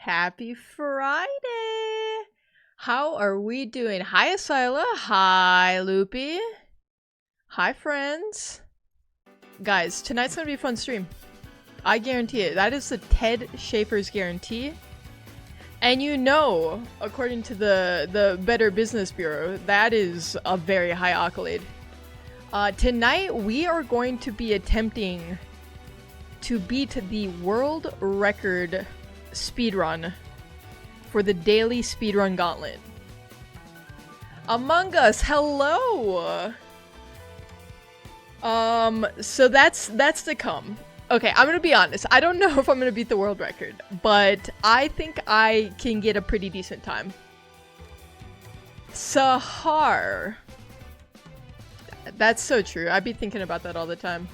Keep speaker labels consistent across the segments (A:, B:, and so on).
A: Happy Friday! How are we doing? Hi, Asyla. Hi, Loopy. Hi, friends. Guys, tonight's gonna be a fun stream. I guarantee it. That is the Ted Schaefer's guarantee. And you know, according to the Better Business Bureau, that is a very high accolade. Tonight, we are going to be attempting to beat the world record speedrun for the daily speedrun gauntlet. Among Us, hello! So that's to come. Okay, I'm gonna be honest. I don't know if I'm gonna beat the world record, but I think I can get a pretty decent time. Sahar. That's so true. I'd be thinking about that all the time.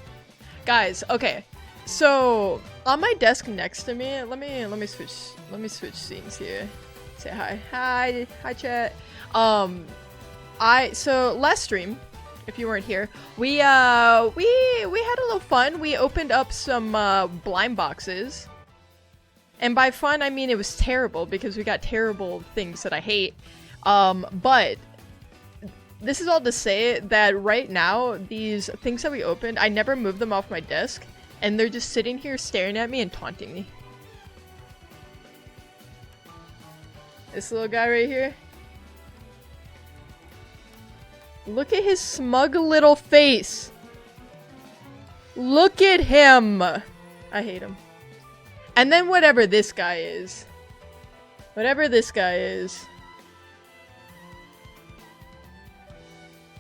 A: Guys, okay. So on my desk next to me, let me switch scenes here. Say hi, chat. So last stream, if you weren't here, we had a little fun. We opened up some blind boxes, and by fun I mean it was terrible because we got terrible things that I hate. But this is all to say that right now these things that we opened, I never moved them off my desk. And they're just sitting here staring at me and taunting me. This little guy right here. Look at his smug little face. Look at him. I hate him. And then whatever this guy is. Whatever this guy is.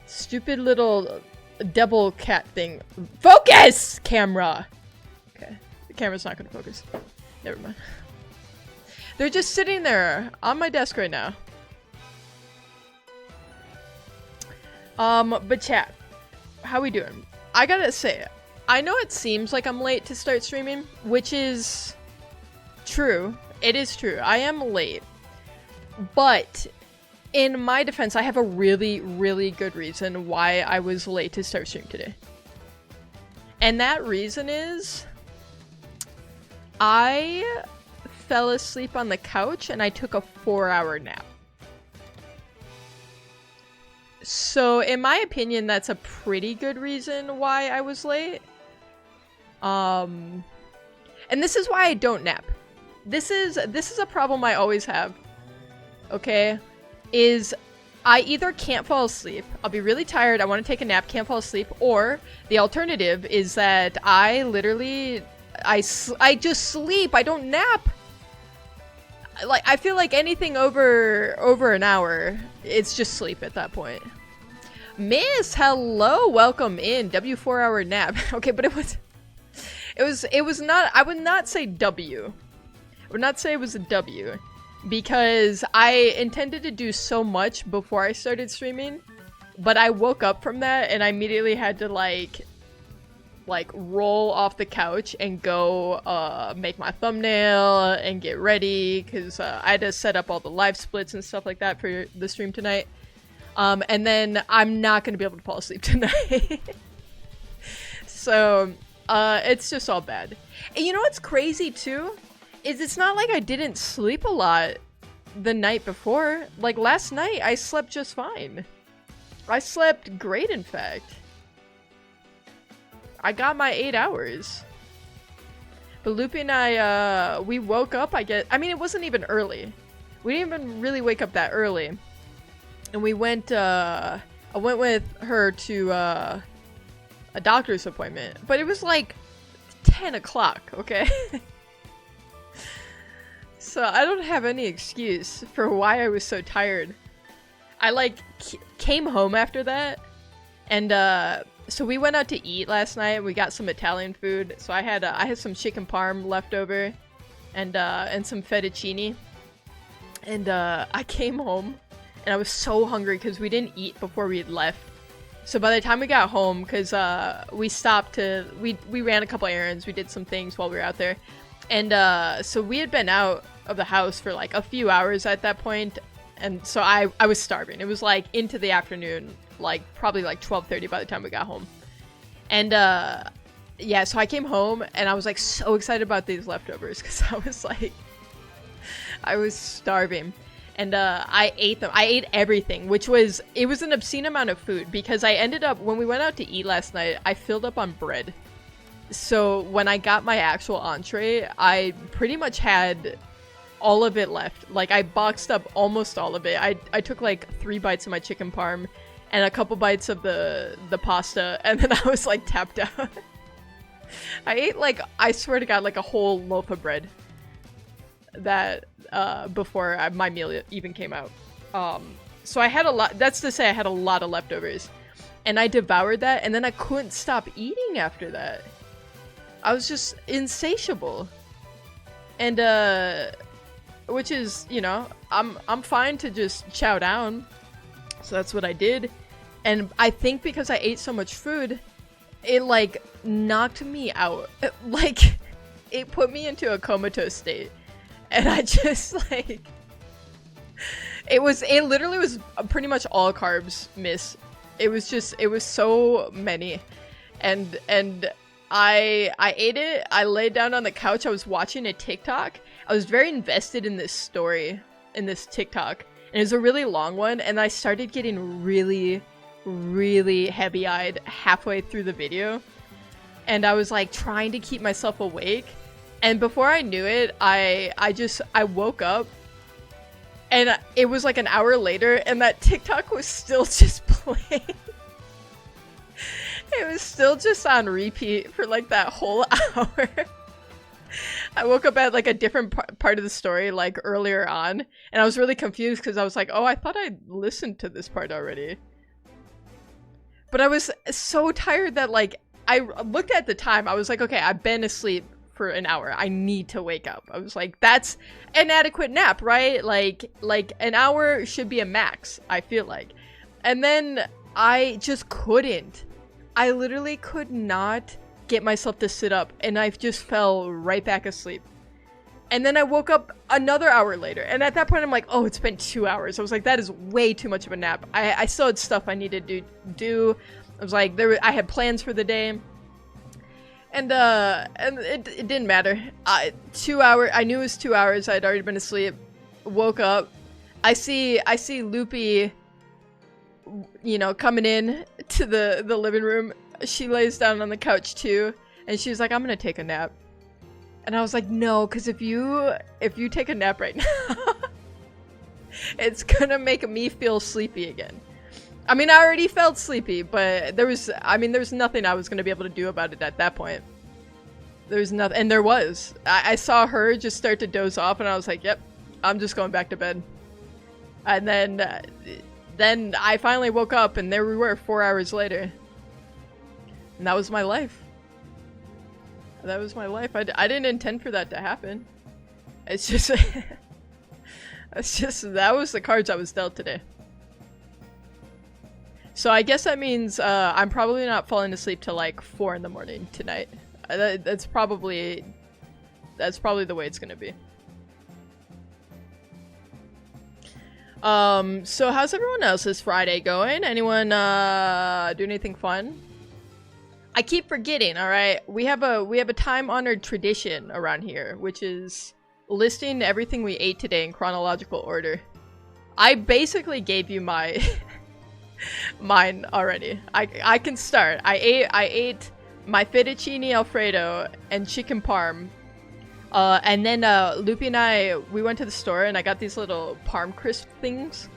A: Stupid little devil cat thing. Focus! Camera! Okay. The camera's not gonna focus. Never mind. They're just sitting there on my desk right now. But chat. How we doing? I gotta say, I know it seems like I'm late to start streaming, which is true. It is true. I am late. But in my defense, I have a really, really good reason why I was late to start stream today. And that reason is I fell asleep on the couch and I took a 4-hour nap. So in my opinion, that's a pretty good reason why I was late. And this is why I don't nap. This is a problem I always have. Okay? Is I either can't fall asleep, I'll be really tired, I want to take a nap, can't fall asleep, or the alternative is that I literally, I just sleep, I don't nap. Like, I feel like anything over an hour, it's just sleep at that point. Miss, hello, welcome in, W4-hour nap. Okay, but it was not, I would not say W. I would not say it was a W. Because I intended to do so much before I started streaming, but I woke up from that and I immediately had to like roll off the couch and go make my thumbnail and get ready because I had to set up all the live splits and stuff like that for the stream tonight. And then I'm not going to be able to fall asleep tonight. So it's just all bad. And you know what's crazy too? Is it's not like I didn't sleep a lot the night before. Like last night, I slept just fine. I slept great, in fact. I got my 8 hours. But Loopy and I, we woke up, I mean, it wasn't even early. We didn't even really wake up that early. And we went, I went with her to a doctor's appointment. But it was like 10 o'clock, okay? So I don't have any excuse for why I was so tired. I like came home after that, and so we went out to eat last night. We got some Italian food. So I had some chicken parm left over, and some fettuccine. And I came home, and I was so hungry because we didn't eat before we had left. So by the time we got home, because we stopped to we ran a couple errands, we did some things while we were out there. And so we had been out of the house for like a few hours at that point, and so I was starving. It was like into the afternoon, like probably like 12:30 by the time we got home. And yeah, so I came home and I was like so excited about these leftovers because I was like, I was starving. And I ate them. I ate everything, which was, it was an obscene amount of food because I ended up, when we went out to eat last night, I filled up on bread. So when I got my actual entree, I pretty much had all of it left. Like, I boxed up almost all of it. I took like 3 bites of my chicken parm and a couple bites of the pasta, and then I was like tapped out. I ate like, I swear to God, like a whole loaf of bread that before my meal even came out. So I had a lot, that's to say I had a lot of leftovers. And I devoured that, and then I couldn't stop eating after that. I was just insatiable. And which is, you know, I'm fine to just chow down. So that's what I did. And I think because I ate so much food, it like knocked me out. Like, it put me into a comatose state. And I just like, it literally was pretty much all carbs miss. It was so many. And I ate it, I laid down on the couch, I was watching a TikTok. I was very invested in this story, in this TikTok. And it was a really long one, and I started getting really, really heavy-eyed halfway through the video. And I was like trying to keep myself awake. And before I knew it, I woke up, and it was like an hour later, and that TikTok was still just playing. It was still just on repeat for like that whole hour. I woke up at like a different part of the story, like earlier on, and I was really confused because I was like, oh, I thought I listened to this part already. But I was so tired that like, I looked at the time, I was like, okay, I've been asleep for an hour. I need to wake up. I was like, that's an adequate nap, right? Like an hour should be a max, I feel like. And then I just couldn't. I literally could not get myself to sit up, and I just fell right back asleep. And then I woke up another hour later, and at that point I'm like, oh, it's been 2 hours. I was like, that is way too much of a nap. I still had stuff I needed to do. I was like, I had plans for the day. And it didn't matter. 2 hours, I knew it was 2 hours. I had already been asleep. Woke up. I see Loopy, you know, coming in to the living room. She lays down on the couch too, and she's like, I'm gonna take a nap. And I was like, no, because if you take a nap right now, it's gonna make me feel sleepy again. I mean, I already felt sleepy, but there was nothing I was gonna be able to do about it at that point. There's nothing, and there was. I saw her just start to doze off, and I was like, yep, I'm just going back to bed. And then I finally woke up, and there we were 4 hours later. And that was my life. That was my life. I didn't intend for that to happen. It's just... that was the cards I was dealt today. So I guess that means I'm probably not falling asleep till like 4 in the morning tonight. That's probably the way it's gonna be. So how's everyone else's Friday going? Anyone do anything fun? I keep forgetting, alright? We have a time-honored tradition around here, which is listing everything we ate today in chronological order. I basically gave you my mine already. I can start. I ate my fettuccine alfredo and chicken parm. And then Loopy and I, we went to the store and I got these little parm crisp things.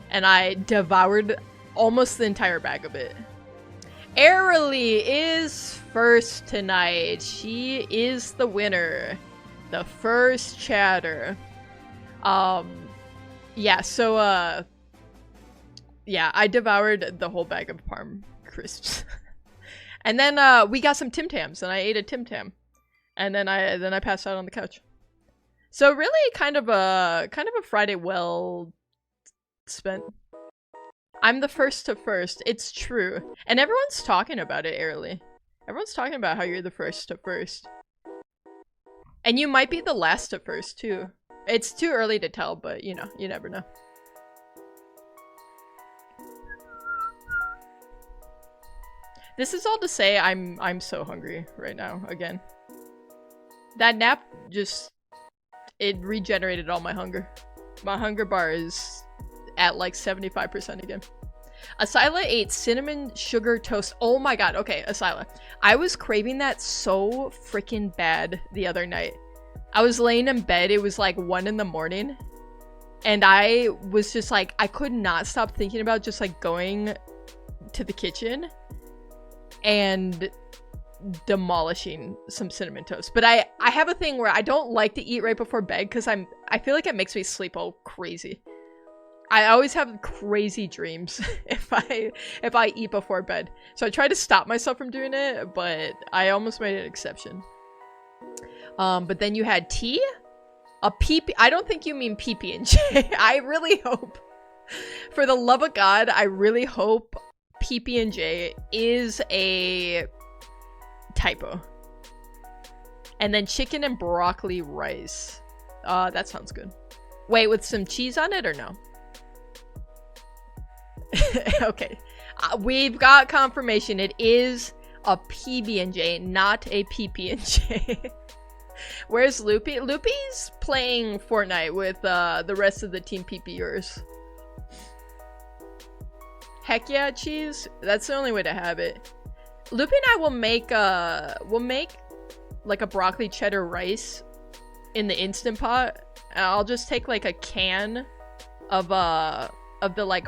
A: And I devoured almost the entire bag of it. Airily is first tonight. She is the winner. The first chatter. Yeah, so yeah, I devoured the whole bag of parm crisps. And then we got some Tim Tams and I ate a Tim Tam. And then I passed out on the couch. So really kind of a Friday well spent. I'm the first to first. It's true. And everyone's talking about it, Airly. Everyone's talking about how you're the first to first. And you might be the last to first too. It's too early to tell, but you know, you never know. This is all to say I'm so hungry right now again. That nap just It regenerated all my hunger. My hunger bar is at like 75% again. Asyla ate cinnamon sugar toast. Oh my god. Okay, Asyla. I was craving that so freaking bad the other night. I was laying in bed. It was like 1 in the morning. And I was just like, I could not stop thinking about just like going to the kitchen and demolishing some cinnamon toast. But I have a thing where I don't like to eat right before bed because I feel like it makes me sleep all crazy. I always have crazy dreams if I eat before bed. So I try to stop myself from doing it, but I almost made an exception. But then you had tea? A PP? I don't think you mean PB&J. I really hope, for the love of God, I really hope PB&J is a typo. And then chicken and broccoli rice. That sounds good. Wait, with some cheese on it or no? Okay. We've got confirmation. It is a PB&J, not a PP&J. Where's Loopy? Loopy's playing Fortnite with the rest of the Team PPers. Heck yeah, cheese. That's the only way to have it. Loopy and I will make like a broccoli cheddar rice in the Instant Pot. And I'll just take like a can of the like,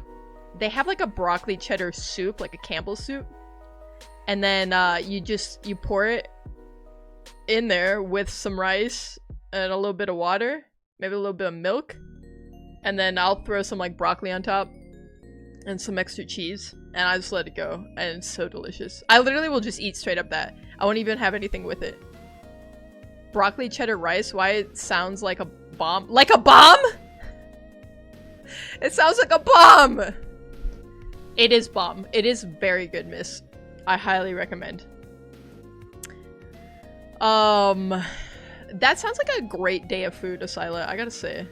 A: they have like a broccoli cheddar soup, like a Campbell's soup. And then you pour it in there with some rice and a little bit of water, maybe a little bit of milk. And then I'll throw some like broccoli on top and some extra cheese. And I just let it go. And it's so delicious. I literally will just eat straight up that. I won't even have anything with it. Broccoli cheddar rice, why it sounds like a bomb. Like a bomb? It sounds like a bomb! It is bomb. It is very good, miss. I highly recommend. That sounds like a great day of food, Asyla, I gotta say.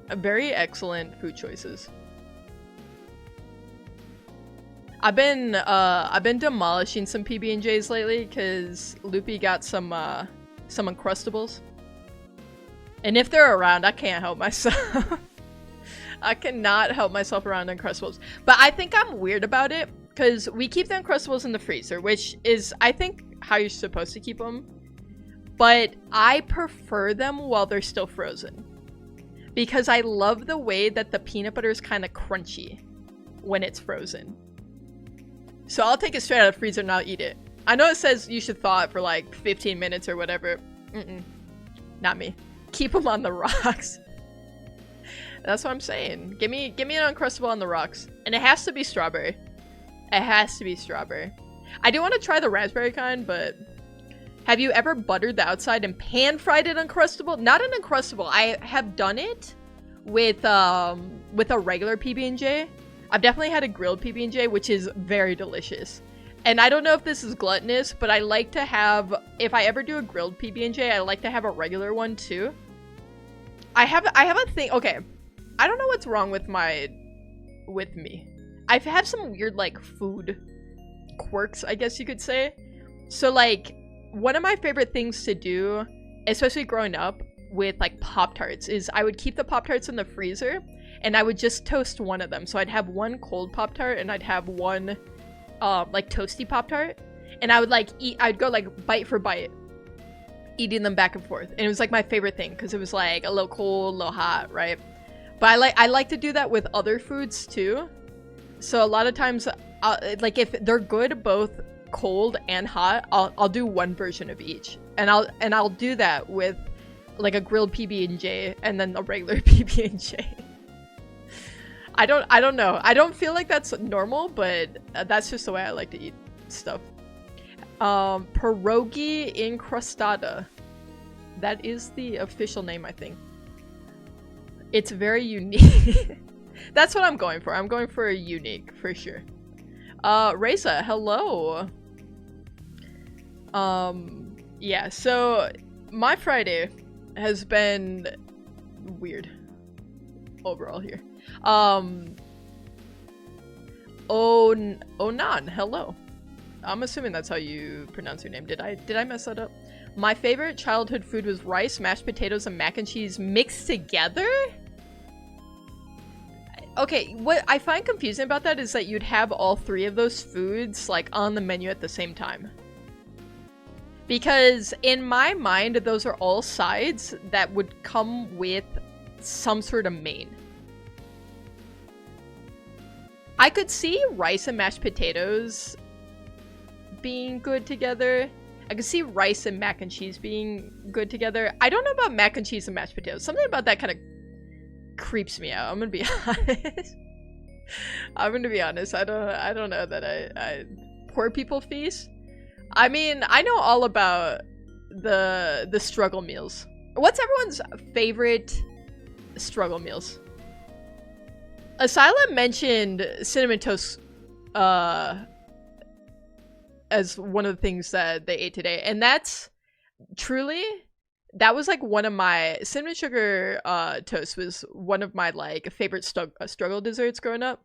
A: Very excellent food choices. I've been demolishing some PB&Js lately because Loopy got some Uncrustables. And if they're around, I can't help myself. I cannot help myself around Uncrustables. But I think I'm weird about it because we keep the Uncrustables in the freezer, which is, I think, how you're supposed to keep them. But I prefer them while they're still frozen. Because I love the way that the peanut butter is kind of crunchy when it's frozen. So I'll take it straight out of the freezer and I'll eat it. I know it says you should thaw it for like 15 minutes or whatever. Not me. Keep them on the rocks. That's what I'm saying. Give me an Uncrustable on the rocks. And it has to be strawberry. It has to be strawberry. I do want to try the raspberry kind, but... Have you ever buttered the outside and pan-fried an Uncrustable? Not an Uncrustable. I have done it with a regular PB&J. I've definitely had a grilled PB&J, which is very delicious. And I don't know if this is gluttonous, but I like to have... If I ever do a grilled PB&J, I like to have a regular one too. I have a thing... Okay. I don't know what's wrong with me. I've had some weird, like, food quirks, I guess you could say. So, like, one of my favorite things to do, especially growing up with, like, Pop-Tarts, is I would keep the Pop-Tarts in the freezer, and I would just toast one of them. So I'd have one cold Pop-Tart, and I'd have one, like, toasty Pop-Tart. And I would, like, I'd go, like, bite for bite, eating them back and forth. And it was, like, my favorite thing, because it was, like, a little cold, a little hot, right? But I like to do that with other foods too. So a lot of times, like if they're good both cold and hot, I'll do one version of each, and I'll do that with like a grilled PB&J and then a regular PB&J. I don't know. I don't feel like that's normal, but that's just the way I like to eat stuff. Pierogi incrustada. That is the official name, I think. It's very unique. That's what I'm going for. I'm going for a unique, for sure. Reza, hello. Yeah, so my Friday has been weird overall here. Onan, hello. I'm assuming that's how you pronounce your name. Did I mess that up? My favorite childhood food was rice, mashed potatoes, and mac and cheese mixed together? Okay, what I find confusing about that is that you'd have all three of those foods, like, on the menu at the same time. Because in my mind, those are all sides that would come with some sort of main. I could see rice and mashed potatoes being good together. I could see rice and mac and cheese being good together. I don't know about mac and cheese and mashed potatoes. Something about that kind of creeps me out. I'm gonna be honest. I'm gonna be honest. I don't know that I poor people feast. I mean, I know all about the struggle meals. What's everyone's favorite struggle meals? Asylum mentioned cinnamon toast as one of the things that they ate today, and that's truly, that was like one of my cinnamon sugar toast was one of my like favorite struggle desserts growing up.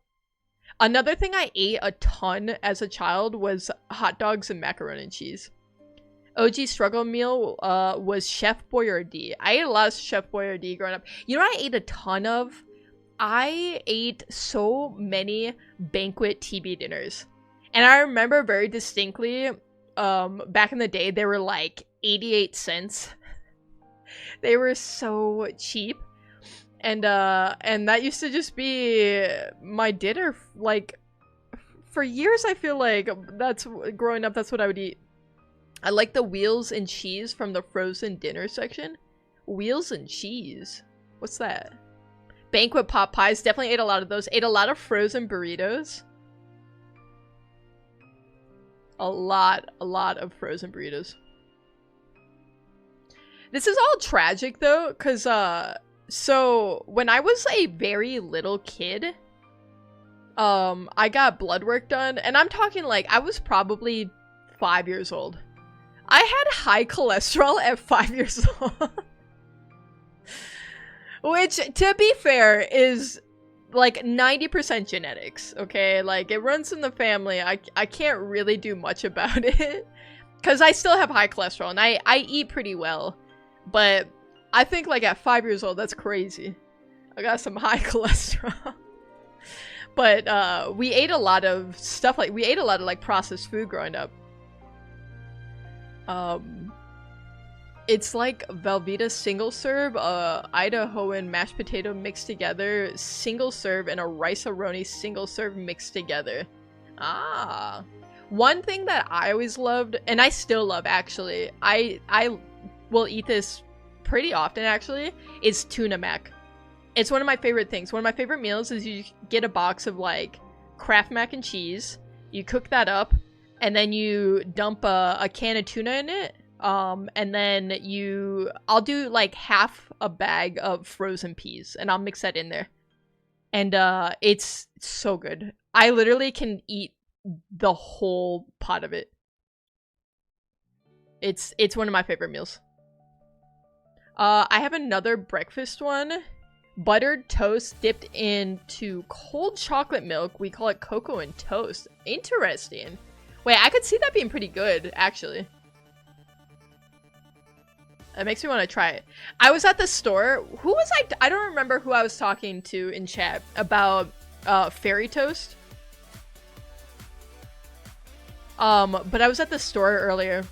A: Another thing I ate a ton as a child was hot dogs and macaroni and cheese. OG struggle meal was Chef Boyardee. I ate a lot of Chef Boyardee growing up. You know what I ate a ton of? I ate so many banquet TB dinners. And I remember very distinctly, back in the day, they were like 88 cents. They were so cheap. And that used to just be my dinner. Like, for years, I feel like growing up, that's what I would eat. I like the wheels and cheese from the frozen dinner section. Wheels and cheese? What's that? Banquet pot pies. Definitely ate a lot of those. Ate a lot of frozen burritos. A lot of frozen burritos. This is all tragic though, because so when I was a very little kid, I got blood work done, and I'm talking like I was probably 5 years old. I had high cholesterol at 5 years old. Which, to be fair, is like 90% genetics, okay? Like, it runs in the family. I can't really do much about it. Because I still have high cholesterol, and I eat pretty well. But I think, like, at 5 years old, that's crazy. I got some high cholesterol. But, we ate a lot of stuff, like, we ate a lot of, like, processed food growing up. It's like Velveeta single serve, Idahoan mashed potato mixed together, single serve, and a rice-a-roni single serve mixed together. Ah. One thing that I always loved, and I still love actually, I will eat this pretty often actually, is tuna mac. It's one of my favorite things. One of my favorite meals is you get a box of like Kraft mac and cheese, you cook that up, and then you dump a can of tuna in it. And then I'll do like half a bag of frozen peas and I'll mix that in there. And, it's so good. I literally can eat the whole pot of it. It's one of my favorite meals. I have another breakfast one. Buttered toast dipped into cold chocolate milk. We call it cocoa and toast. Interesting. Wait, I could see that being pretty good, actually. It makes me want to try it. I was at the store. Who was I don't remember who I was talking to in chat about fairy toast. But I was at the store earlier,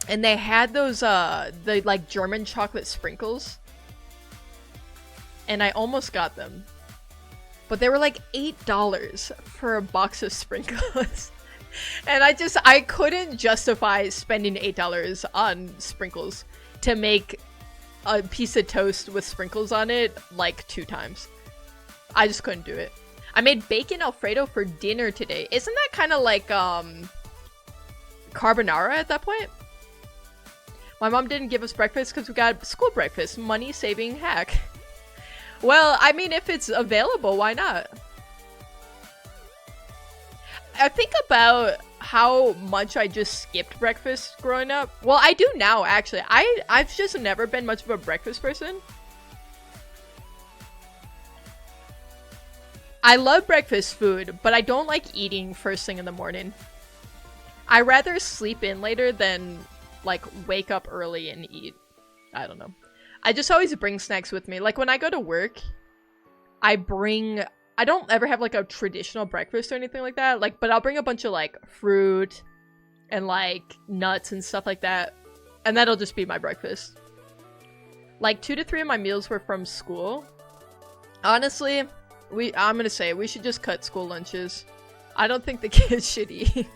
A: and they had those the like German chocolate sprinkles, and I almost got them, but they were like $8 for a box of sprinkles. And I couldn't justify spending $8 on sprinkles to make a piece of toast with sprinkles on it like 2 times. I just couldn't do it. I made bacon Alfredo for dinner today. Isn't that kind of like carbonara at that point? My mom didn't give us breakfast because we got school breakfast. Money saving hack. Well, I mean, if it's available, why not? I think about how much I just skipped breakfast growing up. Well, I do now, actually. I've just never been much of a breakfast person. I love breakfast food, but I don't like eating first thing in the morning. I rather sleep in later than like wake up early and eat. I don't know. I just always bring snacks with me. Like when I go to work, I don't ever have like a traditional breakfast or anything like that. Like, but I'll bring a bunch of like fruit and like nuts and stuff like that. And that'll just be my breakfast. Like 2 to 3 of my meals were from school. Honestly, I'm gonna say we should just cut school lunches. I don't think the kids should eat.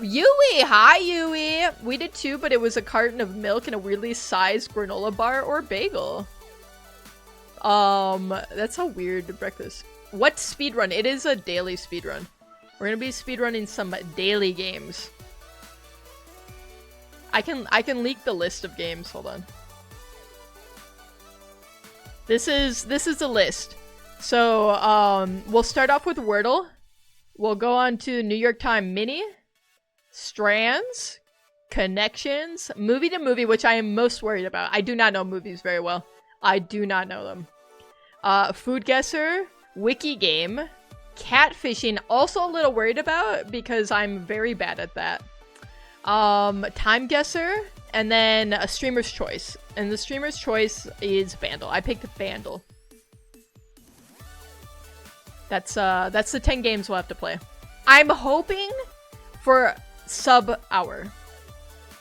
A: Yui! Hi, Yui! We did too, but it was a carton of milk and a weirdly sized granola bar or bagel. That's a weird breakfast. What speedrun? It is a daily speedrun. We're gonna be speedrunning some daily games. I can leak the list of games. Hold on. This is a list. So, we'll start off with Wordle. We'll go on to New York Time Mini, Strands, Connections, Movie to Movie, which I am most worried about. I do not know movies very well. I do not know them. Food Guesser, Wiki Game, Catfishing, also a little worried about because I'm very bad at that. Time Guesser, and then a Streamer's Choice. And the Streamer's Choice is Vandal. I picked Vandal. That's the 10 games we'll have to play. I'm hoping for sub-hour.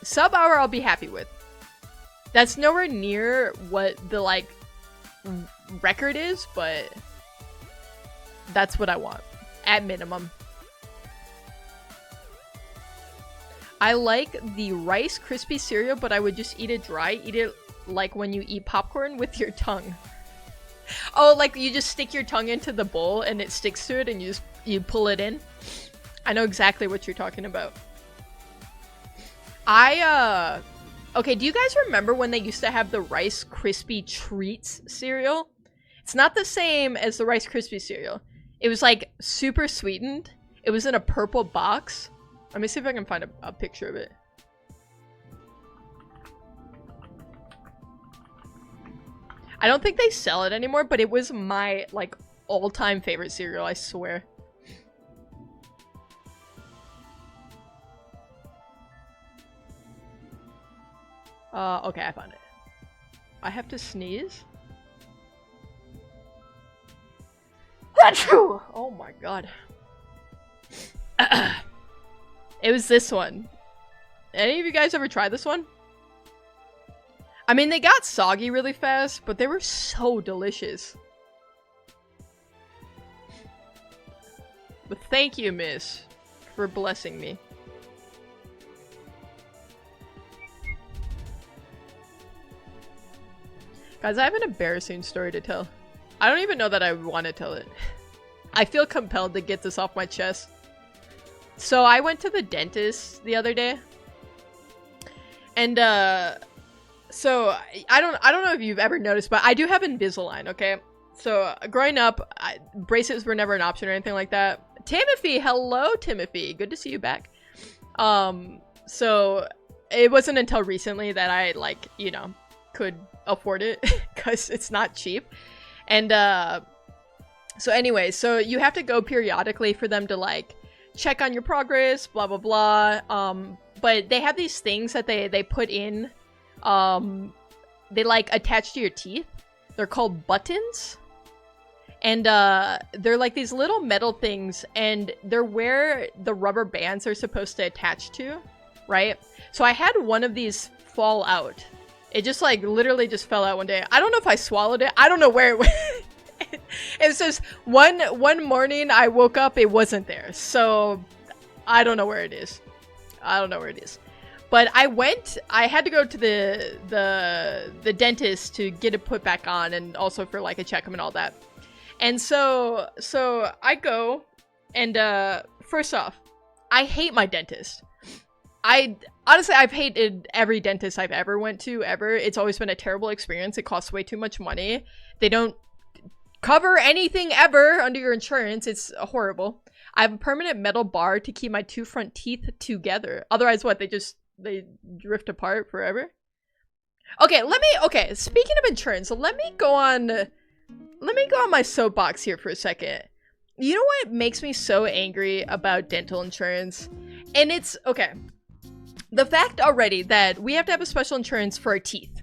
A: Sub-hour I'll be happy with. That's nowhere near what the, like, record is, but that's what I want. At minimum. I like the Rice Krispie cereal, but I would just eat it dry. Eat it like when you eat popcorn with your tongue. Oh, like you just stick your tongue into the bowl and it sticks to it and you pull it in. I know exactly what you're talking about. Okay, do you guys remember when they used to have the Rice Krispie Treats cereal? It's not the same as the Rice Krispie cereal. It was like super sweetened. It was in a purple box. Let me see if I can find a picture of it. I don't think they sell it anymore, but it was my, like, all-time favorite cereal, I swear. Okay, I found it. I have to sneeze? Achoo! Oh my god. It was this one. Any of you guys ever tried this one? I mean, they got soggy really fast, but they were so delicious. But thank you, miss, for blessing me. Guys, I have an embarrassing story to tell. I don't even know that I want to tell it. I feel compelled to get this off my chest. So I went to the dentist the other day. And, so I don't know if you've ever noticed, but I do have Invisalign, okay? So growing up, braces were never an option or anything like that. Timothy, hello, Timothy. Good to see you back. So it wasn't until recently that I, like, you know, could afford it because it's not cheap. And, so anyway, so you have to go periodically for them to, like, check on your progress, blah, blah, blah. But they have these things that they put in, they, like, attach to your teeth. They're called buttons. And, they're, like, these little metal things, and they're where the rubber bands are supposed to attach to, right? So I had one of these fall out. It just, like, literally just fell out one day. I don't know if I swallowed it. I don't know where it went. It was just one morning I woke up, it wasn't there. So I don't know where it is. I don't know where it is. But I had to go to the dentist to get it put back on, and also for, like, a checkup and all that. And so I go, and first off, I hate my dentist. Honestly, I've hated every dentist I've ever went to, ever. It's always been a terrible experience. It costs way too much money. They don't cover anything ever under your insurance. It's horrible. I have a permanent metal bar to keep my two front teeth together. Otherwise, what? They drift apart forever? Okay, speaking of insurance, let me go on my soapbox here for a second. You know what makes me so angry about dental insurance? And it's, okay. The fact already that we have to have a special insurance for our teeth.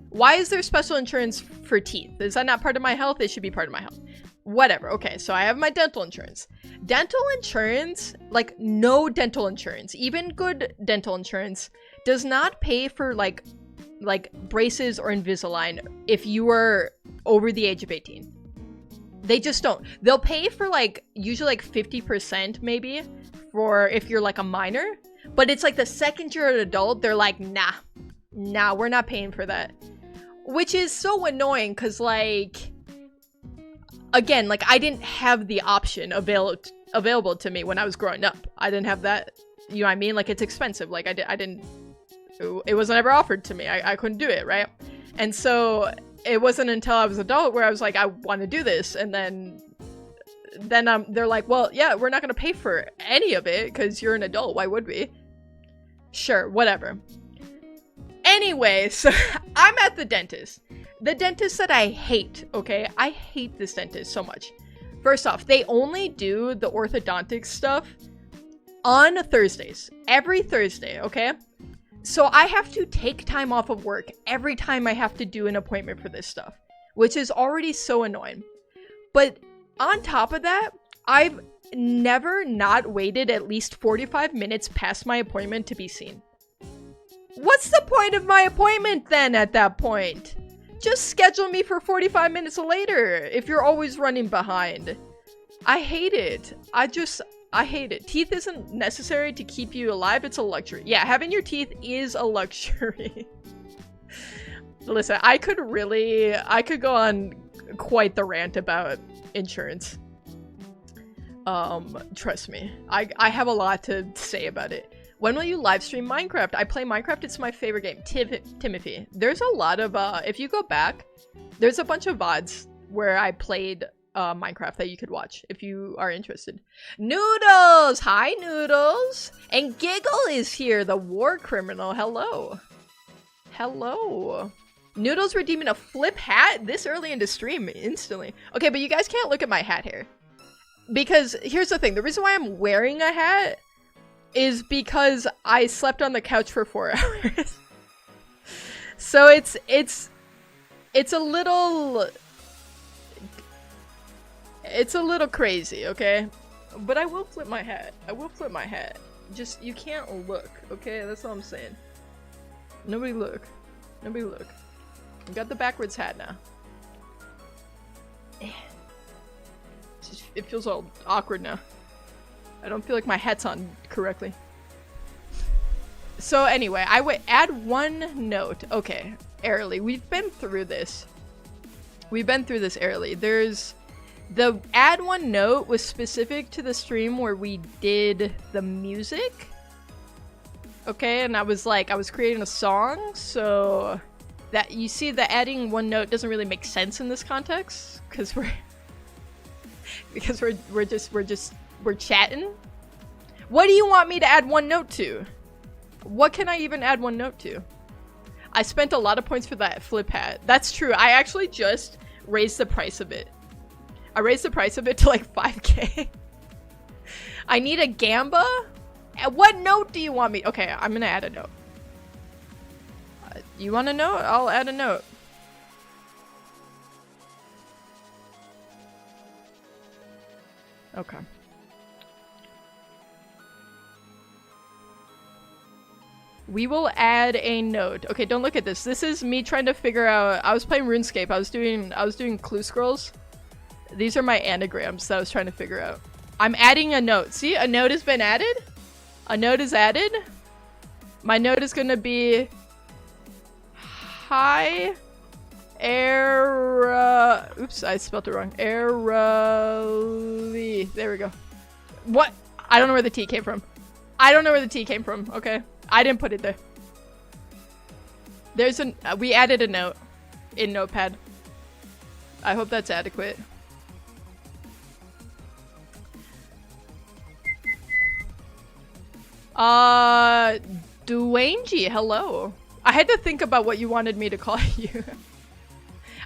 A: Why is there special insurance for teeth? Is that not part of my health? It should be part of my health. Whatever. Okay, so I have my dental insurance. Dental insurance, like no dental insurance, even good dental insurance, does not pay for like braces or Invisalign if you are over the age of 18. They just don't. They'll pay for like usually like 50% maybe for if you're like a minor, but it's like the second you're an adult, they're like, nah, we're not paying for that. Which is so annoying because, like, again, like, I didn't have the option available to me when I was growing up. I didn't have that, you know what I mean? Like, it's expensive. Like, I didn't, it wasn't ever offered to me. I couldn't do it, right? And so, it wasn't until I was an adult where I was like, I want to do this. And then they're like, well, yeah, we're not going to pay for any of it because you're an adult. Why would we? Sure, whatever. Anyway, so I'm at the dentist. The dentist that I hate, okay? I hate this dentist so much. First off, they only do the orthodontic stuff on Thursdays. Every Thursday, okay? So I have to take time off of work every time I have to do an appointment for this stuff, which is already so annoying. But on top of that, I've never not waited at least 45 minutes past my appointment to be seen. What's the point of my appointment then at that point? Just schedule me for 45 minutes later if you're always running behind. I hate it. I hate it. Teeth isn't necessary to keep you alive. It's a luxury. Yeah, having your teeth is a luxury. Listen, I could go on quite the rant about insurance. Trust me. I have a lot to say about it. When will you live stream Minecraft? I play Minecraft. It's my favorite game. Timothy. There's a lot of, if you go back, there's a bunch of VODs where I played Minecraft that you could watch if you are interested. Noodles! Hi, Noodles! And Giggle is here, the war criminal. Hello. Hello. Noodles redeeming a flip hat this early into stream instantly. Okay, but you guys can't look at my hat here. Because here's the thing. The reason why I'm wearing a hat is because I slept on the couch for 4 hours. So it's a little crazy, okay? But I will flip my hat. I will flip my hat. Just, you can't look, okay? That's all I'm saying. Nobody look. Nobody look. I got the backwards hat now. It feels all awkward now. I don't feel like my hat's on correctly. So anyway, I would add one note. Okay, airily. We've been through this. We've been through this airily. There's... The add one note was specific to the stream where we did the music. Okay, and I was creating a song, so... That, you see that adding one note doesn't really make sense in this context. Because we're chatting. What do you want me to add one note to? What can I even add one note to? I spent a lot of points for that flip hat. That's true. I actually just raised the price of it. I raised the price of it to like 5K. I need a gamba? What note do you want me? Okay, I'm gonna add a note. You want a note? I'll add a note. Okay. We will add a note. Okay, don't look at this. This is me trying to figure out. I was playing RuneScape. I was doing clue scrolls. These are my anagrams that I was trying to figure out. I'm adding a note. See, a note has been added. A note is added. My note is gonna be hi oops, I spelled it wrong. Airly. There we go. What? I don't know where the T came from. I don't know where the T came from. Okay. I didn't put it there. There's we added a note in Notepad. I hope that's adequate. Dwayne G, hello. I had to think about what you wanted me to call you.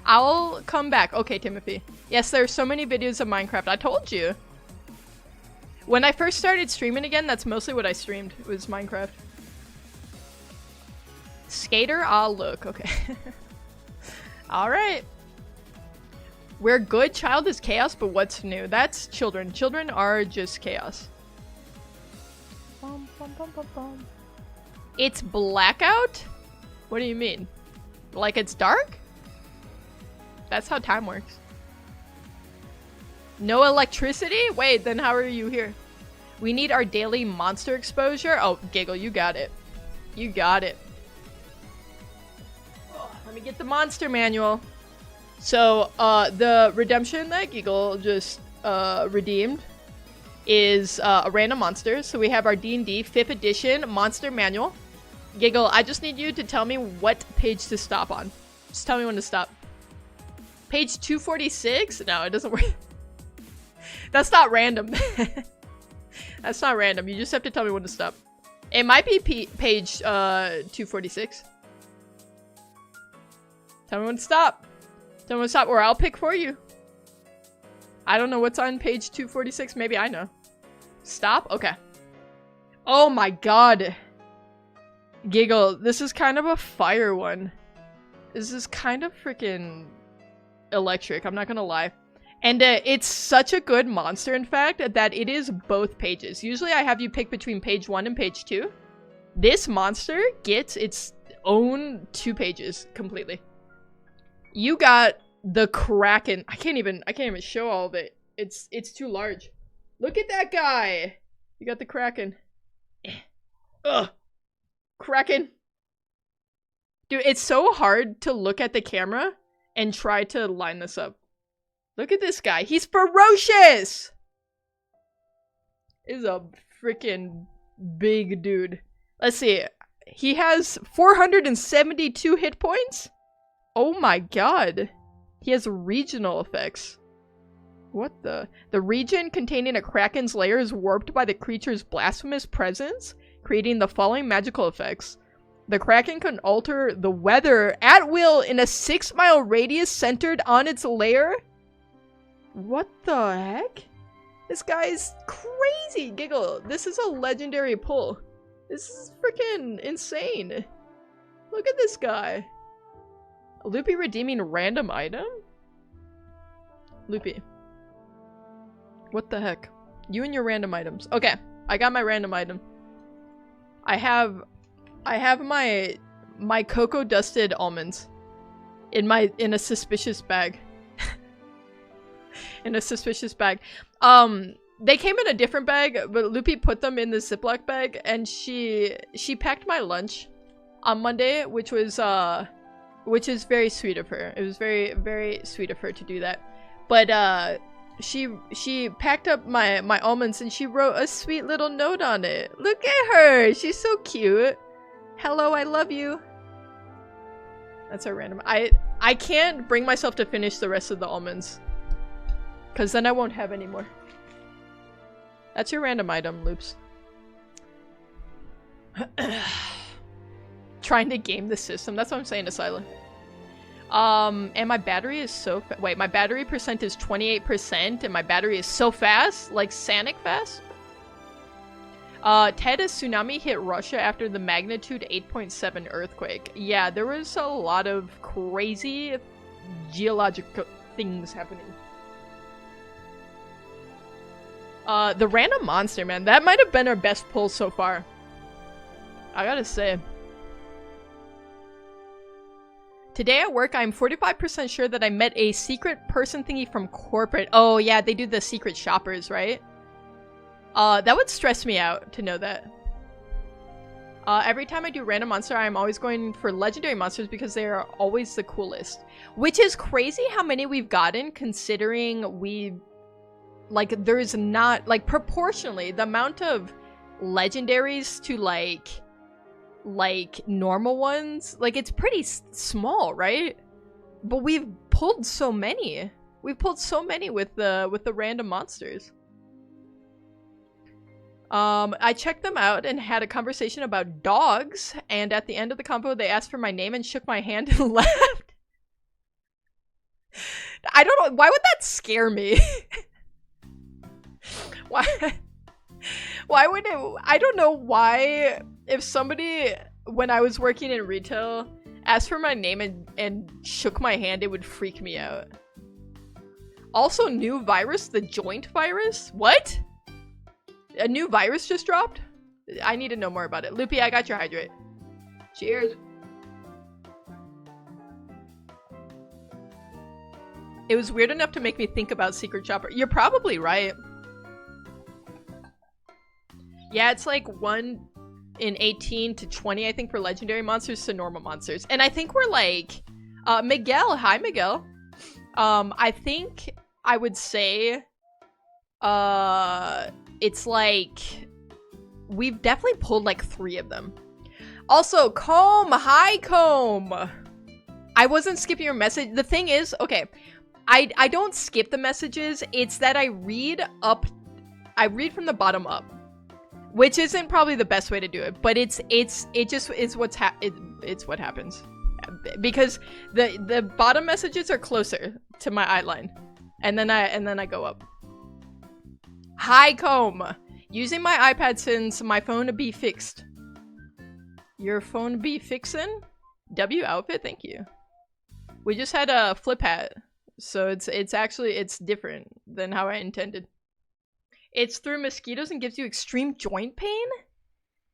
A: I'll come back. Okay, Timothy. Yes, there's so many videos of Minecraft. I told you. When I first started streaming again, that's mostly what I streamed, was Minecraft. Skater, ah, look. Okay. Alright. We're good. Child is chaos, but what's new? That's children. Children are just chaos. Bum, bum, bum, bum, bum. It's blackout? What do you mean? Like it's dark? That's how time works. No electricity? Wait, then how are you here? We need our daily monster exposure. Oh, Giggle, you got it. You got it. Oh, let me get the monster manual. So, the redemption that Giggle just redeemed is a random monster. So we have our D&D 5th edition monster manual. Giggle, I just need you to tell me what page to stop on. Just tell me when to stop. Page 246? No, it doesn't work. That's not random. That's not random. You just have to tell me when to stop. It might be page 246. Tell me when to stop. Tell me when to stop, or I'll pick for you. I don't know what's on page 246. Maybe I know. Stop? Okay. Oh my god. Giggle, this is kind of a fire one. This is kind of freaking electric, I'm not gonna lie. And it's such a good monster, in fact, that it is both pages. Usually I have you pick between page 1 and page 2. This monster gets its own 2 pages completely. You got the Kraken. I can't even show all of it. It's too large. Look at that guy. You got the Kraken. Ugh. Kraken. Dude, it's so hard to look at the camera and try to line this up. Look at this guy. He's ferocious! He's a freaking big dude. Let's see. He has 472 hit points? Oh my god. He has regional effects. What the? The region containing a Kraken's lair is warped by the creature's blasphemous presence, creating the following magical effects. The Kraken can alter the weather at will in a 6-mile radius centered on its lair? What the heck? This guy is crazy! Giggle, this is a legendary pull. This is freaking insane. Look at this guy. Loopy redeeming random item? Loopy. What the heck? You and your random items. Okay, I got my random item. I have my cocoa dusted almonds in a suspicious bag. In a suspicious bag. They came in a different bag, but Loopy put them in the Ziploc bag, and she packed my lunch on Monday, which is very sweet of her. It was very, very sweet of her to do that. But she packed up my almonds and she wrote a sweet little note on it. Look at her! She's so cute. Hello, I love you. That's our random. I can't bring myself to finish the rest of the almonds, because then I won't have any more. That's your random item, Loops. Trying to game the system. That's what I'm saying to Sila. And my battery is so wait, my battery percent is 28%, and my battery is so fast, like Sonic fast. Ted, a tsunami hit Russia after the magnitude 8.7 earthquake. Yeah, there was a lot of crazy geological things happening. The random monster, man, that might have been our best pull so far. I gotta say. Today at work, I'm 45% sure that I met a secret person thingy from corporate. Oh yeah, they do the secret shoppers, right? That would stress me out to know that. Every time I do random monster, I'm always going for legendary monsters because they are always the coolest. Which is crazy how many we've gotten, considering like, there's not, like, proportionally, the amount of legendaries to, like normal ones, like, it's pretty small, right? But we've pulled so many. We've pulled so many with the random monsters. I checked them out and had a conversation about dogs, and at the end of the convo, they asked for my name and shook my hand and left. I don't know, why would that scare me? Why would it? I don't know why, if somebody when I was working in retail, asked for my name and shook my hand, it would freak me out. Also, new virus, the joint virus? What? A new virus just dropped? I need to know more about it. Loopy, I got your hydrate. Cheers. It was weird enough to make me think about Secret Shopper. You're probably right. Yeah, it's like 1 in 18 to 20, I think, for legendary monsters to normal monsters. And I think we're like... Miguel, hi Miguel. I think I would say... it's like... We've definitely pulled like 3 of them. Also, Comb! Hi, Comb! I wasn't skipping your message. The thing is, okay... I don't skip the messages, it's that I read from the bottom up. Which isn't probably the best way to do it, but it just is it's what happens. Because the bottom messages are closer to my eye line. And then I go up. Hi, Comb! Using my iPad since my phone be fixed. Your phone be fixin'? W outfit, thank you. We just had a flip hat. So it's actually different than how I intended. It's through mosquitoes and gives you extreme joint pain?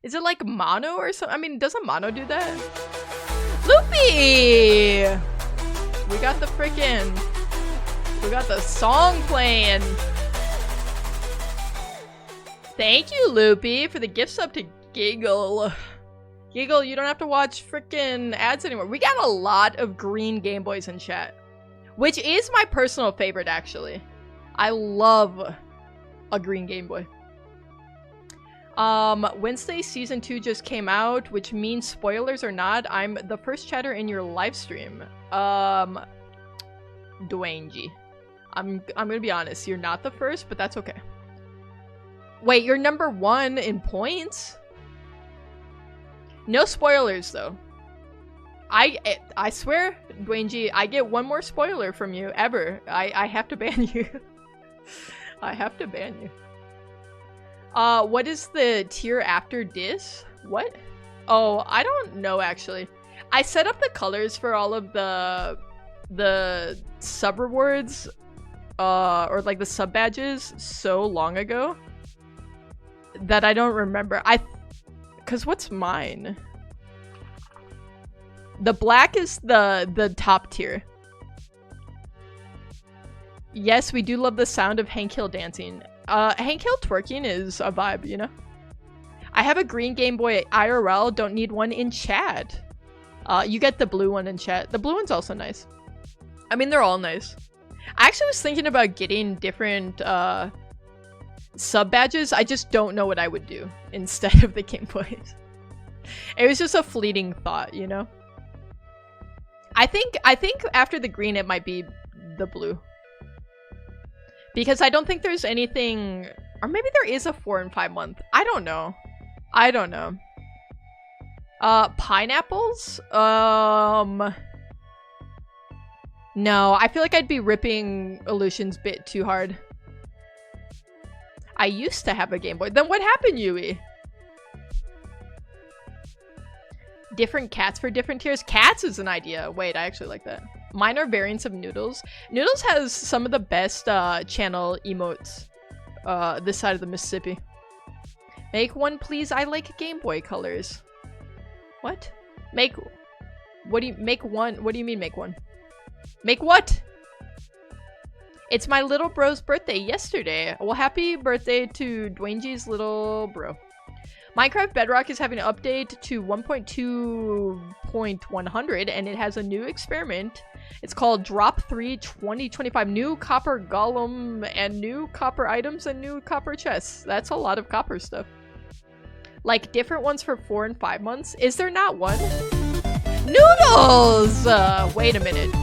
A: Is it like mono or something? I mean, doesn't mono do that? Loopy! We got the song playing. Thank you, Loopy, for the gift sub to Giggle. Giggle, you don't have to watch freaking ads anymore. We got a lot of green Game Boys in chat. Which is my personal favorite, actually. I love a green Game Boy. Wednesday Season 2 just came out, which means spoilers or not, I'm the first chatter in your live stream. Dwayne G. I'm gonna be honest, you're not the first, but that's okay. Wait, you're number 1 in points? No spoilers, though. I swear, Dwayne G, I get one more spoiler from you, ever. I have to ban you. I have to ban you. What is the tier after dis? What? Oh, I don't know, actually. I set up the colors for all of the sub rewards, or like the sub badges so long ago that I don't remember. Cause what's mine? The black is the top tier. Yes, we do love the sound of Hank Hill dancing. Hank Hill twerking is a vibe, you know? I have a green Game Boy IRL, don't need one in chat. You get the blue one in chat. The blue one's also nice. I mean, they're all nice. I actually was thinking about getting different sub badges. I just don't know what I would do instead of the Game Boys. It was just a fleeting thought, you know? I think after the green it might be the blue. Because I don't think there's anything, or maybe there is a 4 and 5 month. I don't know. Pineapples? No, I feel like I'd be ripping Illusion's bit too hard. I used to have a Game Boy. Then what happened, Yui? Different cats for different tiers? Cats is an idea. Wait, I actually like that. Mine are variants of Noodles. Noodles has some of the best channel emotes this side of the Mississippi. Make one, please. I like Game Boy colors. What? Make one? What do you mean make one? Make what? It's my little bro's birthday yesterday. Well, happy birthday to Dwayne G's little bro. Minecraft Bedrock is having an update to 1.2.100 and it has a new experiment. It's called Drop 3 2025. New copper golem and new copper items and new copper chests. That's a lot of copper stuff. Like different ones for 4 and 5 months. Is there not one? Noodles! Wait a minute.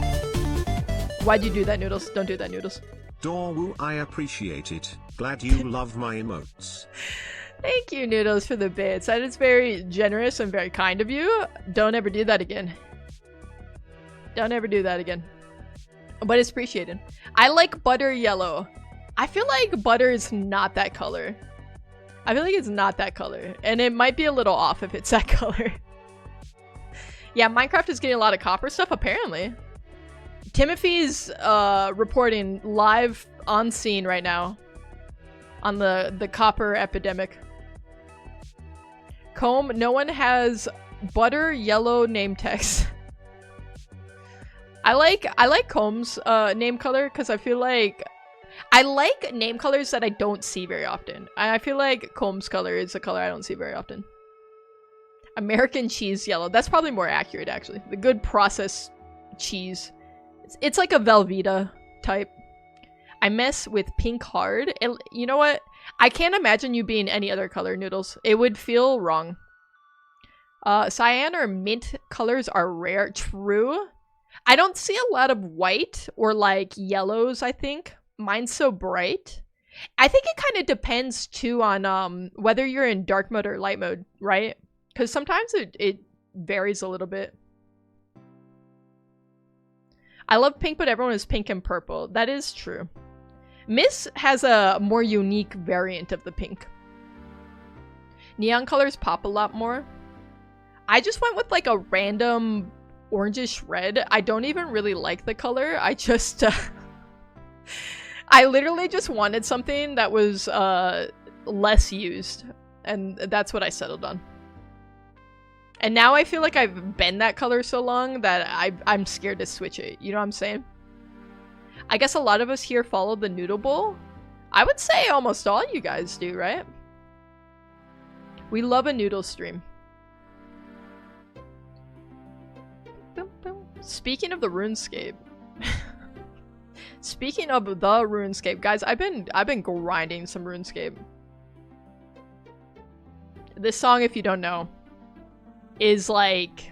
A: Why'd you do that, Noodles? Don't do that, Noodles.
B: Dorwoo, I appreciate it. Glad you love my emotes.
A: Thank you, Noodles, for the bits. That is very generous and very kind of you. Don't ever do that again. Don't ever do that again. But it's appreciated. I like butter yellow. I feel like butter is not that color. I feel like it's not that color. And it might be a little off if it's that color. Yeah, Minecraft is getting a lot of copper stuff, apparently. Timothy's reporting live on scene right now on the copper epidemic. Comb, no one has butter yellow name text. I like Comb's name color because I feel like I like name colors that I don't see very often. I feel like Comb's color is a color I don't see very often. American cheese yellow. That's probably more accurate, actually. The good processed cheese. It's like a Velveeta type. I mess with pink hard. You know what? I can't imagine you being any other color, Noodles. It would feel wrong. Cyan or mint colors are rare. True. I don't see a lot of white or like yellows, I think. Mine's so bright. I think it kind of depends too on whether you're in dark mode or light mode, right? Because sometimes it varies a little bit. I love pink, but everyone is pink and purple. That is true. Miss has a more unique variant of the pink. Neon colors pop a lot more. I just went with like a random orangish red. I don't even really like the color. I just... I literally just wanted something that was less used. And that's what I settled on. And now I feel like I've been that color so long that I'm scared to switch it. You know what I'm saying? I guess a lot of us here follow the Noodle Bowl. I would say almost all you guys do, right? We love a noodle stream. Speaking of the RuneScape. Speaking of the RuneScape, guys, I've been grinding some RuneScape. This song, if you don't know, is like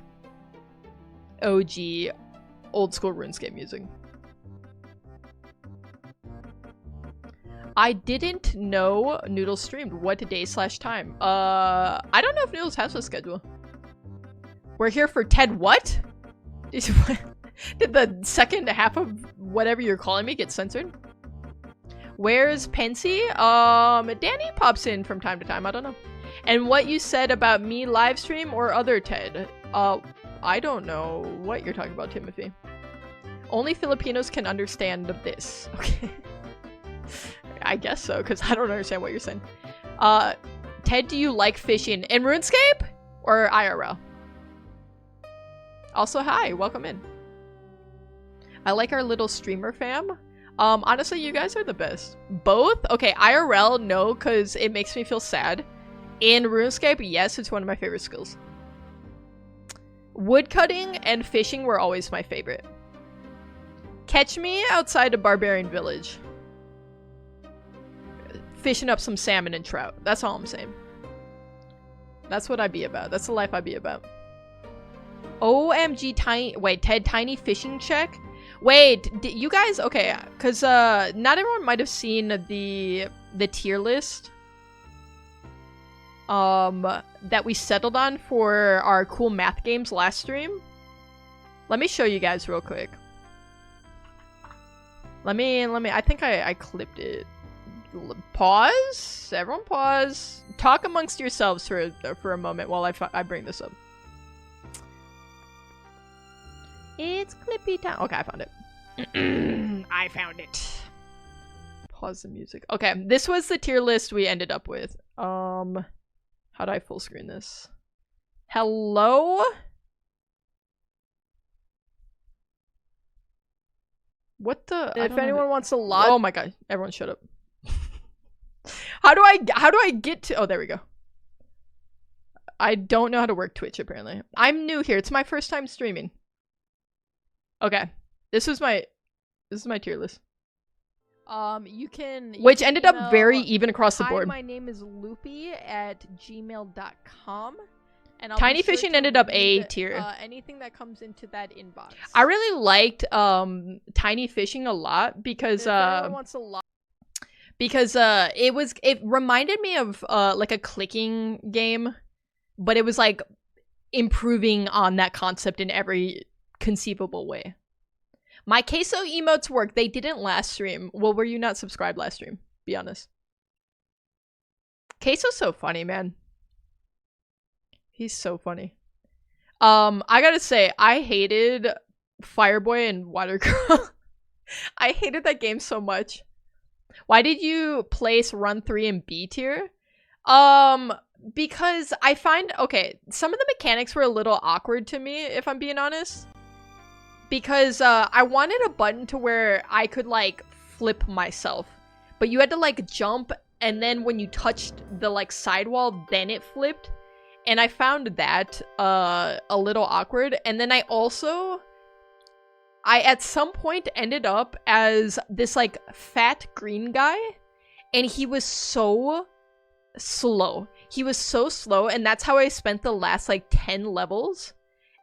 A: OG old school RuneScape music. I didn't know Noodles streamed. What day/time? I don't know if Noodles has a schedule. We're here for Ted what? Did the second half of whatever you're calling me get censored? Where's Pensy? Danny pops in from time to time. I don't know. And what you said about me live stream or other Ted? I don't know what you're talking about, Timothy. Only Filipinos can understand this. Okay. I guess so, because I don't understand what you're saying. Ted, do you like fishing in RuneScape or IRL? Also, hi, welcome in. I like our little streamer fam. Honestly, you guys are the best. Both? Okay, IRL, no, because it makes me feel sad. In RuneScape, yes, it's one of my favorite skills. Woodcutting and fishing were always my favorite. Catch me outside a barbarian village. Fishing up some salmon and trout. That's all I'm saying. That's what I'd be about. That's the life I'd be about. OMG tiny... Wait, Ted, tiny fishing check? Wait, you guys... Okay, because not everyone might have seen the tier list that we settled on for our cool math games last stream. Let me show you guys real quick. Let me... I think I clipped it. Pause. Everyone pause. Talk amongst yourselves for a moment while I bring this up. It's Clippy time. Okay, I found it. I found it. Pause the music. Okay, this was the tier list we ended up with. How do I full screen this? Hello? What the? If anyone wants to log— Oh my god, everyone shut up. How do I get to— Oh, there we go. I don't know how to work Twitch, apparently. I'm new here. It's my first time streaming. Okay. This is my tier list. You can ended up very even across the board. My name is loopy@gmail.com. And Tiny Fishing ended up A tier. Anything that comes into that inbox. I really liked Tiny Fishing a lot because it reminded me of like a clicking game, but it was like improving on that concept in every conceivable way. My queso emotes work. They didn't last stream. Well, were you not subscribed last stream? Be honest. Queso's so funny, man. He's so funny. I gotta say, I hated Fireboy and Water Girl. I hated that game so much. Why did you place Run 3 in B tier? Because I find, okay, some of the mechanics were a little awkward to me, if I'm being honest. Because, I wanted a button to where I could, like, flip myself. But you had to, like, jump, and then when you touched the, like, sidewall, then it flipped. And I found that, a little awkward. And then I at some point ended up as this, like, fat green guy. And he was so slow. He was so slow, and that's how I spent the last, like, 10 levels.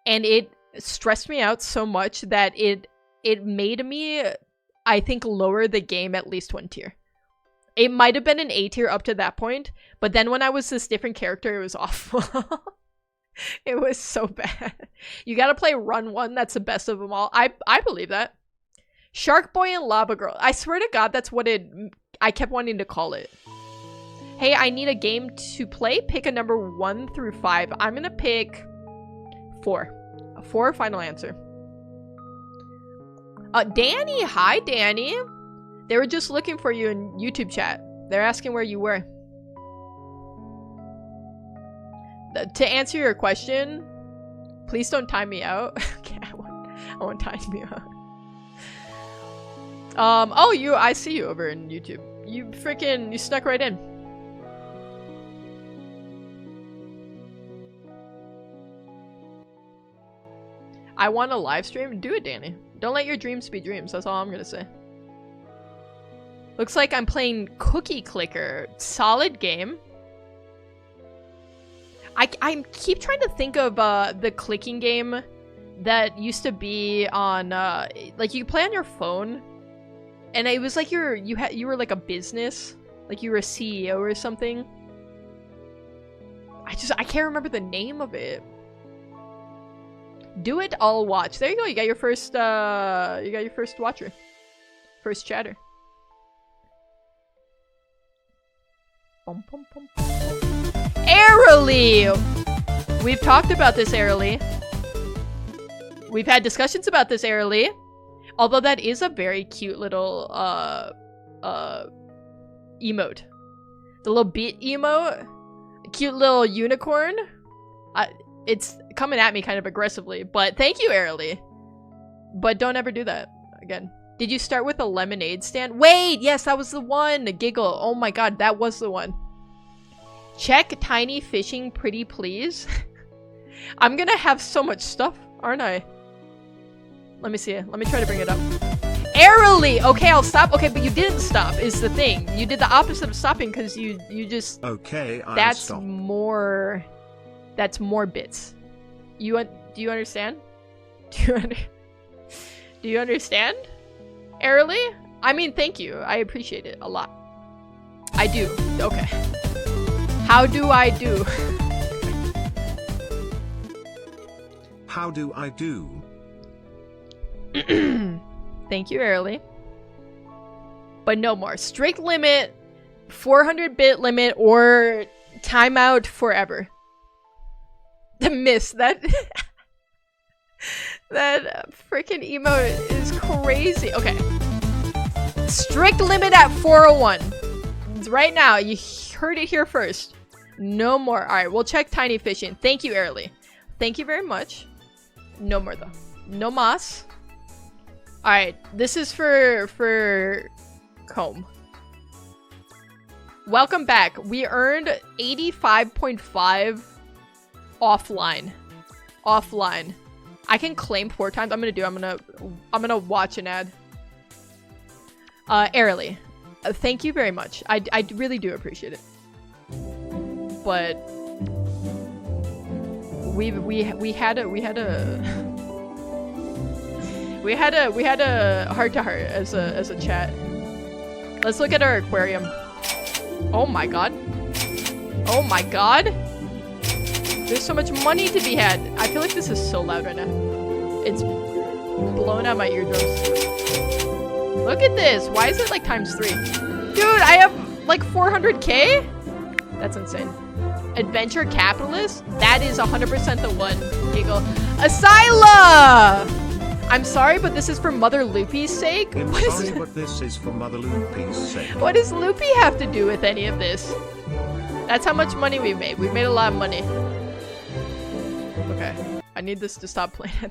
A: And it stressed me out so much that it made me, I think, lower the game at least 1 tier. It might have been an A tier up to that point, but then when I was this different character, it was awful. It was so bad. You gotta play Run 1, that's the best of them all. I believe that. Shark Boy and Lava Girl. I swear to God, that's what I kept wanting to call it. Hey, I need a game to play. Pick a number 1 through 5. I'm gonna pick 4. 4, final answer. Danny! Hi, Danny! They were just looking for you in YouTube chat. They're asking where you were. To answer your question, please don't time me out. Okay, I won't time you out. Oh, I see you over in YouTube. You snuck right in. I want a live stream? Do it, Danny. Don't let your dreams be dreams. That's all I'm gonna say. Looks like I'm playing Cookie Clicker. Solid game. I keep trying to think of the clicking game that used to be on like you play on your phone, and it was like you were like a business, like you were a CEO or something. I can't remember the name of it. Do it, I'll watch. There you go. You got your first watcher, first chatter. Bum, bum, bum. Airily! We've talked about this, Airily. We've had discussions about this, Airily. Although that is a very cute little emote. The little beat emote. Cute little unicorn. It's coming at me kind of aggressively, but thank you, Airily. But don't ever do that again. Did you start with a lemonade stand? Wait, yes, that was the one. Giggle. Oh my god, that was the one. Check Tiny Fishing Pretty Please. I'm gonna have so much stuff, aren't I? Let me see it. Let me try to bring it up. Airily! Okay, I'll stop. Okay, but you didn't stop, is the thing. You did the opposite of stopping because you just...
B: Okay, I'll
A: that's
B: stop.
A: That's more bits. Do you understand? Do you understand? Airily? I mean, thank you. I appreciate it a lot. I do. Okay. How do I do?
B: How do I do?
A: Thank you, Airily. But no more. Strict limit, 400-bit limit, or timeout forever. The miss. That freaking emote is crazy. Okay. Strict limit at 401. Right now, you heard it here first. No more. Alright, we'll check Tiny Fishing. Thank you, Airily. Thank you very much. No more, though. No mas. Alright, this is for Comb. Welcome back. We earned 85.5 offline. Offline. I can claim 4 times. I'm gonna watch an ad. Airily. Thank you very much. I really do appreciate it. But we had a heart to heart as a chat. Let's look at our aquarium. Oh my god. Oh my god. There's so much money to be had. I feel like this is so loud right now. It's blowing out my eardrums. Look at this. Why is it like times 3? Dude, I have like 400k? That's insane. Adventure Capitalist? That is 100% the one. illegal. Asyla! I'm sorry, but this is for Mother Loopy's sake?
B: I'm sorry, but this is for Mother Loopy's sake.
A: What does Loopy have to do with any of this? That's how much money we made. We made a lot of money. Okay. I need this to stop playing.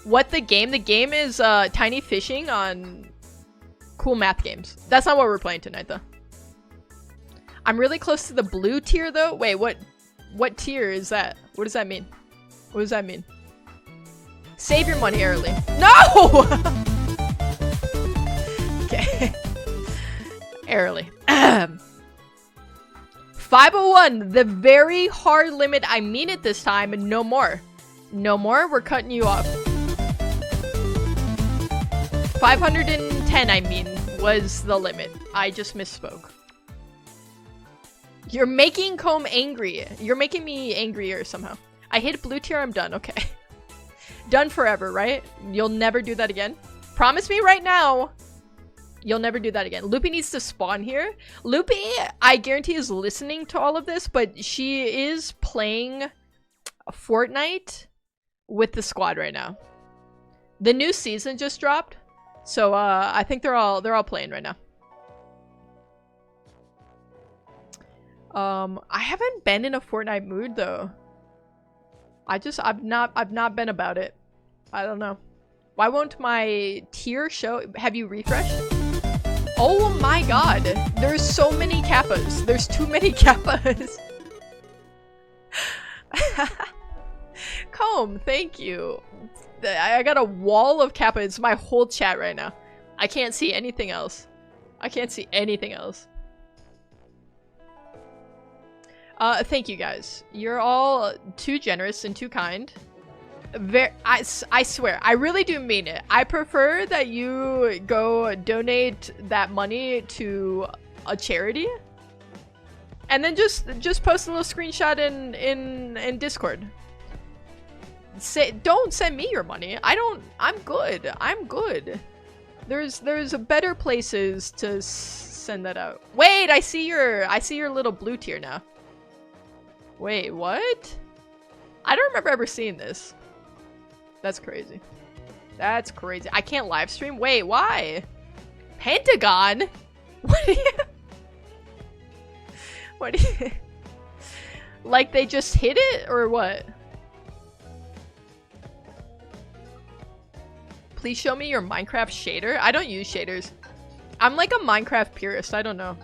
A: What the game? The game is Tiny Fishing on Cool Math Games. That's not what we're playing tonight, though. I'm really close to the blue tier, though. Wait, what tier is that? What does that mean? What does that mean? Save your money early. No! Okay. Early. 501, the very hard limit. I mean it this time. No more. No more. We're cutting you off. 510, I mean, was the limit. I just misspoke. You're making Comb angry. You're making me angrier somehow. I hit blue tier. I'm done. Okay. Done forever, right? You'll never do that again? Promise me right now. You'll never do that again. Loopy needs to spawn here. Loopy, I guarantee, is listening to all of this, but she is playing Fortnite with the squad right now. The new season just dropped, so I think they're all playing right now. I haven't been in a Fortnite mood though. I've not been about it. I don't know. Why won't my tier show? Have you refreshed? Oh my god. There's so many kappas. There's too many kappas. Comb, thank you. I got a wall of kappa. It's my whole chat right now. I can't see anything else. I can't see anything else. Thank you guys. You're all too generous and too kind. I swear, I really do mean it. I prefer that you go donate that money to a charity, and then just post a little screenshot in Discord. Don't send me your money. I'm good. I'm good. There's better places to send that out. Wait, I see your little blue tier now. Wait, what? I don't remember ever seeing this. That's crazy. That's crazy. I can't live stream? Wait, why? Pentagon? What do you... What do you... Like they just hit it, or what? Please show me your Minecraft shader. I don't use shaders. I'm like a Minecraft purist. I don't know.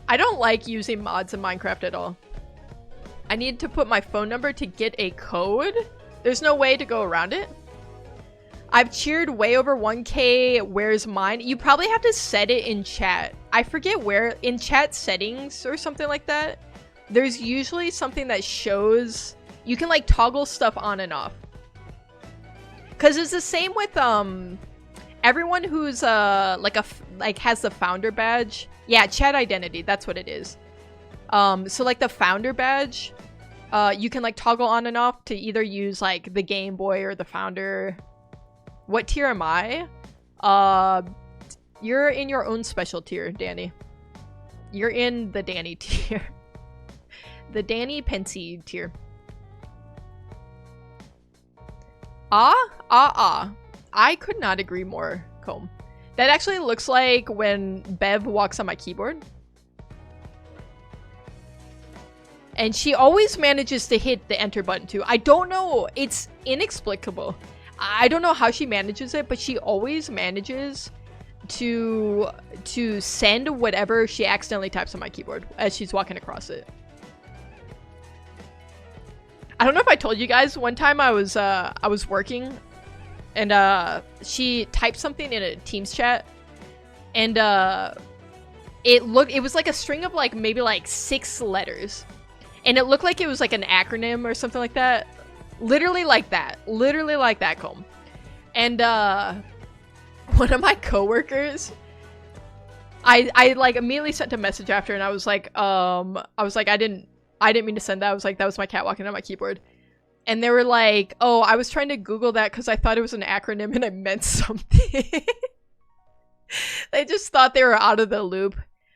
A: I don't like using mods in Minecraft at all. I need to put my phone number to get a code. There's no way to go around it. I've cheered way over 1K. Where's mine? You probably have to set it in chat. I forget where. In chat settings or something like that. There's usually something that shows... You can like toggle stuff on and off. Because it's the same with everyone who's like has the founder badge. Yeah, chat identity. That's what it is. So like the founder badge, you can like toggle on and off to either use like the Game Boy or the founder. What tier am I? You're in your own special tier, Danny. You're in the Danny tier. The Danny Pensy tier. I could not agree more, Comb. That actually looks like when Bev walks on my keyboard. And she always manages to hit the enter button too. I don't know. It's inexplicable. I don't know how she manages it, but she always manages to send whatever she accidentally types on my keyboard as she's walking across it. I don't know if I told you guys, one time I was working and she typed something in a Teams chat, and it was like a string of like maybe like 6 letters. And it looked like it was like an acronym or something like that. Literally like that. Literally like that, Comb. And one of my coworkers, I like immediately sent a message after, and I was like, I didn't mean to send that. I was like, that was my cat walking on my keyboard. And they were like, oh, I was trying to Google that because I thought it was an acronym and I meant something. They just thought they were out of the loop.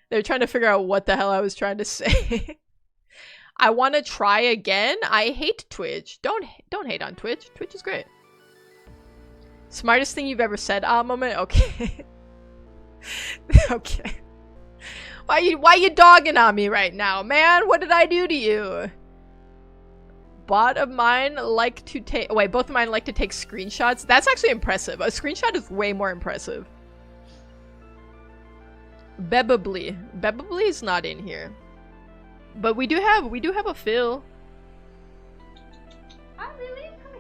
A: They were trying to figure out what the hell I was trying to say. I want to try again. I hate Twitch. Don't hate on Twitch. Twitch is great. Smartest thing you've ever said, moment? Okay. Okay. Why you dogging on me right now, man? What did I do to you? Both of mine like to take screenshots. That's actually impressive. A screenshot is way more impressive. Bebably. Bebably is not in here. But we do have a Phil. Hi, Lily. Hi.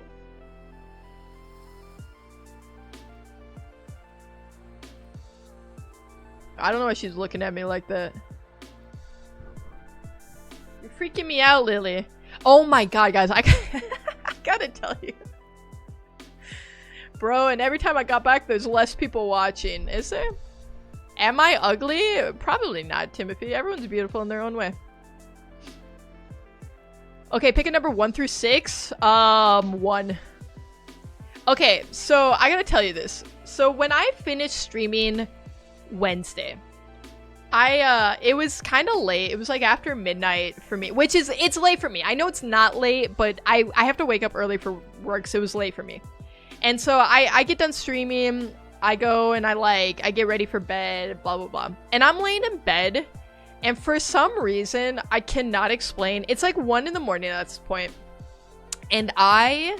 A: I don't know why she's looking at me like that. You're freaking me out, Lily. Oh my god, guys, I gotta tell you. Bro, and every time I got back, there's less people watching. Is there? Am I ugly? Probably not, Timothy. Everyone's beautiful in their own way. Okay, pick a number 1 through 6. 1. Okay, so I gotta tell you this. So when I finished streaming Wednesday, it was kind of late. It was like after midnight for me, which is, it's late for me. I know it's not late, but I have to wake up early for work, so it was late for me. And so I get done streaming, I go and I get ready for bed, blah, blah, blah. And I'm laying in bed, and for some reason, I cannot explain. It's like 1 in the morning at this point. And I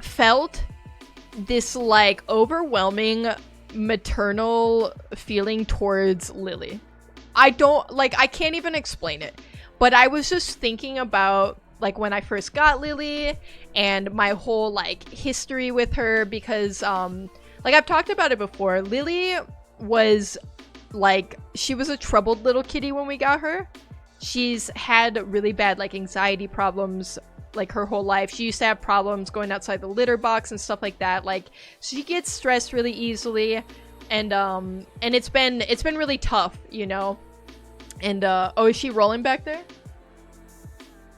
A: felt this like overwhelming maternal feeling towards Lily. I can't even explain it. But I was just thinking about like when I first got Lily and my whole like history with her, because like I've talked about it before. Lily was like, she was a troubled little kitty when we got her. She's had really bad like anxiety problems like her whole life. She used to have problems going outside the litter box and stuff like that. Like she gets stressed really easily, and it's been really tough, you know. And oh, is she rolling back there?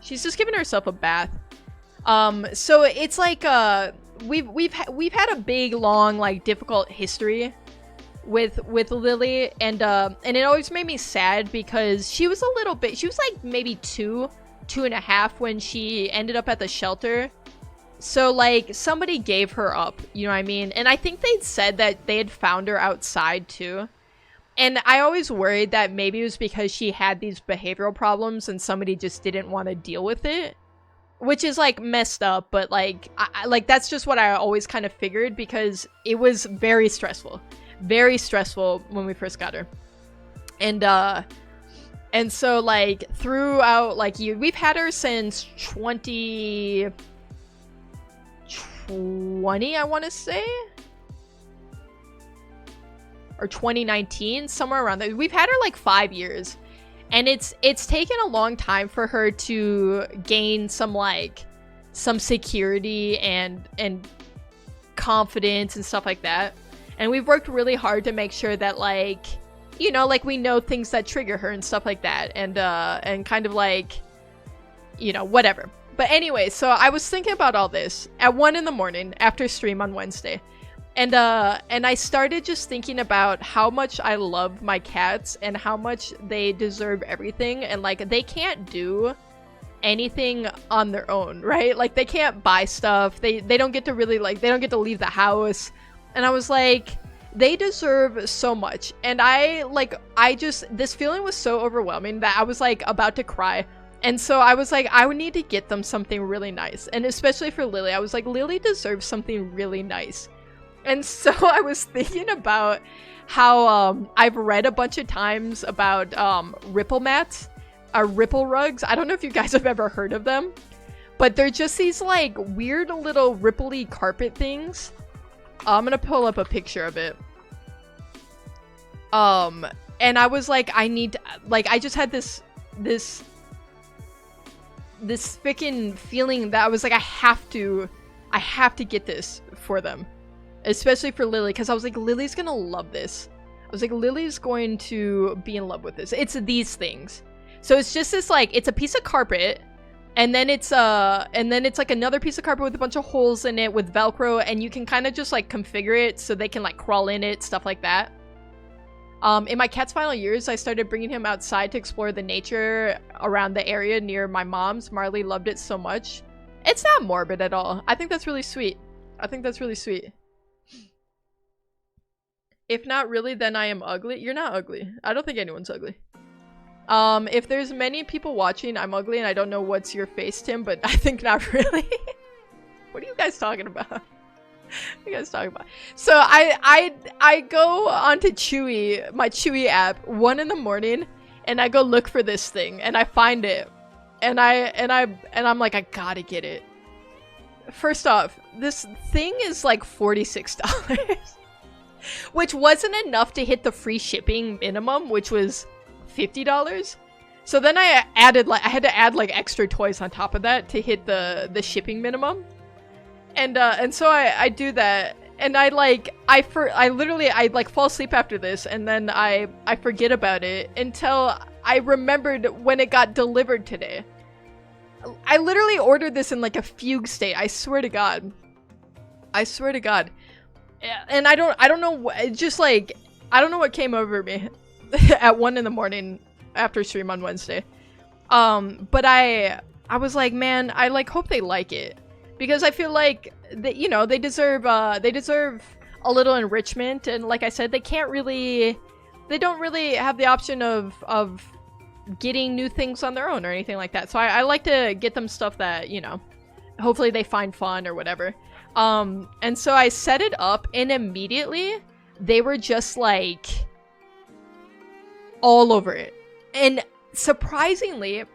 A: She's just giving herself a bath. So it's like we've had a big, long, like difficult history with Lily, and it always made me sad because she was like maybe 2.5 when she ended up at the shelter. So like somebody gave her up, you know what I mean? And I think they'd said that they had found her outside too. And I always worried that maybe it was because she had these behavioral problems and somebody just didn't want to deal with it, which is like messed up. But like like that's just what I always kind of figured, because it was very stressful when we first got her. And so like throughout like we've had her since 2020, I want to say, or 2019, somewhere around there. We've had her like 5 years, and it's taken a long time for her to gain some security and confidence and stuff like that. And we've worked really hard to make sure that like, you know, like we know things that trigger her and stuff like that, and kind of like, you know, whatever. But anyway, so I was thinking about all this at 1 in the morning after stream on Wednesday. And I started just thinking about how much I love my cats and how much they deserve everything, and like they can't do anything on their own, right? Like they can't buy stuff. They don't get to really like, they don't get to leave the house. And I was like, they deserve so much. And this feeling was so overwhelming that I was like about to cry. And so I was like, I would need to get them something really nice. And especially for Lily, I was like, Lily deserves something really nice. And so I was thinking about how I've read a bunch of times about ripple mats, ripple rugs. I don't know if you guys have ever heard of them, but they're just these like weird little ripply carpet things. I'm gonna pull up a picture of it. And I was like, I just had this freaking feeling that I was like, I have to get this for them. Especially for Lily, because I was like, Lily's gonna love this. I was like, Lily's going to be in love with this. It's these things. So it's just this like, it's a piece of carpet, and then it's like another piece of carpet with a bunch of holes in it with Velcro, and you can kind of just like configure it so they can like crawl in it, stuff like that. In my cat's final years, I started bringing him outside to explore the nature around the area near my mom's. Marley loved it so much. It's not morbid at all. I think that's really sweet. I think that's really sweet. If not really, then I am ugly. You're not ugly. I don't think anyone's ugly. If there's many people watching, I'm ugly and I don't know what's your face, Tim, but I think not really. What are you guys talking about? What are you guys talking about? So I go onto Chewy, my Chewy app, 1 in the morning, and I go look for this thing, and I find it, and I'm like, I gotta get it. First off, this thing is like $46, which wasn't enough to hit the free shipping minimum, which was $50. So then I had to add like extra toys on top of that to hit the shipping minimum. And so I do that, and I literally fall asleep after this, and then I forget about it until I remembered when it got delivered today. I literally ordered this in like a fugue state. I swear to God. I swear to God. And I don't know, just like, I don't know what came over me at 1 in the morning after stream on Wednesday. But I was like, man, I like hope they like it. Because I feel like that, you know, they deserve a little enrichment, and like I said, they don't really have the option of getting new things on their own or anything like that. So I like to get them stuff that, you know, hopefully they find fun or whatever. And so I set it up, and immediately they were just like all over it. And surprisingly,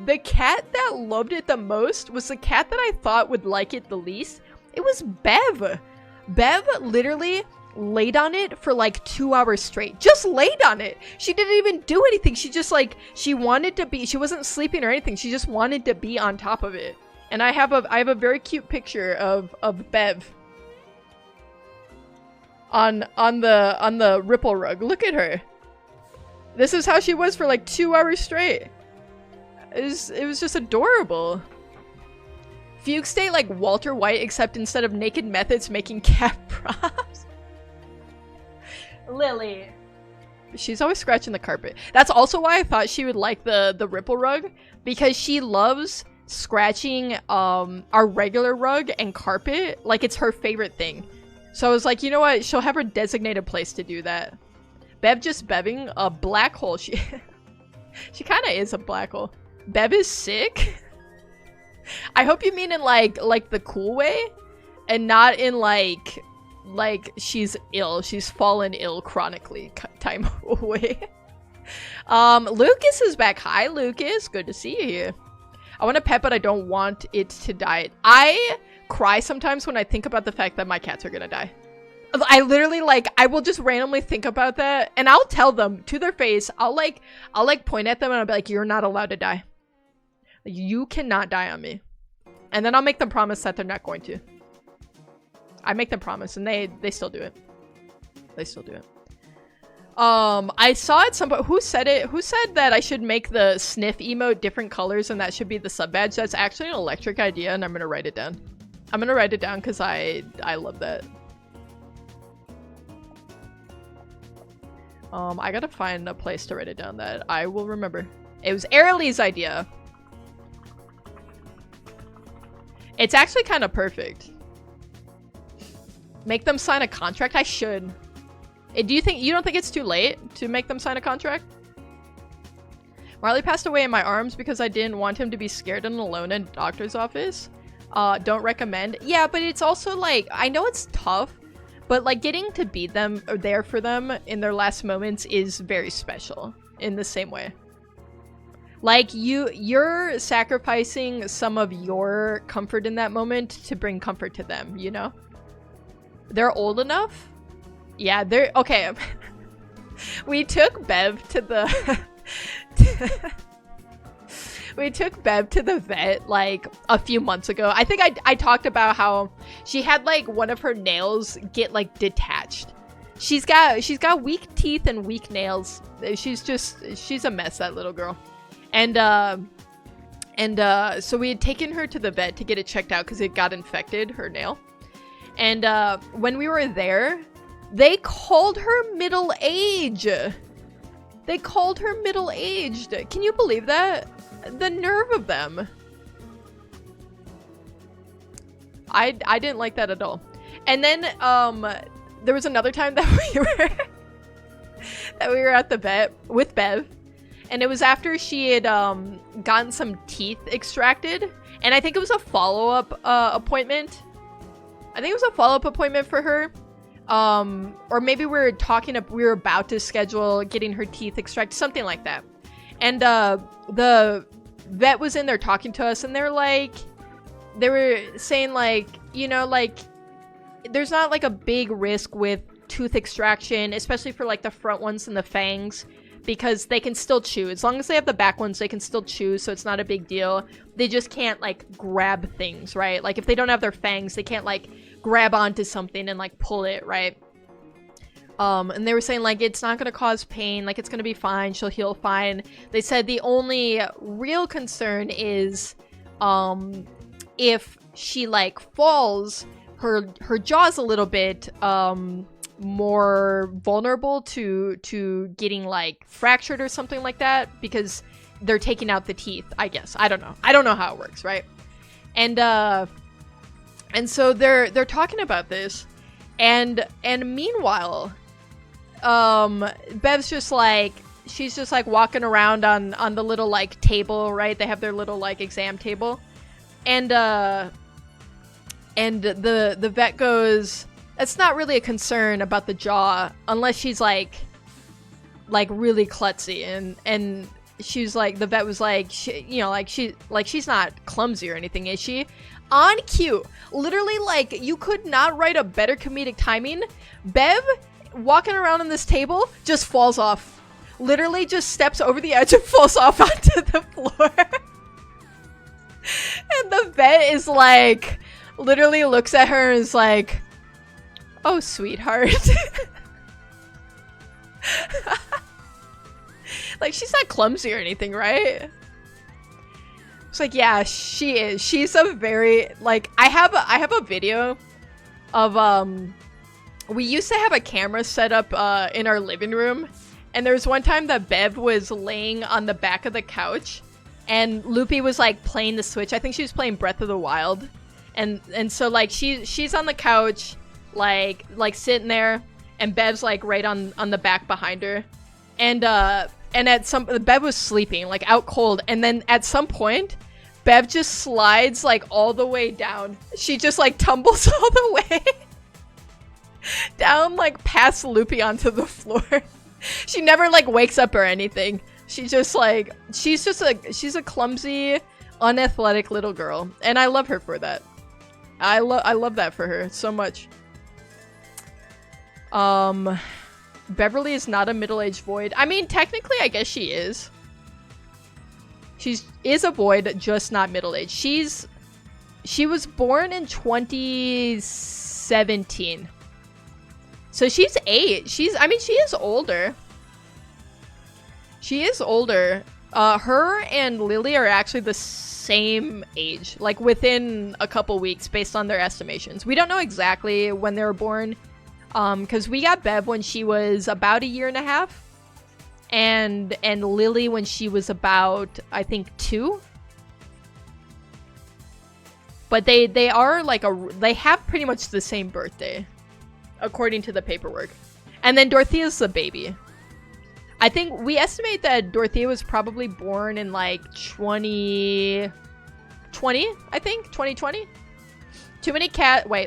A: the cat that loved it the most was the cat that I thought would like it the least. It was Bev. Bev literally laid on it for like 2 hours straight. Just laid on it. She didn't even do anything. She just like, she wanted to be, she wasn't sleeping or anything. She just wanted to be on top of it. And I have a very cute picture of Bev on the Ripple rug. Look at her. This is how she was for like 2 hours straight. It was just adorable. Fugue state like Walter White, except instead of naked methods making cat props. Lily. She's always scratching the carpet. That's also why I thought she would like the Ripple rug, because she loves scratching our regular rug and carpet. Like, it's her favorite thing. So I was like, you know what? She'll have her designated place to do that. Bev just beving a black hole. She kind of is a black hole. Bev is sick? I hope you mean in like the cool way, and not in like she's ill. She's fallen ill chronically time way. Lucas is back. Hi, Lucas. Good to see you here. I want a pet, but I don't want it to die. I cry sometimes when I think about the fact that my cats are gonna die. I literally, like, I will just randomly think about that, and I'll tell them to their face. I'll point at them, and I'll be like, you're not allowed to die. You cannot die on me. And then I'll make them promise that they're not going to. I make them promise, and they still do it. They still do it. I saw it somebody who said that I should make the sniff emote different colors, and that should be the sub badge. That's actually an electric idea, and I'm gonna write it down. I'm gonna write it down because I love that. I gotta find a place to write it down that I will remember. It was Airly's idea. It's actually kind of perfect. Make them sign a contract? I should. You don't think it's too late to make them sign a contract? Marley passed away in my arms because I didn't want him to be scared and alone in a doctor's office. Don't recommend. Yeah, but it's also like, I know it's tough, but like getting to be them or there for them in their last moments is very special in the same way. Like you're sacrificing some of your comfort in that moment to bring comfort to them, you know? They're old enough? Yeah, they're okay. We took Bev to the we took Bev to the vet like a few months ago. I think I talked about how she had like one of her nails get like detached. She's got weak teeth and weak nails. She's a mess, that little girl. And so we had taken her to the vet to get it checked out because it got infected, her nail. And when we were there, They called her middle-aged. They called her middle-aged. Can you believe that? The nerve of them. I didn't like that at all. And then there was another time that we were at the vet with Bev, and it was after she had gotten some teeth extracted, and I think it was a follow-up appointment. I think it was a follow-up appointment for her. Or maybe we were about to schedule getting her teeth extracted, something like that. And the vet was in there talking to us, and they were saying like, you know, like there's not like a big risk with tooth extraction, especially for like the front ones and the fangs, because they can still chew. As long as they have the back ones, they can still chew, so it's not a big deal. They just can't like grab things, right? Like if they don't have their fangs, they can't like grab onto something and like pull it, right? And they were saying like it's not gonna cause pain, like it's gonna be fine, she'll heal fine. They said the only real concern is if she like falls, her jaw's a little bit more vulnerable to getting like fractured or something like that, because they're taking out the teeth, I guess. I don't know how it works, right? And so they're talking about this, and meanwhile Bev's just like, she's just like walking around on the little like table, right? They have their little like exam table, and the vet goes, it's not really a concern about the jaw unless she's like really klutzy, and she's like, the vet was like, she's not clumsy or anything, is she? On cue, literally, like, you could not write a better comedic timing. Bev walking around on this table just falls off, literally just steps over the edge and falls off onto the floor. And the vet is like, literally looks at her and is like, oh, sweetheart. Like, she's not clumsy or anything, right? It's like, yeah, she is. She's a very, like, I have a video of, we used to have a camera set up in our living room, and there was one time that Bev was laying on the back of the couch, and Loopy was like playing the Switch. I think she was playing Breath of the Wild, and so like she's on the couch, like sitting there, and Bev's like right on the back behind her, and Bev was sleeping, like out cold, and then at some point Bev just slides like all the way down. She just like tumbles all the way down, like past Loopy onto the floor. She never like wakes up or anything. She just like, she's a clumsy, unathletic little girl, and I love her for that. I love that for her so much. Beverly is not a middle-aged void. I mean, technically, I guess she is. She is a void, just not middle-aged. She was born in 2017. So she's 8. she is older. She is older. Her and Lily are actually the same age, like within a couple weeks based on their estimations. We don't know exactly when they were born. Because we got Bev when she was about 1.5 years, and Lily when she was about, I think, 2. But they are like they have pretty much the same birthday, according to the paperwork. And then Dorothea's the baby. I think we estimate that Dorothea was probably born in like 2020, I think, 2020. Too many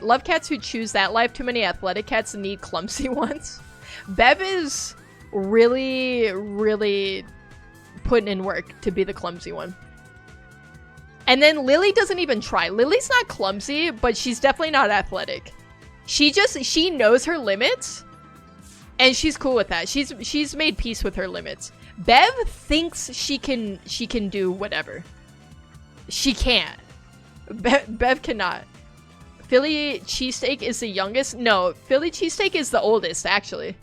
A: love cats who choose that life. Too many athletic cats need clumsy ones. Bev is really, really putting in work to be the clumsy one. And then Lily doesn't even try. Lily's not clumsy, but she's definitely not athletic. She knows her limits, and she's cool with that. She's made peace with her limits. Bev thinks she can do whatever. She can't. Bev cannot. Philly cheesesteak is the youngest. No, Philly cheesesteak is the oldest, actually.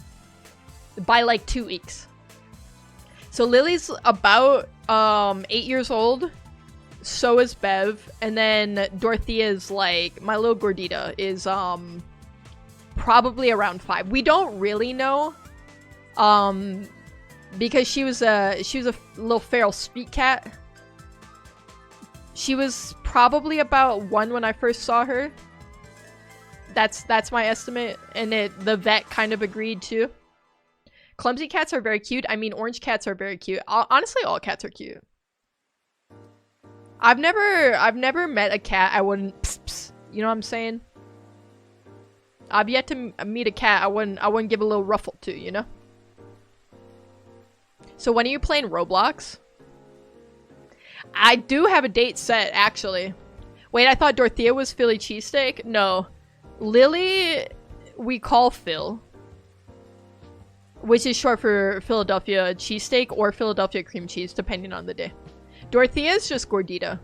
A: By like 2 weeks. So Lily's about 8 years old. So is Bev. And then Dorothea's like, my little gordita is probably around 5. We don't really know, because she was a little feral street cat. She was probably about 1 when I first saw her. That's my estimate, and the vet kind of agreed too. Clumsy cats are very cute. I mean, orange cats are very cute. Honestly, all cats are cute. I've never met a cat I wouldn't pss, pss, you know what I'm saying? I've yet to meet a cat I wouldn't give a little ruffle to, you know? So when are you playing Roblox? I do have a date set, actually. Wait, I thought Dorothea was Philly cheesesteak? No. Lily, we call Phil. Which is short for Philadelphia cheesesteak or Philadelphia cream cheese, depending on the day. Dorothea is just Gordita.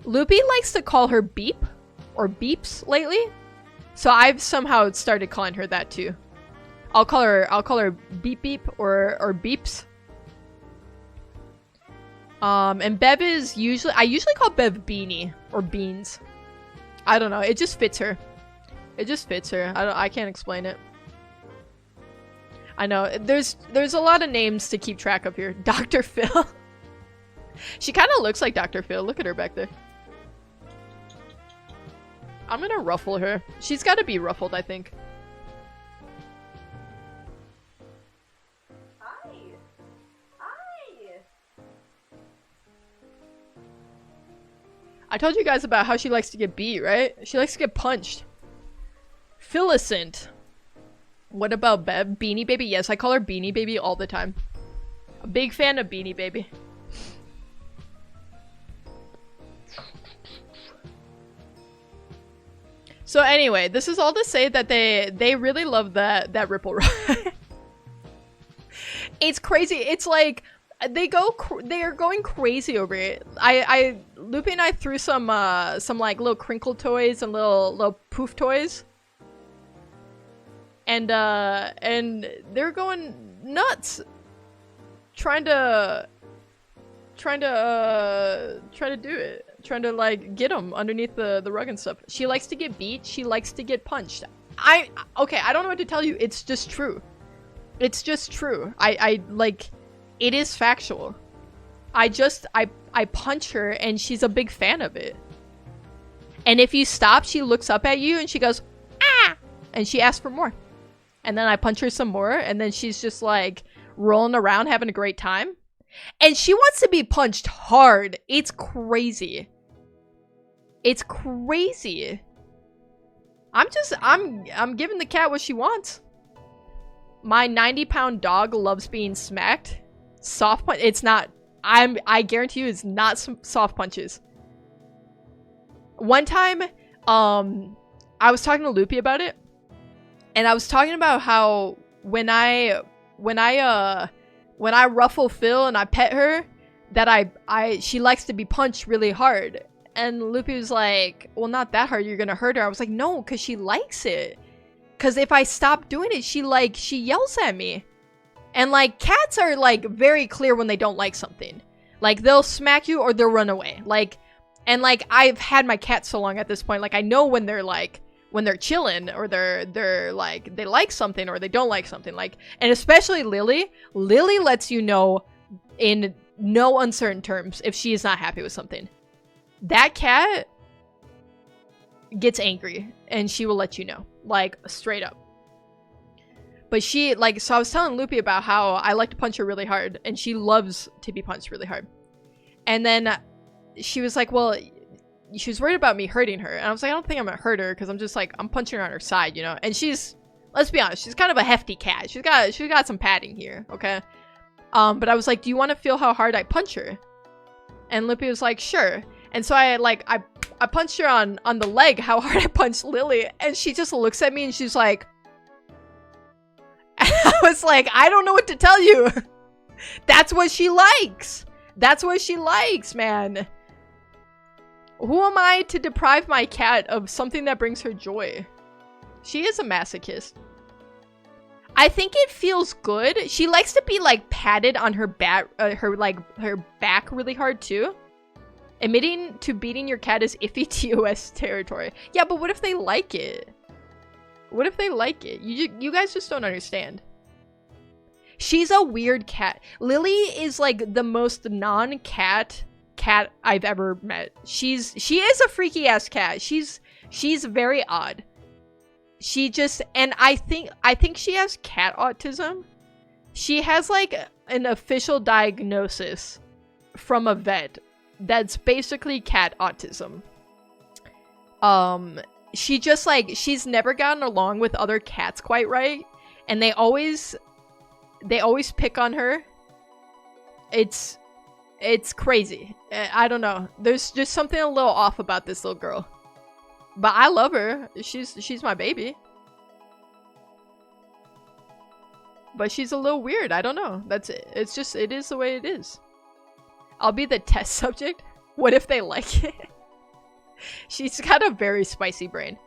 A: Loopy likes to call her Beep or Beeps lately. So I've somehow started calling her that too. I'll call her Beep Beep or Beeps. And Bev is I usually call Bev Beanie or Beans. I don't know, it just fits her. It just fits her. I can't explain it. I know, there's a lot of names to keep track of here. Dr. Phil. She kind of looks like Dr. Phil. Look at her back there. I'm gonna ruffle her. She's gotta be ruffled, I think. Hi. Hi. I told you guys about how she likes to get beat, right? She likes to get punched. Phillicent. What about Bev? Beanie Baby? Yes, I call her Beanie Baby all the time. A big fan of Beanie Baby. So anyway, this is all to say that they really love that Ripple ride. It's crazy. It's like they are going crazy over it. Loopy and I threw some like little crinkle toys and little poof toys. And they're going nuts. Trying to do it. Trying to like get them underneath the rug and stuff. She likes to get beat. She likes to get punched. Okay, I don't know what to tell you. It's just true. It's just true. I like, it is factual. I punch her and she's a big fan of it. And if you stop, she looks up at you and she goes, ah! And she asks for more. And then I punch her some more and then she's just like rolling around having a great time. And she wants to be punched hard. It's crazy. It's crazy. I'm giving the cat what she wants. My 90-pound dog loves being smacked. Soft punch. It's not. I guarantee you, it's not some soft punches. One time, I was talking to Loopy about it, and I was talking about how when I ruffle Phil and I pet her, that she likes to be punched really hard. And Loopy was like, well, not that hard, you're gonna hurt her. I was like, no, because she likes it. Because if I stop doing it, she yells at me. And like, cats are like very clear when they don't like something. Like, they'll smack you or they'll run away. Like, and like, I've had my cat so long at this point, like, I know when they're like, when they're chilling or they're like, they like something or they don't like something. Like, and especially Lily lets you know in no uncertain terms if she is not happy with something. That cat gets angry and she will let you know, like, straight up. But she, like, so I was telling Loopy about how I like to punch her really hard and she loves to be punched really hard. And then she was like, well, she was worried about me hurting her. And I was like, I don't think I'm gonna hurt her because I'm just like, I'm punching her on her side, you know? And she's, let's be honest, she's kind of a hefty cat. She's got some padding here, okay? But I was like, do you want to feel how hard I punch her? And Lippy was like, sure. And so I punched her on the leg, how hard I punched Lily. And she just looks at me and she's like, and I was like, I don't know what to tell you. That's what she likes. That's what she likes, man. Who am I to deprive my cat of something that brings her joy? She is a masochist. I think it feels good. She likes to be like patted on her back, her back really hard too. Admitting to beating your cat is iffy TOS territory. Yeah, but what if they like it? What if they like it? You guys just don't understand. She's a weird cat. Lily is like the most non-cat cat I've ever met. She is a freaky ass cat. She's very odd. She just, and I think she has cat autism. She has like an official diagnosis from a vet that's basically cat autism. She just like, she's never gotten along with other cats quite right, and they always pick on her. It's crazy. I don't know. There's just something a little off about this little girl. But I love her. She's my baby. But she's a little weird. I don't know. That's it. It's just, it is the way it is. I'll be the test subject. What if they like it? She's got a very spicy brain.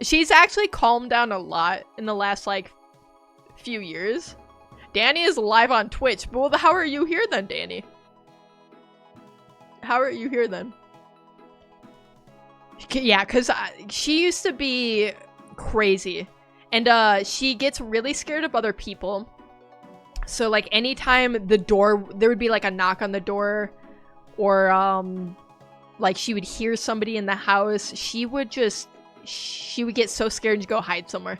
A: She's actually calmed down a lot in the last, like, few years. Danny is live on Twitch. But well, how are you here then, Danny? How are you here then? Yeah, because she used to be crazy. And she gets really scared of other people. So, like, anytime the door, there would be, like, a knock on the door. Or, like, she would hear somebody in the house. She would get so scared and go hide somewhere.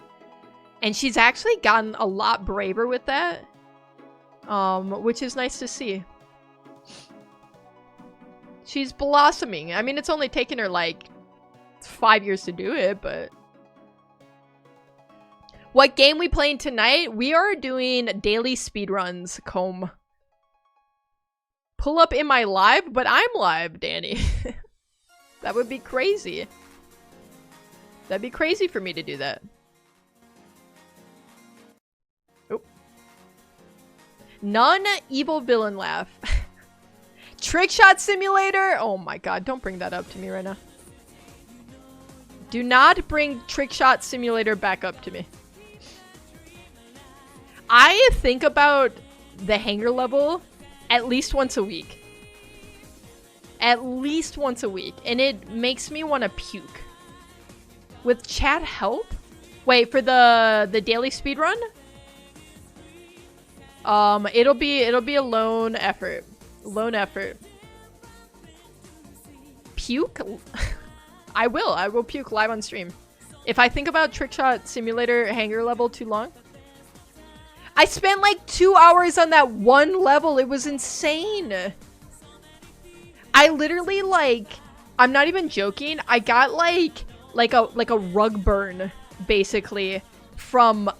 A: And she's actually gotten a lot braver with that. Which is nice to see. She's blossoming. I mean, it's only taken her, like, 5 years to do it, but... What game we playing tonight? We are doing daily speedruns, Comb. Pull up in my live? But I'm live, Danny. That would be crazy. That'd be crazy for me to do that. Oh. None evil villain laugh. Trick shot simulator? Oh my god, don't bring that up to me right now. Do not bring trick shot simulator back up to me. I think about the hangar level at least once a week. At least once a week. And it makes me want to puke. With chat help? Wait, for the daily speedrun? It'll be a lone effort. Lone effort. Puke? I will puke live on stream. If I think about trick shot simulator hangar level too long. I spent like 2 hours on that one level. It was insane. I literally, like, I'm not even joking. I got like a rug burn basically from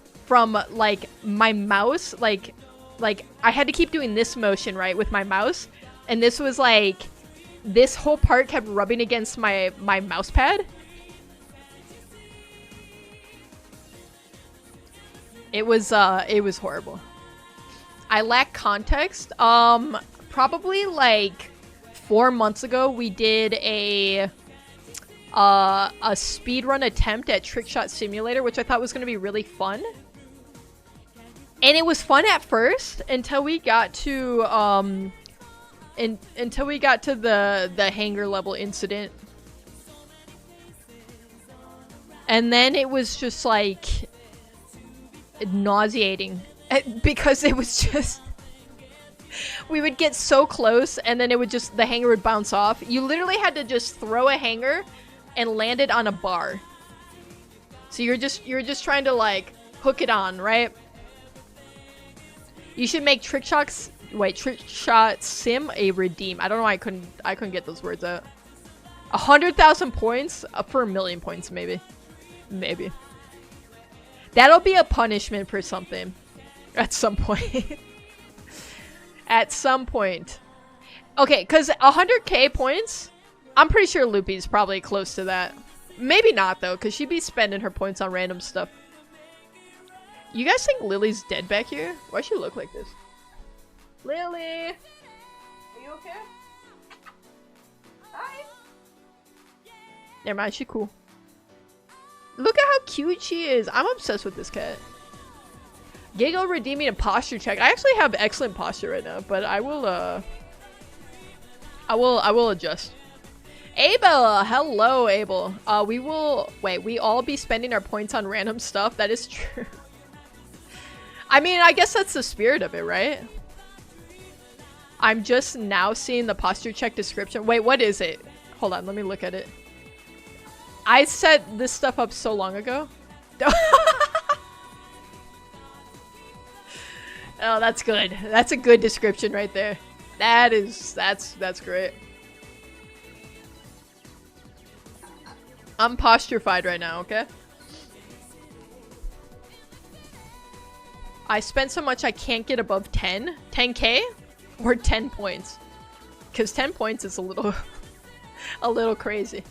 A: like my mouse. Like I had to keep doing this motion, right, with my mouse, and this was like, this whole part kept rubbing against my mouse pad. It was horrible. I lack context. Probably like 4 months ago, we did a speedrun attempt at Trick Shot Simulator, which I thought was going to be really fun. And it was fun at first until we got to the hangar level incident. And then it was just like nauseating because it was just, we would get so close and then it would just, the hanger would bounce off. You literally had to just throw a hanger and land it on a bar. So you're just trying to like hook it on, right? You should make Trick Shot Sim a redeem. I don't know why I couldn't get those words out. 100,000 points for 1,000,000 points, maybe. Maybe. That'll be a punishment for something. At some point. At some point. Okay, because 100k points, I'm pretty sure Loopy's probably close to that. Maybe not, though, because she'd be spending her points on random stuff. You guys think Lily's dead back here? Why does she look like this? Lily! Are you okay? Hi! Never mind, she's cool. Look at how cute she is. I'm obsessed with this cat. Giggle redeeming a posture check. I actually have excellent posture right now, but I will adjust. Abel, hello, Abel. We will wait. We all be spending our points on random stuff. That is true. I mean, I guess that's the spirit of it, right? I'm just now seeing the posture check description. Wait, what is it? Hold on, let me look at it. I set this stuff up so long ago. Oh, that's good. That's a good description right there. That's great. I'm posture-fied right now, okay? I spent so much I can't get above 10? 10k? Or 10 points? Because 10 points is a little... a little crazy.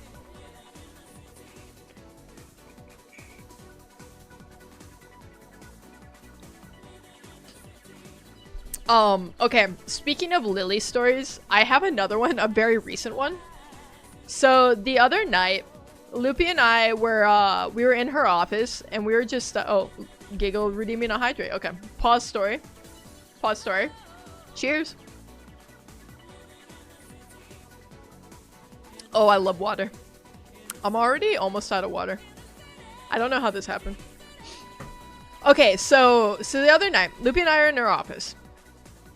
A: Okay, speaking of Lily stories, I have another one, a very recent one. So, the other night, Loopy and I were, we were in her office, and we were just, oh, giggle, redeeming a hydrate. Okay, pause story. Pause story. Cheers. Oh, I love water. I'm already almost out of water. I don't know how this happened. Okay, so the other night, Loopy and I are in her office.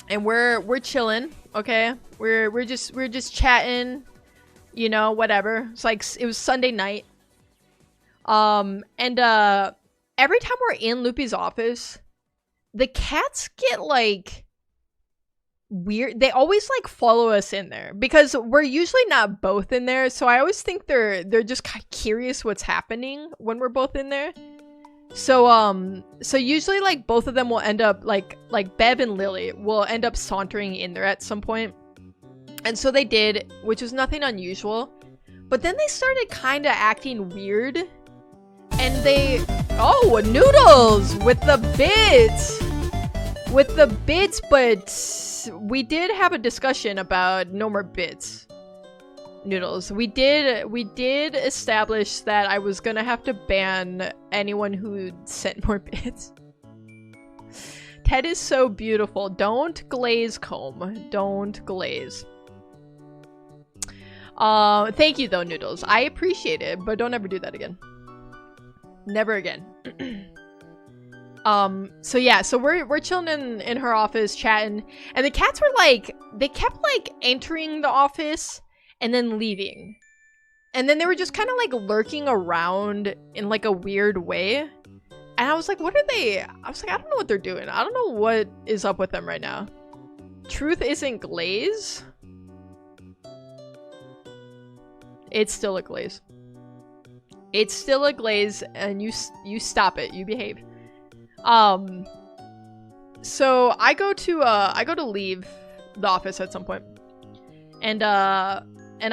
A: And we're chilling, okay? We're just chatting, you know, whatever. It's like it was Sunday night. And every time we're in Loopy's office, the cats get like weird. They always like follow us in there because we're usually not both in there. So I always think they're just kind of curious what's happening when we're both in there. So usually like both of them will end up like Bev and Lily will end up sauntering in there at some point. And so they did, which was nothing unusual. But then they started kind of acting weird. And they... Oh, Noodles! With the bits! With the bits, but we did have a discussion about no more bits. Noodles. We did establish that I was gonna have to ban anyone who sent more bits. Ted is so beautiful. Don't glaze, comb. Don't glaze. Thank you though, Noodles. I appreciate it, but don't ever do that again. Never again. So yeah, so we're chilling in her office chatting, and the cats were like, they kept like entering the office and then leaving. And then they were just kind of like lurking around in like a weird way. And I was like, what are they? I was like, I don't know what they're doing. I don't know what is up with them right now. Truth isn't glaze. It's still a glaze. It's still a glaze, and you stop it. You behave. So I go to leave the office at some point. And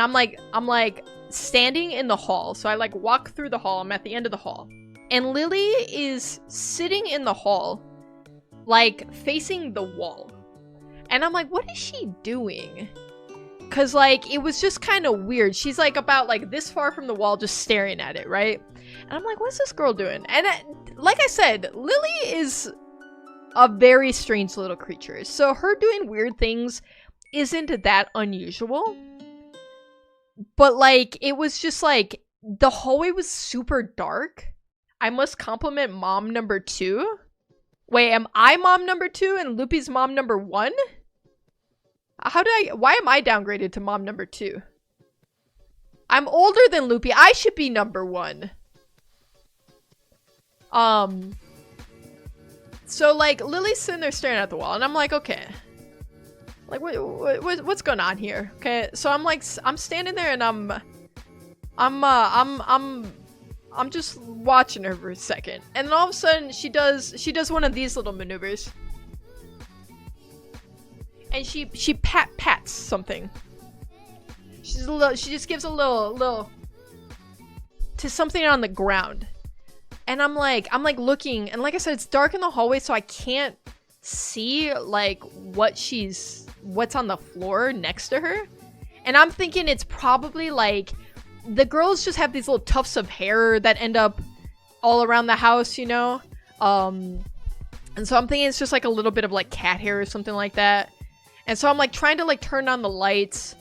A: I'm like standing in the hall. So I like walk through the hall. I'm at the end of the hall. And Lily is sitting in the hall, like facing the wall. And I'm like, what is she doing? Cause like, it was just kind of weird. She's like about like this far from the wall, just staring at it, right? And I'm like, what's this girl doing? And like I said, Lily is a very strange little creature. So her doing weird things isn't that unusual. But like, it was just like, the hallway was super dark. I must compliment mom number 2. Wait, am I mom number 2 and Loopy's mom number 1? Why am I downgraded to mom number 2? I'm older than Loopy. I should be number 1. So like, Lily's sitting there staring at the wall, and I'm like, okay. Like, what's going on here? Okay, so I'm like, I'm standing there, and I'm just watching her for a second, and then all of a sudden she does one of these little maneuvers, and she pats something. She just gives a little to something on the ground, and I'm like looking, and like I said, it's dark in the hallway, so I can't see like what's on the floor next to her, and I'm thinking it's probably like the girls just have these little tufts of hair that end up all around the house, you know? And so I'm thinking it's just like a little bit of like cat hair or something like that. And so I'm like trying to like turn on the lights,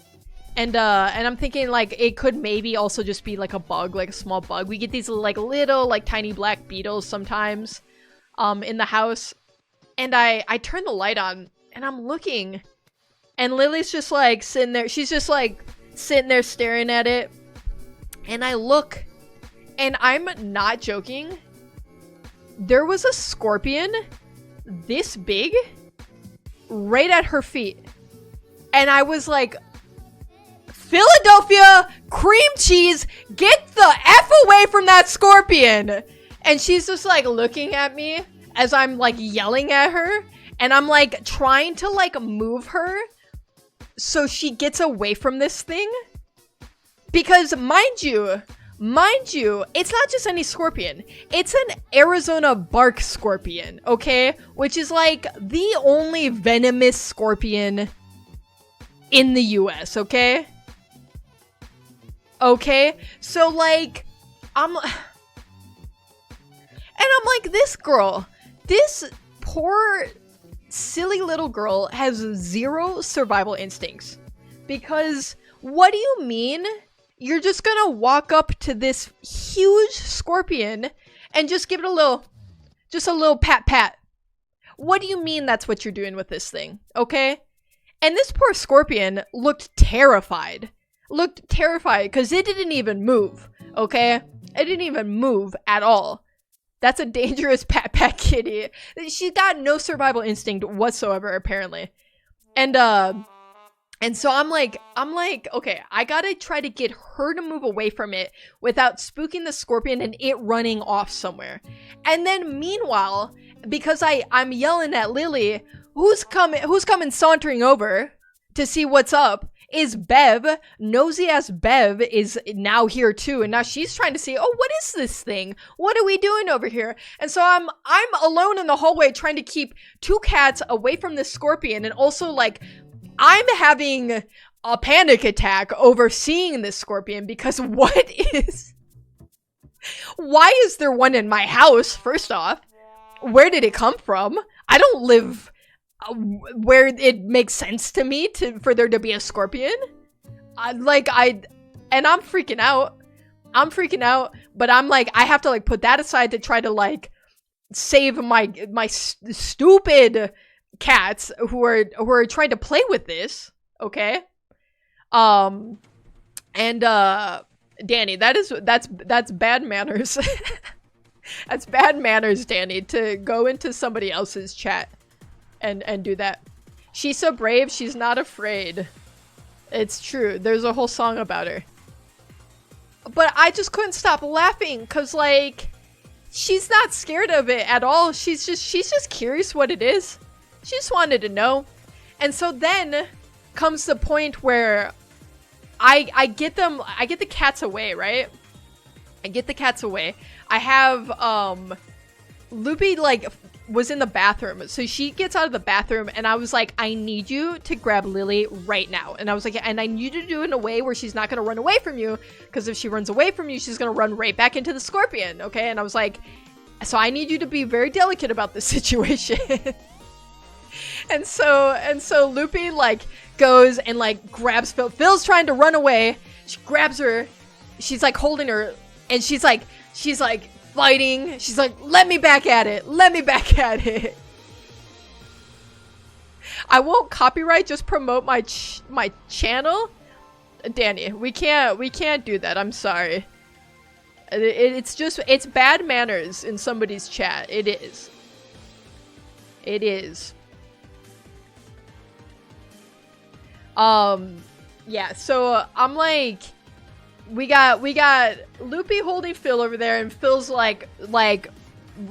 A: And I'm thinking like it could maybe also just be like a bug, like a small bug. We get these like little like tiny black beetles sometimes in the house. And I turn the light on and I'm looking and Lily's just like sitting there. She's just like sitting there staring at it. And I look and I'm not joking. There was a scorpion this big right at her feet. And I was like, Philadelphia cream cheese, get the F away from that scorpion. And she's just like looking at me as I'm like yelling at her. And I'm like trying to like move her so she gets away from this thing. Because mind you, it's not just any scorpion. It's an Arizona bark scorpion, okay? Which is like the only venomous scorpion in the US, okay? Okay, so like, and I'm like, this girl, this poor, silly little girl has zero survival instincts. Because what do you mean you're just gonna walk up to this huge scorpion and just give it a little pat pat? What do you mean that's what you're doing with this thing, okay? And this poor scorpion looked terrified. Because it didn't even move, okay? It didn't even move at all. That's a dangerous pat pat kitty. She got no survival instinct whatsoever, apparently. And so I'm like, okay, I gotta try to get her to move away from it without spooking the scorpion and it running off somewhere. And then meanwhile, because I'm yelling at Lily, who's coming sauntering over to see what's up, is Bev. Nosy ass Bev is now here too, and now she's trying to see, oh, what is this thing? What are we doing over here? And so I'm alone in the hallway trying to keep two cats away from this scorpion, and also like I'm having a panic attack over seeing this scorpion because why is there one in my house? First off, where did it come from? I don't live where it makes sense to me for there to be a scorpion. And I'm freaking out. But I'm like, I have to like put that aside to try to like save my stupid cats who are trying to play with this. Okay. And Danny, that's bad manners. That's bad manners, Danny, to go into somebody else's chat and do that. She's so brave, she's not afraid. It's true. There's a whole song about her. But I just couldn't stop laughing because like she's not scared of it at all. She's just curious what it is. She just wanted to know. And so then comes the point where I get the cats away, right? I get the cats away. I have Loopy like was in the bathroom. So she gets out of the bathroom and I was like, I need you to grab Lily right now. And I was like, and I need you to do it in a way where she's not going to run away from you. Because if she runs away from you, she's going to run right back into the scorpion. Okay. And I was like, so I need you to be very delicate about this situation. and so Loopy like goes and like grabs Phil. Phil's trying to run away. She grabs her. She's like holding her and she's like fighting. She's like, let me back at it. I won't copyright, just promote my channel. Danny, we can't do that. I'm sorry. It's bad manners in somebody's chat. It is. Yeah, so I'm like, we got Loopy holding Phil over there, and Phil's like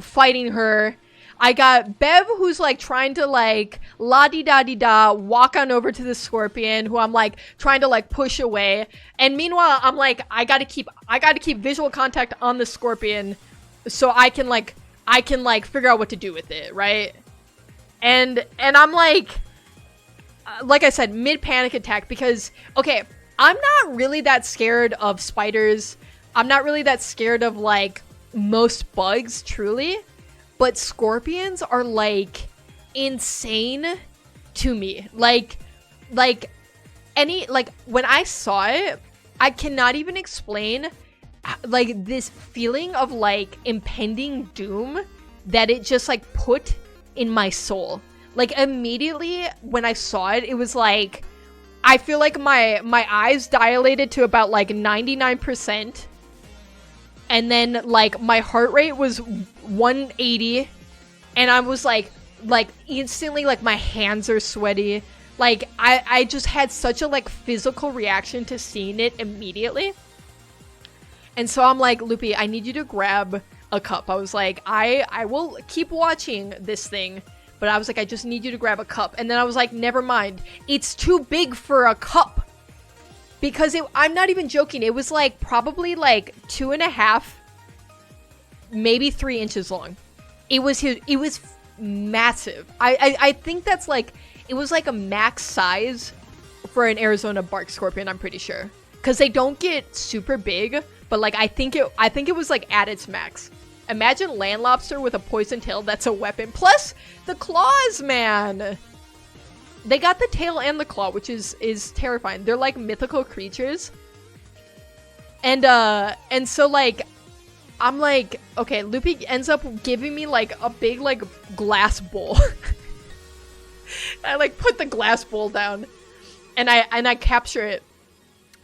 A: fighting her. I got Bev who's like trying to like la-di-da-di-da walk on over to the scorpion, who I'm like trying to like push away. And meanwhile, I'm like, I gotta keep visual contact on the scorpion so I can figure out what to do with it, right? And I'm like I said, mid panic attack, because okay, I'm not really that scared of spiders. I'm not really that scared of like most bugs, truly. But scorpions are like insane to me. Like like when I saw it, I cannot even explain like this feeling of like impending doom that it just like put in my soul. Like immediately when I saw it, it was like I feel like my eyes dilated to about like 99%. And then like my heart rate was 180 and I was like instantly like my hands are sweaty. Like I just had such a like physical reaction to seeing it immediately. And so I'm like, Loopy, I need you to grab a cup. I was like, I will keep watching this thing, but I was like, I just need you to grab a cup. And then I was like, never mind. It's too big for a cup. Because I'm not even joking. It was like probably like 2.5, maybe 3 inches long. It was massive. I think that's like, it was like a max size for an Arizona bark scorpion, I'm pretty sure. Because they don't get super big, but like I think it was like at its max. Imagine land lobster with a poison tail that's a weapon. Plus the claws, man. They got the tail and the claw, which is terrifying. They're like mythical creatures. And so like I'm like, okay, Loopy ends up giving me like a big like glass bowl. I like put the glass bowl down and I capture it.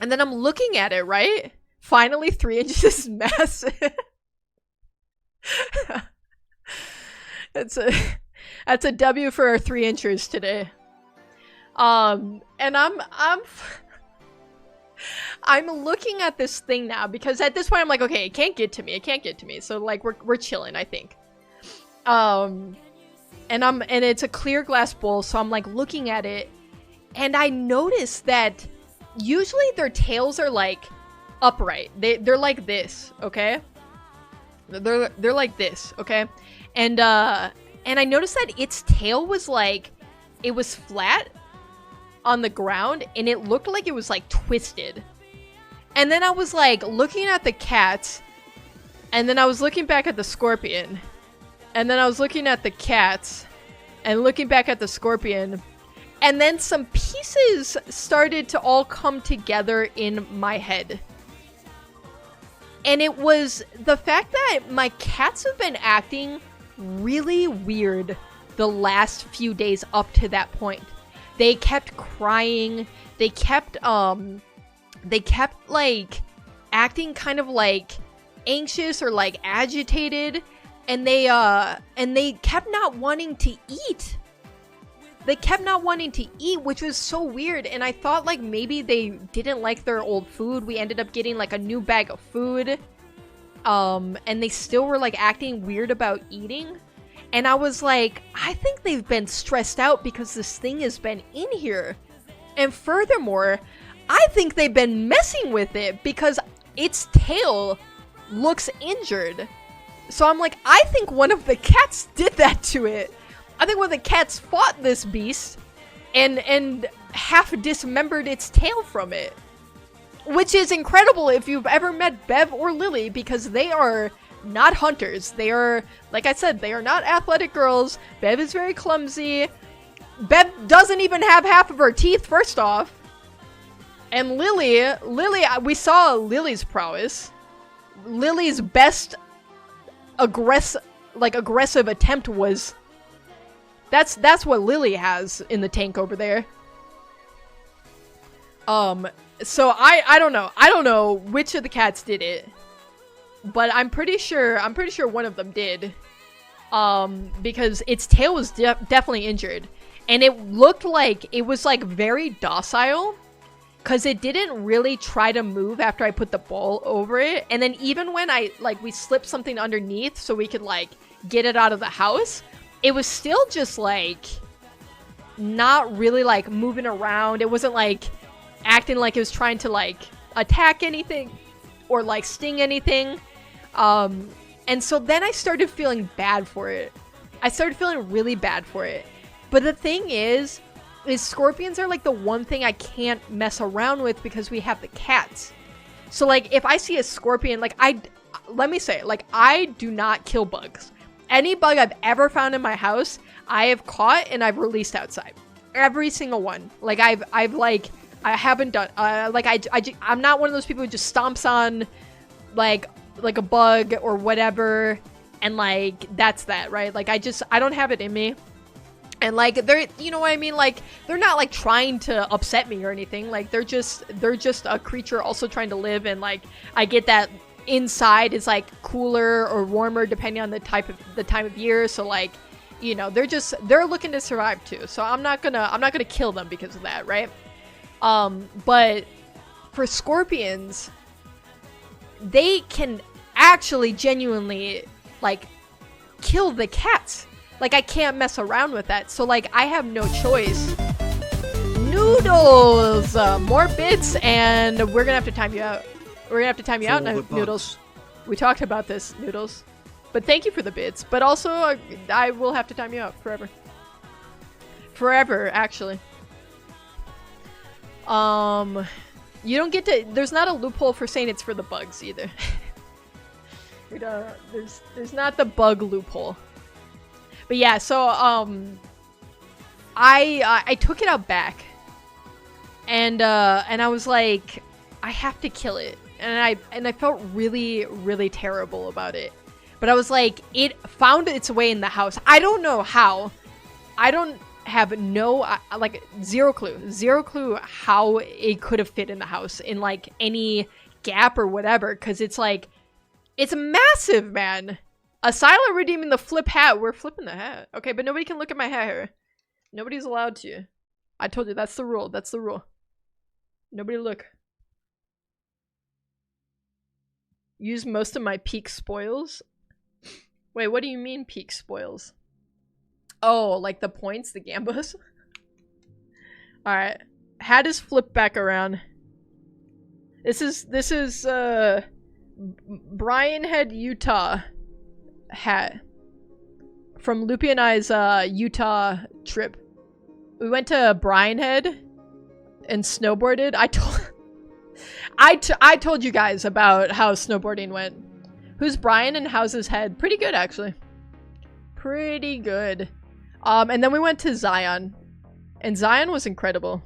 A: And then I'm looking at it, right? Finally 3 inches is massive. That's a W for our 3 inchers today. And I'm looking at this thing now because at this point I'm like, okay, it can't get to me. It can't get to me. So like we're chilling, I think. And it's a clear glass bowl, so I'm like looking at it and I noticed that usually their tails are like upright. They're like this, okay? They're like this, okay? And I noticed that its tail was like, it was flat on the ground and it looked like it was like twisted. And then I was like looking at the cats and then I was looking back at the scorpion and then I was looking at the cats and looking back at the scorpion and then some pieces started to all come together in my head. And it was the fact that my cats have been acting really weird the last few days up to that point. They kept crying. They kept like acting kind of like anxious or like agitated, and they kept not wanting to eat. They kept not wanting to eat, which was so weird. And I thought like maybe they didn't like their old food. We ended up getting like a new bag of food. And they still were like acting weird about eating. And I was like, I think they've been stressed out because this thing has been in here. And furthermore, I think they've been messing with it because its tail looks injured. So I'm like, I think one of the cats did that to it. I think one of the cats fought this beast and half dismembered its tail from it. Which is incredible if you've ever met Bev or Lily, because they are not hunters. They are, like I said, they are not athletic girls. Bev is very clumsy. Bev doesn't even have half of her teeth, first off. And Lily, we saw Lily's prowess. Lily's best aggressive attempt was... That's what Lily has in the tank over there. So I don't know. I don't know which of the cats did it. But I'm pretty sure one of them did. Because its tail was definitely injured. And it looked like it was like very docile. Cause it didn't really try to move after I put the ball over it. And then even when we slipped something underneath so we could like get it out of the house, it was still just like not really like moving around. It wasn't like acting like it was trying to like attack anything or like sting anything. And so then I started feeling bad for it. I started feeling really bad for it. But the thing is scorpions are like the one thing I can't mess around with because we have the cats. So like if I see a scorpion, like let me say, like I do not kill bugs. Any bug I've ever found in my house, I have caught and I've released outside. Every single one. Like I've like I haven't done, I'm not one of those people who just stomps on, like a bug or whatever, and, like, that's that, right? Like, I don't have it in me. And, like, they're, you know what I mean? Like, they're not, like, trying to upset me or anything. Like, they're just a creature also trying to live, and, like, I get that inside is, like, cooler or warmer depending on the time of year, so, like, you know, they're looking to survive too. So I'm not gonna kill them because of that, right? But for scorpions, they can actually genuinely, like, kill the cats. Like, I can't mess around with that. So, like, I have no choice. Noodles! More bits, and we're gonna have to time you out. We're gonna have to time you out, Noodles. We talked about this, Noodles. But thank you for the bits. But also, I will have to time you out forever. Forever, actually. You don't get to... There's not a loophole for saying it's for the bugs, either. We don't... There's not the bug loophole. But yeah, so, I took it out back. And I was like, I have to kill it. And I felt really, really terrible about it. But I was like, it found its way in the house. I don't know how. I don't have like, zero clue. Zero clue how it could have fit in the house in, like, any gap or whatever. Because it's, like, it's massive, man. Asylum redeeming the flip hat. We're flipping the hat. Okay, but nobody can look at my hat here. Nobody's allowed to. I told you, that's the rule. That's the rule. Nobody look. Use most of my peak spoils. Wait, what do you mean peak spoils? Oh, like the points, the gambos? Alright. Hat is flipped back around. This is Brian Head, Utah hat. From Loopy and I's Utah trip. We went to Brian Head and snowboarded. I told you guys about how snowboarding went. Who's Brian and how's his head? Pretty good, actually. Pretty good. And then we went to Zion. And Zion was incredible.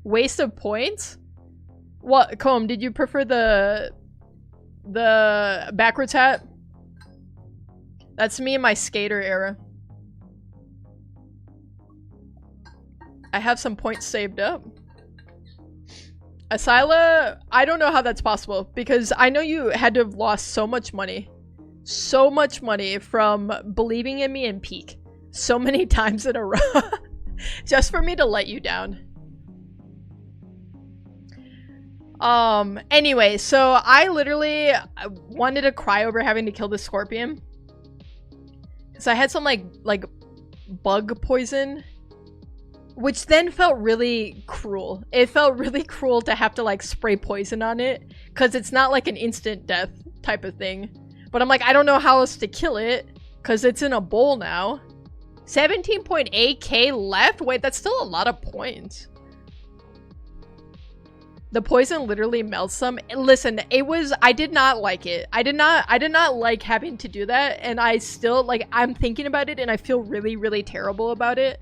A: Waste of points? What, Comb, did you prefer the backwards hat? That's me in my skater era. I have some points saved up. Asyla, I don't know how that's possible, because I know you had to have lost so much money. So much money from believing in me in peak. So many times in a row. Just for me to let you down. Anyway, so I literally wanted to cry over having to kill the scorpion. So I had some, like bug poison. Which then felt really cruel. It felt really cruel to have to, like, spray poison on it. Because it's not, like, an instant death type of thing. But I'm like, I don't know how else to kill it. Because it's in a bowl now. 17.8k left? Wait, that's still a lot of points. The poison literally melts them. Listen, I did not like it. I did not like having to do that. And I still, like, I'm thinking about it and I feel really, really terrible about it.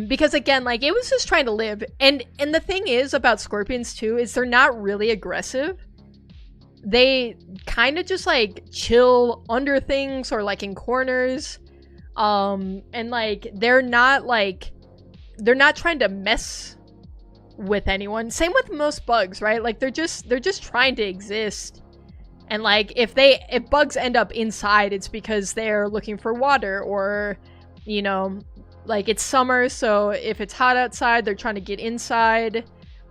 A: Because again, like, it was just trying to live. And the thing is about scorpions too, is they're not really aggressive. They kind of just, like, chill under things or, like, in corners. And, like, they're not trying to mess with anyone. Same with most bugs, right? Like, they're just trying to exist. And, like, if bugs end up inside, it's because they're looking for water, or, you know, like, it's summer, so if it's hot outside, they're trying to get inside.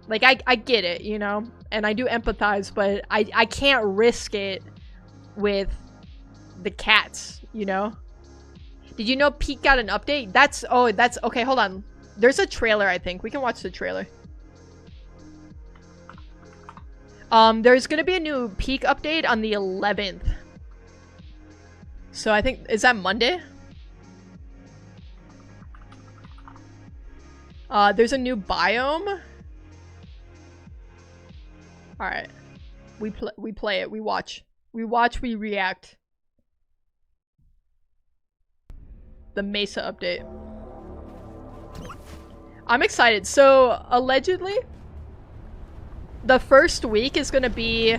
A: Like, I get it, you know? And I do empathize, but I can't risk it with the cats, you know? Did you know Pete got an update? That's okay, hold on. There's a trailer, I think. We can watch the trailer. There's gonna be a new Peak update on the 11th. So I think, is that Monday? There's a new biome. Alright. We play it. We watch. We react. The Mesa update. I'm excited. So, allegedly, the first week is going to be,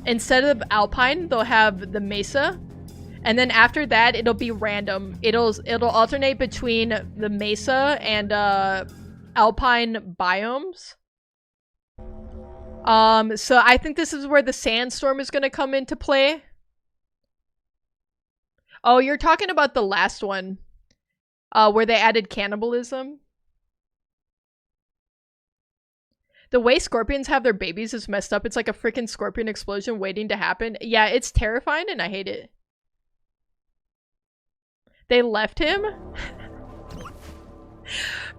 A: instead of Alpine, they'll have the Mesa. And then after that, it'll be random. It'll alternate between the Mesa and Alpine biomes. So I think this is where the Sandstorm is going to come into play. Oh, you're talking about the last one, where they added cannibalism. The way scorpions have their babies is messed up. It's like a freaking scorpion explosion waiting to happen. Yeah, it's terrifying and I hate it. They left him?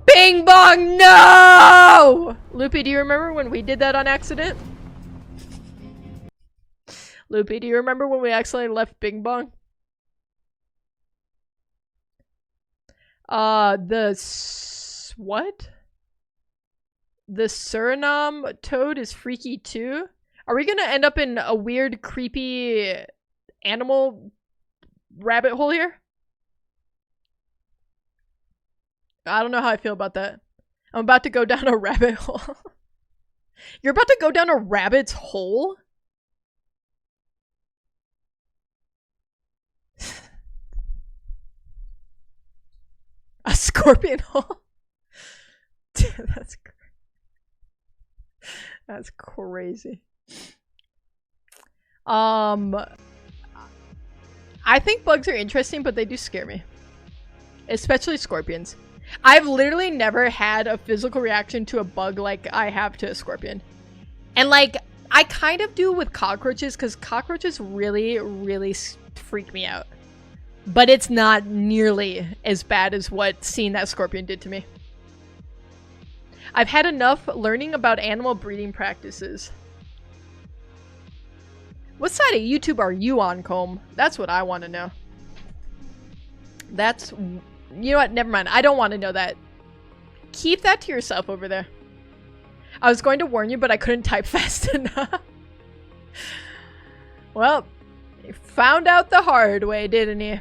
A: Bing bong, no! Loopy, do you remember when we did that on accident? Loopy, do you remember when we accidentally left Bing bong? What? The Suriname toad is freaky too? Are we gonna end up in a weird, creepy animal rabbit hole here? I don't know how I feel about that. I'm about to go down a rabbit hole. You're about to go down a rabbit's hole? A scorpion hole? That's crazy. I think bugs are interesting, but they do scare me. Especially scorpions. I've literally never had a physical reaction to a bug like I have to a scorpion. And like, I kind of do with cockroaches, because cockroaches really, really freak me out. But it's not nearly as bad as what seeing that scorpion did to me. I've had enough learning about animal breeding practices. What side of YouTube are you on, Comb? That's what I want to know. That's... You know what? Never mind. I don't want to know that. Keep that to yourself over there. I was going to warn you, but I couldn't type fast enough. Well, you found out the hard way, didn't you?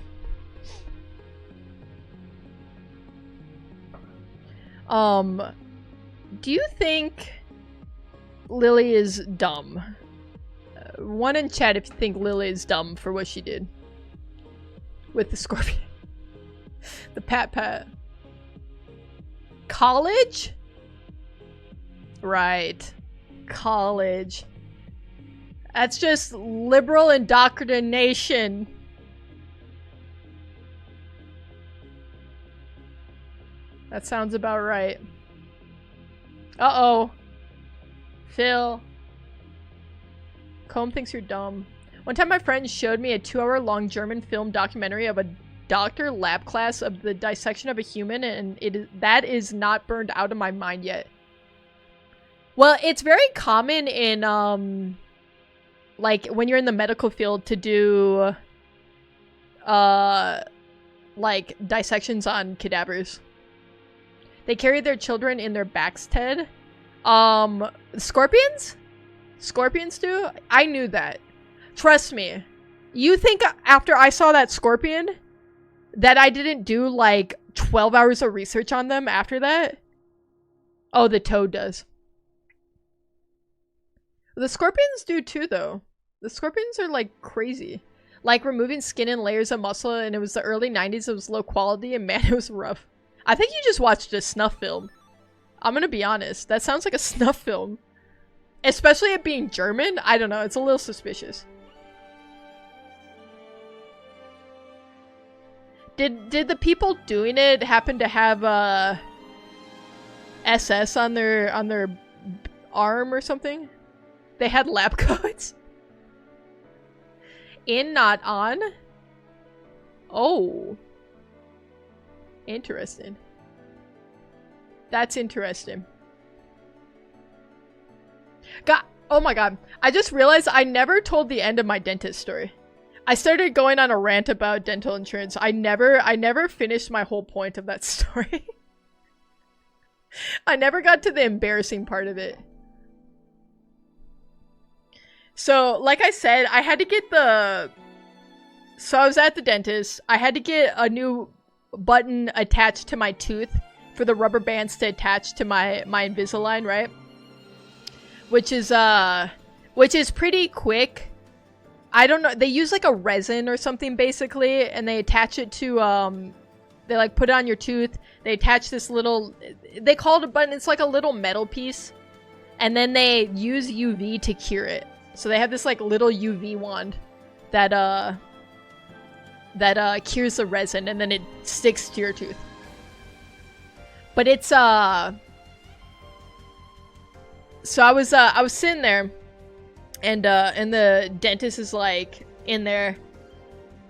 A: Do you think Lily is dumb? One in chat if you think Lily is dumb for what she did. With the scorpion. The pat. College? Right. College. That's just liberal indoctrination. That sounds about right. Uh-oh. Phil. Comb thinks you're dumb. One time my friend showed me a 2-hour-long German film documentary of a doctor lab class of the dissection of a human, and that is not burned out of my mind yet. Well, it's very common in, like, when you're in the medical field to do, like, dissections on cadavers. They carry their children in their backs, Ted. Scorpions? Scorpions do? I knew that. Trust me. You think after I saw that scorpion that I didn't do like 12 hours of research on them after that? Oh, the toad does. The scorpions do too, though. The scorpions are like crazy. Like removing skin and layers of muscle, and it was the early 90s, it was low quality, and man, it was rough. I think you just watched a snuff film. I'm gonna be honest. That sounds like a snuff film. Especially it being German. I don't know. It's a little suspicious. Did the people doing it happen to have SS on their arm or something? They had lab coats? In, not on? Oh. Interesting. That's interesting. God, oh my god. I just realized I never told the end of my dentist story. I started going on a rant about dental insurance. I never finished my whole point of that story. I never got to the embarrassing part of it. So, like I said, I had to get so I was at the dentist. I had to get a new button attached to my tooth for the rubber bands to attach to my Invisalign, right? Which is pretty quick. I don't know. They use like a resin or something basically, and they attach it to they like put it on your tooth. They attach this little, they call it a button. It's like a little metal piece, and then they use UV to cure it. So they have this like little UV wand that cures the resin, and then it sticks to your tooth. But it's so I was sitting there, and the dentist is like in there,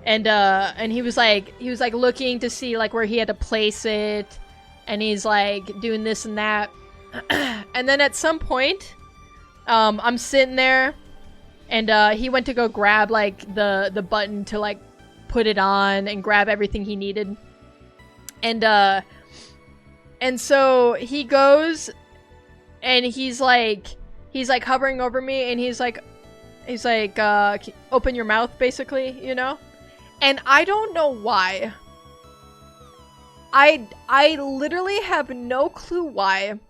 A: and he was like looking to see like where he had to place it, and he's like doing this and that. And then at some point, I'm sitting there, and he went to go grab like the button to like put it on and grab everything he needed, and so he goes, and he's like hovering over me, and he's like open your mouth, basically, you know. And I don't know why. I literally have no clue why.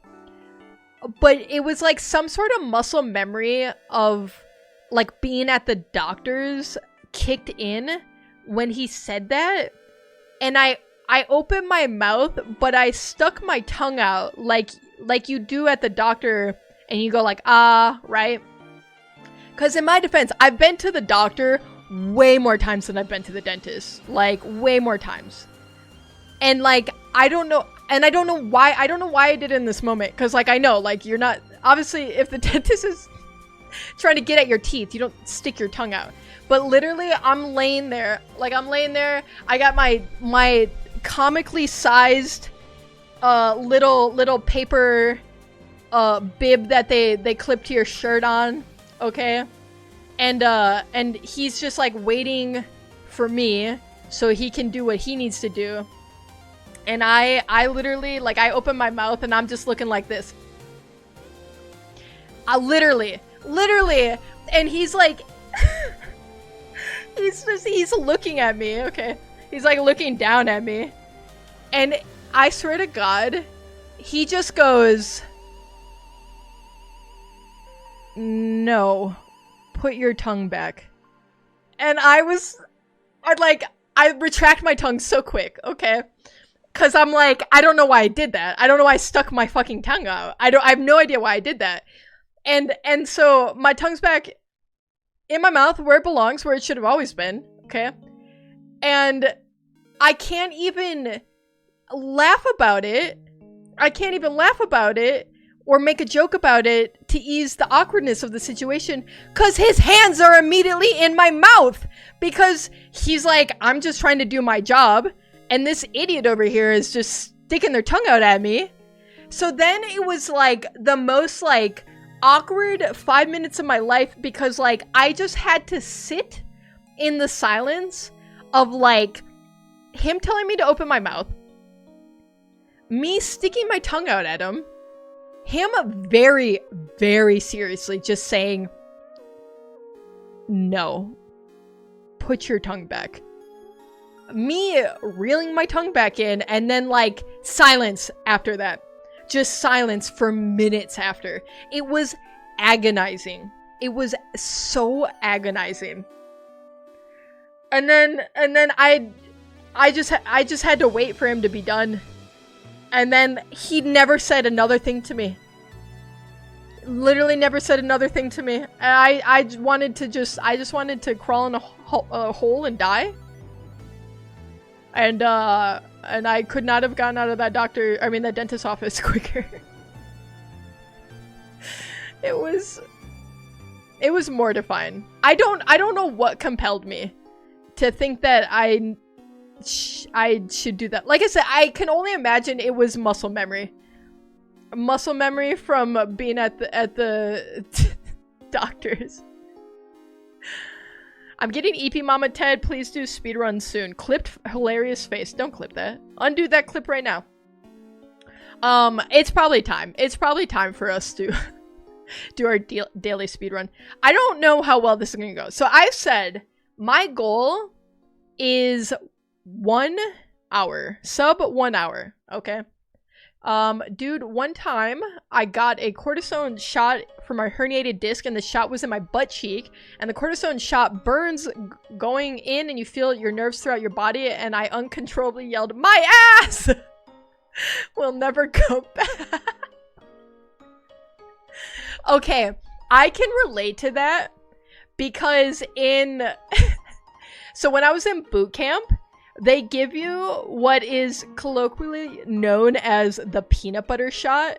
A: But it was like some sort of muscle memory of like being at the doctor's kicked in when he said that. And I opened my mouth, but I stuck my tongue out like you do at the doctor, and you go like, ah, right? Because in my defense, I've been to the doctor way more times than I've been to the dentist. Like, way more times. And like, I don't know why I did it in this moment. Because like, I know, like, you're not, obviously, if the dentist is trying to get at your teeth, you don't stick your tongue out. But literally, I'm laying there. I got my comically sized little paper bib that they clip to your shirt on, okay? And he's just like waiting for me so he can do what he needs to do. And I literally, like, I open my mouth and I'm just looking like this. I literally, and he's like, he's looking at me, okay? He's like looking down at me. And I swear to God, he just goes, no, put your tongue back. And I retract my tongue so quick, okay? Cause I'm like, I don't know why I did that. I don't know why I stuck my fucking tongue out. I have no idea why I did that. And so my tongue's back in my mouth where it belongs, where it should have always been, okay? And I can't even laugh about it. Or make a joke about it to ease the awkwardness of the situation, because his hands are immediately in my mouth, because he's like, I'm just trying to do my job, and this idiot over here is just sticking their tongue out at me. So then it was like the most like awkward 5 minutes of my life, because like I just had to sit in the silence of like him telling me to open my mouth, me sticking my tongue out at him, him very, very seriously just saying, no, put your tongue back. Me reeling my tongue back in, and then like silence after that. Just silence for minutes after. It was agonizing. It was so agonizing. And then I just had to wait for him to be done. And then he never said another thing to me. Literally never said another thing to me. I just wanted to crawl in a hole and die. And I could not have gotten out of that that dentist's office quicker. It was mortifying. I don't know what compelled me to think that I should do that. Like I said, I can only imagine it was muscle memory. Muscle memory from being at the doctors. I'm getting EP Mama Ted. Please do speedrun soon. Clipped hilarious face. Don't clip that. Undo that clip right now. It's probably time. It's probably time for us to do our daily speedrun. I don't know how well this is gonna go. So I said my goal is 1 hour. Sub 1 hour. Okay. Dude, one time I got a cortisone shot for my herniated disc, and the shot was in my butt cheek, and the cortisone shot burns going in, and you feel your nerves throughout your body, and I uncontrollably yelled, "My ass!" Will never go back. Okay, I can relate to that because so when I was in boot camp, they give you what is colloquially known as the peanut butter shot,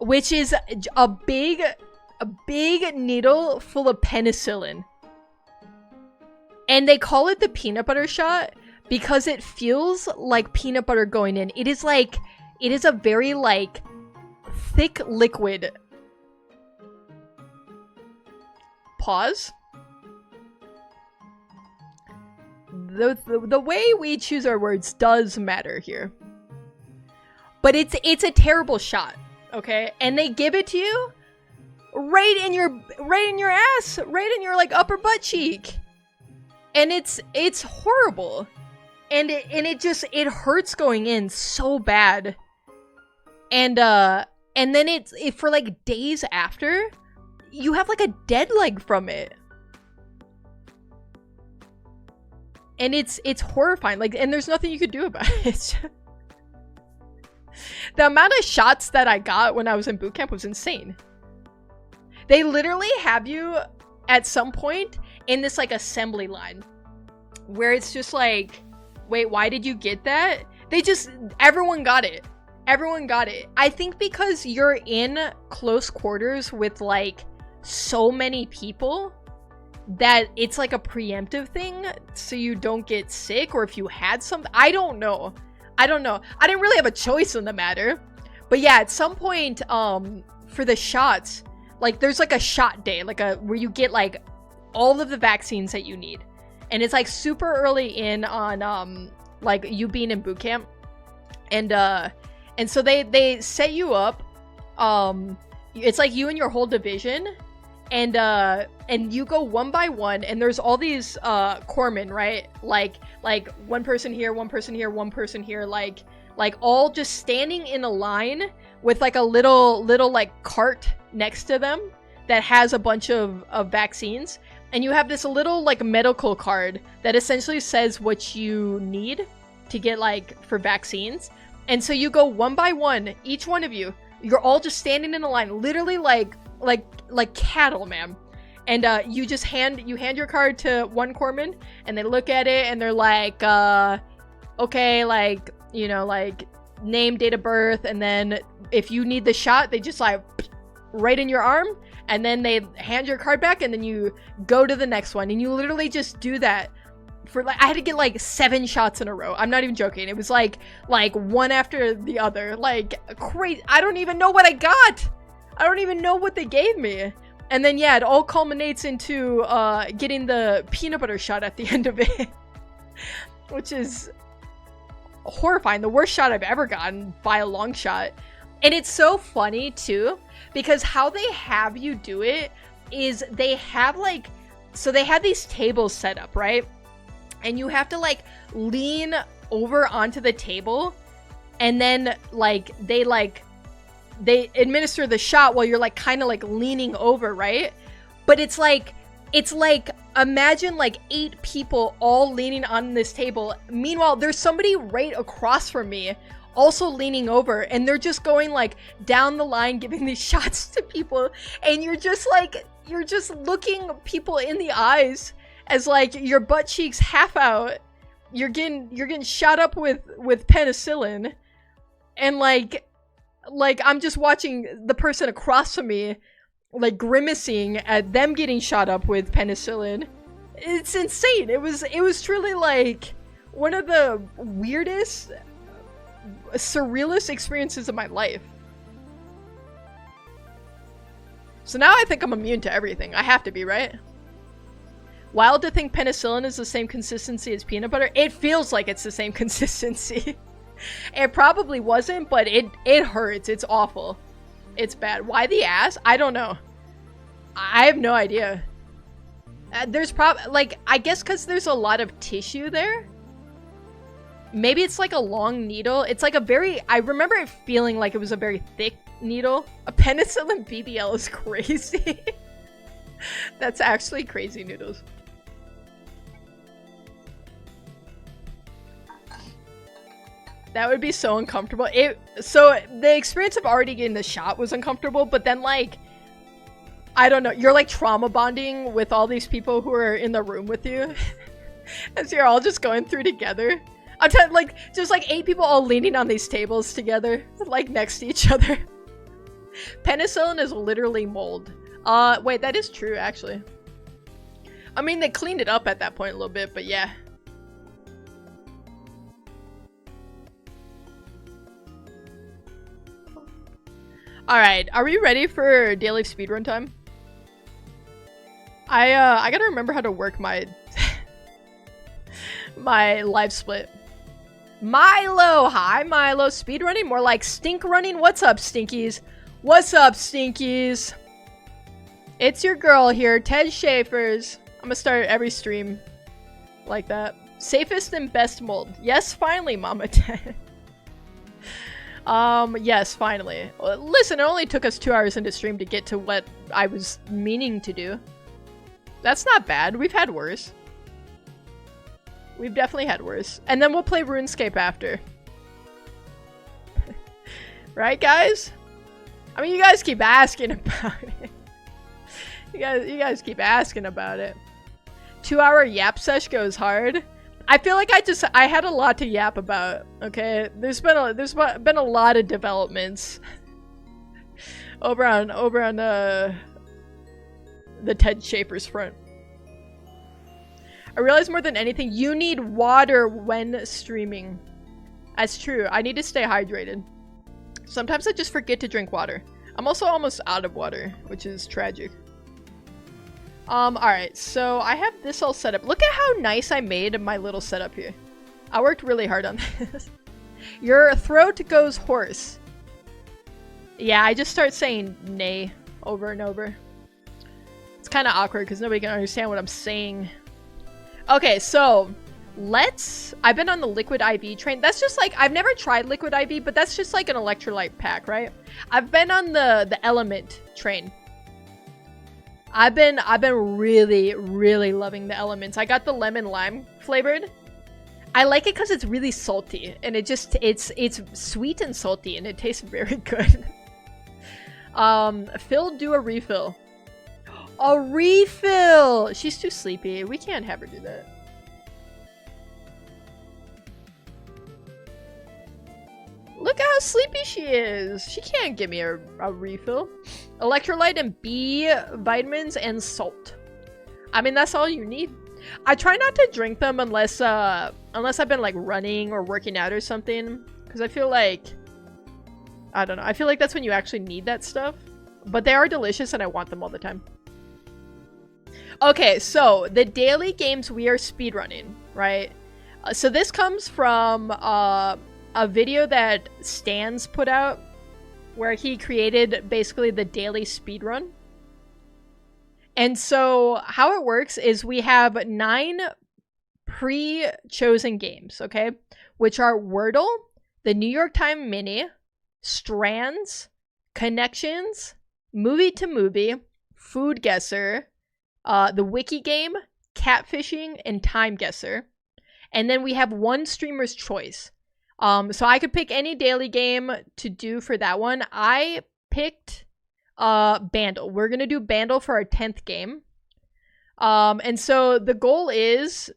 A: which is a big needle full of penicillin. And they call it the peanut butter shot because it feels like peanut butter going in. It is a very like thick liquid. Pause. The way we choose our words does matter here. But it's a terrible shot, okay? And they give it to you right in your ass, right in your like upper butt cheek. And it's horrible. And it hurts going in so bad. And then it for like days after, you have like a dead leg from it. And it's horrifying. Like, and there's nothing you could do about it. The amount of shots that I got when I was in boot camp was insane. They literally have you at some point in this like assembly line where it's just like, wait, why did you get that? Everyone got it. Everyone got it. I think because you're in close quarters with like so many people that it's like a preemptive thing so you don't get sick, or if you had something. I don't know. I didn't really have a choice in the matter. But yeah, at some point, for the shots, like there's like a shot day, where you get like all of the vaccines that you need. And it's like super early in on, like you being in boot camp. And so they set you up, it's like you and your whole division, and you go one by one, and there's all these corpsmen, right? Like one person here, one person here, one person here, like all just standing in a line with like a little like cart next to them that has a bunch of vaccines, and you have this little like medical card that essentially says what you need to get like for vaccines. And so you go one by one, each one of you're all just standing in a line, literally like cattle, man. And you hand your card to one corpsman, and they look at it and they're like, okay, like, you know, like name, date of birth, and then if you need the shot, they just like right in your arm, and then they hand your card back, and then you go to the next one, and you literally just do that for like, I had to get like 7 shots in a row. I'm not even joking. It was like one after the other, like crazy. I don't even know what I got. I don't even know what they gave me. And then yeah, it all culminates into getting the peanut butter shot at the end of it, which is horrifying. The worst shot I've ever gotten by a long shot. And it's so funny too, because how they have you do it is they have like, so they have these tables set up, right? And you have to like lean over onto the table, and then like they administer the shot while you're like kind of like leaning over, right? But it's like imagine like 8 people all leaning on this table. Meanwhile, there's somebody right across from me also leaning over, and they're just going like down the line giving these shots to people, and you're just looking people in the eyes as like your butt cheeks half out, you're getting shot up with penicillin, and like I'm just watching the person across from me like grimacing at them getting shot up with penicillin. It's insane. It was truly like one of the weirdest, surrealist experiences of my life. So now I think I'm immune to everything. I have to be, right? Wild to think penicillin is the same consistency as peanut butter. It feels like it's the same consistency. It probably wasn't, but it hurts. It's awful. It's bad. Why the ass? I don't know. I have no idea. There's probably, like, I guess because there's a lot of tissue there. Maybe it's like a long needle. It's like a very, I remember it feeling like it was a very thick needle. A penicillin BBL is crazy. That's actually crazy noodles. That would be so uncomfortable. So the experience of already getting the shot was uncomfortable, but then like, I don't know, you're like trauma bonding with all these people who are in the room with you. As you're all just going through together. I'm telling, like, just like 8 people all leaning on these tables together, like next to each other. Penicillin is literally mold. Wait, that is true, actually. I mean, they cleaned it up at that point a little bit, but yeah. Alright, are we ready for daily speedrun time? I gotta remember how to work my my live split. Milo! Hi, Milo. Speedrunning? More like stink running? What's up, Stinkies? What's up, Stinkies? It's your girl here, Ted Schaefer's. I'm gonna start every stream like that. Safest and best mold. Yes, finally, Mama Ted. Yes, finally. Listen, it only took us 2 hours into stream to get to what I was meaning to do. That's not bad. We've had worse. We've definitely had worse. And then we'll play RuneScape after. Right, guys? I mean, you guys keep asking about it. You guys keep asking about it. 2-hour yap sesh goes hard. I feel like I had a lot to yap about. Okay, there's been a lot of developments over on the Ted Schaefer's front. I realize more than anything, you need water when streaming. That's true. I need to stay hydrated. Sometimes I just forget to drink water. I'm also almost out of water, which is tragic. Alright, so I have this all set up. Look at how nice I made my little setup here. I worked really hard on this. Your throat goes hoarse. Yeah, I just start saying nay over and over. It's kind of awkward because nobody can understand what I'm saying. Okay, so I've been on the liquid IV train. That's just like, I've never tried liquid IV, but that's just like an electrolyte pack, right? I've been on the element train. I've been really, really loving the elements. I got the lemon lime flavored. I like it because it's really salty and it's sweet and salty and it tastes very good. Phil, do a refill. A refill! She's too sleepy. We can't have her do that. Look at how sleepy she is. She can't give me a refill. Electrolyte and B vitamins and salt. I mean, that's all you need. I try not to drink them unless I've been like running or working out or something. Because I feel like, I don't know. I feel like that's when you actually need that stuff. But they are delicious and I want them all the time. Okay, so the daily games we are speedrunning, right? So this comes from a video that Stans put out where he created basically the daily speedrun. And so how it works is we have 9 pre-chosen games, okay? Which are Wordle, the New York Times Mini, Strands, Connections, Movie to Movie, Food Guesser, the Wiki Game, Catfishing, and Time Guesser. And then we have one streamer's choice. So I could pick any daily game to do for that one. I picked Bandle. We're gonna do Bandle for our 10th game. And so the goal is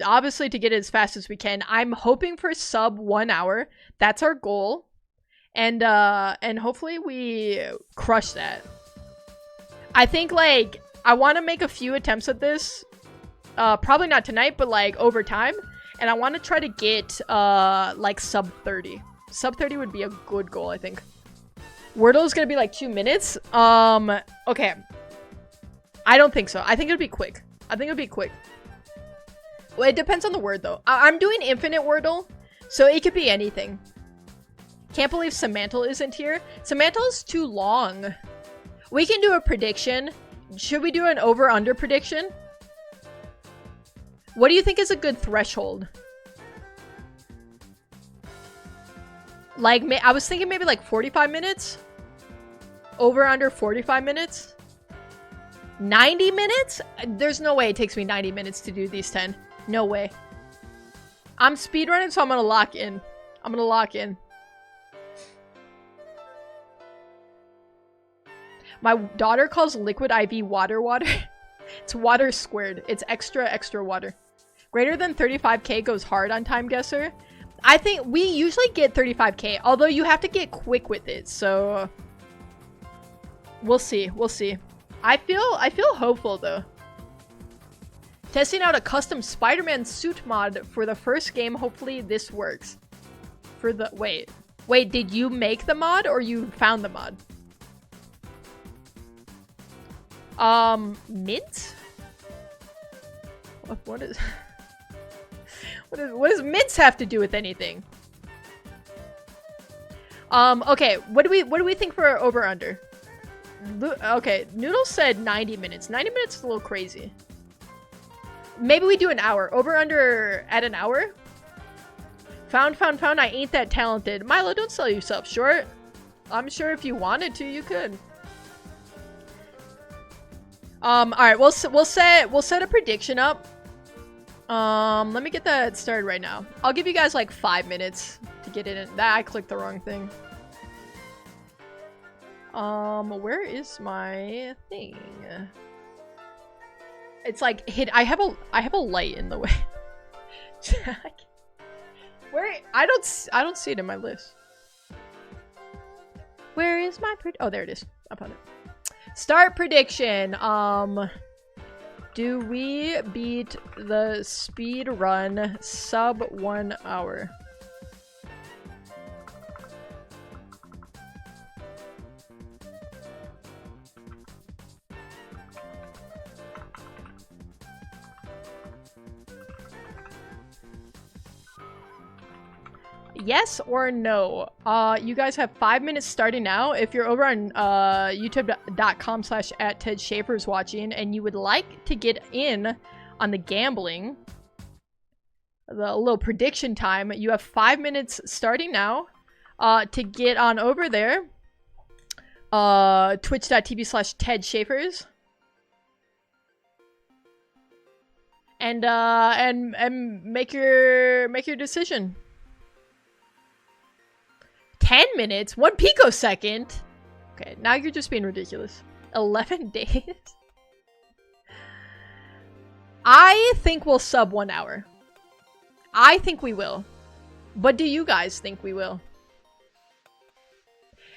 A: obviously to get it as fast as we can. I'm hoping for sub 1 hour. That's our goal. And hopefully we crush that. I think like I want to make a few attempts at this. Probably not tonight, but like over time. And I want to try to get like sub 30. Sub 30 would be a good goal, I think. Wordle is going to be like 2 minutes. Okay. I don't think so. I think it'll be quick. Well, it depends on the word though. I'm doing infinite Wordle, so it could be anything. Can't believe Samantle isn't here. Samantle's too long. We can do a prediction. Should we do an over-under prediction? What do you think is a good threshold? Like, I was thinking maybe like 45 minutes. Over under 45 minutes. 90 minutes? There's no way it takes me 90 minutes to do these 10. No way. I'm speedrunning, so I'm gonna lock in. I'm gonna lock in. My daughter calls liquid IV water. It's water squared. It's extra water. Greater than 35k goes hard on Time Guesser. I think we usually get 35k, although you have to get quick with it, so we'll see. We'll see. I feel hopeful though. Testing out a custom Spider-Man suit mod for the first game. Hopefully this works. For the wait, did you make the mod or you found the mod? Mint? What is what does mints have to do with anything? Okay, what do we think for over under? Okay, Noodle said 90 minutes. 90 minutes is a little crazy. Maybe we do an hour. Over under at an hour? Found. I ain't that talented. Milo, don't sell yourself short. I'm sure if you wanted to, you could. Alright, we'll set a prediction up. Let me get that started right now. I'll give you guys like 5 minutes to get in. I clicked the wrong thing. Where is my thing? It's like I have a light in the way. Where? I don't see it in my list. Where is my oh, there it is. I found it. Start prediction. Do we beat the speed run sub 1 hour? Yes or no? You guys have 5 minutes starting now. If you're over on youtube.com/@TedSchaefer's watching and you would like to get in on the gambling, the little prediction time, you have 5 minutes starting now to get on over there. Twitch.tv/TedSchaefer's. And make your decision. 10 minutes? 1 picosecond? Okay, now you're just being ridiculous. 11 days? I think we'll sub 1 hour. I think we will. But do you guys think we will?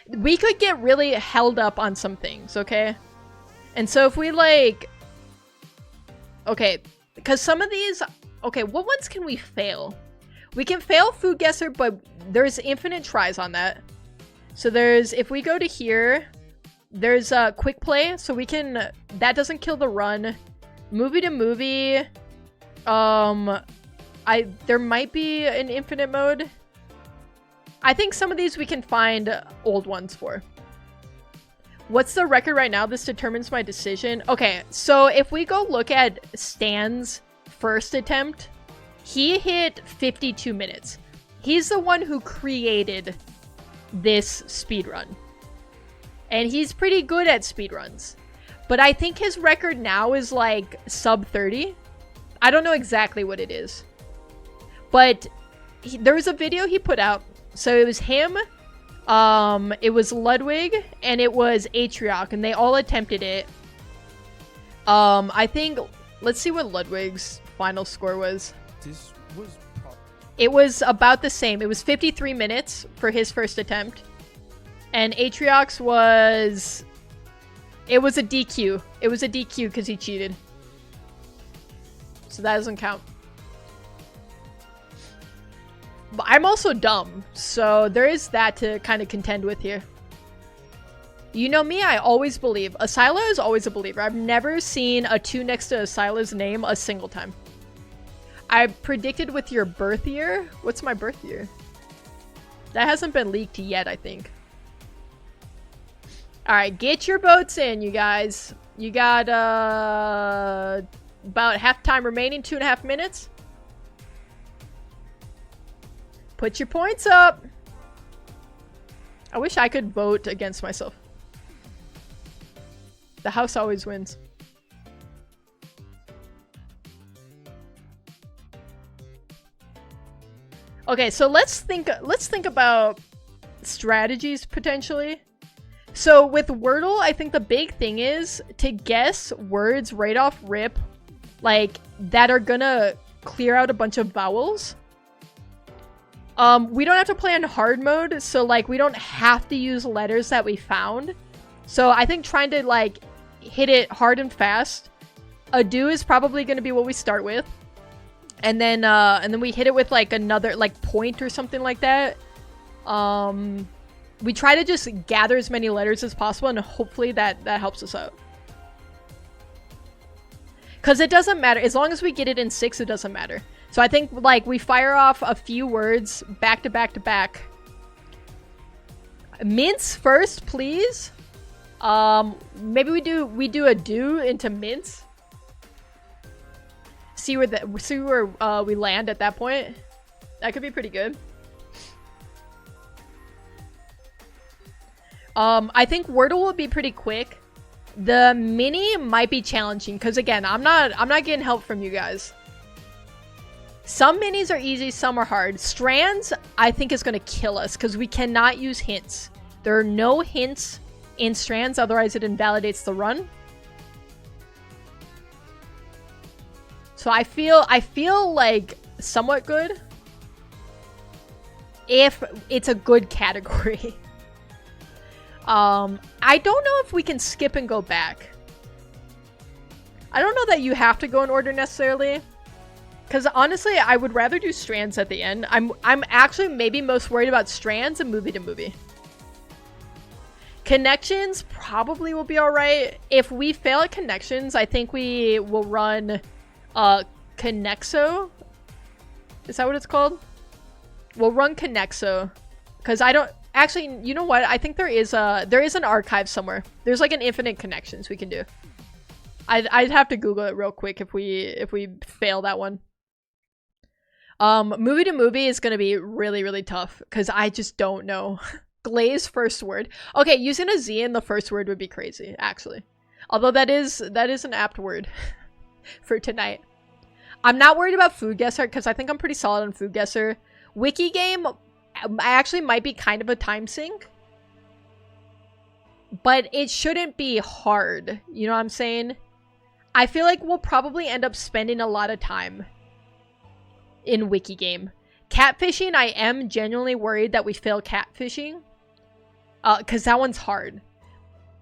A: We could get really held up on some things, okay? And so if we like... Okay, because some of these... Okay, what ones can we fail? We can fail Food Guesser, but there's infinite tries on that. So there's, if we go to here, there's a quick play, so we can, that doesn't kill the run. Movie to movie, there might be an infinite mode. I think some of these we can find old ones for. What's the record right now? This determines my decision. Okay, so if we go look at Stan's first attempt, he hit 52 minutes. He's the one who created this speedrun. And he's pretty good at speedruns. But I think his record now is like sub 30. I don't know exactly what it is. But there was a video he put out. So it was him, it was Ludwig, and it was Atrioc, and they all attempted it. I think, let's see what Ludwig's final score was. It was about the same. It was 53 minutes for his first attempt. And Atrioc's was... It was a DQ. It was a DQ because he cheated. So that doesn't count. But I'm also dumb. So there is that to kind of contend with here. You know me, I always believe. Asyla is always a believer. I've never seen a 2 next to Asyla's name a single time. I predicted with your birth year? What's my birth year? That hasn't been leaked yet, I think. Alright, get your votes in, you guys. You got, about half time remaining, 2.5 minutes. Put your points up. I wish I could vote against myself. The house always wins. Okay, so let's think about strategies potentially. So with Wordle, I think the big thing is to guess words right off rip, like that are gonna clear out a bunch of vowels. We don't have to play on hard mode, so like we don't have to use letters that we found. So I think trying to like hit it hard and fast. A do is probably gonna be what we start with. And then we hit it with like another like point or something like that. We try to just gather as many letters as possible, and hopefully that helps us out. Because it doesn't matter. As long as we get it in 6, it doesn't matter. So I think like we fire off a few words back to back to back. Mince first, please. Maybe we do a do into mince. See where we land at that point. That could be pretty good. I think Wordle will be pretty quick. The mini might be challenging because again, I'm not getting help from you guys. Some minis are easy, some are hard. Strands, I think is gonna kill us because we cannot use hints. There are no hints in strands, otherwise it invalidates the run. So I feel like somewhat good if it's a good category. I don't know if we can skip and go back. I don't know that you have to go in order necessarily. Because honestly, I would rather do strands at the end. I'm actually maybe most worried about strands and movie to movie. Connections probably will be alright. If we fail at connections, I think we will run Connexo. Is that what it's called? We'll run Connexo. Because I don't... Actually, you know what? I think there is an archive somewhere. There's like an infinite connections we can do. I'd have to Google it real quick if we fail that one. Movie to movie is gonna be really, really tough because I just don't know. Glaze first word. Okay, using a Z in the first word would be crazy, actually. Although that is an apt word for tonight. I'm not worried about food guesser because I think I'm pretty solid on food guesser. Wiki game, I actually might be kind of a time sink. But it shouldn't be hard. You know what I'm saying? I feel like we'll probably end up spending a lot of time in wiki game. Catfishing, I am genuinely worried that we fail catfishing. Because that one's hard.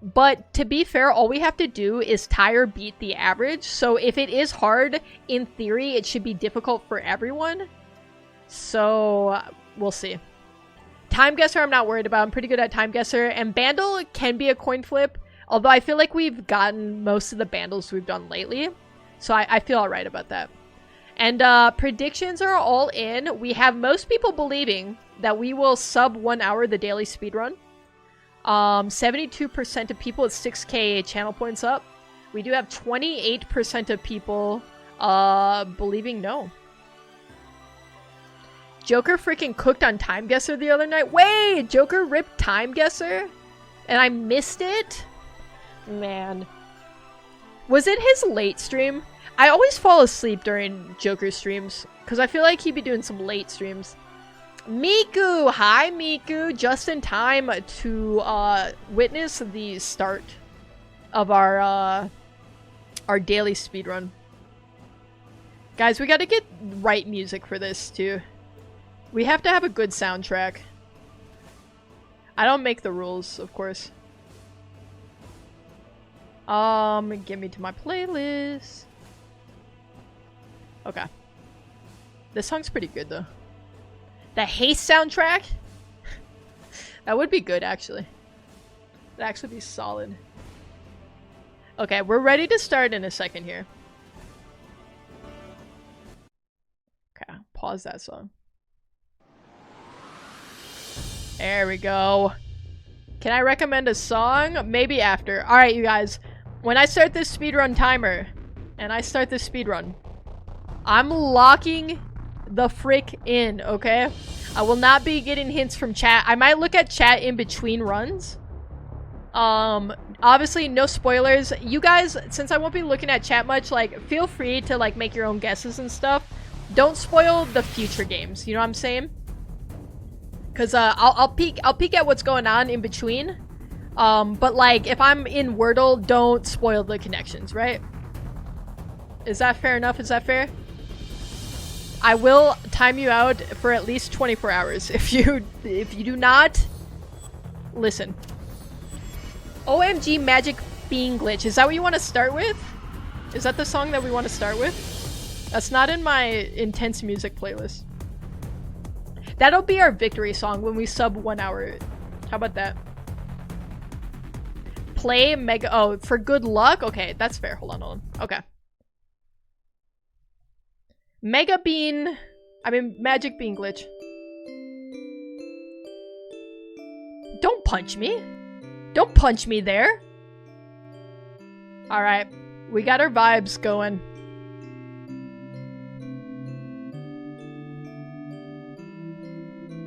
A: But to be fair, all we have to do is tie or beat the average. So if it is hard, in theory, it should be difficult for everyone. So we'll see. Time guesser, I'm not worried about. I'm pretty good at time guesser. And bandle can be a coin flip. Although I feel like we've gotten most of the bandles we've done lately. So I feel alright about that. And predictions are all in. We have most people believing that we will sub 1 hour the daily speedrun. 72% of people at 6k channel points up. We do have 28% of people believing no. Joker freaking cooked on Time Guesser the other night. Wait! Joker ripped Time Guesser? And I missed it? Man. Was it his late stream? I always fall asleep during Joker streams. Because I feel like he'd be doing some late streams. Miku! Hi, Miku! Just in time to witness the start of our daily speedrun. Guys, we gotta get right music for this, too. We have to have a good soundtrack. I don't make the rules, of course. Get me to my playlist. Okay. This song's pretty good, though. The Haste soundtrack? That would be good, actually. That'd actually be solid. Okay, we're ready to start in a second here. Okay, pause that song. There we go. Can I recommend a song? Maybe after. Alright, you guys. When I start this speedrun timer, and I start this speedrun, I'm locking the frick in, okay? I will not be getting hints from chat. I might look at chat in between runs. Obviously no spoilers. You guys, since I won't be looking at chat much, like, feel free to, like, make your own guesses and stuff. Don't spoil the future games, you know what I'm saying? Because, I'll peek at what's going on in between. But, like, if I'm in Wordle, don't spoil the connections, right? Is that fair enough? Is that fair? I will time you out for at least 24 hours. If you do not listen. OMG Magic Bean Glitch. Is that what you want to start with? Is that the song that we want to start with? That's not in my intense music playlist. That'll be our victory song when we sub 1 hour. How about that? Play Mega... Oh, for good luck? Okay, that's fair. Hold on. Okay. Magic Bean Glitch. Don't punch me. Don't punch me there. Alright. We got our vibes going.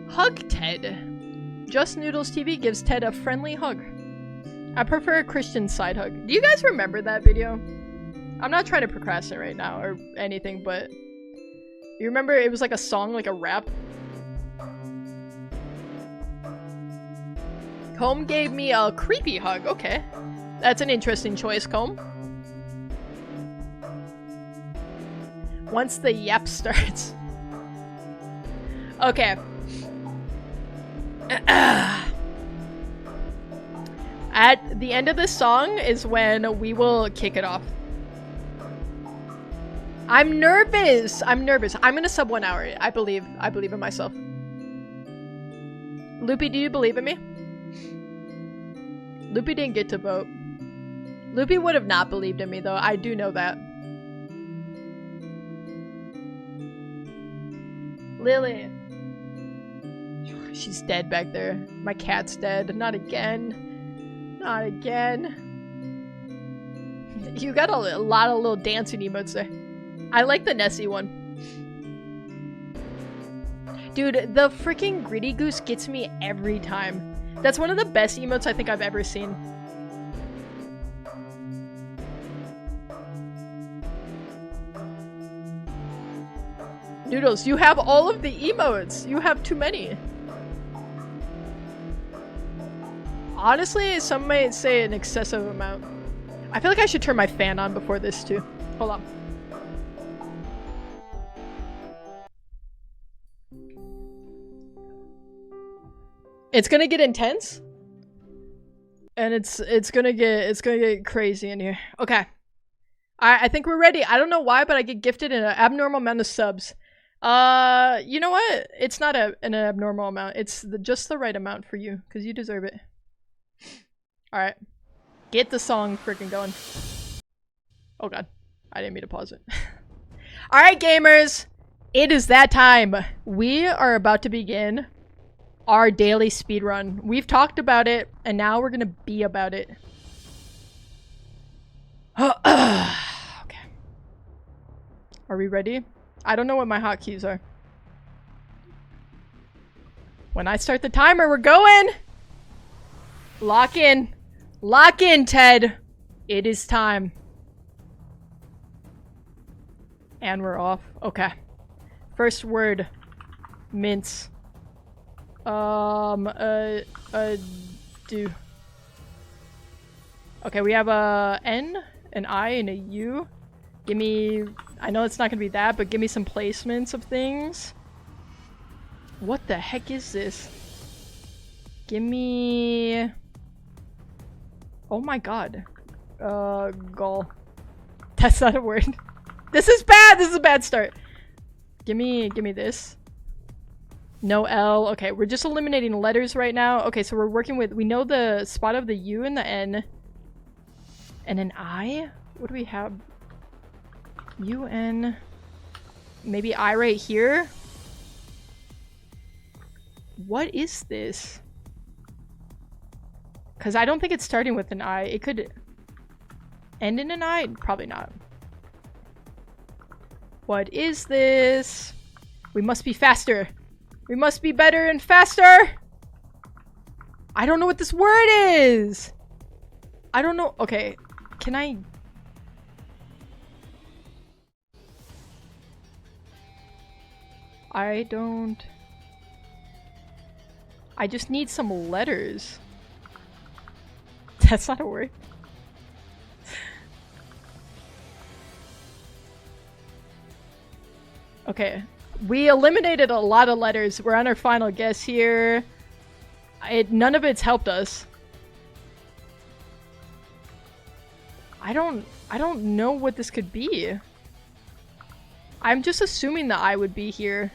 A: Hug Ted. Just Noodles TV gives Ted a friendly hug. I prefer a Christian side hug. Do you guys remember that video? I'm not trying to procrastinate right now or anything, but... You remember it was like a song, like a rap? Comb gave me a creepy hug. Okay. That's an interesting choice, Comb. Once the yap starts. Okay. At the end of this song is when we will kick it off. I'm nervous. I'm gonna sub 1 hour. I believe in myself. Loopy, do you believe in me? Loopy didn't get to vote. Loopy would have not believed in me though. I do know that. Lily. She's dead back there. My cat's dead. Not again. Not again. You got a lot of little dancing emotes there. I like the Nessie one. Dude, the freaking Gritty Goose gets me every time. That's one of the best emotes I think I've ever seen. Noodles, you have all of the emotes. You have too many. Honestly, some might say an excessive amount. I feel like I should turn my fan on before this too. Hold on. It's gonna get intense, and it's gonna get crazy in here. Okay, I think we're ready. I don't know why, but I get gifted an abnormal amount of subs. You know what? It's not an abnormal amount. It's just the right amount for you, because you deserve it. All right, get the song freaking going. Oh god, I didn't mean to pause it. All right, gamers, it is that time. We are about to begin our daily speedrun. We've talked about it, and now we're gonna be about it. Okay. Are we ready? I don't know what my hotkeys are. When I start the timer, we're going! Lock in. Lock in, Ted. It is time. And we're off. Okay. First word. Mince. Do. Okay, we have a N, an I, and a U. Give me... I know it's not gonna be that, but give me some placements of things. What the heck is this? Give me... Oh my god. Gall. That's not a word. This is bad! This is a bad start. Give me this. No L. Okay, we're just eliminating letters right now. Okay, so we're working with... We know the spot of the U and the N. And an I? What do we have? U, N... Maybe I right here? What is this? Because I don't think it's starting with an I. It could end in an I? Probably not. What is this? We must be faster. We must be better and faster! I don't know what this word is! I don't know. Okay, can I... I don't... I just need some letters. That's not a word. Okay. We eliminated a lot of letters. We're on our final guess here. None of it's helped us. I don't know what this could be. I'm just assuming the I would be here.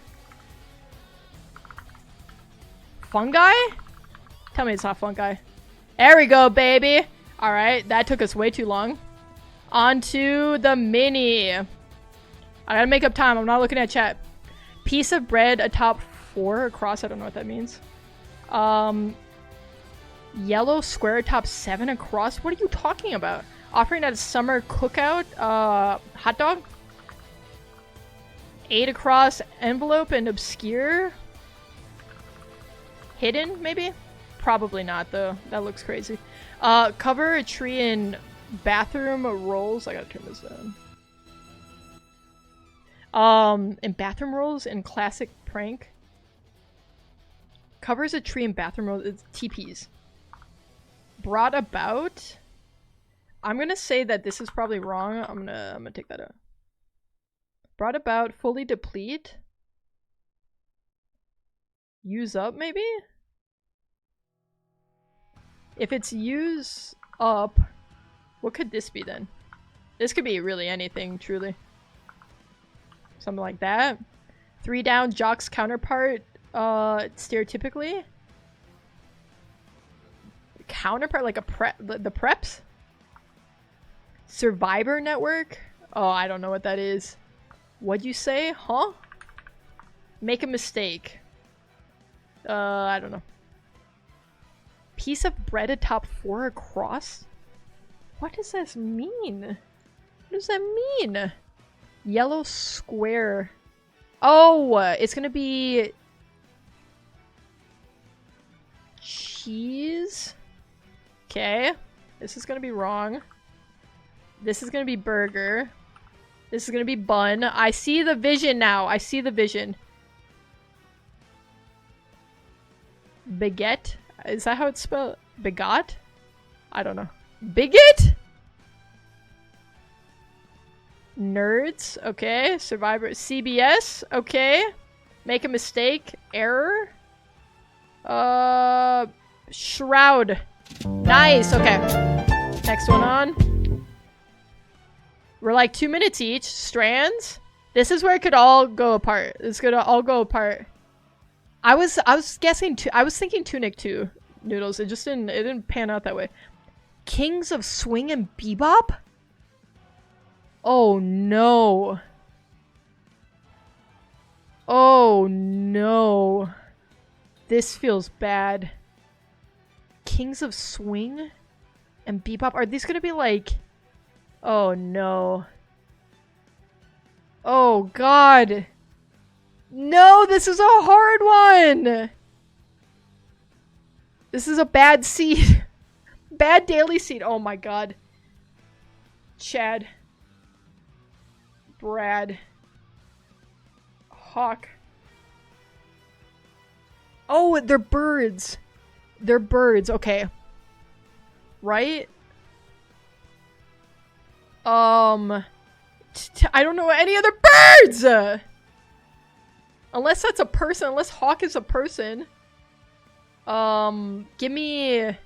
A: Fungi? Tell me it's not fungi. There we go, baby! Alright, that took us way too long. On to the mini. I gotta make up time, I'm not looking at chat. Piece of bread atop 4 across, I don't know what that means. Yellow square atop 7 across? What are you talking about? Offering at a summer cookout? Hot dog? 8 across envelope and obscure? Hidden, maybe? Probably not, though. That looks crazy. Cover a tree in bathroom rolls. I gotta turn this down. In bathroom rolls in classic prank. Covers a tree in bathroom rolls. It's TPs. Brought about. I'm gonna say that this is probably wrong. I'm gonna take that out. Brought about, fully deplete. Use up, maybe? If it's use up, what could this be then? This could be really anything, truly. Something like that. 3 down, jock's counterpart, stereotypically. Counterpart, like the preps? Survivor network? Oh, I don't know what that is. What'd you say? Huh? Make a mistake. I don't know. Piece of bread atop 4 across? What does this mean? What does that mean? Yellow square. Oh, it's gonna be... cheese? Okay. This is gonna be wrong. This is gonna be burger. This is gonna be bun. I see the vision now. I see the vision. Baguette? Is that how it's spelled? Bigot? I don't know. Bigot? Nerds? Okay. Survivor. CBS? Okay. Make a mistake. Error? Shroud. Nice. Okay. Next one on. We're like 2 minutes each. Strands? This is where it could all go apart. It's gonna all go apart. I was guessing I was thinking tunic too, Noodles. It didn't pan out that way. Kings of Swing and Bebop? Oh no. Oh no. This feels bad. Kings of Swing and Bebop? Are these gonna be like... Oh no. Oh god. No, this is a hard one! This is a bad seed. Bad daily seed. Oh my god. Chad. Brad. Hawk. Oh, they're birds. They're birds, okay. Right? I don't know any other birds! Unless that's a person, unless Hawk is a person. Give me...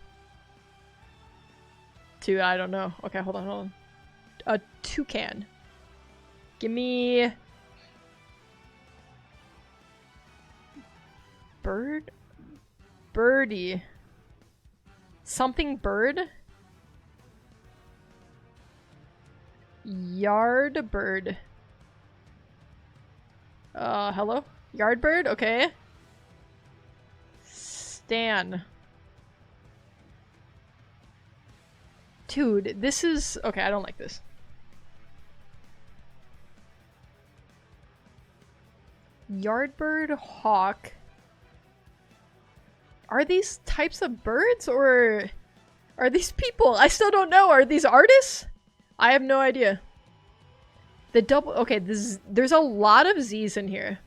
A: Two, I don't know. Okay, hold on. A toucan. Give me... Bird? Birdie. Something bird? Yard bird. Hello? Yard bird? Okay. Stan. Dude, this is... Okay, I don't like this. Yardbird, hawk. Are these types of birds or are these people? I still don't know. Are these artists? I have no idea. The double... Okay, there's a lot of Z's in here.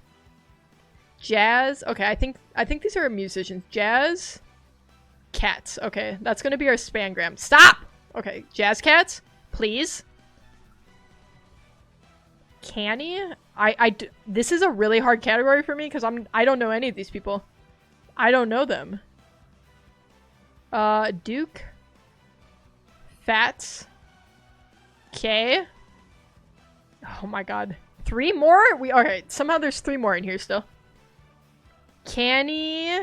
A: Jazz. Okay, I think these are musicians. Jazz cats. Okay, that's gonna be our spangram. Stop! Okay, jazz cats, please. Canny? This is a really hard category for me because I don't know any of these people. I don't know them. Duke. Fats. K. Oh my god. 3 more? Okay, somehow there's 3 more in here still. Canny.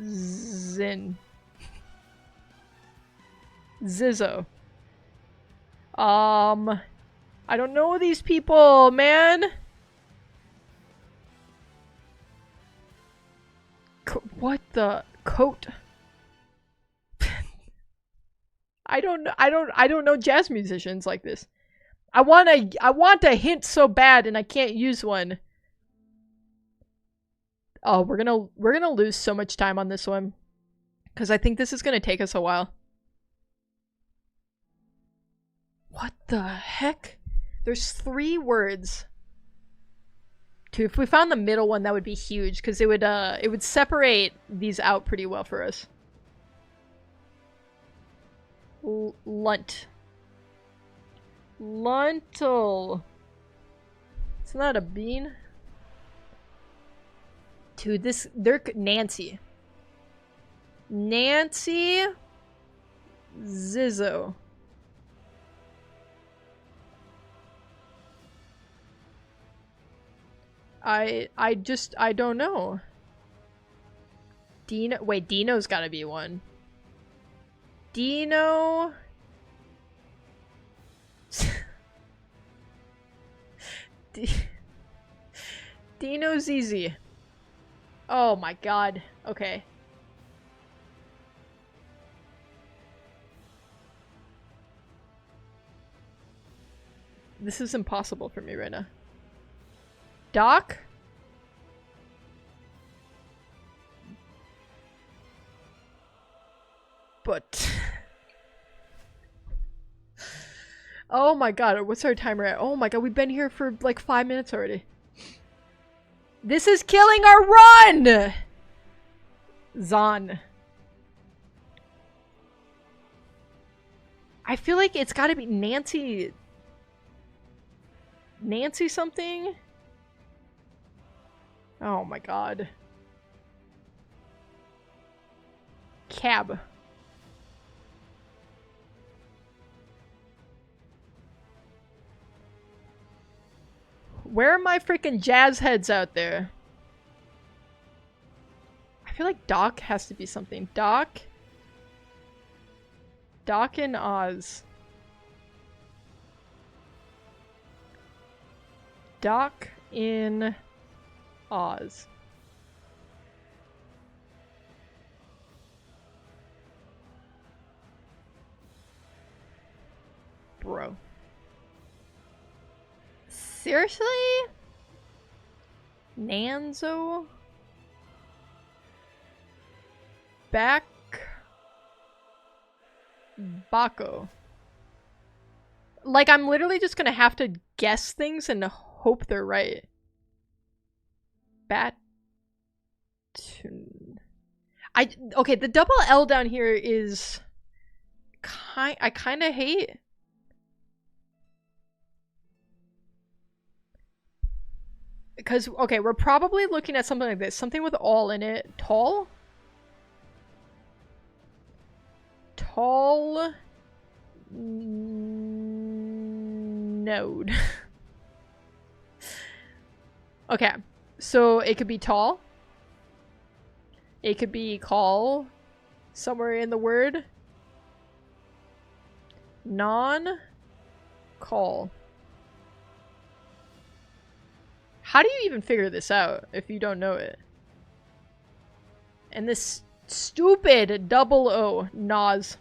A: Zin. Zizzo. I don't know these people, man. What the coat? I don't know jazz musicians like this. I want a hint so bad and I can't use one. Oh, we're gonna lose so much time on this one. Cause I think this is gonna take us a while. What the heck? There's 3 words. Dude, if we found the middle one, that would be huge, because it would separate these out pretty well for us. Lunt. Luntle. It's not a bean. Dude, they're Nancy. Nancy Zizzo. I don't know. Dino, wait, Dino's gotta be one. Dino. Dino ZZ. Oh my god. Okay. This is impossible for me right now. Doc? But... oh my god, what's our timer at? Oh my god, we've been here for like 5 minutes already. This is killing our run! Zon. I feel like it's gotta be Nancy... Nancy something? Oh my god. Cab. Where are my freaking jazz heads out there? I feel like Doc has to be something. Doc? Doc in Oz. Doc in Oz. Bro. Seriously? Nanzo? Back? Baco. Like, I'm literally just gonna have to guess things and hope they're right. Okay, the double L down here is I kind of hate. Because, okay, we're probably looking at something like this. Something with all in it. Tall? Tall... node. Okay, so it could be tall. It could be call. Somewhere in the word. Non-call. How do you even figure this out if you don't know it? And this stupid double O. Nas.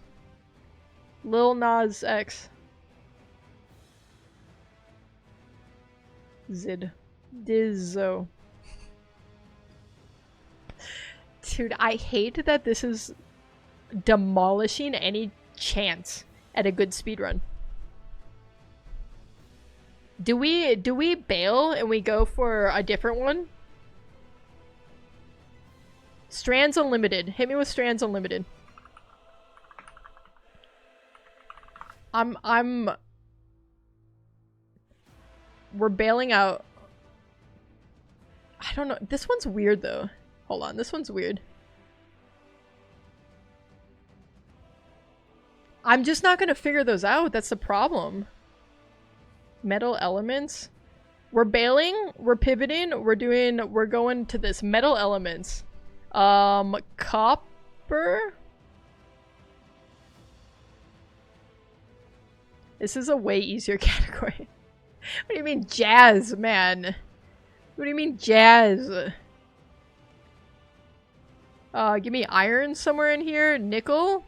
A: Lil Nas X. Zid. Dizzo. Dude, I hate that this is demolishing any chance at a good speedrun. Do we bail and we go for a different one? Strands Unlimited. Hit me with Strands Unlimited. We're bailing out. I don't know. This one's weird though. Hold on, this one's weird. I'm just not gonna figure those out. That's the problem. Metal elements. We're bailing. We're pivoting. We're going to this metal elements. Copper. This is a way easier category. What do you mean jazz, man? What do you mean jazz? Give me iron somewhere in here. Nickel.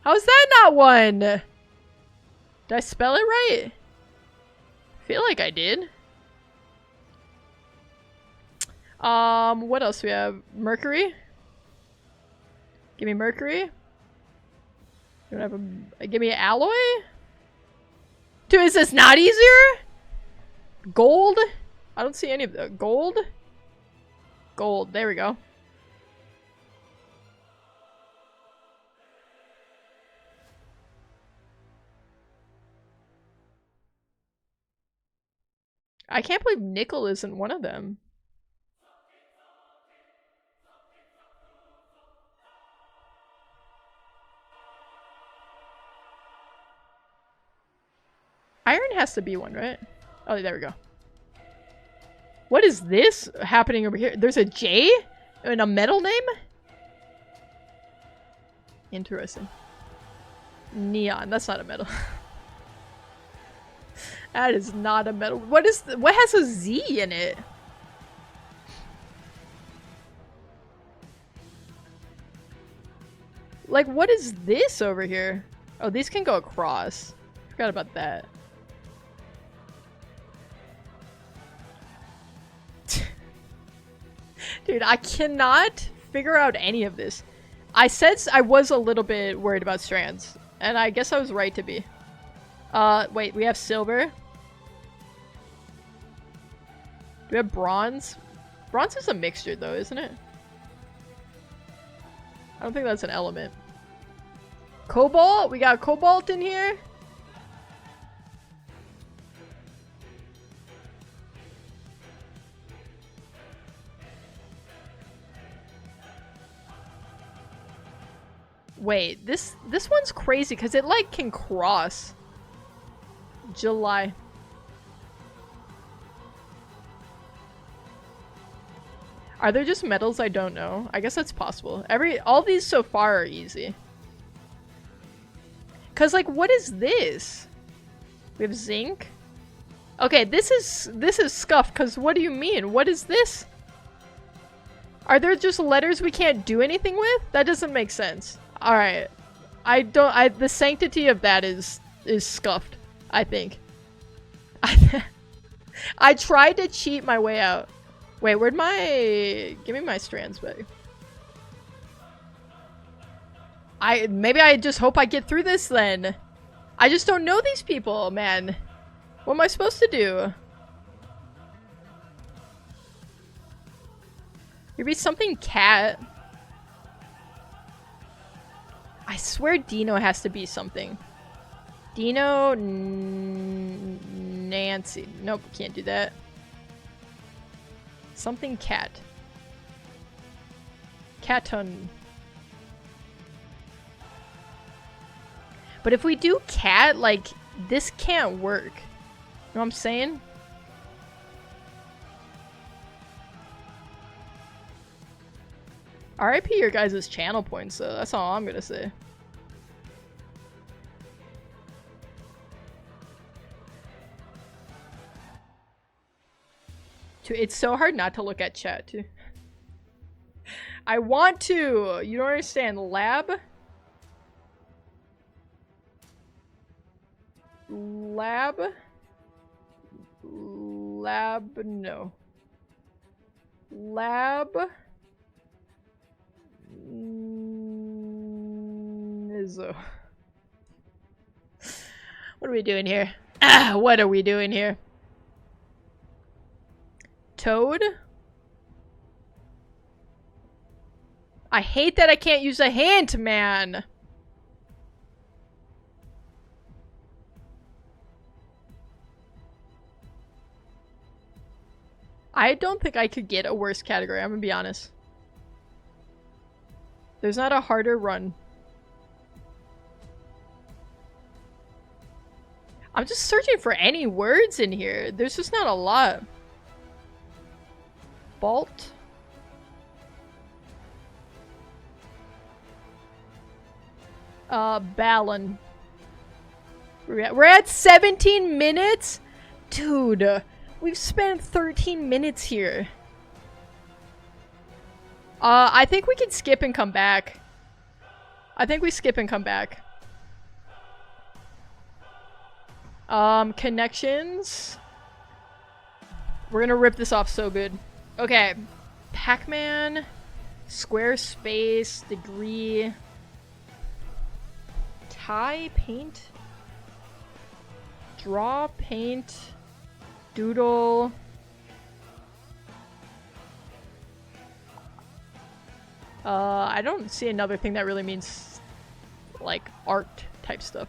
A: How's that not one? Did I spell it right? I feel like I did. What else do we have? Mercury? Give me mercury. You don't have a... Give me alloy? Dude, is this not easier? Gold? I don't see any of the... Gold? Gold. There we go. I can't believe nickel isn't one of them. Iron has to be one, right? Oh, there we go. What is this happening over here? There's a J and a metal name? Interesting. Neon. That's not a metal. That is not a metal. What is what has a Z in it? Like, what is this over here? Oh, these can go across. Forgot about that. Dude, I cannot figure out any of this. I said I was a little bit worried about strands, and I guess I was right to be. Wait, we have silver. Do we have bronze? Bronze is a mixture though, isn't it? I don't think that's an element. Cobalt? We got cobalt in here? Wait, this one's crazy because it like can cross. July. Are there just metals I don't know? I guess that's possible. All these so far are easy. Cause like, what is this? We have zinc. Okay, this is scuffed. Cause what do you mean? What is this? Are there just letters we can't do anything with? That doesn't make sense. All right, the sanctity of that is scuffed. I think. I tried to cheat my way out. Wait, where'd my... Give me my strands back. Maybe I just hope I get through this then. I just don't know these people, man. What am I supposed to do? Maybe something cat. I swear Dino has to be something. Dino... Nancy. Nope, can't do that. Something cat. Caton. But if we do cat, like, this can't work. You know what I'm saying? RIP your guys' channel points, though. That's all I'm gonna say. It's so hard not to look at chat, too. I want to! You don't understand. Lab? Lab? Lab? No. Lab. Izzo. What are we doing here? What are we doing here? Toad? I hate that I can't use a hint, man! I don't think I could get a worse category, I'm gonna be honest. There's not a harder run. I'm just searching for any words in here. There's just not a lot. Bolt. Ballon. We're at 17 minutes? Dude, we've spent 13 minutes here. I think we can skip and come back. I think we skip and come back. Connections. We're gonna rip this off so good. Okay. Pac-Man. Squarespace. Degree. Tie. Paint. Draw. Paint. Doodle. I don't see another thing that really means, like, art type stuff.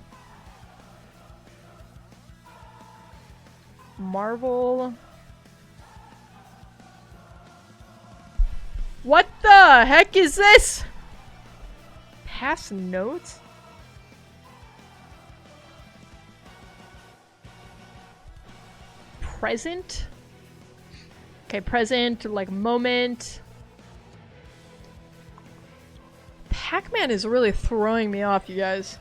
A: Marvel. What the heck is this? Pass notes? Present? Okay, present, like moment. Pac-Man is really throwing me off, you guys.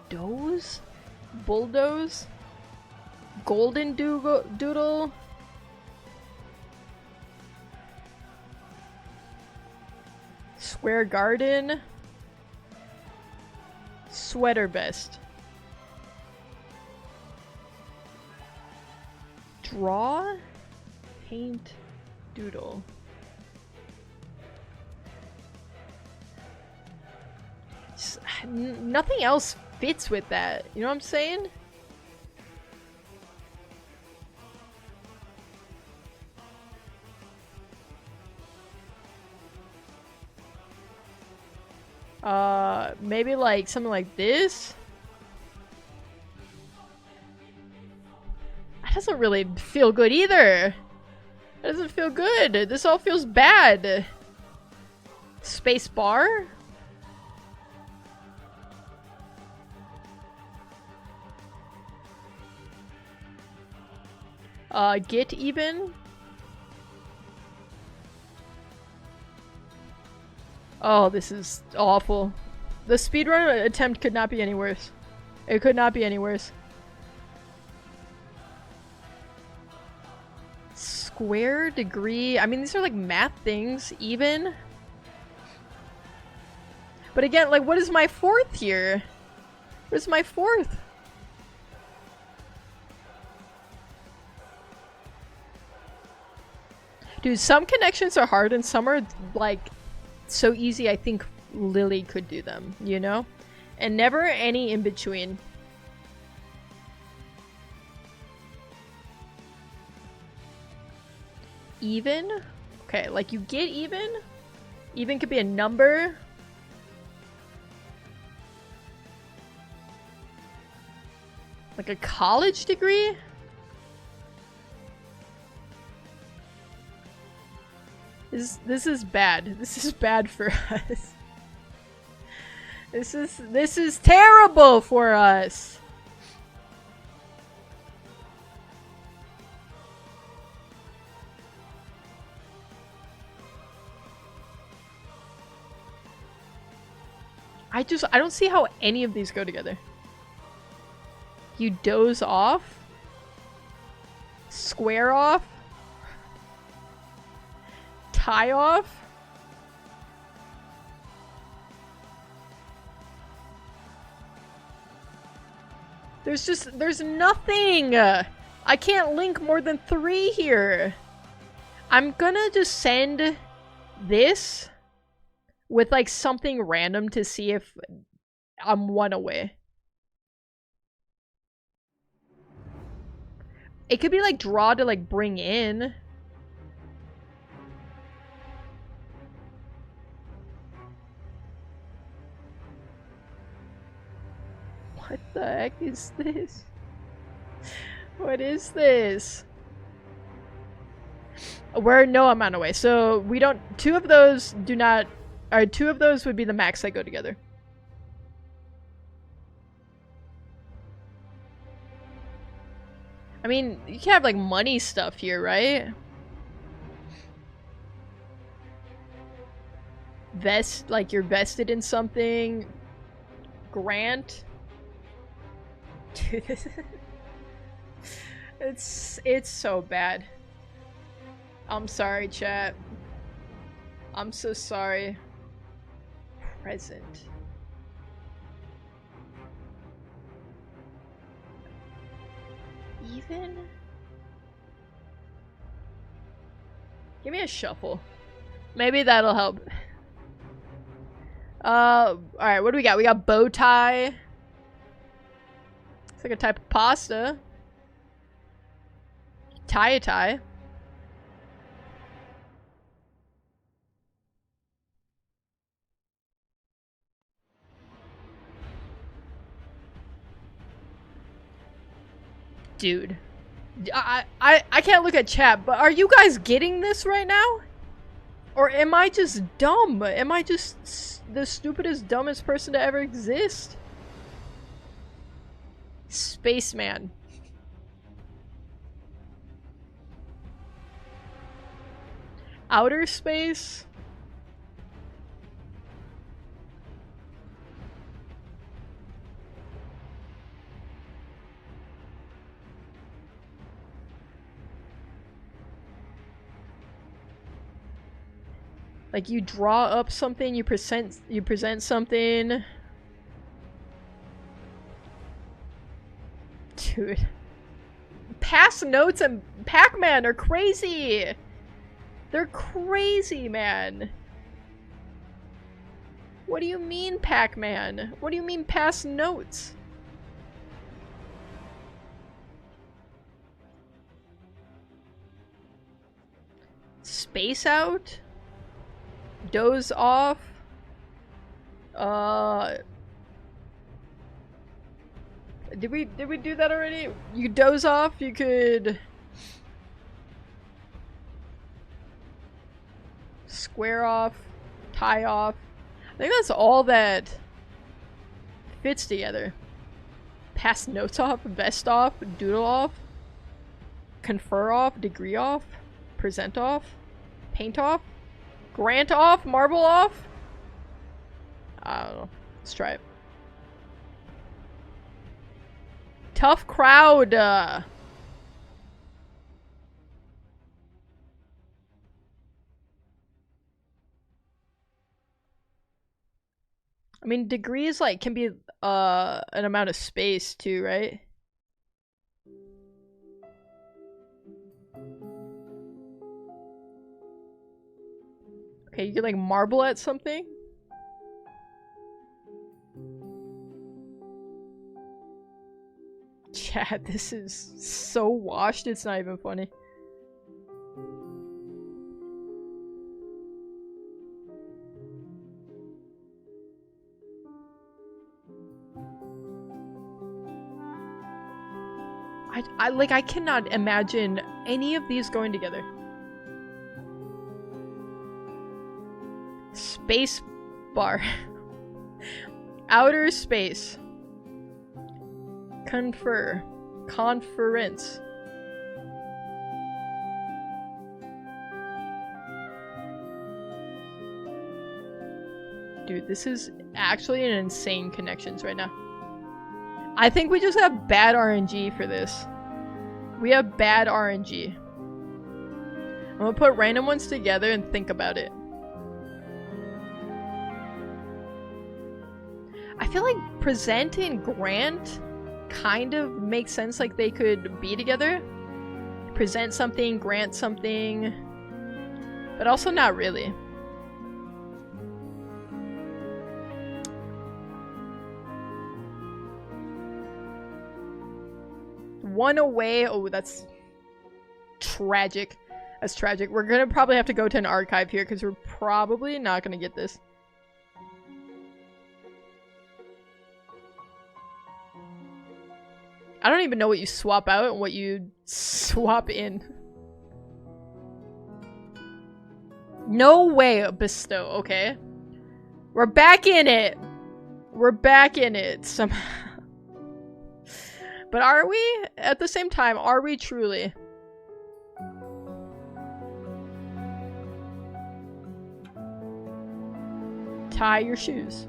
A: Doze? Bulldoze? Golden Doodle? Square Garden? Sweater Vest? Draw? Paint? Doodle? Nothing else fits with that. You know what I'm saying? Maybe like something like this? That doesn't really feel good either. That doesn't feel good. This all feels bad. Space bar? Get even? Oh, this is awful. The speedrun attempt could not be any worse. It could not be any worse. Square, degree. I mean, these are like math things, even. But again, like, what is my fourth here? What is my fourth? Dude, some connections are hard and some are, like, so easy I think Lily could do them, you know? And never any in between. Even? Okay, like you get even? Even could be a number. Like a college degree? This is bad. This is bad for us. This is terrible for us. I don't see how any of these go together. You doze off? Square off? Tie off? There's nothing! I can't link more than 3 here. I'm gonna just send this with like something random to see if I'm 1 away. It could be like draw to like bring in. What the heck is this? What is this? We're no amount away, so we don't. 2 of those do not. Or 2 of those would be the max that go together. I mean, you can have like money stuff here, right? Vest, like you're vested in something. Grant. Dude, it's so bad. I'm sorry, chat. I'm so sorry. Present. Even? Give me a shuffle. Maybe that'll help. Alright, what do we got? We got bow tie. It's like a type of pasta. Tie-a-tie. Dude. I can't look at chat, but are you guys getting this right now? Or am I just dumb? Am I just the stupidest, dumbest person to ever exist? Spaceman. Outer space? Like you draw up something, you present something. Dude. Pass notes and Pac-Man are crazy! They're crazy, man! What do you mean, Pac-Man? What do you mean pass notes? Space out? Doze off? Did we do that already? You doze off, you could square off, tie off. I think that's all that fits together. Pass notes off, vest off, doodle off, confer off, degree off, present off, paint off, grant off, marble off? I don't know. Let's try it. Tough crowd. I mean, degrees like can be an amount of space too, right? Okay, you can like marble at something. Chat, this is so washed, it's not even funny. I cannot imagine any of these going together. Space bar. Outer space. Confer. Conference. Dude, this is actually an insane connections right now. I think we just have bad RNG for this. We have bad RNG. I'm gonna put random ones together and think about it. I feel like present and grant kind of makes sense, like they could be together. Present something, grant something, but also not really. One away. Oh, that's tragic. That's tragic. We're gonna probably have to go to an archive here because we're probably not gonna get this. I don't even know what you swap out and what you swap in. No way, bestow. Okay. We're back in it. We're back in it somehow. But are we? At the same time, are we truly? Tie your shoes.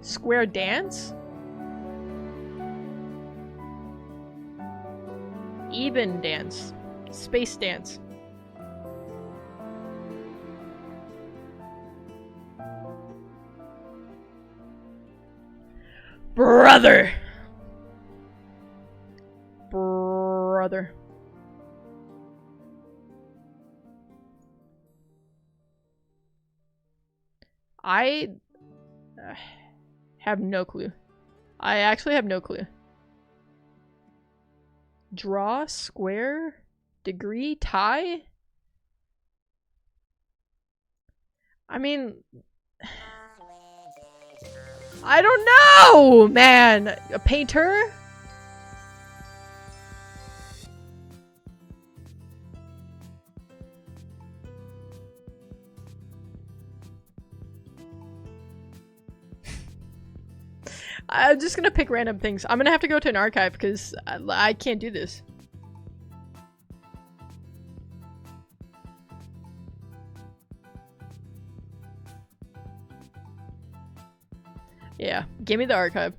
A: Square dance? Even dance. Space dance. Brother! Brother. I have no clue. I actually have no clue. Draw, square, degree, tie? I mean... I don't know, man! A painter? I'm just gonna pick random things. I'm gonna have to go to an archive because I can't do this. Yeah, give me the archive.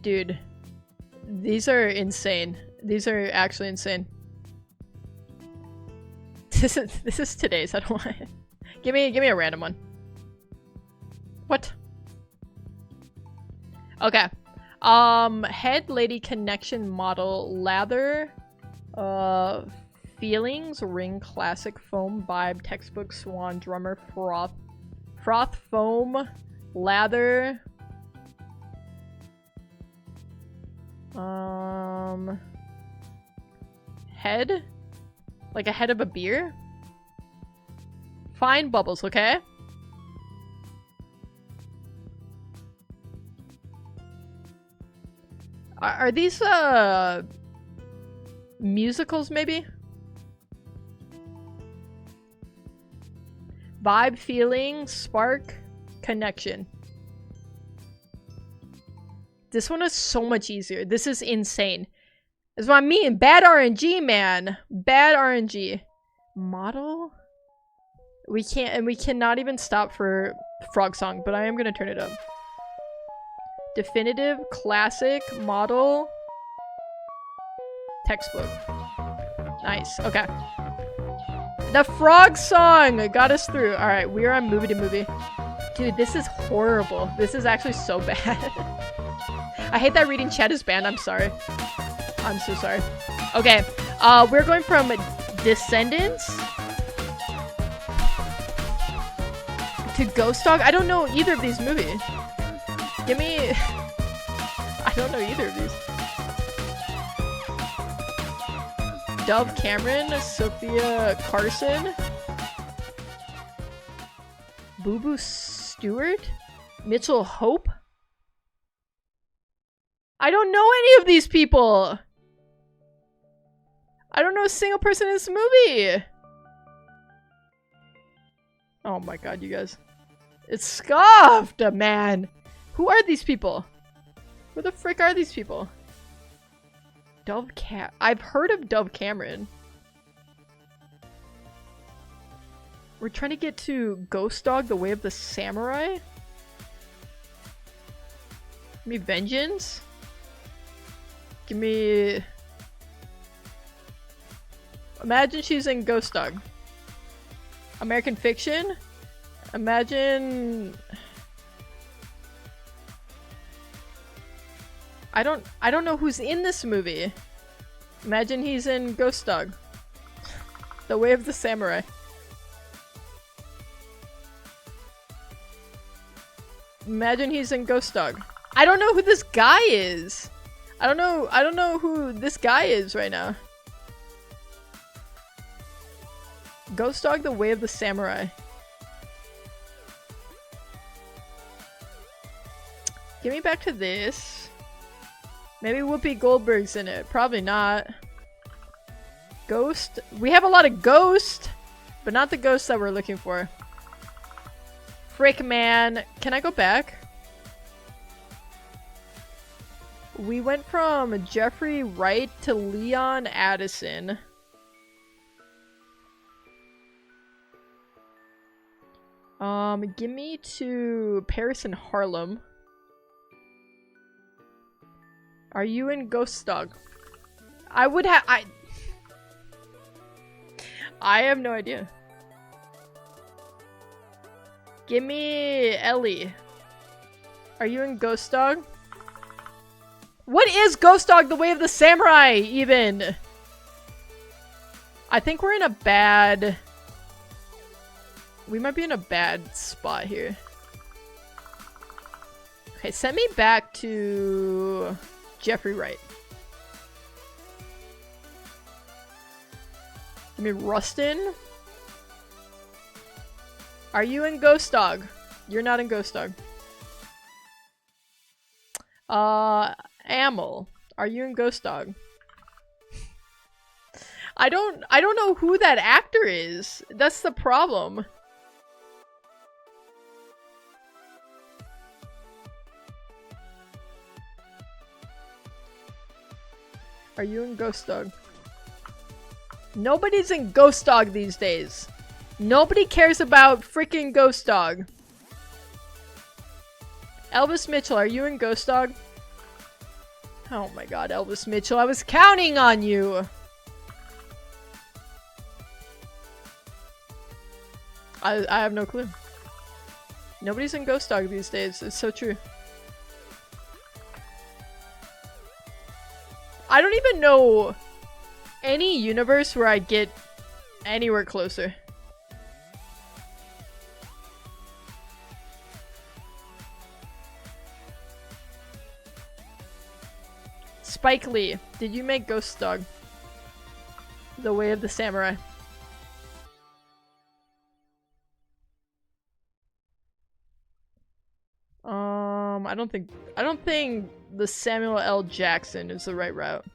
A: Dude, these are insane. These are actually insane. This is today's. I don't want it. Give me a random one. What? Okay. Head lady connection model lather. Feelings ring classic foam vibe textbook swan drummer froth foam lather. Head. Like a head of a beer? Fine bubbles, okay? Are these, musicals, maybe? Vibe, feeling, spark, connection. This one is so much easier. This is insane. That's what I mean. Bad RNG, man. Bad RNG. Model? We can't, and we cannot even stop for Frog Song, but I am gonna turn it up. Definitive, classic, model, textbook. Nice. Okay. The Frog Song got us through. Alright, we are on movie to movie. Dude, this is horrible. This is actually so bad. I hate that reading chat is banned. I'm sorry. I'm so sorry. Okay, we're going from Descendants to Ghost Dog. I don't know either of these movies. Give me... I don't know either of these. Dove Cameron, Sophia Carson, Boo Boo Stewart, Mitchell Hope. I don't know any of these people. I don't know a single person in this movie. Oh my god, you guys. It's scuffed, man. Who are these people? Who the frick are these people? I've heard of Dove Cameron. We're trying to get to Ghost Dog, The Way of the Samurai. Give me Vengeance. Give me... Imagine she's in Ghost Dog. American Fiction. Imagine... I don't know who's in this movie. Imagine he's in Ghost Dog. The Way of the Samurai. Imagine he's in Ghost Dog. I don't know who this guy is. I don't know who this guy is right now. Ghost Dog, The Way of the Samurai. Give me back to this. Maybe Whoopi Goldberg's in it. Probably not. Ghost? We have a lot of Ghost, but not the Ghost that we're looking for. Frick, man. Can I go back? We went from Jeffrey Wright to Leon Addison. Give me to Paris and Harlem. Are you in Ghost Dog? I would have- I have no idea. Give me Ellie. Are you in Ghost Dog? What is Ghost Dog, The Way of the Samurai, even? I think we're in a bad... We might be in a bad spot here. Okay, send me back to Jeffrey Wright. Give me Rustin. Are you in Ghost Dog? You're not in Ghost Dog. Amel. Are you in Ghost Dog? I don't know who that actor is. That's the problem. Are you in Ghost Dog? Nobody's in Ghost Dog these days. Nobody cares about freaking Ghost Dog. Elvis Mitchell, are you in Ghost Dog? Oh my god, Elvis Mitchell, I was counting on you! I have no clue. Nobody's in Ghost Dog these days, it's so true. I don't even know any universe where I'd get anywhere closer. Spike Lee, did you make Ghost Dog? The Way of the Samurai. I don't think the Samuel L. Jackson is the right route.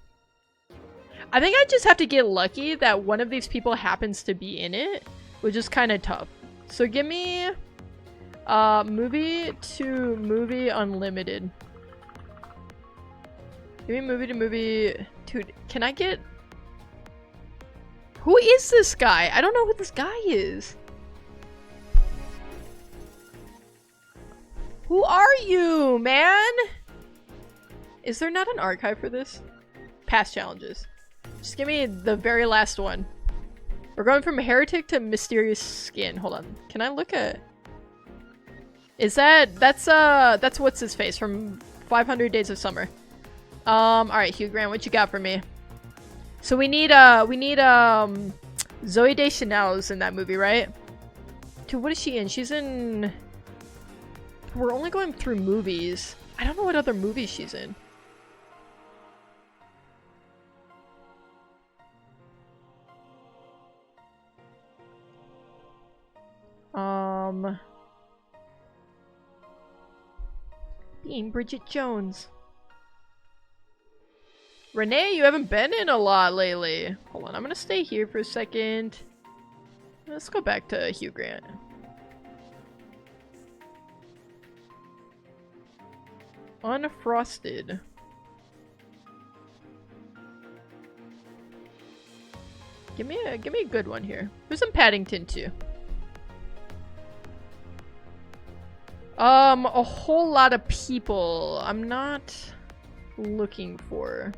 A: I think I just have to get lucky that one of these people happens to be in it, which is kind of tough. So give me movie to movie unlimited. Give me movie to movie. Dude, can I get... Who is this guy? I don't know who this guy is. Who are you, man? Is there not an archive for this? Past challenges. Just give me the very last one. We're going from Heretic to Mysterious Skin. Hold on. Can I look at... Is that... That's what's his face from 500 Days of Summer. Alright, Hugh Grant, what you got for me? So we need Zoe Deschanel's in that movie, right? Dude, what is she in? She's in... We're only going through movies. I don't know what other movies she's in. Being Bridget Jones. Renee, you haven't been in a lot lately. Hold on, I'm gonna stay here for a second. Let's go back to Hugh Grant. Unfrosted. Give me a good one here. Who's in Paddington 2? A whole lot of people. I'm not looking for.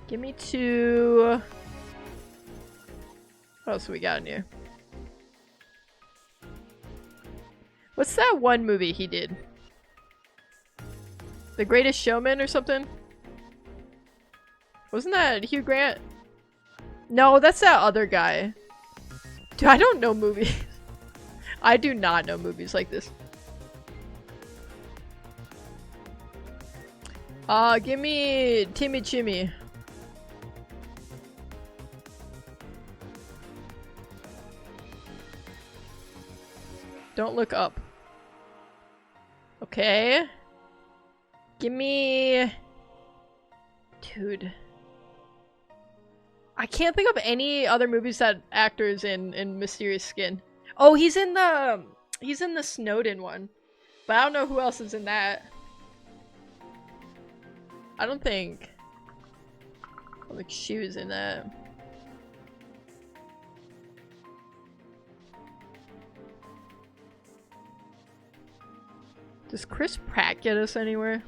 A: Give me two. What else we got in here? What's that one movie he did? The Greatest Showman or something? Wasn't that Hugh Grant? No, that's that other guy. Dude, I don't know movies. I do not know movies like this. Give me Timmy Chimmy. Don't look up. Okay. Give me... Dude. I can't think of any other movies that actors in Mysterious Skin. Oh, he's in the Snowden one. But I don't know who else is in that. I don't think she was in that. Does Chris Pratt get us anywhere?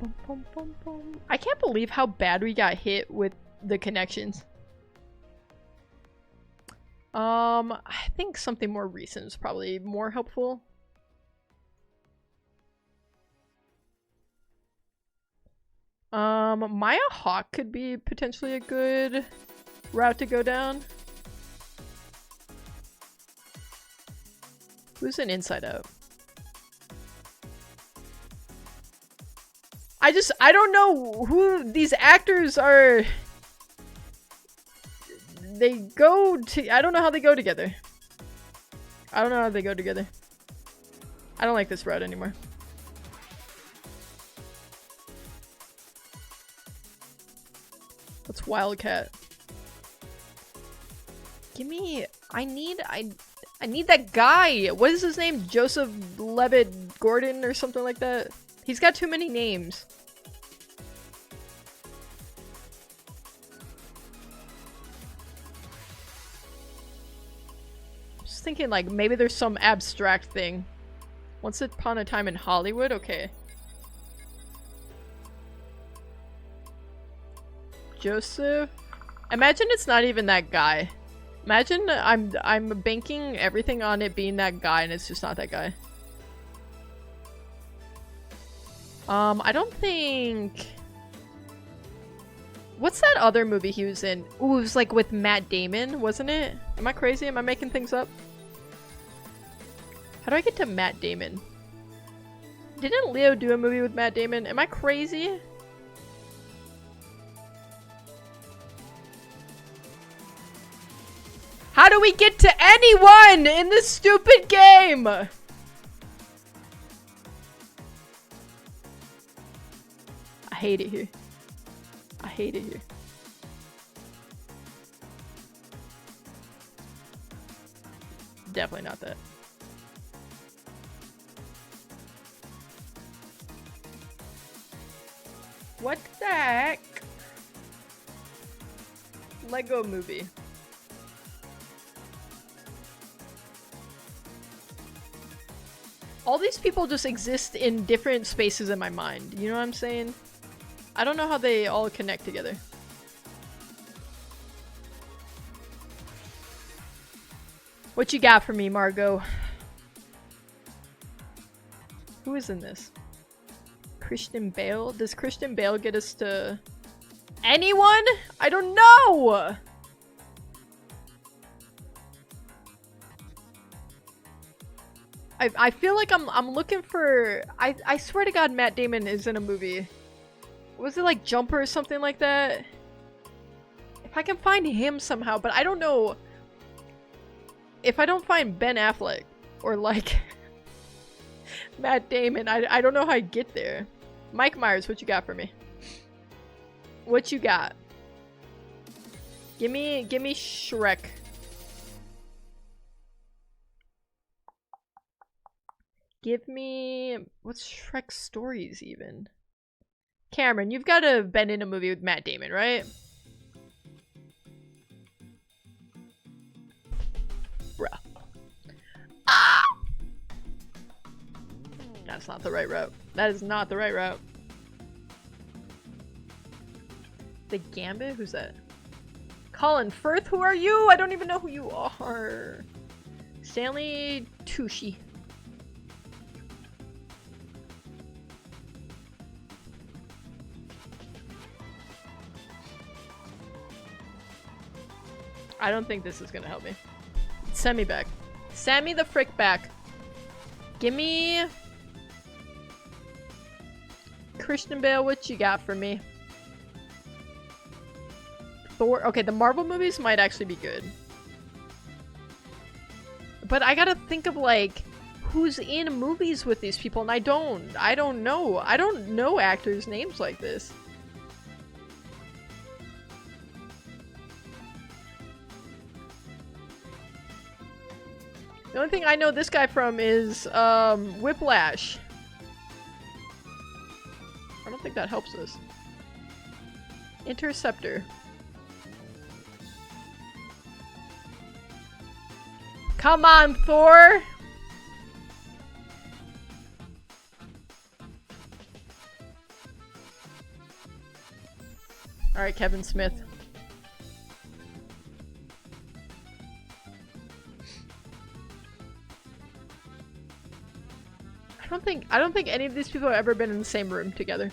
A: Bum, bum, bum, bum. I can't believe how bad we got hit with the connections. I think something more recent is probably more helpful. Maya Hawke could be potentially a good route to go down. Who's in Inside Out? I don't know who these actors are. They go to, I don't know how they go together. I don't know how they go together. I don't like this route anymore. That's Wildcat. Give me, I need that guy. What is his name? Joseph Levitt Gordon or something like that. He's got too many names. Just thinking like maybe there's some abstract thing. Once Upon a Time in Hollywood? Okay. Joseph? Imagine it's not even that guy. Imagine I'm banking everything on it being that guy and it's just not that guy. I don't think... What's that other movie he was in? Ooh, it was like with Matt Damon, wasn't it? Am I crazy? Am I making things up? How do I get to Matt Damon? Didn't Leo do a movie with Matt Damon? Am I crazy? How do we get to anyone in this stupid game? I hate it here. I hate it here. Definitely not that. What the heck? Lego movie. All these people just exist in different spaces in my mind. You know what I'm saying? I don't know how they all connect together. What you got for me, Margot? Who is in this? Christian Bale? Does Christian Bale get us to anyone? I don't know! I feel like I'm looking for... I swear to God Matt Damon is in a movie. Was it like Jumper or something like that? If I can find him somehow, but I don't know... If I don't find Ben Affleck or like Matt Damon, I don't know how I get there. Mike Myers, what you got for me? What you got? Give me Shrek. Give me... What's Shrek's stories even? Cameron, you've got to have been in a movie with Matt Damon, right? Bruh. Ah! That's not the right route. That is not the right route. The Gambit? Who's that? Colin Firth, who are you? I don't even know who you are. Stanley Tucci. I don't think this is gonna help me. Send me back. Send me the frick back. Give me... Christian Bale, what you got for me? Thor. Okay, the Marvel movies might actually be good. But I gotta think of, like, who's in movies with these people, and I don't know. I don't know actors' names like this. The only thing I know this guy from is, Whiplash. I don't think that helps us. Interceptor. Come on, Thor! Alright, Kevin Smith. I don't think any of these people have ever been in the same room together.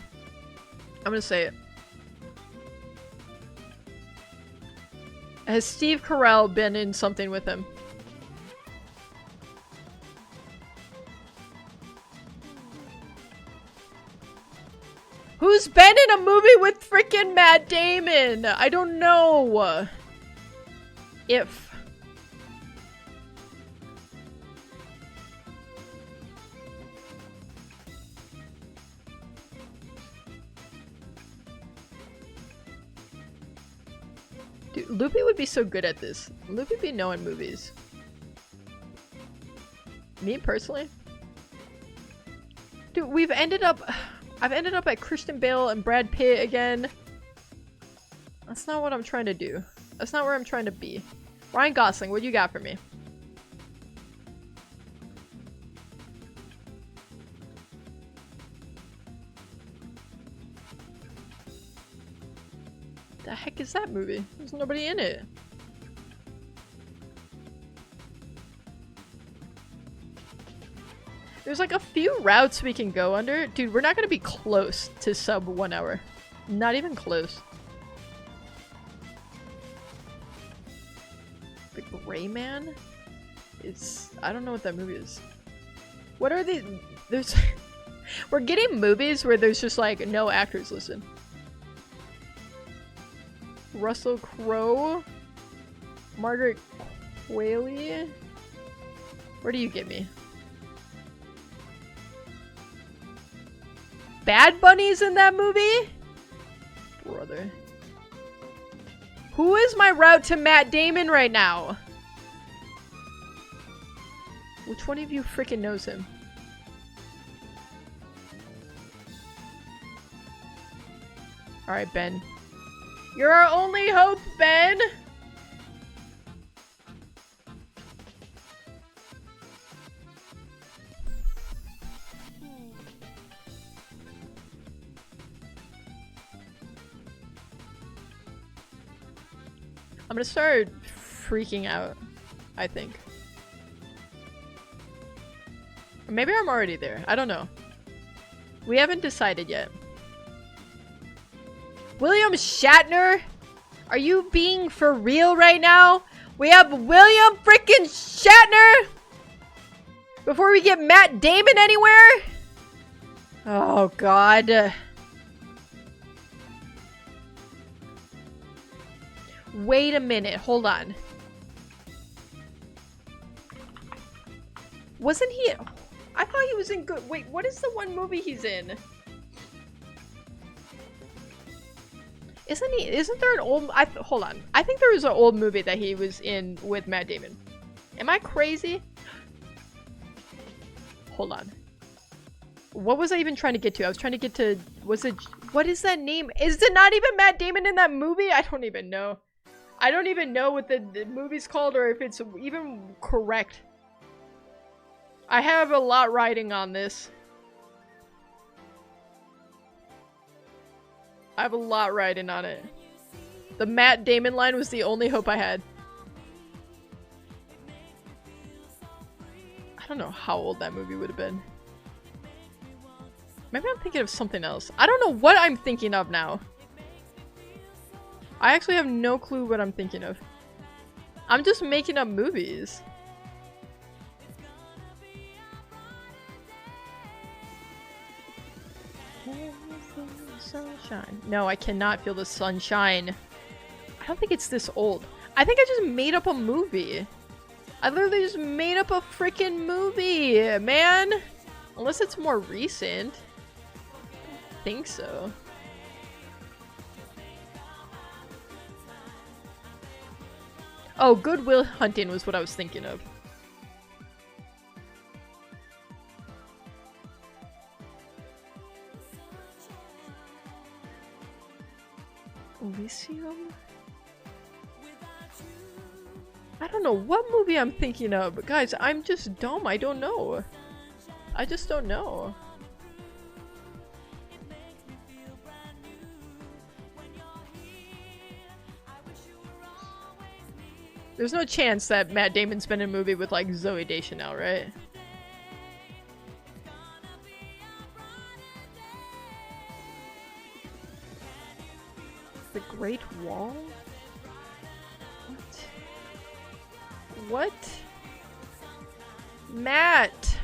A: I'm gonna say it. Has Steve Carell been in something with him? Who's been in a movie with freaking Matt Damon? I don't know. If... Dude, Loopy would be so good at this. Loopy would be knowing movies. Me personally? Dude, we've ended up... I've ended up at Christian Bale and Brad Pitt again. That's not what I'm trying to do. That's not where I'm trying to be. Ryan Gosling, what do you got for me? The heck is that movie? There's nobody in it. There's like a few routes we can go under. Dude, we're not gonna be close to sub 1 hour. Not even close. The Gray Man? It's... I don't know what that movie is. What are these? There's... We're getting movies where there's just like no actors listed. Russell Crowe? Margaret Qualley? Where do you get me? Bad Bunny's in that movie? Brother. Who is my route to Matt Damon right now? Which one of you freaking knows him? Alright, Ben. You're our only hope, Ben! I'm gonna start freaking out, I think. Or maybe I'm already there. I don't know. We haven't decided yet. William Shatner? Are you being for real right now? We have William freaking Shatner? Before we get Matt Damon anywhere? Oh, God. Wait a minute. Hold on. Wasn't he... I thought he was in good... Wait, what is the one movie he's in? Isn't there an old... hold on. I think there was an old movie that he was in with Matt Damon. Am I crazy? Hold on. What was I even trying to get to? I was trying to get to... Was it... What is that name? Is it not even Matt Damon in that movie? I don't even know. I don't even know what the movie's called or if it's even correct. I have a lot riding on this. I have a lot riding on it. The Matt Damon line was the only hope I had. I don't know how old that movie would have been. Maybe I'm thinking of something else. I don't know what I'm thinking of now. I actually have no clue what I'm thinking of. I'm just making up movies. Sunshine. No, I cannot feel the sunshine. I don't think it's this old. I think I just made up a movie. I literally just made up a freaking movie, man. Unless it's more recent. I don't think so. Oh, Good Will Hunting was what I was thinking of. Elysium? I don't know what movie I'm thinking of, but guys, I'm just dumb. I don't know. I just don't know. There's no chance that Matt Damon's been in a movie with like Zooey Deschanel, right? The Great Wall? What? Matt!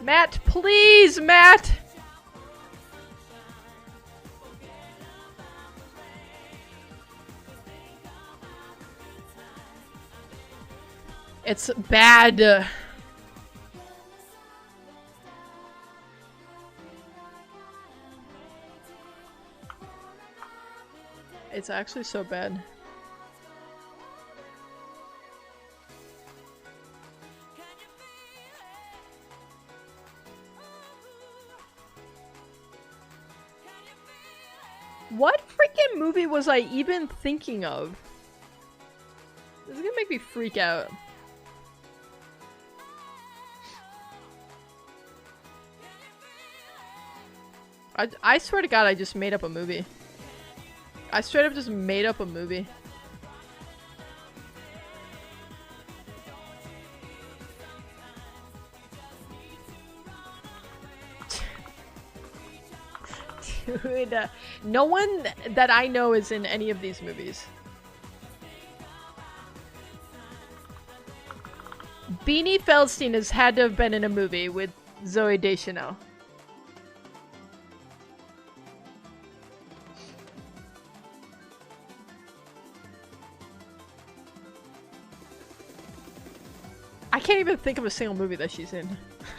A: Matt, please, Matt! It's bad. It's actually so bad. What freaking movie was I even thinking of? This is gonna make me freak out. I swear to God, I just made up a movie. I straight up just made up a movie. Dude, no one that I know is in any of these movies. Beanie Feldstein has had to have been in a movie with Zooey Deschanel. I can't even think of a single movie that she's in.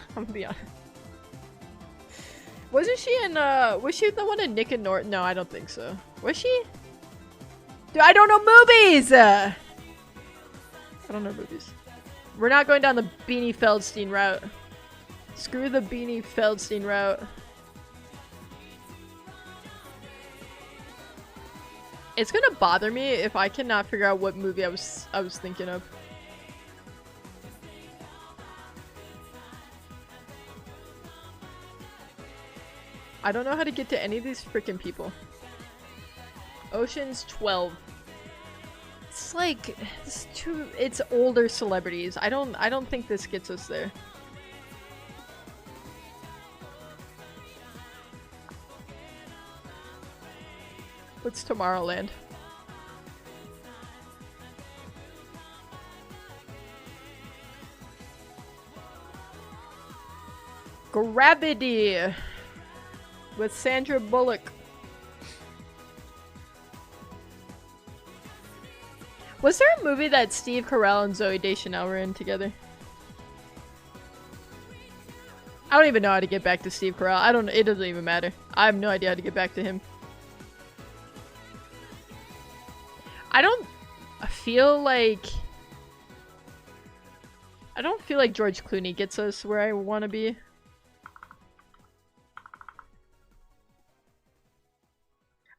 A: I'm gonna be honest. Wasn't she in, was she the one in Nick and Norton? No, I don't think so. Was she? Dude, I don't know movies! I don't know movies. We're not going down the Beanie Feldstein route. Screw the Beanie Feldstein route. It's gonna bother me if I cannot figure out what movie I was thinking of. I don't know how to get to any of these freaking people. Ocean's 12. It's like it's older celebrities. I don't think this gets us there. What's Tomorrowland? Gravity with Sandra Bullock. Was there a movie that Steve Carell and Zooey Deschanel were in together? I don't even know how to get back to Steve Carell. It doesn't even matter. I have no idea how to get back to him. I don't feel like George Clooney gets us where I want to be.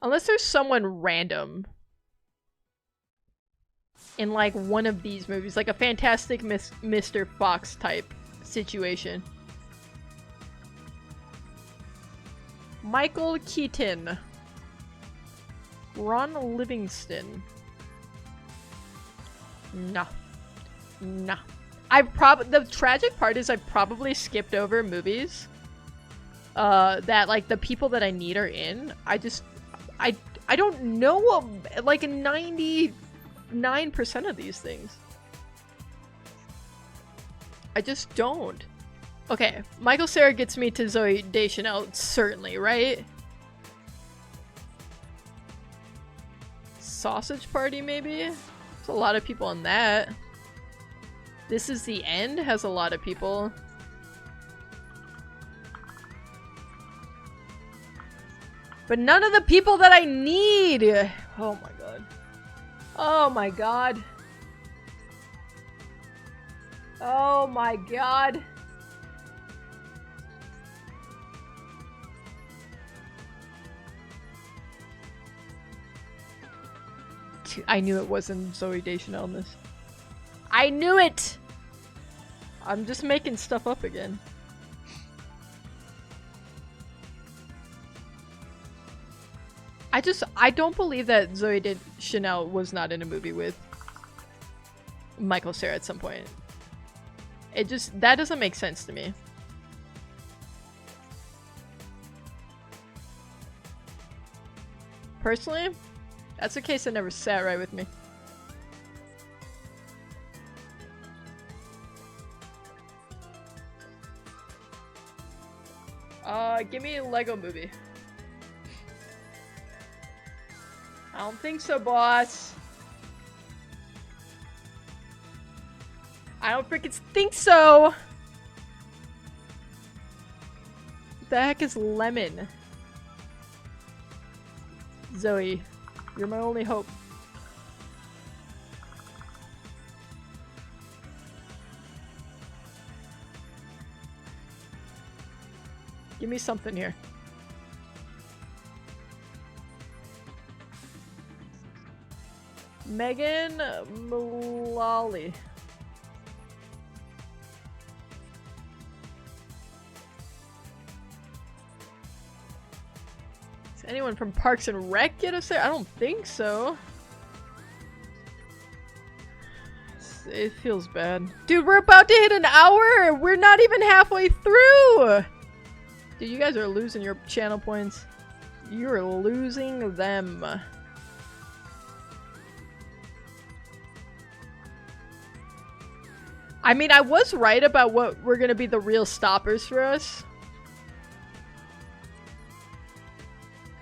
A: Unless there's someone random in like one of these movies, like a Fantastic Mr. Fox type situation. Michael Keaton. Ron Livingston. No. No. The tragic part is I've probably skipped over movies that like the people that I need are in. I don't know like 99% of these things. I just don't. Okay, Michael Cera gets me to Zooey Deschanel, certainly, right? Sausage Party, maybe? There's a lot of people on that. This Is the End has a lot of people. But none of the people that I need! Oh my god. Oh my god. Oh my god. I knew it wasn't Zooey Deschanel in this. I knew it! I'm just making stuff up again. I don't believe that Zooey Deschanel was not in a movie with Michael Cera at some point. That doesn't make sense to me. Personally, that's a case that never sat right with me. Give me a Lego Movie. I don't think so, boss. I don't freaking think so! What the heck is Lemon? Zoe, you're my only hope. Give me something here. Megan Mullally. Does anyone from Parks and Rec get us there? I don't think so. It feels bad. Dude, we're about to hit an hour! We're not even halfway through! Dude, you guys are losing your channel points. You're losing them. I mean, I was right about what were gonna be the real stoppers for us.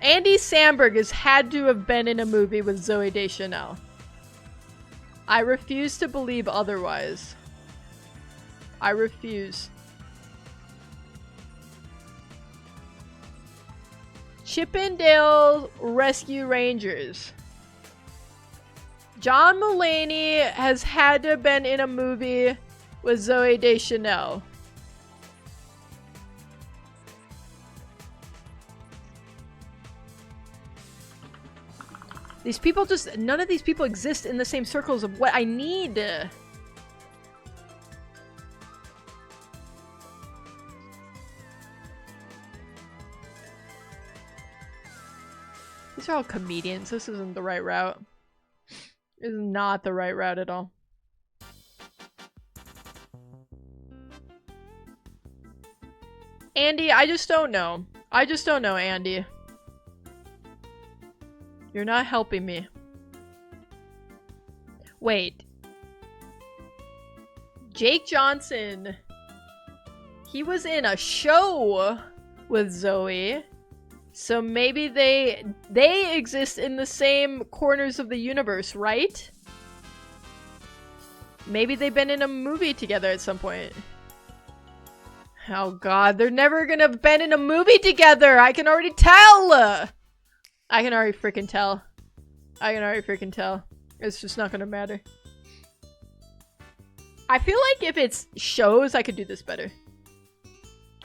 A: Andy Samberg has had to have been in a movie with Zooey Deschanel. I refuse to believe otherwise. I refuse. Chippendale Rescue Rangers. John Mulaney has had to have been in a movie with Zooey Deschanel. These people none of these people exist in the same circles of what I need. These are all comedians. This isn't the right route. This is not the right route at all. Andy, I just don't know. I just don't know, Andy. You're not helping me. Wait. Jake Johnson. He was in a show with Zoe. So maybe they exist in the same corners of the universe, right? Maybe they've been in a movie together at some point. Oh god, they're never gonna have been in a movie together! I can already tell! I can already freaking tell. I can already freaking tell. It's just not gonna matter. I feel like if it's shows, I could do this better.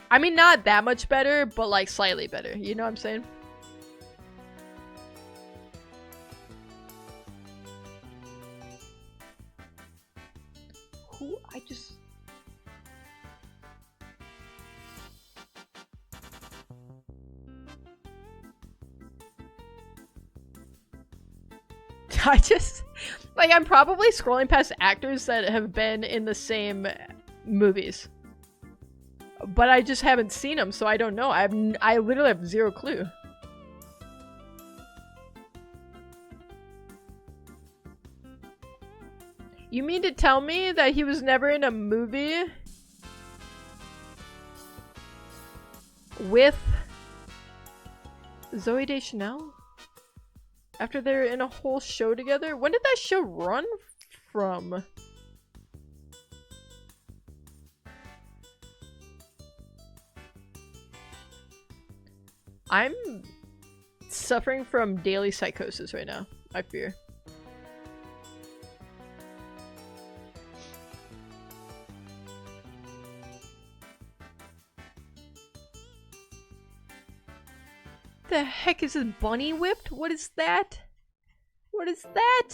A: I mean, not that much better, but like slightly better. You know what I'm saying? Who? I just... I just, like, I'm probably scrolling past actors that have been in the same movies. But I just haven't seen them, so I don't know. I literally have zero clue. You mean to tell me that he was never in a movie with Zooey Deschanel? After they're in a whole show together? When did that show run from? I'm suffering from daily psychosis right now, I fear. The heck is this bunny whipped? What is that? What is that?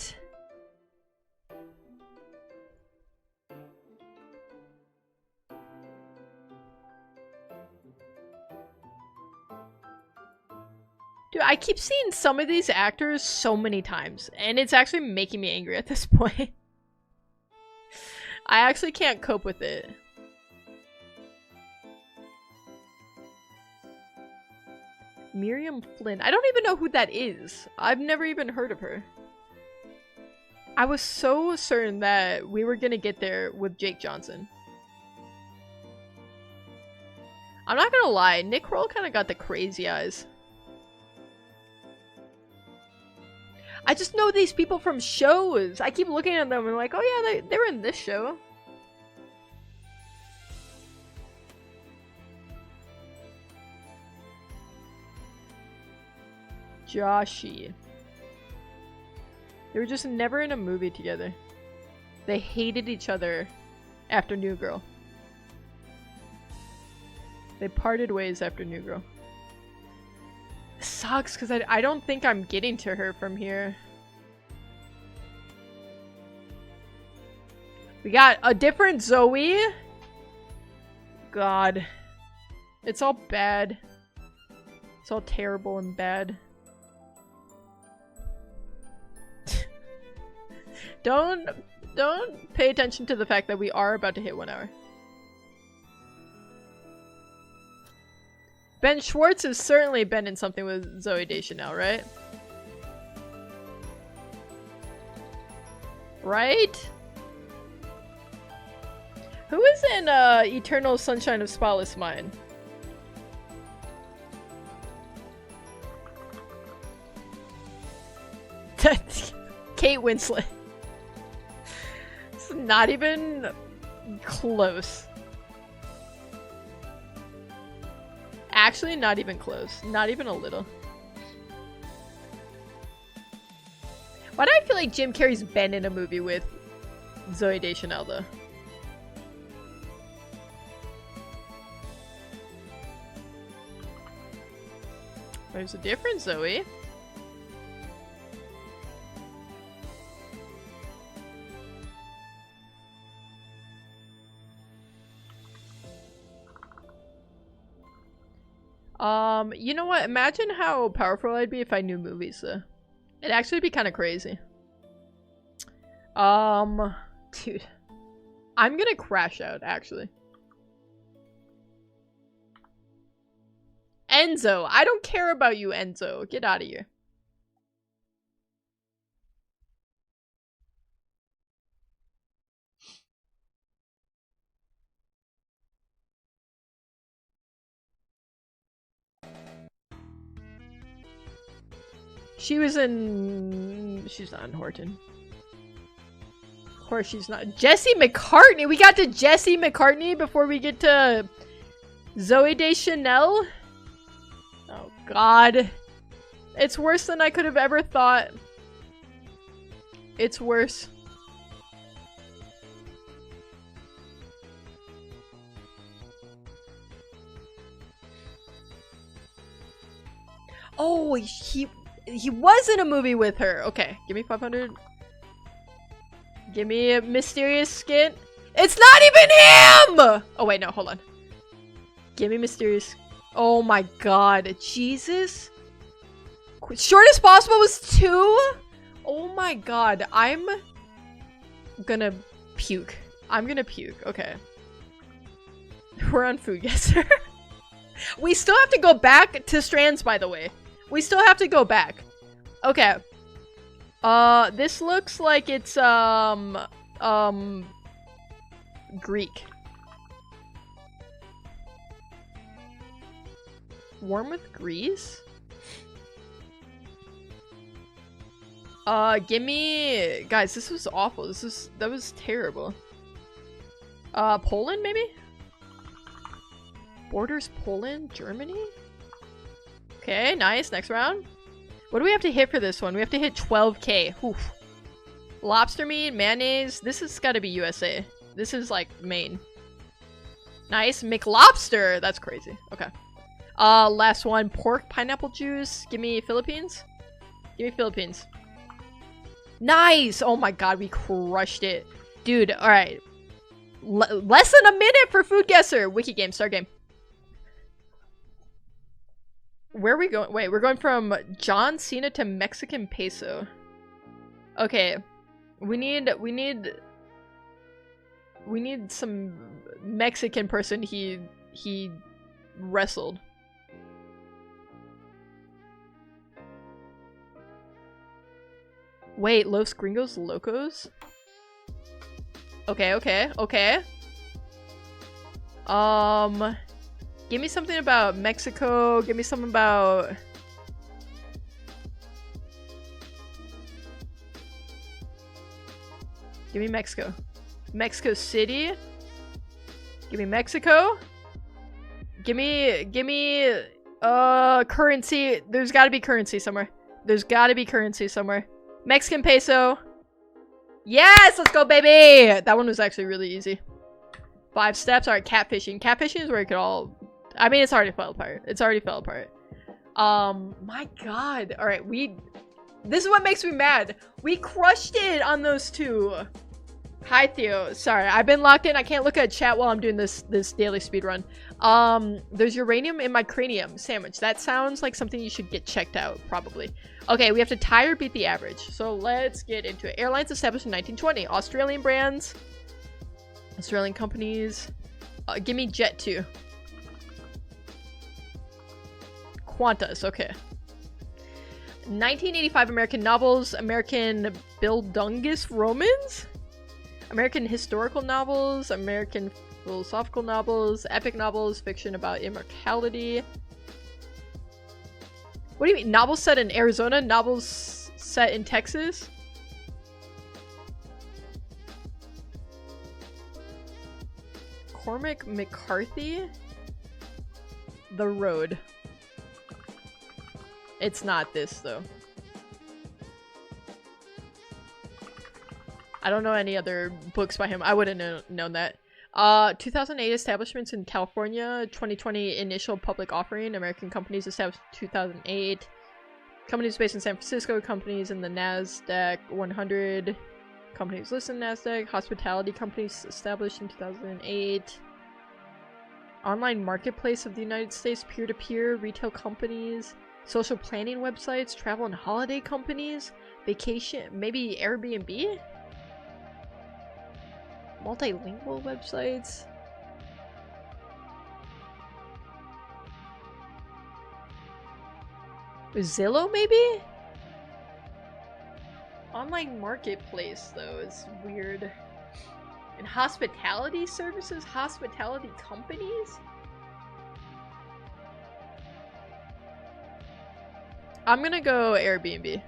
A: Dude, I keep seeing some of these actors so many times, and it's actually making me angry at this point. I actually can't cope with it. Miriam Flynn. I don't even know who that is. I've never even heard of her. I was so certain that we were gonna get there with Jake Johnson. I'm not gonna lie, Nick Kroll kind of got the crazy eyes. I just know these people from shows. I keep looking at them and like, oh yeah, they were in this show. Joshy. They were just never in a movie together. They hated each other after New Girl. They parted ways after New Girl. This sucks because I don't think I'm getting to her from here. We got a different Zoe. God. It's all bad. It's all terrible and bad. Don't pay attention to the fact that we are about to hit 1 hour. Ben Schwartz has certainly been in something with Zooey Deschanel, right? Right? Who is in Eternal Sunshine of Spotless Mind? Kate Winslet. It's not even close. Actually, not even close. Not even a little. Why do I feel like Jim Carrey's been in a movie with Zooey Deschanel, though? There's a difference, Zoe. You know what? Imagine how powerful I'd be if I knew movies, though. It'd actually be kind of crazy. Dude. I'm gonna crash out, actually. Enzo! I don't care about you, Enzo. Get out of here. She was in... She's not in Horton. Of course she's not. Jesse McCartney! We got to Jesse McCartney before we get to Zooey Deschanel? Oh god. It's worse than I could have ever thought. It's worse. Oh, he was in a movie with her. Okay, give me 500. Give me a mysterious skin. It's not even him! Oh wait, no, hold on. Give me mysterious. Oh my god, Jesus. Short as Possible was 2? Oh my god, I'm gonna puke. I'm gonna puke. Okay. We're on Food Guesser. We still have to go back to strands, by the way. We still have to go back. Okay. This looks like it's, Greek. Warm with grease? Gimme... Guys, this was awful. That was terrible. Poland, maybe? Borders Poland? Germany? Okay, nice. Next round. What do we have to hit for this one? We have to hit 12k. Oof. Lobster meat, mayonnaise. This has got to be USA. This is, like, Maine. Nice. McLobster! That's crazy. Okay. Last one. Pork, pineapple juice. Give me Philippines. Give me Philippines. Nice! Oh my god, we crushed it. Dude, alright. Less than a minute for Food Guesser! Wiki game, start game. Where are we going? Wait, we're going from John Cena to Mexican peso. Okay. We need some Mexican person he wrestled. Wait, Los Gringos Locos? Okay, okay, okay. Give me something about Mexico. Give me something about... Give me Mexico. Mexico City. Give me Mexico. Give me, currency. There's gotta be currency somewhere. There's gotta be currency somewhere. Mexican peso. Yes, let's go, baby! That one was actually really easy. 5 steps. Alright, catfishing. Catfishing is where it could all... I mean, it's already fell apart. It's already fell apart. My god. Alright, this is what makes me mad. We crushed it on those two. Hi, Theo. Sorry, I've been locked in. I can't look at chat while I'm doing this daily speedrun. There's uranium in my cranium sandwich. That sounds like something you should get checked out, probably. Okay, we have to tie or beat the average. So let's get into it. Airlines established in 1920. Australian brands. Australian companies. Give me Jet 2. Qantas, okay. 1985 American novels. American Bildungus Romans? American historical novels, American philosophical novels, epic novels, fiction about immortality. What do you mean? Novels set in Arizona? Novels set in Texas? Cormac McCarthy? The Road. It's not this, though. I don't know any other books by him. I wouldn't have known that. 2008 establishments in California. 2020 initial public offering. American companies established in 2008. Companies based in San Francisco. Companies in the NASDAQ 100. Companies listed in NASDAQ. Hospitality companies established in 2008. Online marketplace of the United States. Peer-to-peer. Retail companies. Social planning websites. Travel and holiday companies. Vacation. Maybe Airbnb? Multilingual websites. Zillow, maybe? Online marketplace, though, is weird. And hospitality services? Hospitality companies? I'm gonna go Airbnb.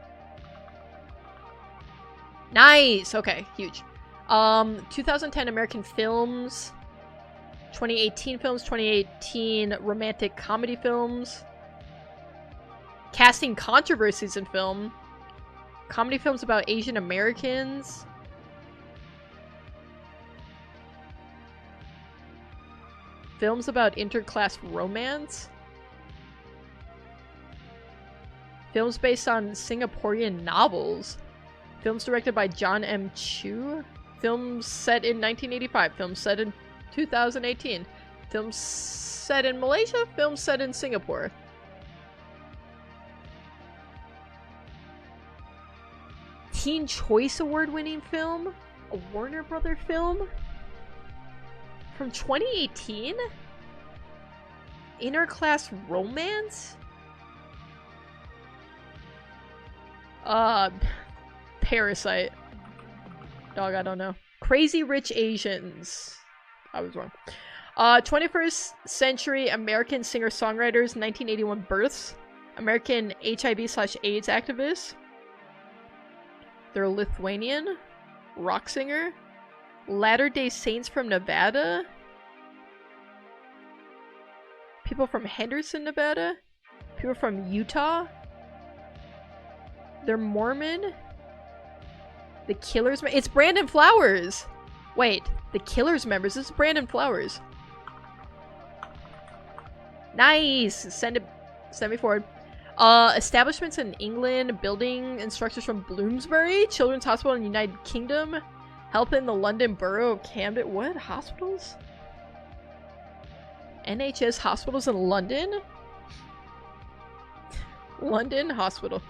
A: Nice! Okay, huge. 2010 American films, 2018 films, 2018 romantic comedy films, casting controversies in film, comedy films about Asian Americans, films about interclass romance, films based on Singaporean novels, films directed by John M. Chu, films set in 1985, films set in 2018, films set in Malaysia, films set in Singapore. Teen Choice Award winning film? A Warner Brother film? From 2018? Interclass romance? Parasite. Dog, I don't know. Crazy Rich Asians. I was wrong. 21st century American singer-songwriters, 1981 births. American HIV/AIDS activists. They're Lithuanian. Rock singer. Latter-day Saints from Nevada. People from Henderson, Nevada. People from Utah. They're Mormon. The Killers. It's Brandon Flowers. Wait, the Killers members. This is Brandon Flowers. Nice. Send me forward. Establishments in England. Building instructors from Bloomsbury. Children's Hospital in the United Kingdom. Help in the London Borough of Camden. What? Hospitals? NHS hospitals in London? London Hospital.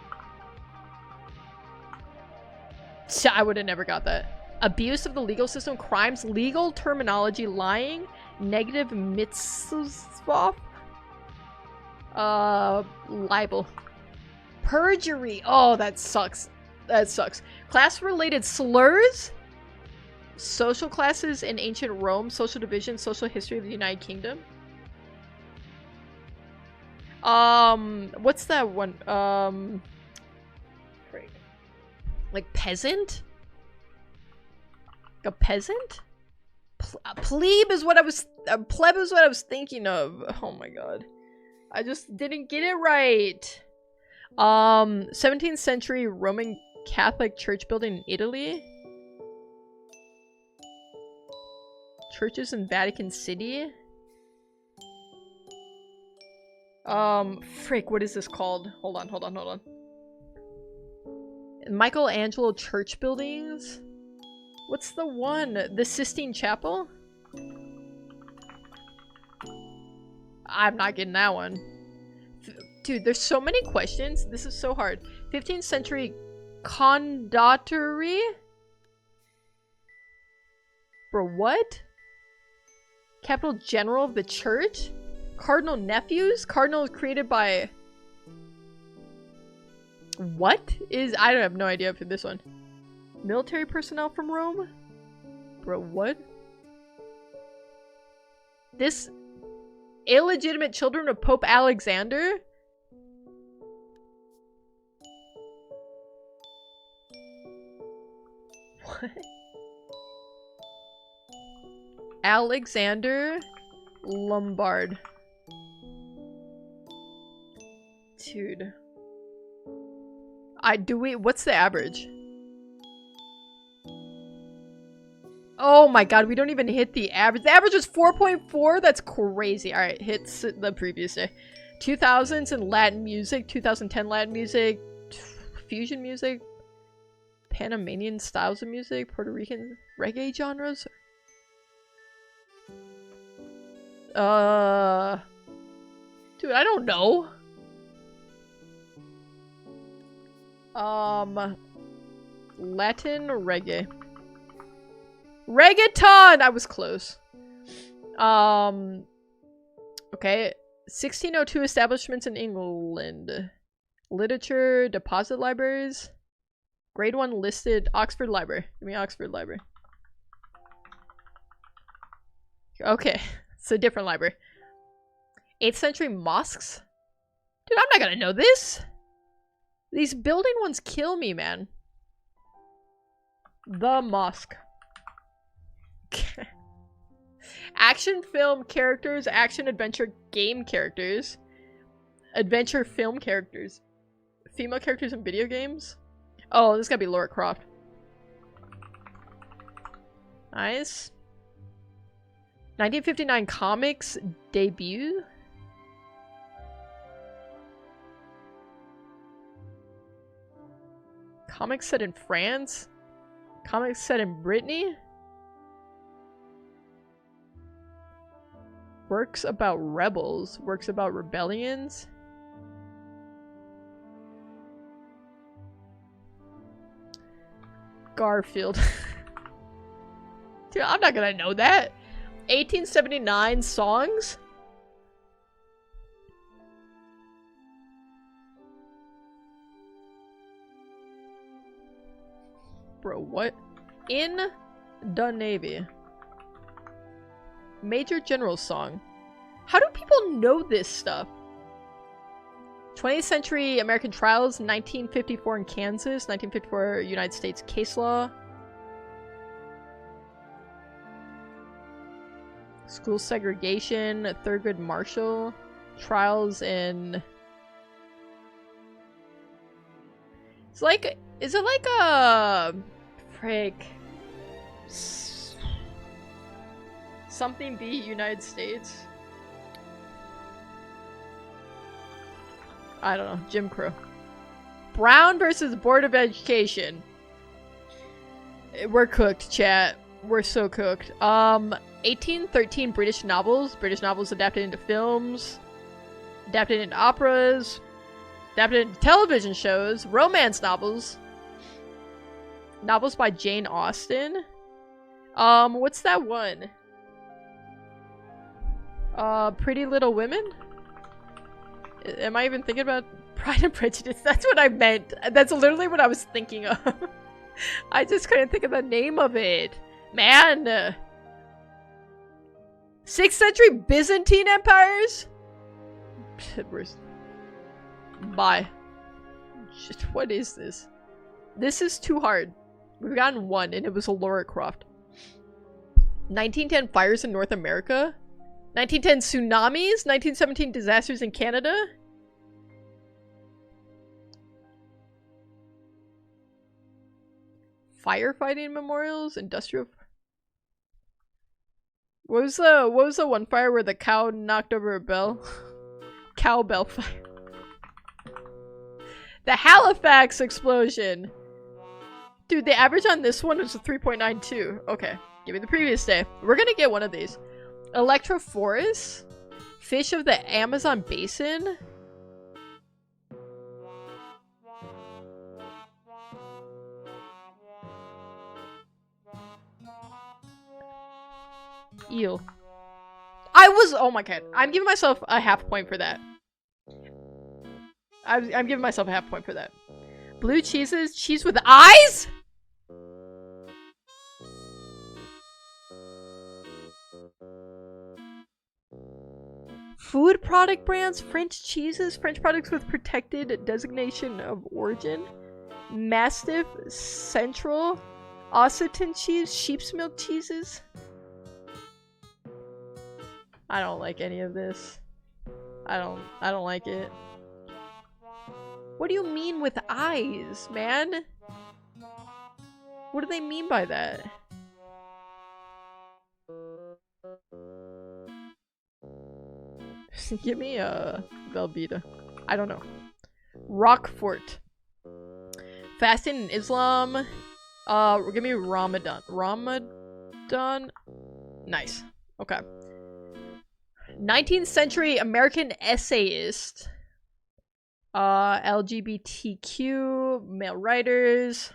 A: I would have never got that. Abuse of the legal system, crimes, legal terminology, lying, negative mitzvah, libel, perjury. Oh, that sucks. That sucks. Class-related slurs, social classes in ancient Rome, social division, social history of the United Kingdom. What's that one? Like peasant? Like a peasant? Plebe is what I was- pleb is what I was thinking of. Oh my god. I just didn't get it right. 17th century Roman Catholic church building in Italy. Churches in Vatican City. Frick, what is this called? Hold on. Michelangelo church buildings? What's the one? The Sistine Chapel? I'm not getting that one. Dude, there's so many questions. This is so hard. 15th century condottieri? Bro, what? Capital General of the Church? Cardinal nephews? Cardinal created by... What is... I don't have no idea for this one. Military personnel from Rome? Bro, what? This... Illegitimate children of Pope Alexander? What? Alexander Lombard. Dude. What's the average? Oh my god, we don't even hit the average. The average was 4.4? That's crazy. Alright, hits the previous day. 2000s in Latin music, 2010 Latin music, fusion music, Panamanian styles of music, Puerto Rican reggae genres. Dude, I don't know. Latin reggae. Reggaeton! I was close. Okay. 1602 establishments in England. Literature, deposit libraries. Grade 1 listed Oxford Library. Give me Oxford Library. Okay. It's a different library. 8th century mosques? Dude, I'm not gonna know this! These building ones kill me, man. The mosque. Action film characters, action adventure game characters, adventure film characters, female characters in video games. Oh, this gotta be Lara Croft. Nice. 1959 comics debut. Comics set in France. Comics set in Brittany. Works about rebels. Works about rebellions. Garfield. Dude, I'm not gonna know that. 1879 songs? Bro, what? In the Navy. Major General song. How do people know this stuff? 20th century American trials, 1954 in Kansas, 1954 United States case law. School segregation, Thurgood Marshall. Trials in... It's like... Is it like a... Frick... Something the United States? I don't know. Jim Crow. Brown versus Board of Education. We're cooked, chat. We're so cooked. 1813 British novels. British novels adapted into films. Adapted into operas. Adapted into television shows. Romance novels. Novels by Jane Austen. What's that one? Pretty Little Women? Am I even thinking about Pride and Prejudice? That's what I meant. That's literally what I was thinking of. I just couldn't think of the name of it. Man! 6th century Byzantine empires? Bye. Shit, what is this? This is too hard. We've gotten one, and it was Laura Croft. 1910 fires in North America? 1910 tsunamis? 1917 disasters in Canada? Firefighting memorials? Industrial... What was the one fire where the cow knocked over a bell? Cowbell fire. The Halifax explosion! Dude, the average on this one was a 3.92. Okay, give me the previous day. We're gonna get one of these. Electrophorus? Fish of the Amazon basin? Eel. Oh my god. I'm giving myself a half point for that. I'm giving myself a half point for that. Blue cheeses? Cheese with eyes? Food product brands? French cheeses? French products with protected designation of origin? Mastiff? Central? Occitan cheese? Sheep's milk cheeses? I don't like any of this. I don't like it. What do you mean with eyes, man? What do they mean by that? Give me a Velveeta. I don't know. Roquefort. Fasting in Islam. Give me Ramadan. Ramadan? Nice. Okay. 19th century American essayist. LGBTQ, male writers.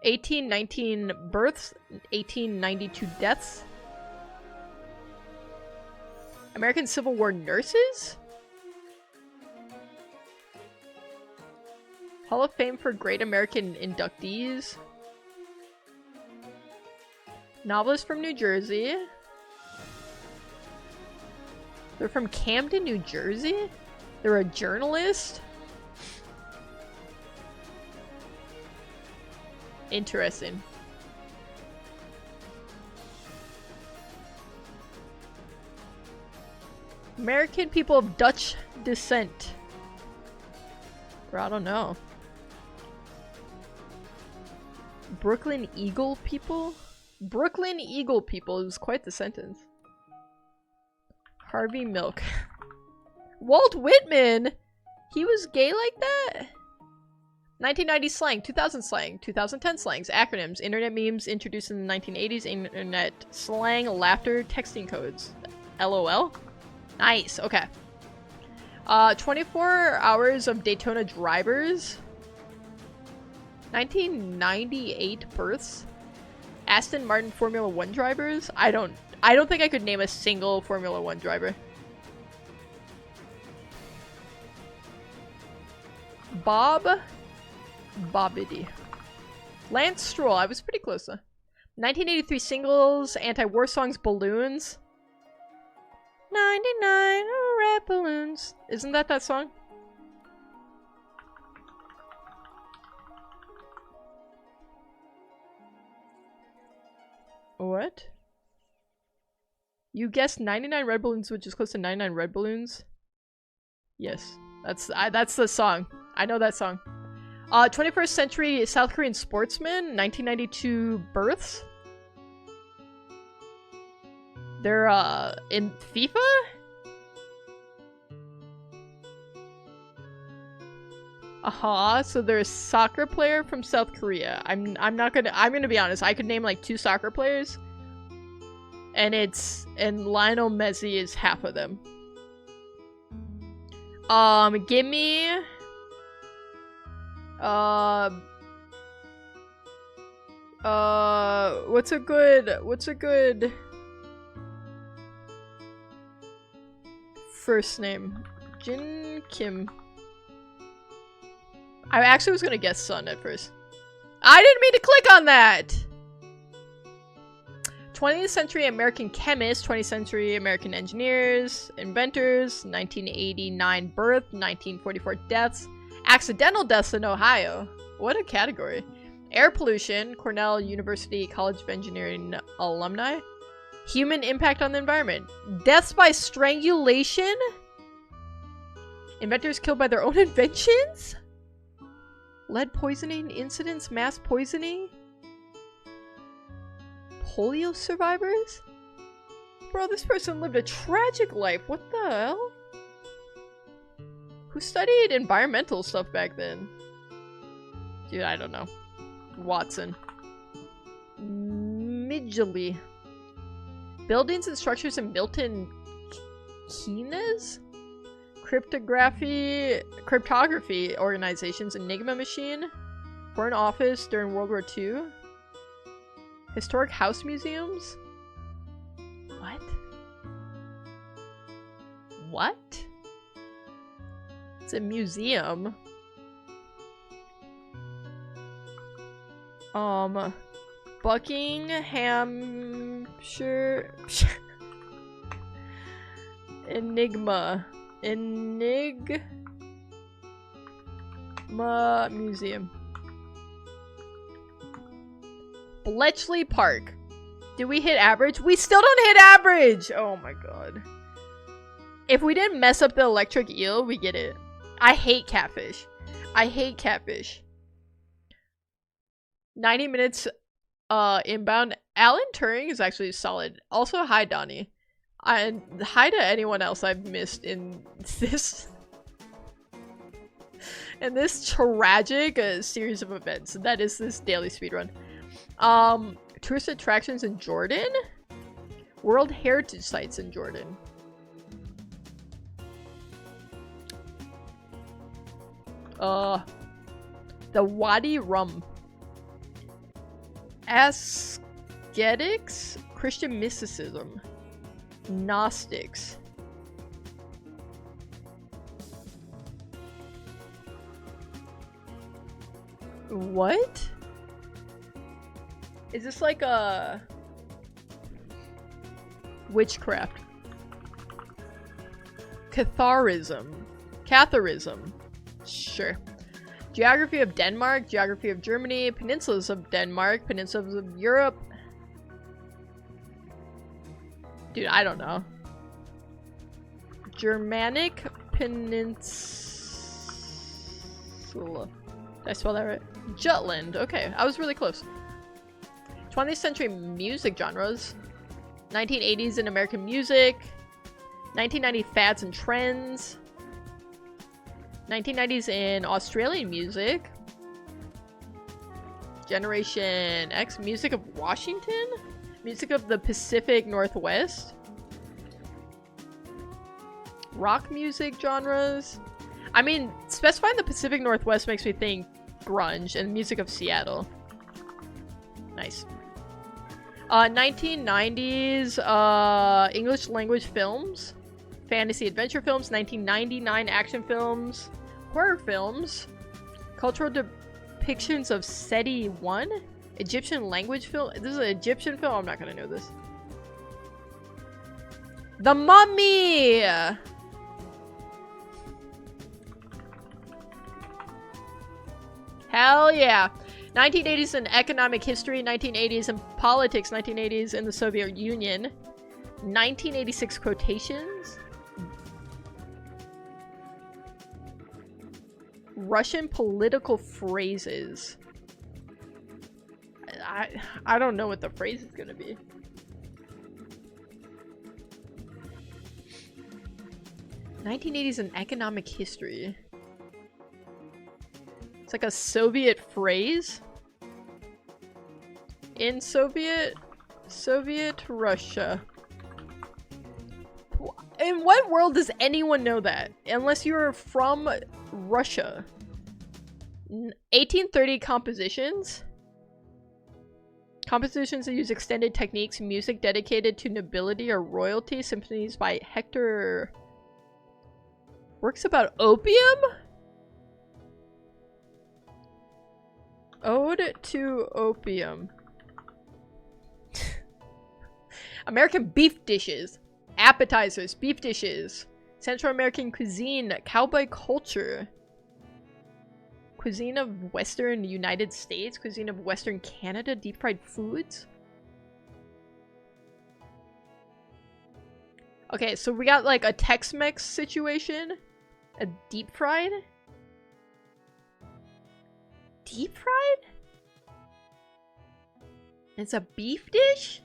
A: 1819 births, 1892 deaths. American Civil War nurses? Hall of Fame for Great American Inductees. Novelist from New Jersey. They're from Camden, New Jersey? They're a journalist? Interesting. American people of Dutch descent. Or I don't know. Brooklyn Eagle people? Brooklyn Eagle people is quite the sentence. Harvey Milk. Walt Whitman? He was gay like that? 1990 slang, 2000 slang, 2010 slangs, acronyms, internet memes introduced in the 1980s, internet slang, laughter, texting codes. LOL? Nice, okay. 24 hours of Daytona drivers. 1998 births. Aston Martin Formula 1 drivers? I don't think I could name a single Formula 1 driver. Bobbity. Lance Stroll, I was pretty close though. 1983 singles, anti-war songs, Balloons. 99 red balloons. Isn't that song? What? You guessed 99 red balloons, which is close to 99 red balloons? Yes. That's the song. I know that song. 21st century South Korean sportsman, 1992 births. They're in FIFA? So they're a soccer player from South Korea. I'm gonna be honest, I could name like 2 soccer players. And Lionel Messi is half of them. Give me what's a good first name? Jin Kim. I actually was gonna guess Sun at first. I didn't mean to click on that! 20th century American chemists, 20th century American engineers, inventors, 1989 birth, 1944 deaths, accidental deaths in Ohio. What a category. Air pollution, Cornell University College of Engineering alumni. Human impact on the environment. Deaths by strangulation? Inventors killed by their own inventions? Lead poisoning incidents, mass poisoning? Polio survivors? Bro, this person lived a tragic life. What the hell? Who studied environmental stuff back then? Dude, I don't know. Watson. Midgley. Buildings and structures in Milton Keynes? Cryptography organizations, Enigma machine, Foreign Office during World War II, historic house museums. What? It's a museum. Buckinghamshire. Enigma Museum. Bletchley Park. Did we hit average? We still don't hit average! Oh my god. If we didn't mess up the electric eel, we get it. I hate catfish. 90 minutes inbound. Alan Turing is actually solid. Also, hi Donnie. And hi to anyone else I've missed in this tragic series of events that is this daily speedrun. Tourist attractions in Jordan? World Heritage Sites in Jordan. The Wadi Rum. Ascetics? Christian mysticism. Gnostics. What? Is this like a witchcraft? Catharism. Sure. Geography of Denmark, geography of Germany, peninsulas of Denmark, peninsulas of Europe. Dude, I don't know. Germanic Peninsula. Did I spell that right? Jutland. Okay, I was really close. 20th century music genres. 1980s in American music. 1990 fads and trends. 1990s in Australian music. Generation X. Music of Washington? Music of the Pacific Northwest. Rock music genres. I mean, specifying the Pacific Northwest makes me think grunge and music of Seattle. Nice. 1990s English language films, fantasy adventure films, 1999 action films, horror films, cultural depictions of SETI 1, Egyptian language film. This is an Egyptian film? I'm not gonna know this. The Mummy! Hell yeah. 1980s in economic history, 1980s in politics, 1980s in the Soviet Union, 1986 quotations, Russian political phrases. I don't know what the phrase is gonna be. '80s in economic history. It's like a Soviet phrase. In Soviet Russia. In what world does anyone know that? Unless you're from Russia. 1830 compositions. Compositions that use extended techniques, music dedicated to nobility or royalty, symphonies by Hector. Works about opium? Ode to opium. American beef dishes. Appetizers, beef dishes. Central American cuisine, cowboy culture. Cuisine of Western United States, cuisine of Western Canada, deep fried foods. Okay, so we got like a Tex-Mex situation. A deep fried? Deep fried? It's a beef dish?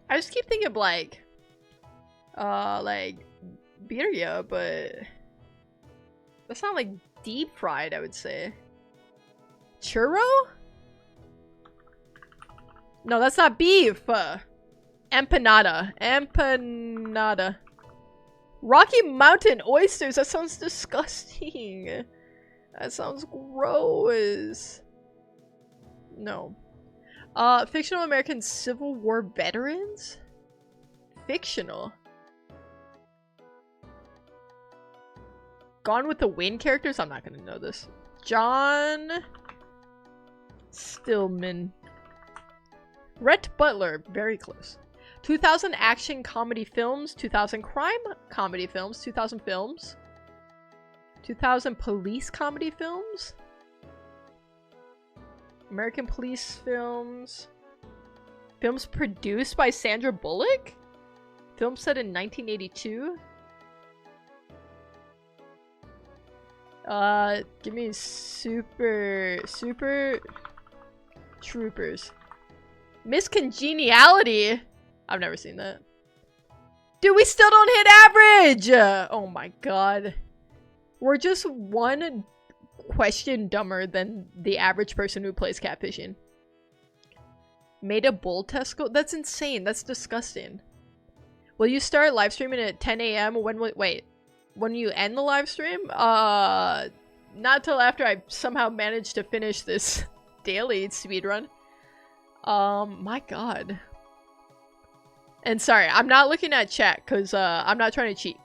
A: I just keep thinking of like birria, but that's not like deep fried, I would say. Churro? No, that's not beef. Empanada. Empanada. Rocky Mountain oysters. That sounds disgusting. That sounds gross. No. Fictional American Civil War veterans? Fictional. Gone with the Wind characters? I'm not gonna know this. John Stillman. Rhett Butler. Very close. 2000 action comedy films. 2000 crime comedy films. 2000 films. 2000 police comedy films. American police films. Films produced by Sandra Bullock? Film set in 1982? Give me Super Troopers. Miss Congeniality? I've never seen that. Dude, we still don't hit average! Oh my god. We're just one question dumber than the average person who plays catfishing. Made a bull test go? That's insane. That's disgusting. Will you start live streaming at 10 a.m? Wait. When you end the live stream? Not till after I somehow manage to finish this daily speedrun. My god. And sorry, I'm not looking at chat because I'm not trying to cheat.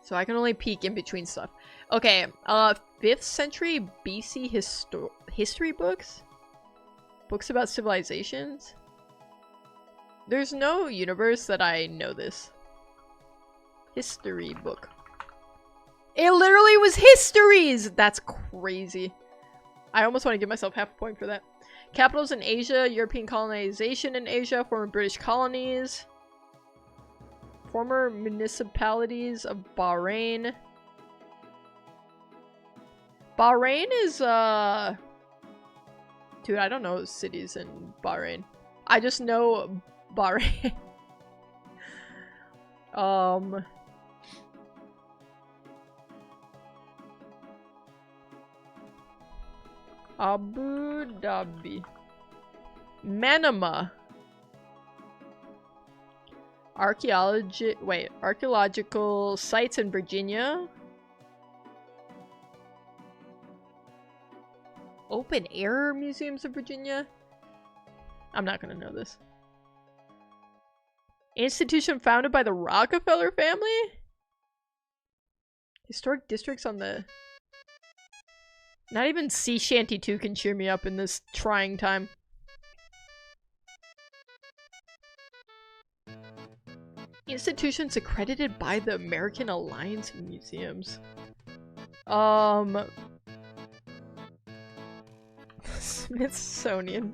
A: So I can only peek in between stuff. Okay, 5th century BC history books? Books about civilizations? There's no universe that I know this. History book. It literally was histories! That's crazy. I almost want to give myself half a point for that. Capitals in Asia, European colonization in Asia, former British colonies. Former municipalities of Bahrain. Bahrain is, dude, I don't know cities in Bahrain. I just know Bahrain. Abu Dhabi. Manama. Archaeological sites in Virginia. Open air museums of Virginia. I'm not gonna know this. Institution founded by the Rockefeller family? Historic districts on the... Not even Sea Shanty 2 can cheer me up in this trying time. Institutions accredited by the American Alliance of Museums. Smithsonian.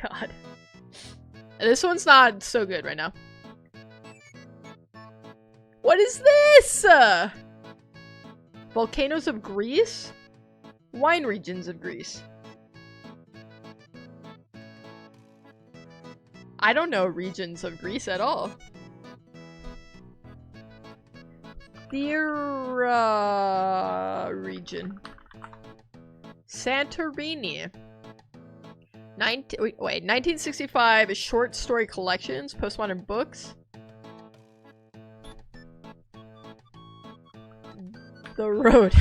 A: God. This one's not so good right now. What is this? Volcanoes of Greece? Wine regions of Greece. I don't know regions of Greece at all. Thera region. Santorini. 1965 short story collections, postmodern books. The Road.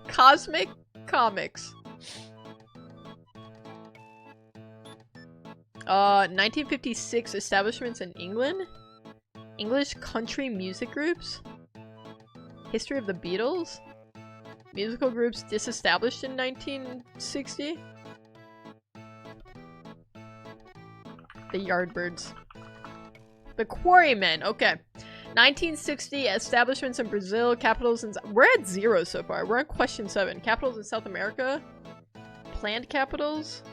A: Cosmic Comics. 1956 establishments in England. English country music groups. History of the Beatles. Musical groups disestablished in 1960. The Yardbirds. The Quarrymen. Okay. 1960 establishments in Brazil. Capitals in... We're at 0 so far. We're on question 7. Capitals in South America. Planned capitals.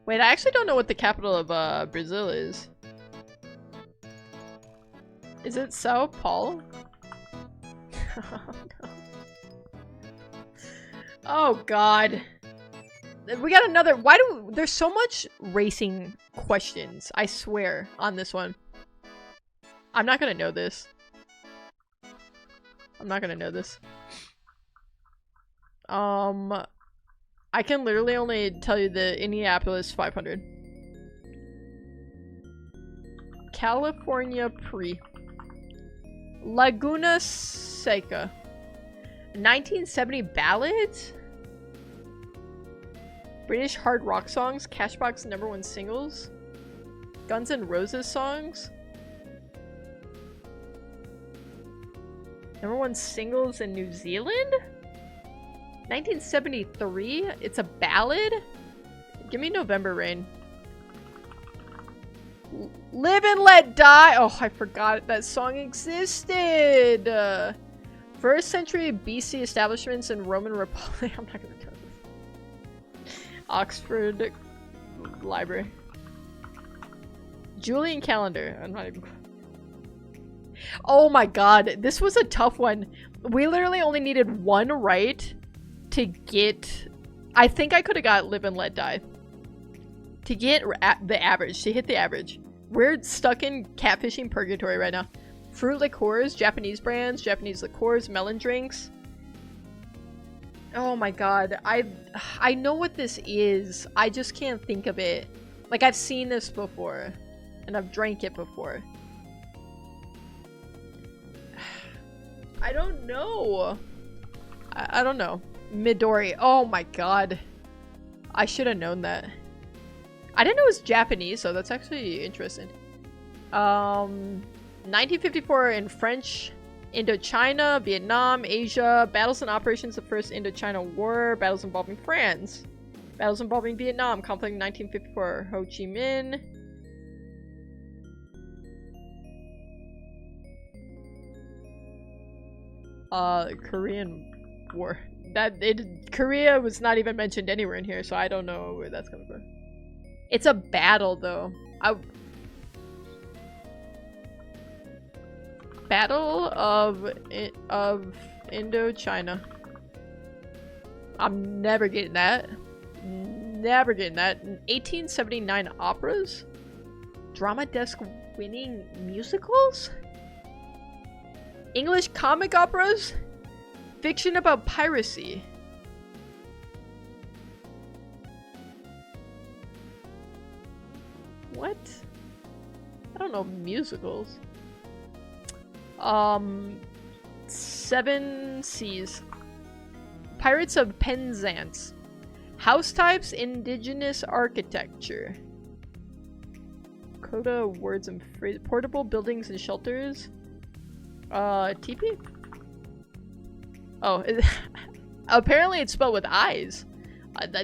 A: Wait, I actually don't know what the capital of Brazil is. Is it Sao Paulo? Oh god. We got another. Why do there's so much racing questions, I swear, on this one. I'm not gonna know this. I'm not gonna know this. I can literally only tell you the Indianapolis 500. California Pre. Laguna Seca. 1970 ballads? British hard rock songs? Cashbox #1 singles? Guns N' Roses songs? #1 singles in New Zealand? 1973? It's a ballad? Give me November Rain. Live and Let Die! Oh, I forgot that song existed! 1st century BC establishments in Roman Republic. I'm not gonna tell this. Oxford Library. Julian calendar. I'm not even... Oh my god, this was a tough one. We literally only needed one right to get... I think I could have got Live and Let Die. To get the average, to hit the average. We're stuck in catfishing purgatory right now. Fruit liqueurs, Japanese brands, Japanese liqueurs, melon drinks. Oh my god, I know what this is. I just can't think of it. Like, I've seen this before. And I've drank it before. I don't know. I don't know. Midori. Oh my god. I should have known that. I didn't know it was Japanese, so that's actually interesting. 1954 in French Indochina, Vietnam, Asia. Battles and operations of the First Indochina War. Battles involving France. Battles involving Vietnam. Conflict in 1954. Ho Chi Minh. Korean War. Korea was not even mentioned anywhere in here, so I don't know where that's coming from. It's a battle, though. Battle of Indochina. I'm never getting that. Never getting that. 1879 operas? Drama desk winning musicals? English comic operas? Fiction about piracy. What? I don't know musicals. 7 Seas. Pirates of Penzance. House types, indigenous architecture. Coda, words and phrases. Portable buildings and shelters. TP? Oh, apparently it's spelled with eyes.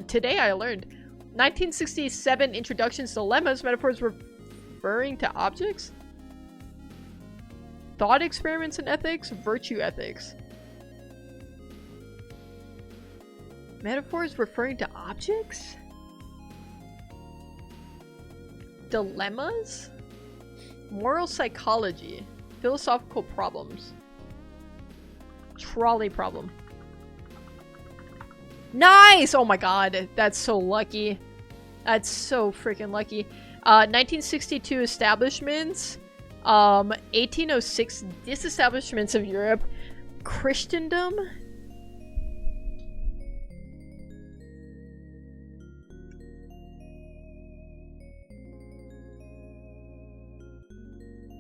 A: Today I learned. 1967 Introductions to Dilemmas, metaphors referring to objects? Thought experiments in ethics, virtue ethics. Metaphors referring to objects? Dilemmas? Moral psychology. Philosophical problems. Trolley problem. Nice! Oh my god, that's so lucky. That's so freaking lucky. 1962 establishments. 1806 disestablishments of Europe. Christendom.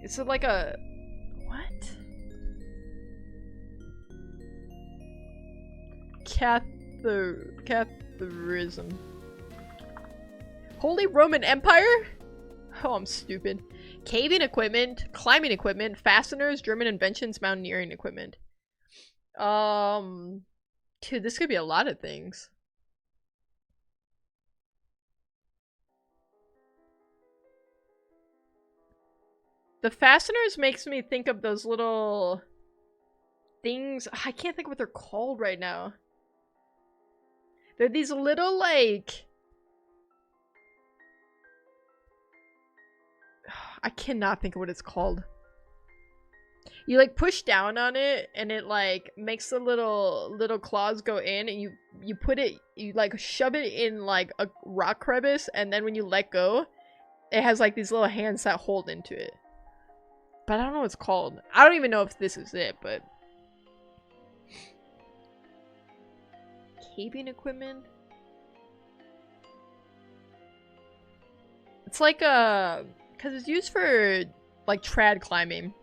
A: Is it like a... what? Catharism. Holy Roman Empire? Oh, I'm stupid. Caving equipment, climbing equipment, fasteners, German inventions, mountaineering equipment. Dude, this could be a lot of things. The fasteners makes me think of those little things. I can't think of what they're called right now. They're these little, like... I cannot think of what it's called. You, like, push down on it, and it, like, makes the little claws go in, and you put it... You, like, shove it in, like, a rock crevice, and then when you let go, it has, like, these little hands that hold into it. But I don't know what it's called. I don't even know if this is it, but... Caving equipment? It's like a... because it's used for, like, trad climbing.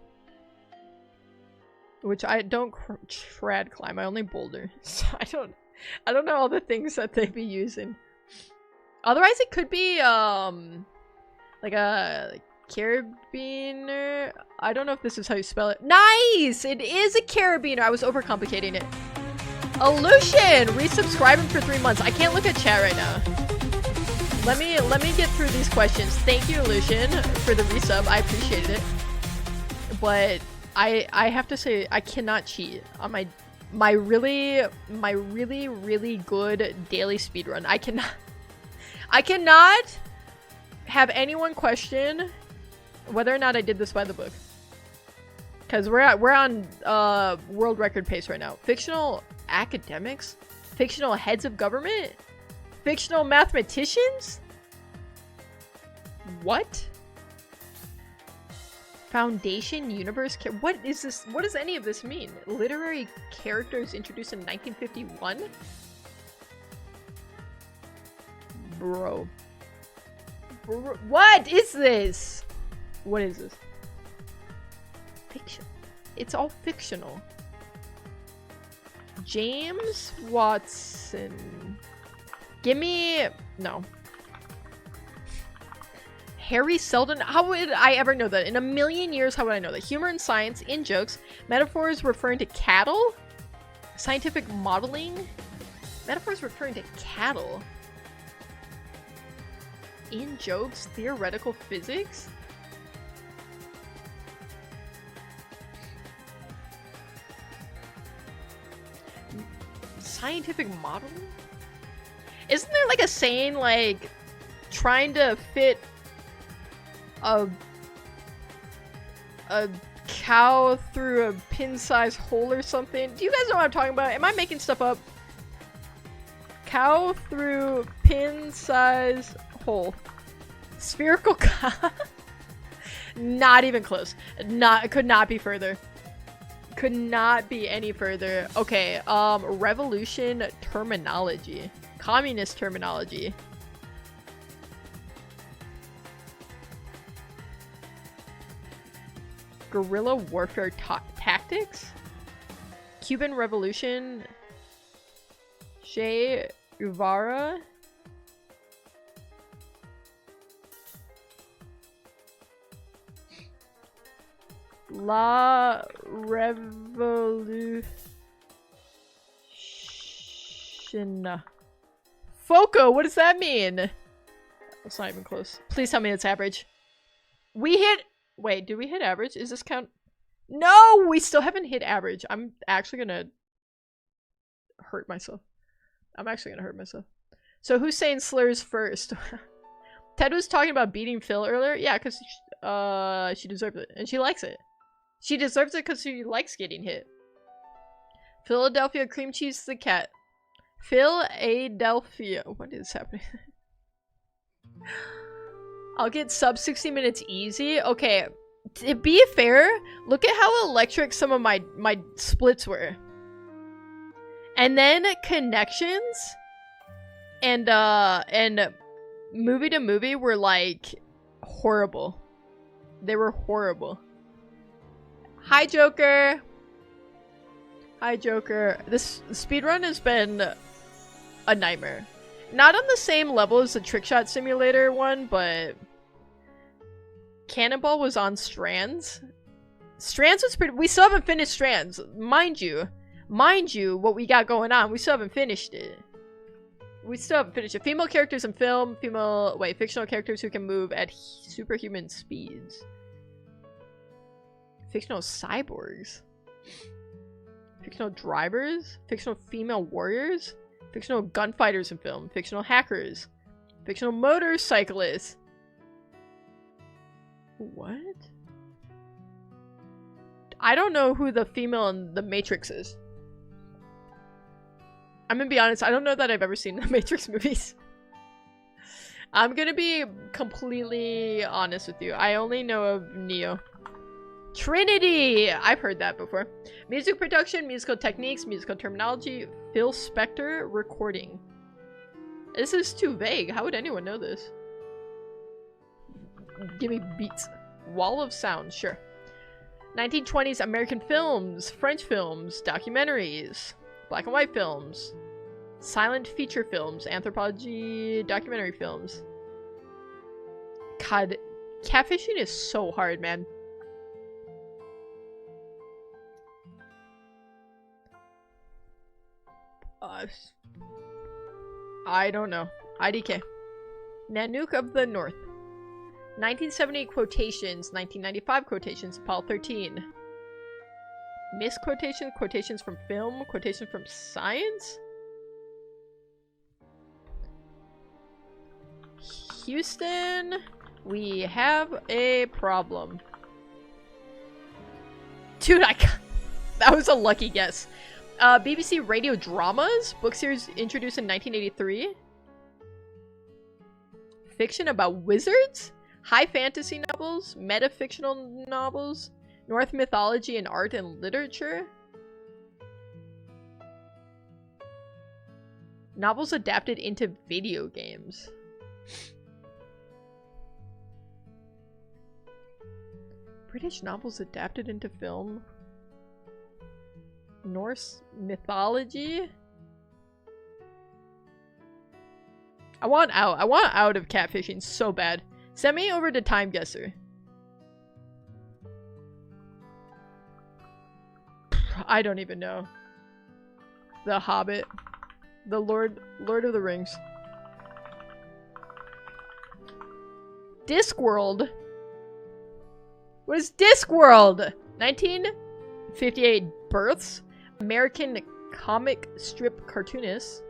A: Which I don't trad climb, I only boulder. So I don't know all the things that they'd be using. Otherwise it could be, like a... carabiner? I don't know if this is how you spell it. Nice! It is a carabiner! I was overcomplicating it. Aleutian! Resubscribing for 3 months. I can't look at chat right now. Let me get through these questions. Thank you, Aleutian, for the resub. I appreciate it. But I have to say, I cannot cheat on my really good daily speedrun. I cannot have anyone question whether or not I did this by the book. Because we're on world record pace right now. Fictional academics? Fictional heads of government? Fictional mathematicians? What? Foundation universe? What is this? What does any of this mean? Literary characters introduced in 1951? Bro. What is this? What is this? Fiction. It's all fictional. James Watson. Give me... no. Harry Seldon? How would I ever know that? In a million years, how would I know that? Humor and science, in jokes. Metaphors referring to cattle? Scientific modeling? Metaphors referring to cattle? In jokes? Theoretical physics? Scientific modeling? Isn't there like a saying like trying to fit a cow through a pin-sized hole or something? Do you guys know what I'm talking about? Am I making stuff up? Cow through pin-sized hole. Spherical cow? Not even close. Could not be further. Could not be any further. Okay, revolution terminology. Communist terminology. Guerrilla warfare tactics? Cuban Revolution? Che Guevara? La Revolution. Foco, what does that mean? That's not even close. Please tell me it's average. We hit... Wait, did we hit average? Is this count? No! We still haven't hit average. I'm actually gonna hurt myself. I'm actually gonna hurt myself. So who's saying slurs first? Ted was talking about beating Phil earlier. Yeah, because she deserves it. And she likes it. She deserves it because she likes getting hit. Philadelphia cream cheese the cat. Philadelphia. What is happening? I'll get sub 60 minutes easy. Okay, to be fair, look at how electric some of my splits were. And then connections and movie to movie were like horrible. They were horrible. Hi Joker. Hi Joker. This speedrun has been a nightmare. Not on the same level as the Trickshot Simulator one, but Cannonball was on Strands. Strands was pretty- we still haven't finished Strands. Mind you, what we got going on, we still haven't finished it. We still haven't finished it. Female characters in film, fictional characters who can move at superhuman speeds. Fictional cyborgs. Fictional drivers. Fictional female warriors. Fictional gunfighters in film. Fictional hackers. Fictional motorcyclists. What? I don't know who the female in the Matrix is. I'm gonna be honest, I don't know that I've ever seen the Matrix movies. I'm gonna be completely honest with you. I only know of Neo. Trinity! I've heard that before. Music production, musical techniques, musical terminology, Phil Spector recording. This is too vague. How would anyone know this? Give me beats. Wall of sound, sure. 1920s American films, French films, documentaries, black and white films, silent feature films, anthropology, documentary films. God, catfishing is so hard, man. I don't know. IDK. Nanook of the North. 1970 quotations, 1995 quotations, Apollo 13. Misquotations, quotations from film, quotations from science? Houston, we have a problem. Dude, that was a lucky guess. BBC radio dramas, book series introduced in 1983. Fiction about wizards? High fantasy novels? Metafictional novels? Norse mythology in art and literature? Novels adapted into video games. British novels adapted into film? Norse mythology? I want out. I want out of catfishing so bad. Send me over to Time Guesser. I don't even know. The Hobbit. The Lord of the Rings. Discworld. What is Discworld? 1958 births. American comic strip cartoonist.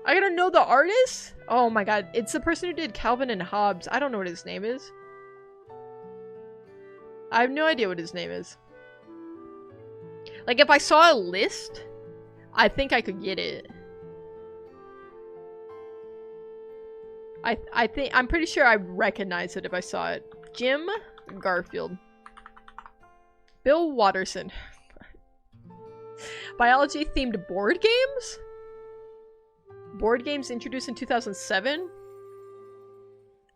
A: I gotta know the artist? Oh my god, it's the person who did Calvin and Hobbes. I don't know what his name is. I have no idea what his name is. Like, if I saw a list, I think I could get it. I'm pretty sure I'd recognize it if I saw it. Jim Garfield. Bill Watterson. Biology-themed board games? Board games introduced in 2007?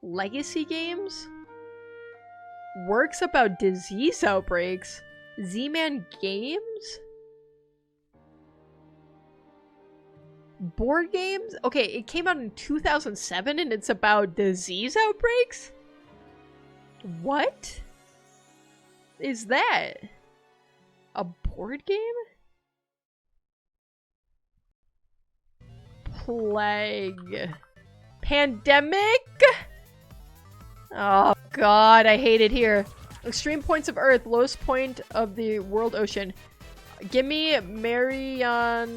A: Legacy games? Works about disease outbreaks. Z-Man Games? Board games? Okay, it came out in 2007 and it's about disease outbreaks? What is that? A board game? Plague. Pandemic? Oh god, I hate it here. Extreme points of Earth, lowest point of the world ocean. Give me Mariana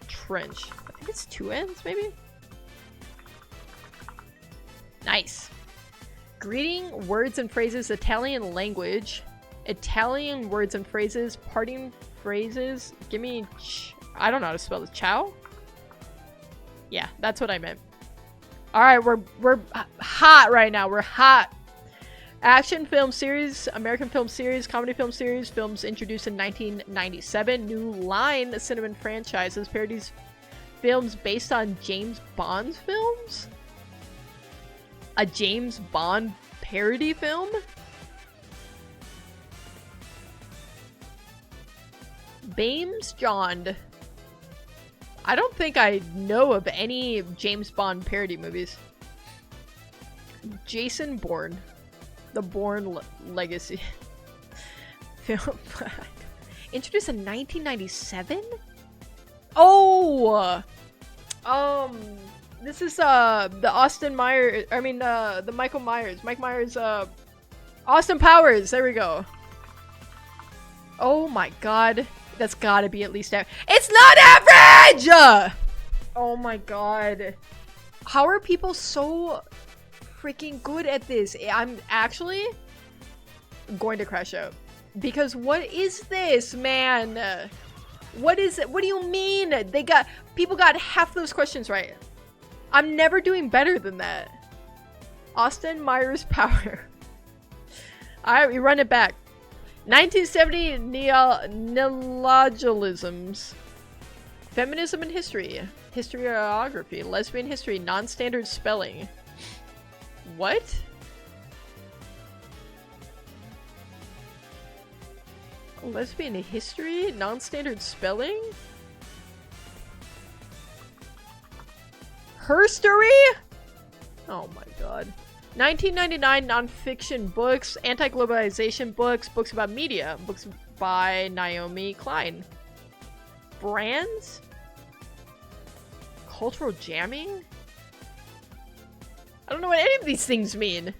A: Trench. I think it's 2 ends, maybe? Nice. Greeting, words and phrases, Italian language. Italian words and phrases, parting phrases. Give me... I don't know how to spell this. Ciao? Yeah, that's what I meant. Alright, we're hot right now. We're hot. Action film series, American film series, comedy film series, films introduced in 1997. New line cinema franchises, parodies, films based on James Bond films? A James Bond parody film? Bames John. I don't think I know of any James Bond parody movies. Jason Bourne. The Bourne Legacy. Film. Introduced in 1997? Oh! This is, the Austin Myers, the Michael Myers. Mike Myers, Austin Powers! There we go. Oh my god. That's gotta be at least it's not average! Oh my god. How are people so freaking good at this? I'm actually going to crash out. Because what is this, man? What is it? What do you mean? People got half those questions right. I'm never doing better than that. Austin Myers power. Alright, we run it back. 1970 neologisms. Feminism in history. Historiography. Lesbian history. Non-standard spelling. What? Lesbian history? Non-standard spelling? Herstory? Oh my god. 1999 nonfiction books, anti-globalization books, books about media, books by Naomi Klein. Brands? Cultural jamming? I don't know what any of these things mean.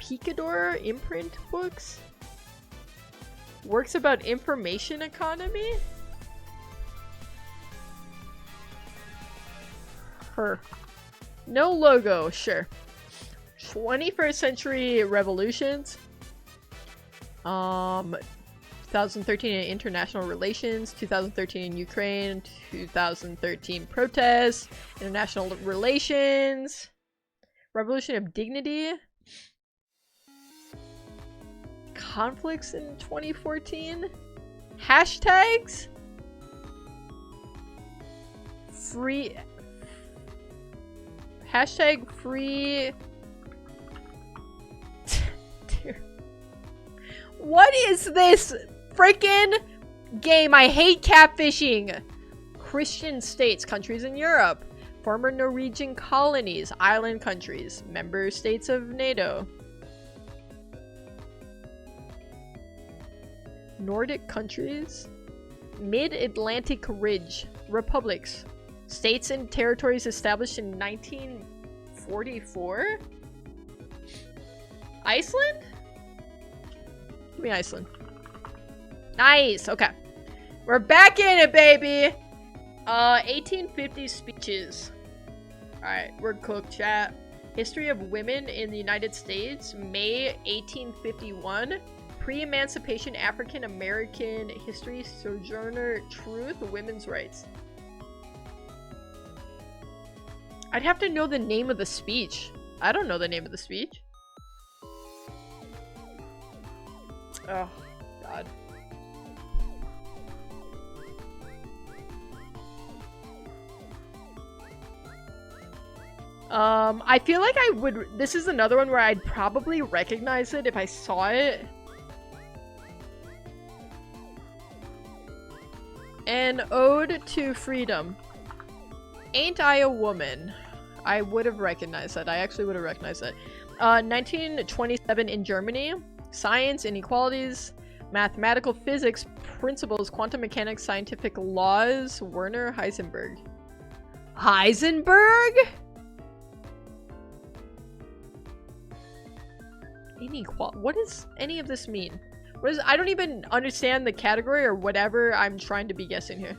A: Picador imprint books? Works about information economy? Her. No logo, sure. 21st century revolutions. 2013 in international relations, 2013 in Ukraine, 2013 protests, international relations, revolution of dignity, conflicts in 2014, hashtags, free. Hashtag free. Dude. What is this freaking game? I hate catfishing. Christian states, countries in Europe, former Norwegian colonies, island countries, member states of NATO, Nordic countries, Mid-Atlantic Ridge, republics. States and territories established in 1944? Iceland? Give me Iceland. Nice, okay. We're back in it, baby! 1850 speeches. Alright, we're cooked, chat. History of women in the United States, May 1851. Pre-emancipation African American history, Sojourner Truth, women's rights. I'd have to know the name of the speech. I don't know the name of the speech. Oh, God. I feel like I would. This is another one where I'd probably recognize it if I saw it. An Ode to Freedom. Ain't I a Woman? I would have recognized that. I actually would have recognized that. 1927 in Germany. Science, inequalities, mathematical physics, principles, quantum mechanics, scientific laws. Werner Heisenberg. Heisenberg? What does any of this mean? What is? I don't even understand the category or whatever I'm trying to be guessing here.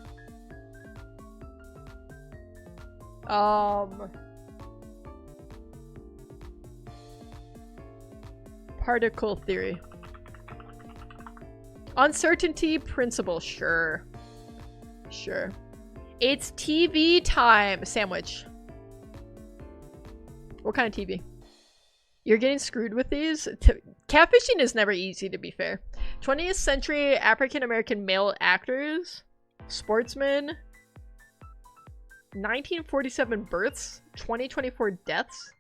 A: Particle theory. Uncertainty principle. Sure. Sure. It's TV time. Sandwich. What kind of TV? You're getting screwed with these? Catfishing is never easy, to be fair. 20th century African-American male actors. Sportsmen. 1947 births. 2024 deaths.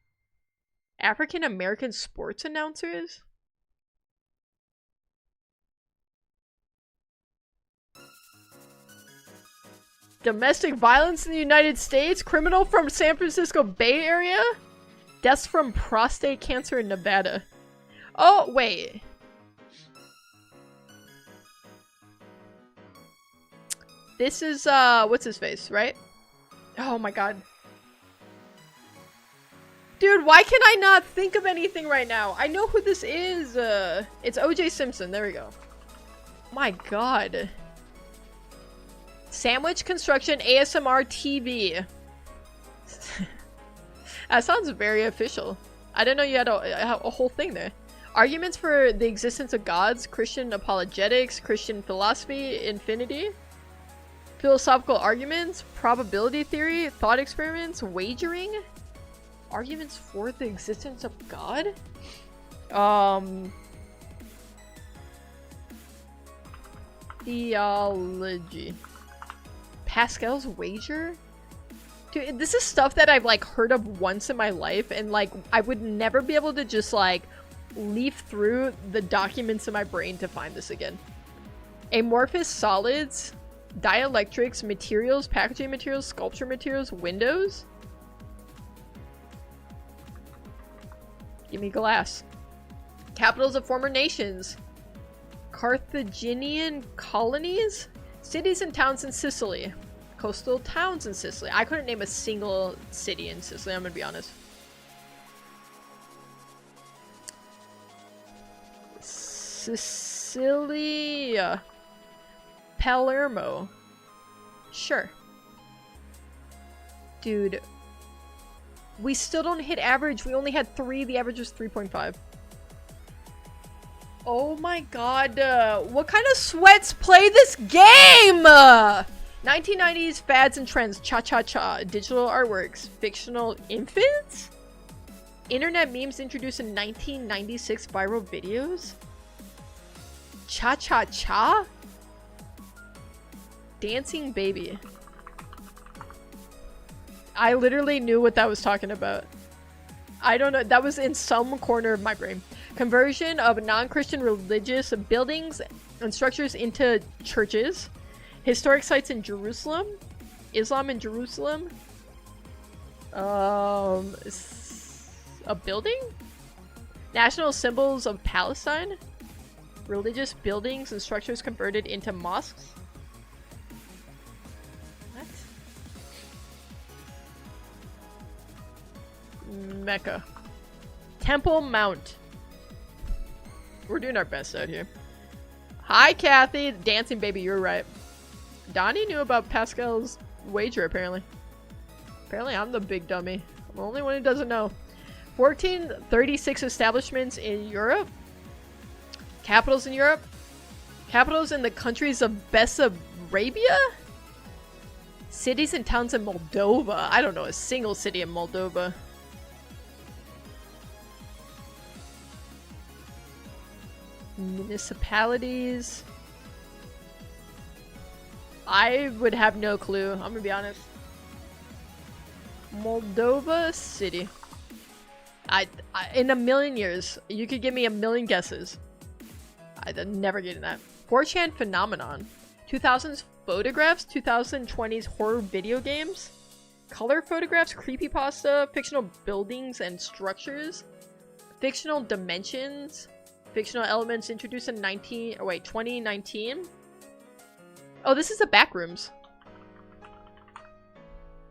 A: African-American sports announcers? Domestic violence in the United States? Criminal from San Francisco Bay Area? Deaths from prostate cancer in Nevada. Oh, wait. This is, what's his face, right? Oh my god. Dude, why can I not think of anything right now? I know who this is. It's O.J. Simpson. There we go. My god. Sandwich construction ASMR TV. That sounds very official. I didn't know you had a whole thing there. Arguments for the existence of gods, Christian apologetics, Christian philosophy, infinity, philosophical arguments, probability theory, thought experiments, wagering, arguments for the existence of God? Theology. Pascal's wager? Dude, this is stuff that I've like heard of once in my life, and like I would never be able to just like leaf through the documents in my brain to find this again. Amorphous solids, dielectrics, materials, packaging materials, sculpture materials, windows. Give me glass. Capitals of former nations. Carthaginian colonies, cities and towns in Sicily. Coastal towns in Sicily. I couldn't name a single city in Sicily, I'm gonna be honest. Sicilia. Palermo. Sure. Dude. We still don't hit average. We only had 3. The average was 3.5. Oh my god. What kind of sweats play this game? 1990s fads and trends. Cha-cha-cha. Digital artworks. Fictional infants? Internet memes introduced in 1996 viral videos? Cha-cha-cha? Dancing baby. I literally knew what that was talking about. I don't know. That was in some corner of my brain. Conversion of non-Christian religious buildings and structures into churches. Historic sites in Jerusalem. Islam in Jerusalem. A building? National symbols of Palestine. Religious buildings and structures converted into mosques. What? Mecca. Temple Mount. We're doing our best out here. Hi, Kathy. Dancing baby, you're right. Donnie knew about Pascal's wager, apparently. Apparently, I'm the big dummy. I'm the only one who doesn't know. 1436 establishments in Europe. Capitals in Europe. Capitals in the countries of Bessarabia. Cities and towns in Moldova. I don't know a single city in Moldova. Municipalities. I would have no clue. I'm gonna be honest. Moldova City. In a million years, you could give me a million guesses. I'd never get that. 4chan phenomenon. 2000s photographs, 2020s horror video games, color photographs, creepypasta, fictional buildings and structures, fictional dimensions, fictional elements introduced in 2019. Oh, this is the backrooms.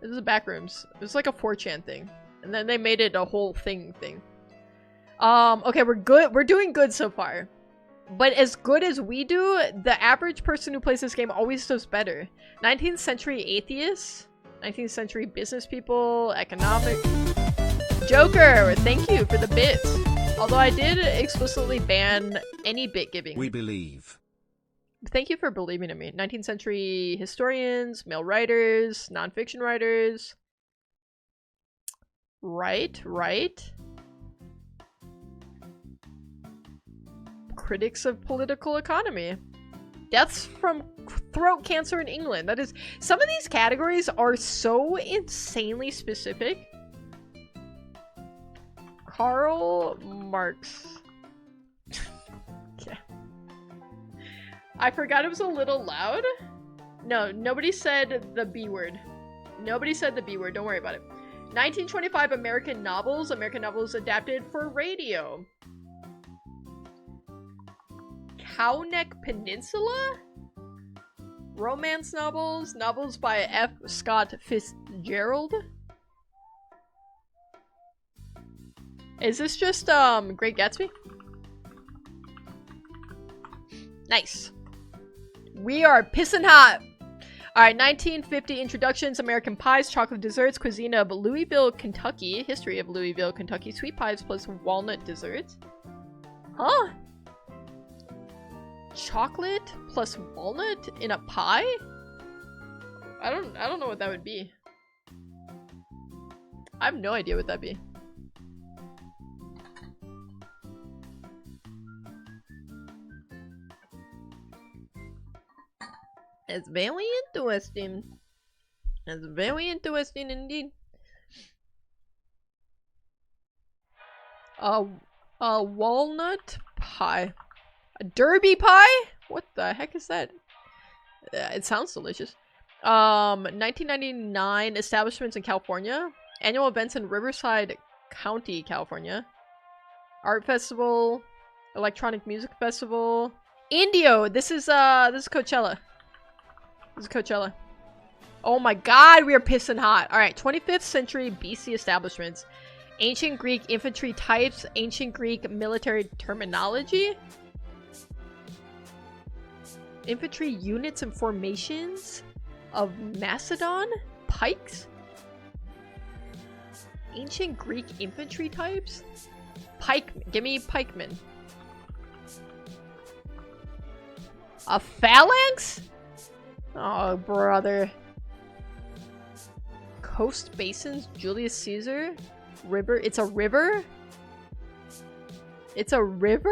A: This is the backrooms. It was like a 4chan thing. And then they made it a whole thing. Okay, we're good. We're doing good so far. But as good as we do, the average person who plays this game always does better. 19th century atheists, 19th century business people, economic... Joker, thank you for the bits. Although I did explicitly ban any bit giving.
B: We believe.
A: Thank you for believing in me. 19th century historians, male writers, nonfiction writers. Right. Critics of political economy. Deaths from throat cancer in England. That is, some of these categories are so insanely specific. Karl Marx. Okay. I forgot it was a little loud. No, nobody said the B word. Nobody said the B word. Don't worry about it. 1925 American novels. American novels adapted for radio. Cowneck Peninsula? Romance novels. Novels by F. Scott Fitzgerald. Is this just, Great Gatsby? Nice. We are pissing hot. Alright, 1950 introductions, American pies, chocolate desserts, cuisine of Louisville, Kentucky, history of Louisville, Kentucky, sweet pies plus walnut desserts. Huh? Chocolate plus walnut in a pie? I don't know what that would be. I have no idea what that'd be. It's very interesting. It's very interesting indeed. A walnut pie. A derby pie? What the heck is that? It sounds delicious. 1999 establishments in California. Annual events in Riverside County, California. Art festival. Electronic music festival. Indio! This is Coachella. This is Coachella. Oh my god, we are pissing hot. Alright, 25th century BC establishments. Ancient Greek infantry types. Ancient Greek military terminology. Infantry units and formations of Macedon. Pikes. Ancient Greek infantry types. Give me pikemen. A phalanx? Oh, brother. Coast basins, Julius Caesar. River. It's a river? It's a river?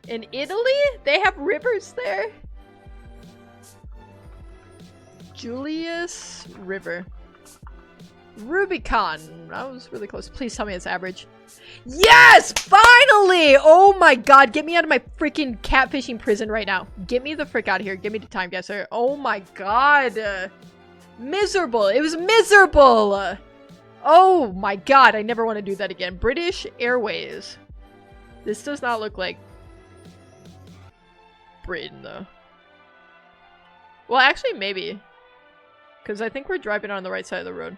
A: In Italy? They have rivers there? Julius River. Rubicon. That was really close. Please tell me it's average. Yes! Finally! Oh my god, get me out of my freaking catfishing prison right now. Get me the frick out of here. Give me the time guesser. Oh my god. Miserable. It was miserable. Oh my god, I never want to do that again. British Airways. This does not look like Britain though. Well, actually maybe. Because I think we're driving on the right side of the road.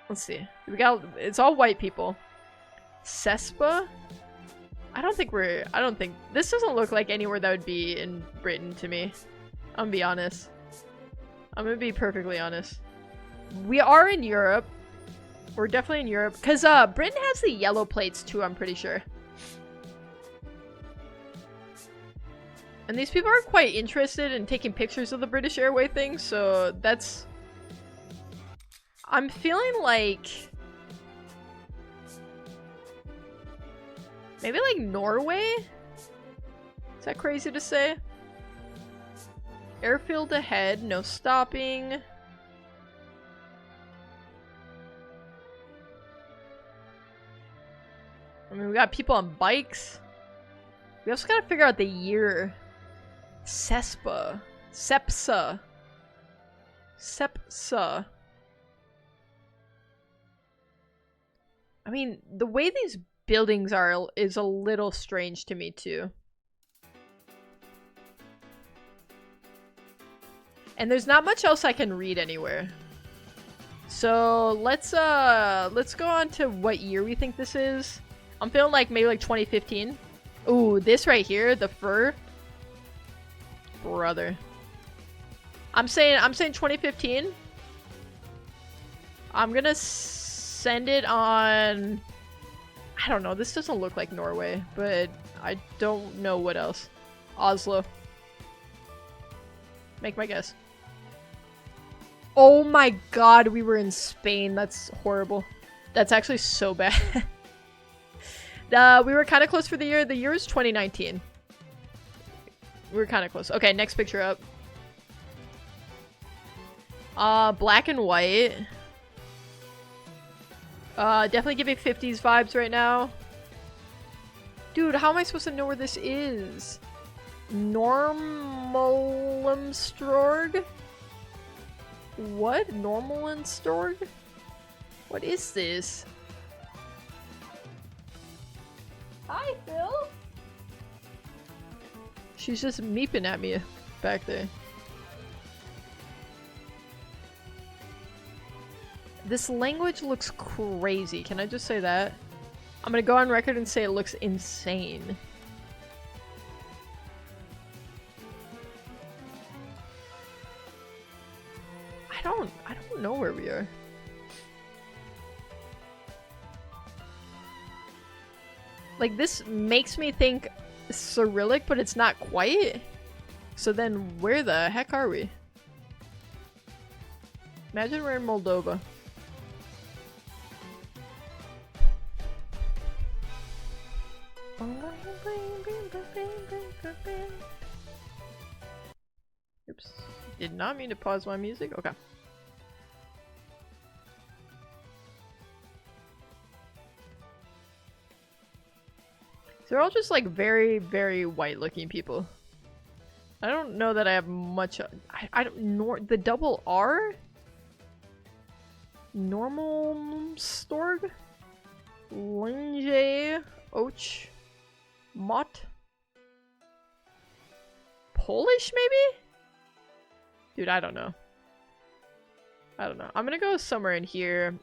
A: Let's see. It's all white people. Cespa? I don't think this doesn't look like anywhere that would be in Britain to me. I'm gonna be honest. I'm gonna be perfectly honest. We are in Europe. We're definitely in Europe. Because Britain has the yellow plates too, I'm pretty sure. And these people are quite interested in taking pictures of the British Airway thing, so that's... I'm feeling like... maybe like Norway? Is that crazy to say? Airfield ahead, no stopping. I mean, we got people on bikes. We also gotta figure out the year. Sepsa. I mean, the way these buildings are is a little strange to me too. And there's not much else I can read anywhere. So let's go on to what year we think this is. I'm feeling like maybe like 2015. Ooh, this right here, the fur. Brother. I'm saying 2015. I'm gonna send it on, I don't know, this doesn't look like Norway, but I don't know what else. Oslo. Make my guess. Oh my god, we were in Spain. That's horrible. That's actually so bad. We were kind of close for the year. The year is 2019. We were kind of close. Okay, next picture up. Black and white. Definitely giving 50s vibes right now. Dude, how am I supposed to know where this is? Normalemstorg? What? Normalemstorg? What is this? Hi, Phil! She's just meeping at me back there. This language looks crazy. Can I just say that? I'm gonna go on record and say it looks insane. I don't know where we are. Like, this makes me think Cyrillic, but it's not quite. So then where the heck are we? Imagine we're in Moldova. Oops. Did not mean to pause my music. Okay. So they're all just like very, very white looking people. I don't know that I have much. I don't know. The double R? Normalemstorg? Linje Och Mott? Polish maybe? Dude, I don't know. I don't know. I'm gonna go somewhere in here.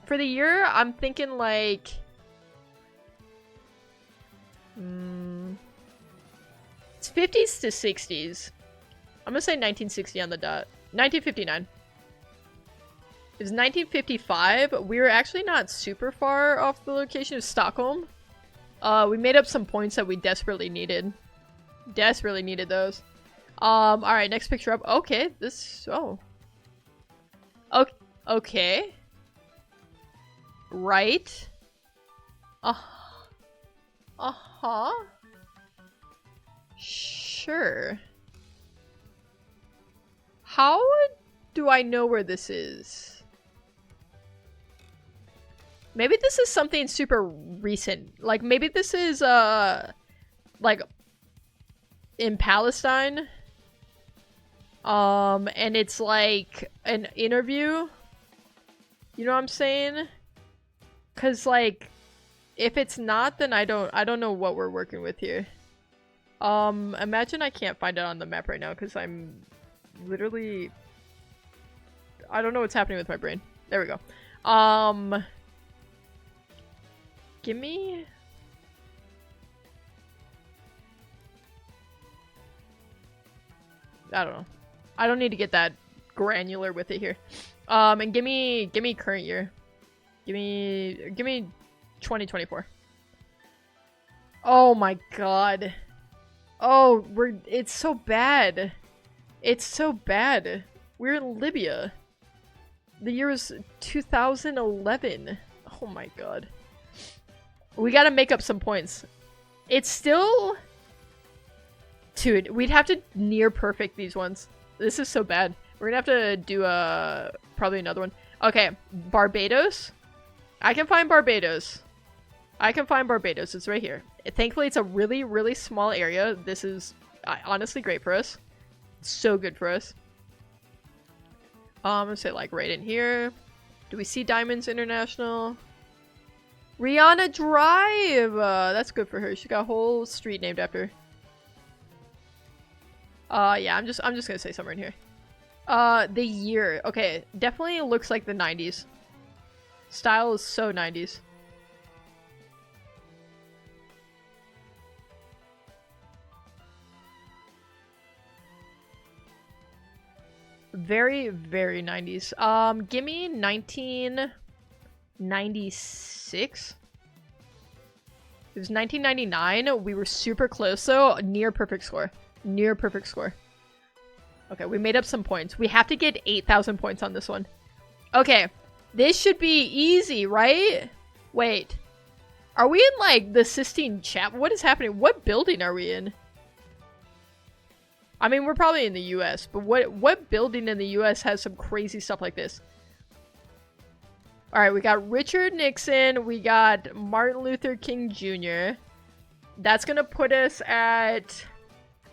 A: For the year, I'm thinking like... It's 50s to 60s. I'm gonna say 1960 on the dot. 1959. It was 1955. We were actually not super far off the location of Stockholm. We made up some points that we desperately needed. Desperately needed those. Alright, next picture up. Okay, this... Oh. Okay. Right. Uh-huh. Sure. How do I know where this is? Maybe this is something super recent. Like, maybe this is, like, in Palestine. And it's like an interview. You know what I'm saying? 'Cause, like, if it's not, then I don't know what we're working with here. Imagine I can't find it on the map right now because I'm literally... I don't know what's happening with my brain. There we go. Give me... I don't know. I don't need to get that granular with it here. And give me current year. Give me 2024. Oh my god. Oh, it's so bad. It's so bad. We're in Libya. The year is 2011. Oh my god. We gotta make up some points. It's still... Dude, we'd have to near perfect these ones. This is so bad. We're gonna have to do probably another one. Okay, Barbados. I can find Barbados. I can find Barbados. It's right here. Thankfully, it's a really, really small area. This is honestly great for us. So good for us. I'm gonna say like right in here. Do we see Diamonds International? Rihanna Drive! That's good for her. She got a whole street named after her. Yeah, I'm just gonna say somewhere in here. The year. Okay, definitely looks like the 90s. Style is so 90s. Very, very 90s. Give me 1996. It was 1999. We were super close, though. Near perfect score. Near perfect score. Okay, we made up some points. We have to get 8,000 points on this one. Okay, this should be easy, right? Wait. Are we in, like, the Sistine Chapel? What is happening? What building are we in? I mean, we're probably in the US, but what building in the US has some crazy stuff like this? Alright, we got Richard Nixon, we got Martin Luther King Jr. That's gonna put us at...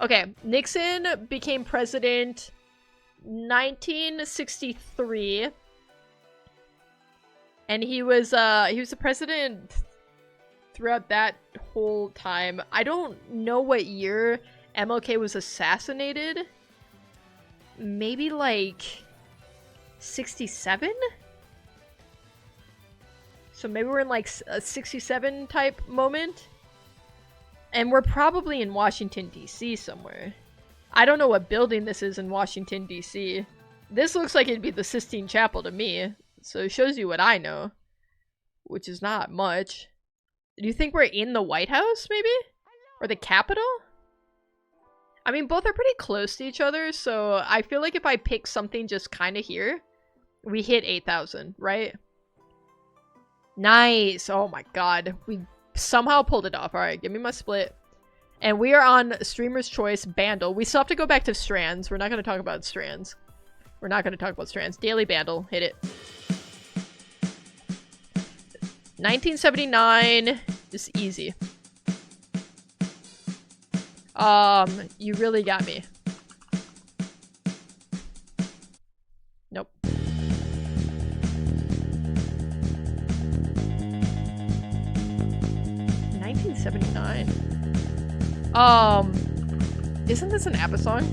A: Okay, Nixon became president 1963. And he was the president throughout that whole time. I don't know what year MLK was assassinated. Maybe like 67? So maybe we're in like a 67 type moment. And we're probably in Washington, D.C. somewhere. I don't know what building this is in Washington, D.C. This looks like it'd be the Sistine Chapel to me. So it shows you what I know. Which is not much. Do you think we're in the White House, maybe? Or the Capitol? I mean, both are pretty close to each other, so I feel like if I pick something just kind of here, we hit 8,000, right? Nice! Oh my god. We somehow pulled it off. Alright, give me my split. And we are on Streamer's Choice Bandle. We still have to go back to Strands. We're not going to talk about Strands. We're not going to talk about Strands. Daily Bandle. Hit it. 1979. Just easy. You really got me. Nope. $1979. Isn't this an ABBA song?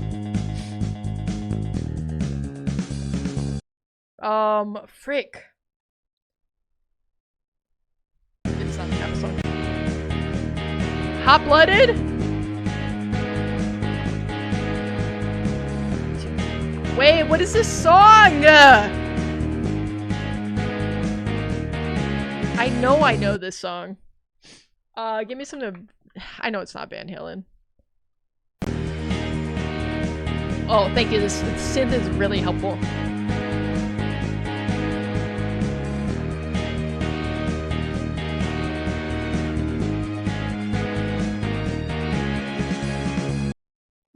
A: Frick. It's not an ABBA song. Hot-Blooded? Wait, what is this song? I know this song. Give me something. I know it's not Van Halen. Oh, thank you. This synth is really helpful.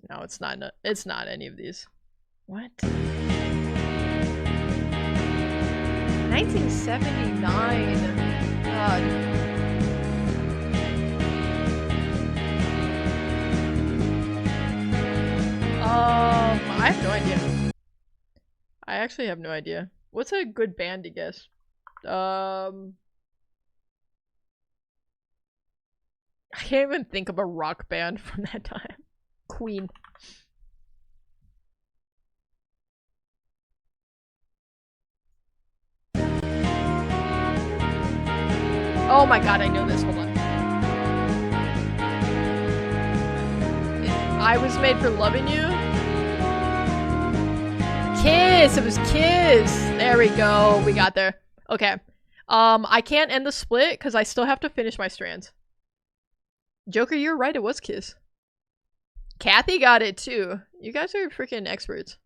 A: No, it's not. It's not any of these. What? 1979. God. I have no idea. I actually have no idea. What's a good band to guess? I can't even think of a rock band from that time. Queen. Oh my god, I know this. Hold on. I Was Made for Loving You. Kiss! It was Kiss! There we go. We got there. Okay. I can't end the split because I still have to finish my strands. Joker, you're right. It was Kiss. Kathy got it too. You guys are freaking experts.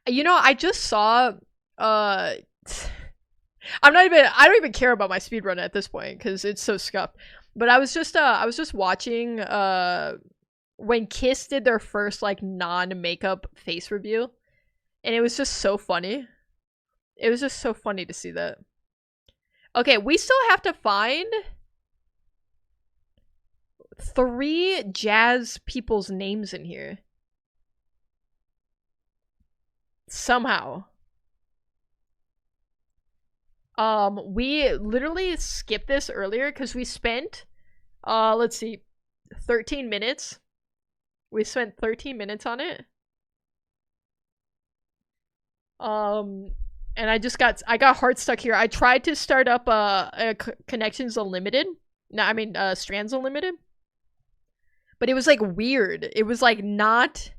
A: You know, I just saw, I don't even care about my speedrun at this point because it's so scuffed. But I was just watching, when Kiss did their first, like, non-makeup face review. And it was just so funny. It was just so funny to see that. Okay, we still have to find 3 jazz people's names in here. Somehow. We literally skipped this earlier because we spent, let's see, 13 minutes. We spent 13 minutes on it. And I got hard stuck here. I tried to start up a Connections Unlimited. No, I mean, Strands Unlimited. But it was like weird. It was like not,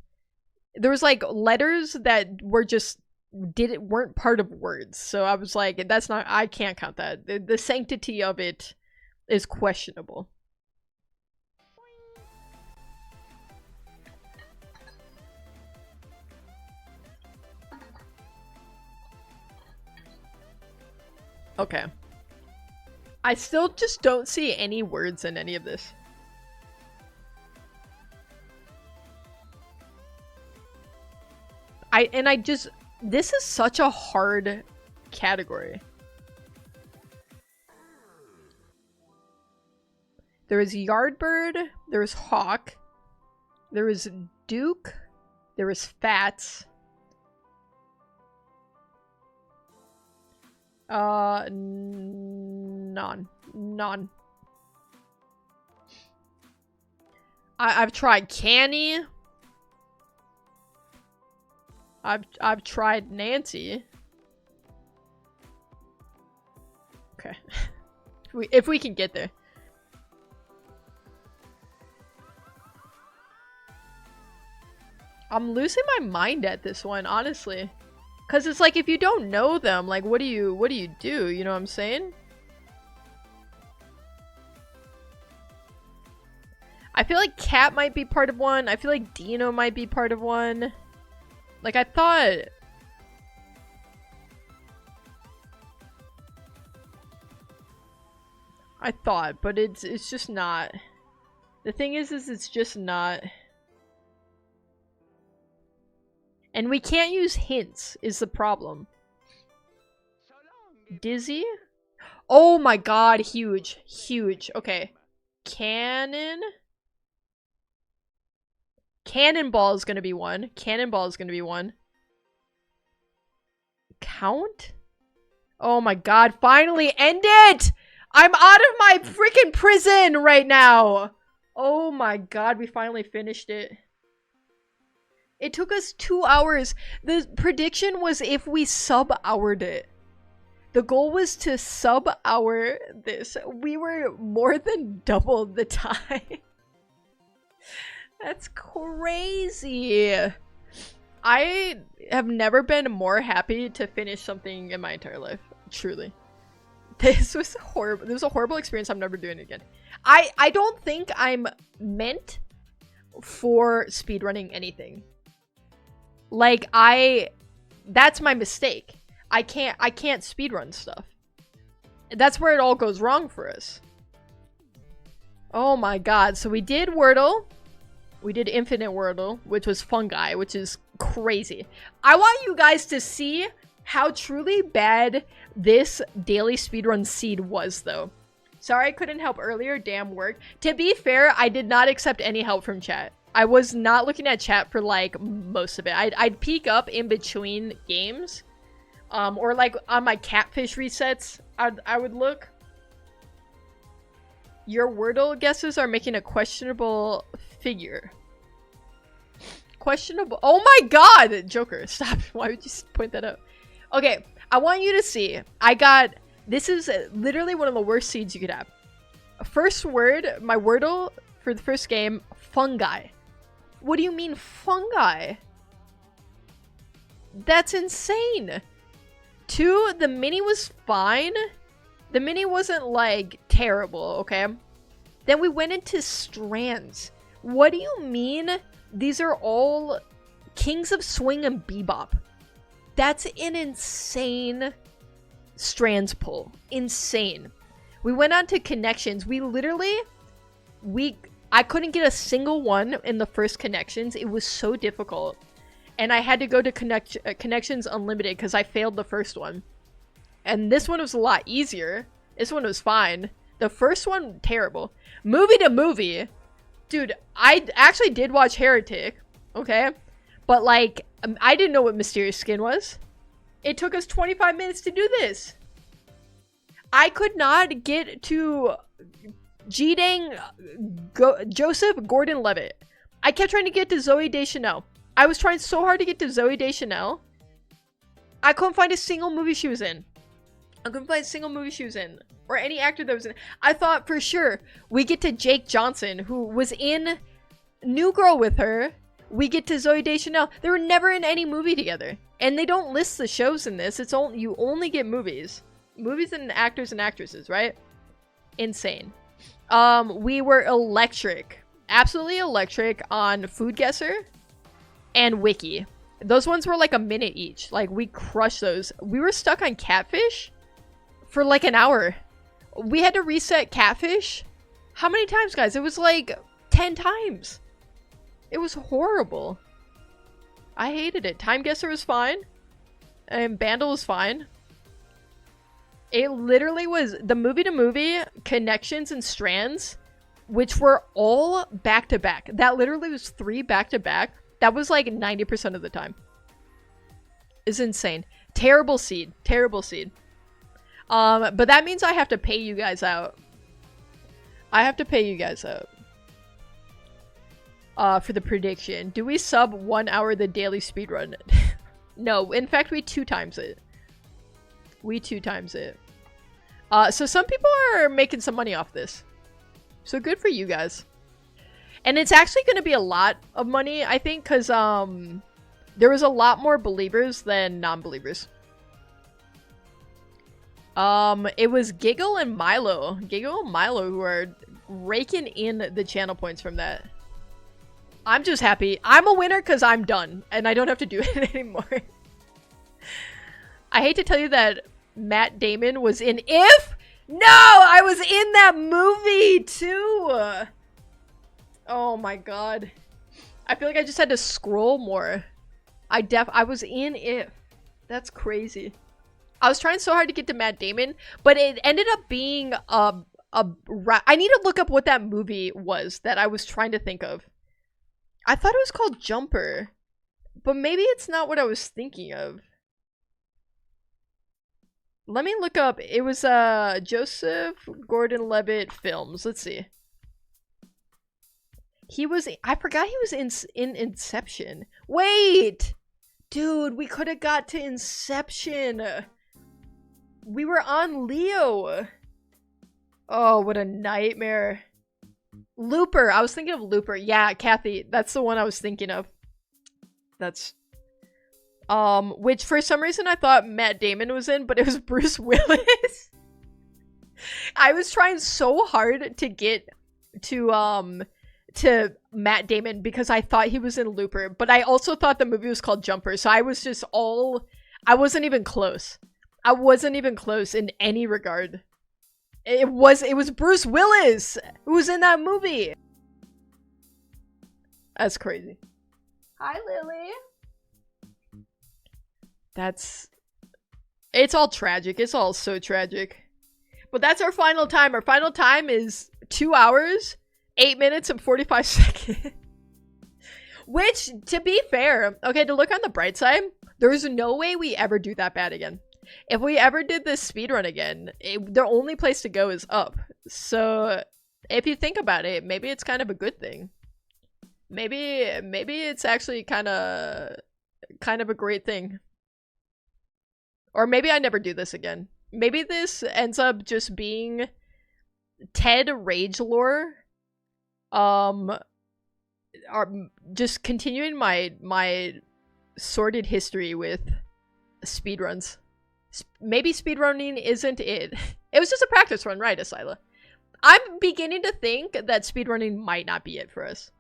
A: there was like letters that were just weren't part of words. So I was like, that's not, I can't count that. The sanctity of it is questionable. Okay. I still just don't see any words in any of this. This is such a hard category. There is Yardbird, there is Hawk, there is Duke, there is Fats. None. I've tried Canny. I've tried Nancy. Okay. if we can get there. I'm losing my mind at this one, honestly. Cause it's like if you don't know them, like what do you do? You know what I'm saying? I feel like Cat might be part of one. I feel like Dino might be part of one. Like I thought but it's just not. The thing is it's just not. And we can't use hints is the problem. Dizzy? Oh my god, huge. Huge. Okay. Cannonball is gonna be one. Cannonball is gonna be one. Count? Oh my god, finally end it! I'm out of my freaking prison right now! Oh my god, we finally finished it. It took us 2 hours. The prediction was if we sub-houred it. The goal was to sub-hour this. We were more than double the time. That's crazy. I have never been more happy to finish something in my entire life. Truly. This was horrible. This was a horrible experience. I'm never doing it again. I don't think I'm meant for speedrunning anything. Like that's my mistake. I can't speedrun stuff. That's where it all goes wrong for us. Oh my god. So we did Wordle. We did Infinite Wordle, which was Fungi, which is crazy. I want you guys to see how truly bad this daily speedrun seed was, though. Sorry I couldn't help earlier. Damn work. To be fair, I did not accept any help from chat. I was not looking at chat for, like, most of it. I'd peek up in between games. Or, like, on my catfish resets, I would look. Your Wordle guesses are making a questionable figure. Questionable. Oh my god! Joker, stop. Why would you point that out? Okay, I want you to see. This is literally one of the worst seeds you could have. First word, my Wordle for the first game, fungi. What do you mean fungi? That's insane. 2, the mini was fine. The mini wasn't, like, terrible, okay? Then we went into strands. What do you mean these are all Kings of Swing and Bebop? That's an insane strands pull. Insane. We went on to connections. We literally... I couldn't get a single one in the first connections. It was so difficult. And I had to go to Connections Unlimited because I failed the first one. And this one was a lot easier. This one was fine. The first one, terrible. Movie to movie. Dude, I actually did watch Heretic, okay? But, like, I didn't know what Mysterious Skin was. It took us 25 minutes to do this. I could not get to Joseph Gordon-Levitt. I kept trying to get to Zooey Deschanel. I was trying so hard to get to Zooey Deschanel. I couldn't find a single movie she was in. Or any actor that was in. I thought for sure we get to Jake Johnson, who was in New Girl with her. We get to Zooey Deschanel. They were never in any movie together. And they don't list the shows in this. It's only, you only get movies. Movies and actors and actresses, right? Insane. We were electric. Absolutely electric on Food Guesser and Wiki. Those ones were like a minute each. Like, we crushed those. We were stuck on Catfish for like an hour. We had to reset Catfish. How many times, guys? It was like 10 times. It was horrible. I hated it. Time Guesser was fine. And Bandle was fine. It literally was the movie to movie, Connections and Strands, which were all back to back. That literally was 3 back to back. That was like 90% of the time. It's insane. Terrible seed. Terrible seed. But that means I have to pay you guys out. For the prediction. Do we sub 1 hour the daily speedrun? No, in fact, we 2 times it. So some people are making some money off this. So good for you guys. And it's actually going to be a lot of money, I think, because there was a lot more believers than non-believers. It was Giggle and Milo. Who are raking in the channel points from that. I'm just happy. I'm a winner because I'm done. And I don't have to do it anymore. I hate to tell you that Matt Damon was in If? No! I was in that movie too! Oh my god. I feel like I just had to scroll more. I was in If. That's crazy. I was trying so hard to get to Matt Damon, but it ended up being I need to look up what that movie was that I was trying to think of. I thought it was called Jumper, but maybe it's not what I was thinking of. Let me look up. It was Joseph Gordon-Levitt films. Let's see. I forgot he was in Inception. Wait! Dude, we could have got to Inception. We were on Leo. Oh, what a nightmare. Looper. I was thinking of Looper. Yeah, Kathy. That's the one I was thinking of. That's... which for some reason I thought Matt Damon was in, but it was Bruce Willis. I was trying so hard to get to Matt Damon because I thought he was in Looper, but I also thought the movie was called Jumper, so I was just I wasn't even close. I wasn't even close in any regard. It was Bruce Willis who was in that movie. That's crazy. Hi, Lily. It's all tragic. It's all so tragic. But that's our final time. Our final time is 2 hours, 8 minutes, and 45 seconds. Which, to be fair, okay, to look on the bright side, there's no way we ever do that bad again. If we ever did this speedrun again, the only place to go is up. So, if you think about it, maybe it's kind of a good thing. Maybe it's actually kind of a great thing. Or maybe I never do this again. Maybe this ends up just being Ted Rage Lore. Or just continuing my sordid history with speedruns. Maybe speedrunning isn't it. It was just a practice run, right, Asyla? I'm beginning to think that speedrunning might not be it for us.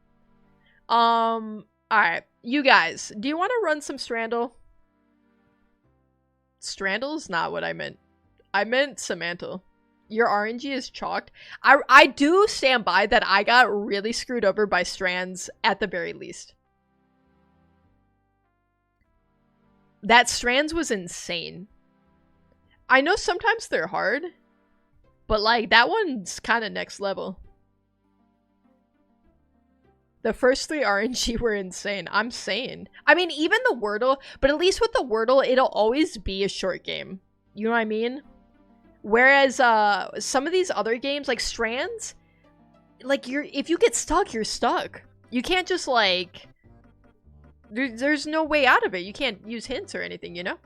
A: Alright. You guys, do you want to run some Strandle? Strandle is not what I meant. I meant Samantha. Your RNG is chalked. I do stand by that I got really screwed over by Strands at the very least. That Strands was insane. I know sometimes they're hard, But like, that one's kind of next level. The first 3 RNG were insane. I'm saying. I mean, even the Wordle, but at least with the Wordle, it'll always be a short game. You know what I mean? Whereas some of these other games, like Strands, like if you get stuck, you're stuck. You can't just like there's no way out of it. You can't use hints or anything, you know?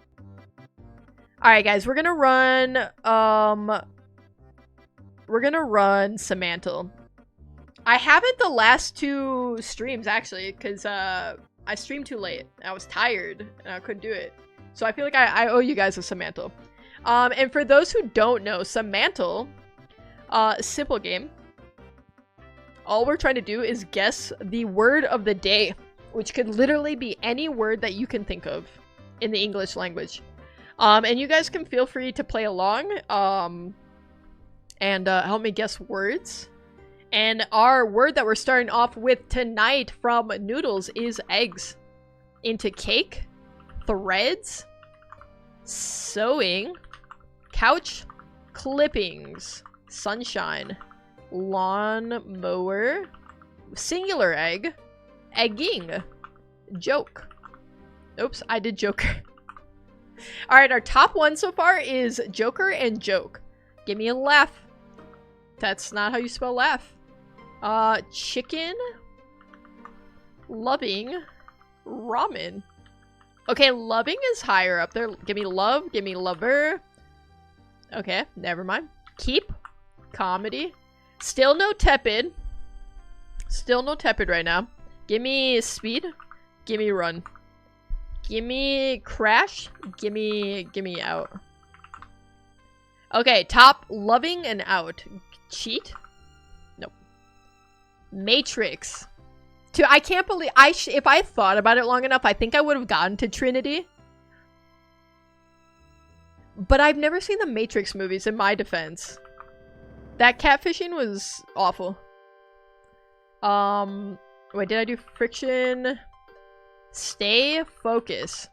A: Alright guys, we're gonna run Semantle. I haven't the last 2 streams actually, because I streamed too late. I was tired and I couldn't do it. So I feel like I owe you guys a Semantle. And for those who don't know, Semantle, simple game. All we're trying to do is guess the word of the day, which could literally be any word that you can think of in the English language. And you guys can feel free to play along, and help me guess words. And our word that we're starting off with tonight from Noodles is eggs. Into cake, threads, sewing, couch, clippings, sunshine, lawn mower, singular egg, egging, joke. Oops, I did Joker. Alright, our top one so far is Joker and joke. Give me a laugh. That's not how you spell laugh. Chicken, loving, ramen. Okay, loving is higher up there. Give me love, give me lover. Okay, never mind. Keep, comedy. Still no tepid. Still no tepid right now. Give me speed. Give me run. Give me crash. Give me out. Okay, top loving and out. Cheat? Nope. Matrix. I can't believe if I thought about it long enough, I think I would have gotten to Trinity. But I've never seen the Matrix movies, in my defense. That catfishing was awful. Wait, did I do friction? Stay focus.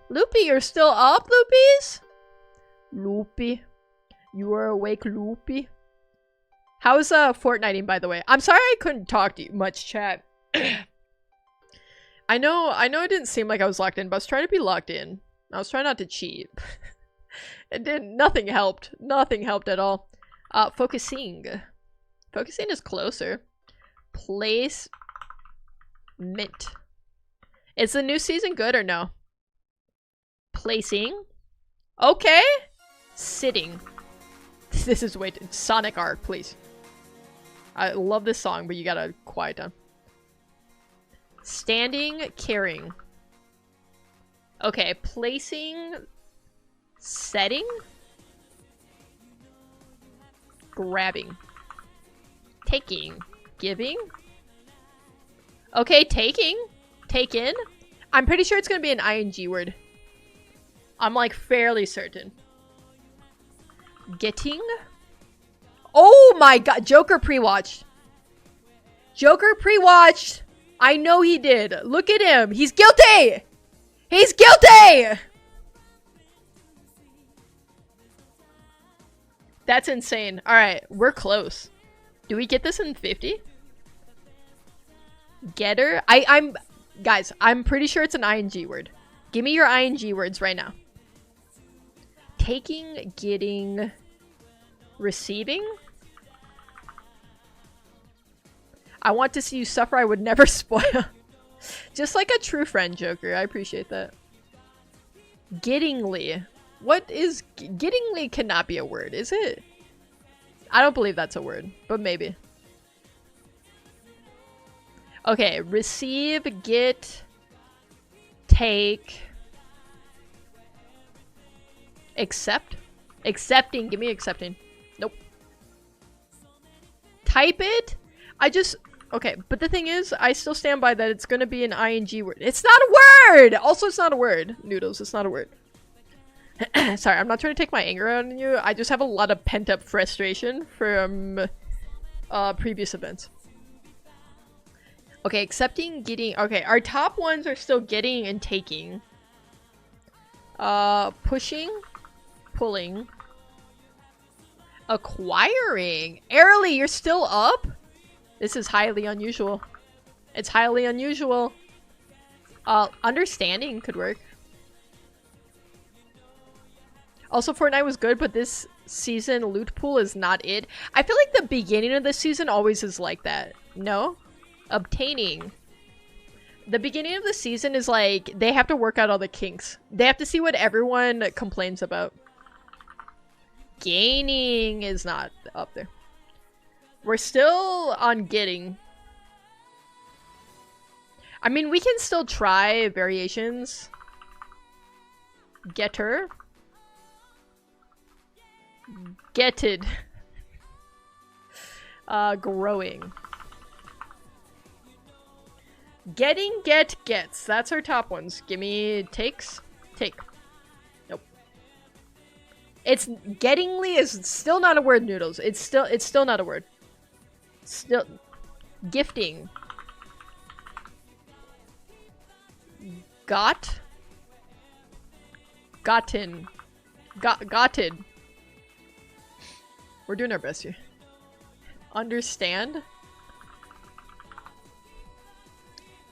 A: Loopy, you're still up, Loopies? Loopy. You are awake, Loopy. How's Fortniting, by the way? I'm sorry I couldn't talk to you much, chat. I know it didn't seem like I was locked in, but I was trying to be locked in. I was trying not to cheat. Nothing helped. Nothing helped at all. Focusing. Focusing is closer. Place. Mint. Is the new season good or no? Placing. Okay. Sitting. This is way too— Sonic Arc, please. I love this song, but you gotta quiet down. Standing, carrying. Okay, placing, setting, grabbing, taking, giving. Okay, taking, taken. I'm pretty sure it's gonna be an ing word. I'm like fairly certain. Getting. Oh my god, Joker pre-watched. Joker pre-watched. I know he did. Look at him. He's guilty. He's guilty. That's insane. All right, we're close. Do we get this in 50? Getter. Guys, I'm pretty sure it's an ing word. Give me your ing words right now. Taking, getting, receiving. I want to see you suffer. I would never spoil. Just like a true friend, Joker. I appreciate that. Gettingly. What is— Gettingly cannot be a word, is it? I don't believe that's a word, but maybe. Okay, receive, get, take, accept. Accepting. Give me accepting. Nope. Type it. Okay, but the thing is, I still stand by that it's gonna be an ing word. It's not a word! Also, it's not a word. Noodles, it's not a word. Sorry, I'm not trying to take my anger out on you. I just have a lot of pent-up frustration from previous events. Okay, accepting, getting. Okay, our top ones are still getting and taking. Pushing, pulling. Acquiring. Airly, you're still up? This is highly unusual. It's highly unusual. Understanding could work. Also, Fortnite was good, but this season loot pool is not it. I feel like the beginning of the season always is like that. No? Obtaining. The beginning of the season is like, they have to work out all the kinks. They have to see what everyone complains about. Gaining is not up there. We're still on getting. I mean, we can still try variations. Getter. Getted. Growing. Getting, get, gets. That's our top ones. Gimme takes. Take. Nope. It's gettingly is still not a word, Noodles. It's still not a word. Still gifting. Got. Gotten. Gotted. We're doing our best here. Understand.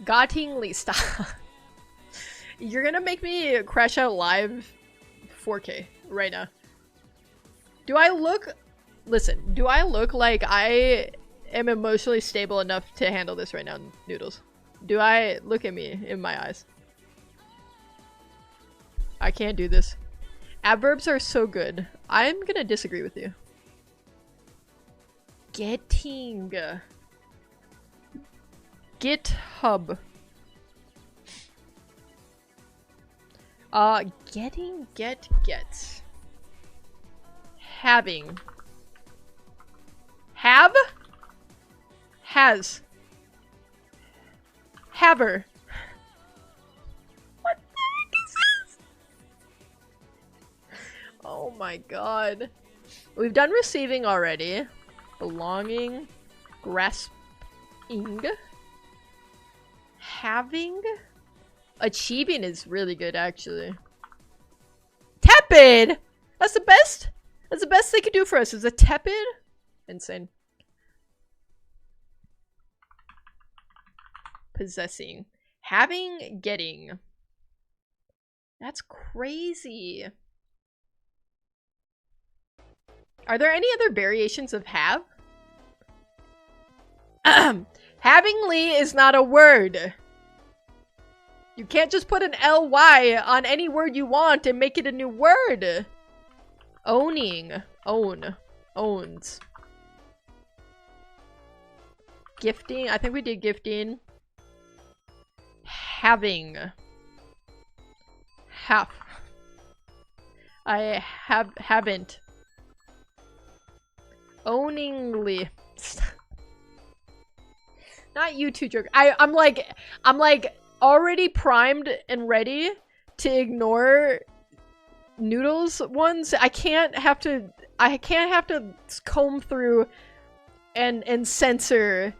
A: Gottingly. Stop. You're gonna make me crash out live 4K right now. Do I look... Listen, do I look like I am emotionally stable enough to handle this right now, Noodles? Do I... Look at me in my eyes. I can't do this. Adverbs are so good. I'm gonna disagree with you. Getting. GitHub. Getting, gets. Having. Have? Has. Haver. What the heck is this? Oh my god. We've done receiving already. Belonging. Grasping. Having. Achieving is really good, actually. Tepid! That's the best? That's the best they could do for us, is a tepid? Insane. Possessing. Having, getting. That's crazy. Are there any other variations of have? Havingly is not a word. You can't just put an ly on any word you want and make it a new word. Owning. Own. Owns. Gifting. I think we did gifting. Having. Half. I haven't. Owningly. Not you two jerk. I'm like already primed and ready to ignore Noodles ones. I can't have to comb through and censor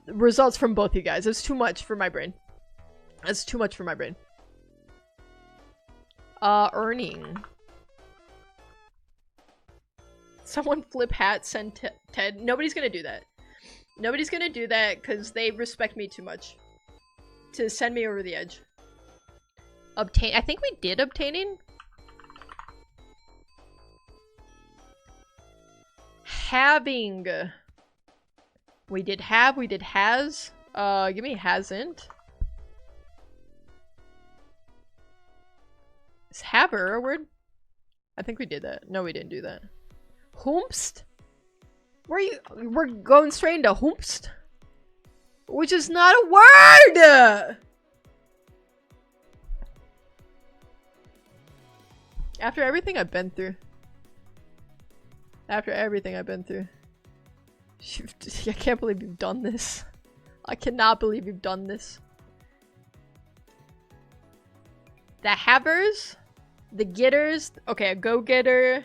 A: results from both you guys. It's too much for my brain. That's too much for my brain. Earning. Someone flip hat, send Ted. Nobody's gonna do that. Nobody's gonna do that because they respect me too much to send me over the edge. Obtain. I think we did obtaining. Having. We did have. We did has. Give me hasn't. Is haver a word? I think we did that. No, we didn't do that. Hoomst? We're going straight into hoomst? Which is not a word! After everything I've been through. After everything I've been through. I can't believe you've done this. I cannot believe you've done this. The havers? The getters? Okay, a go-getter.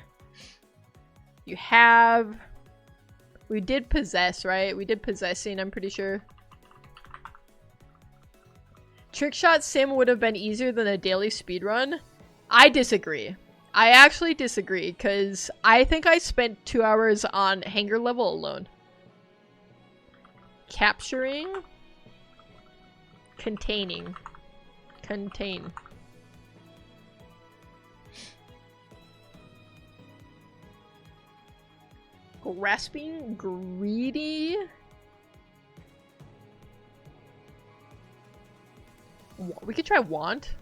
A: You have... We did possess, right? We did possessing, I'm pretty sure. Trickshot sim would have been easier than a daily speedrun. I disagree. I actually disagree, because I think I spent 2 hours on hangar level alone. Capturing. Containing. Contain. Grasping. Greedy. We could try want.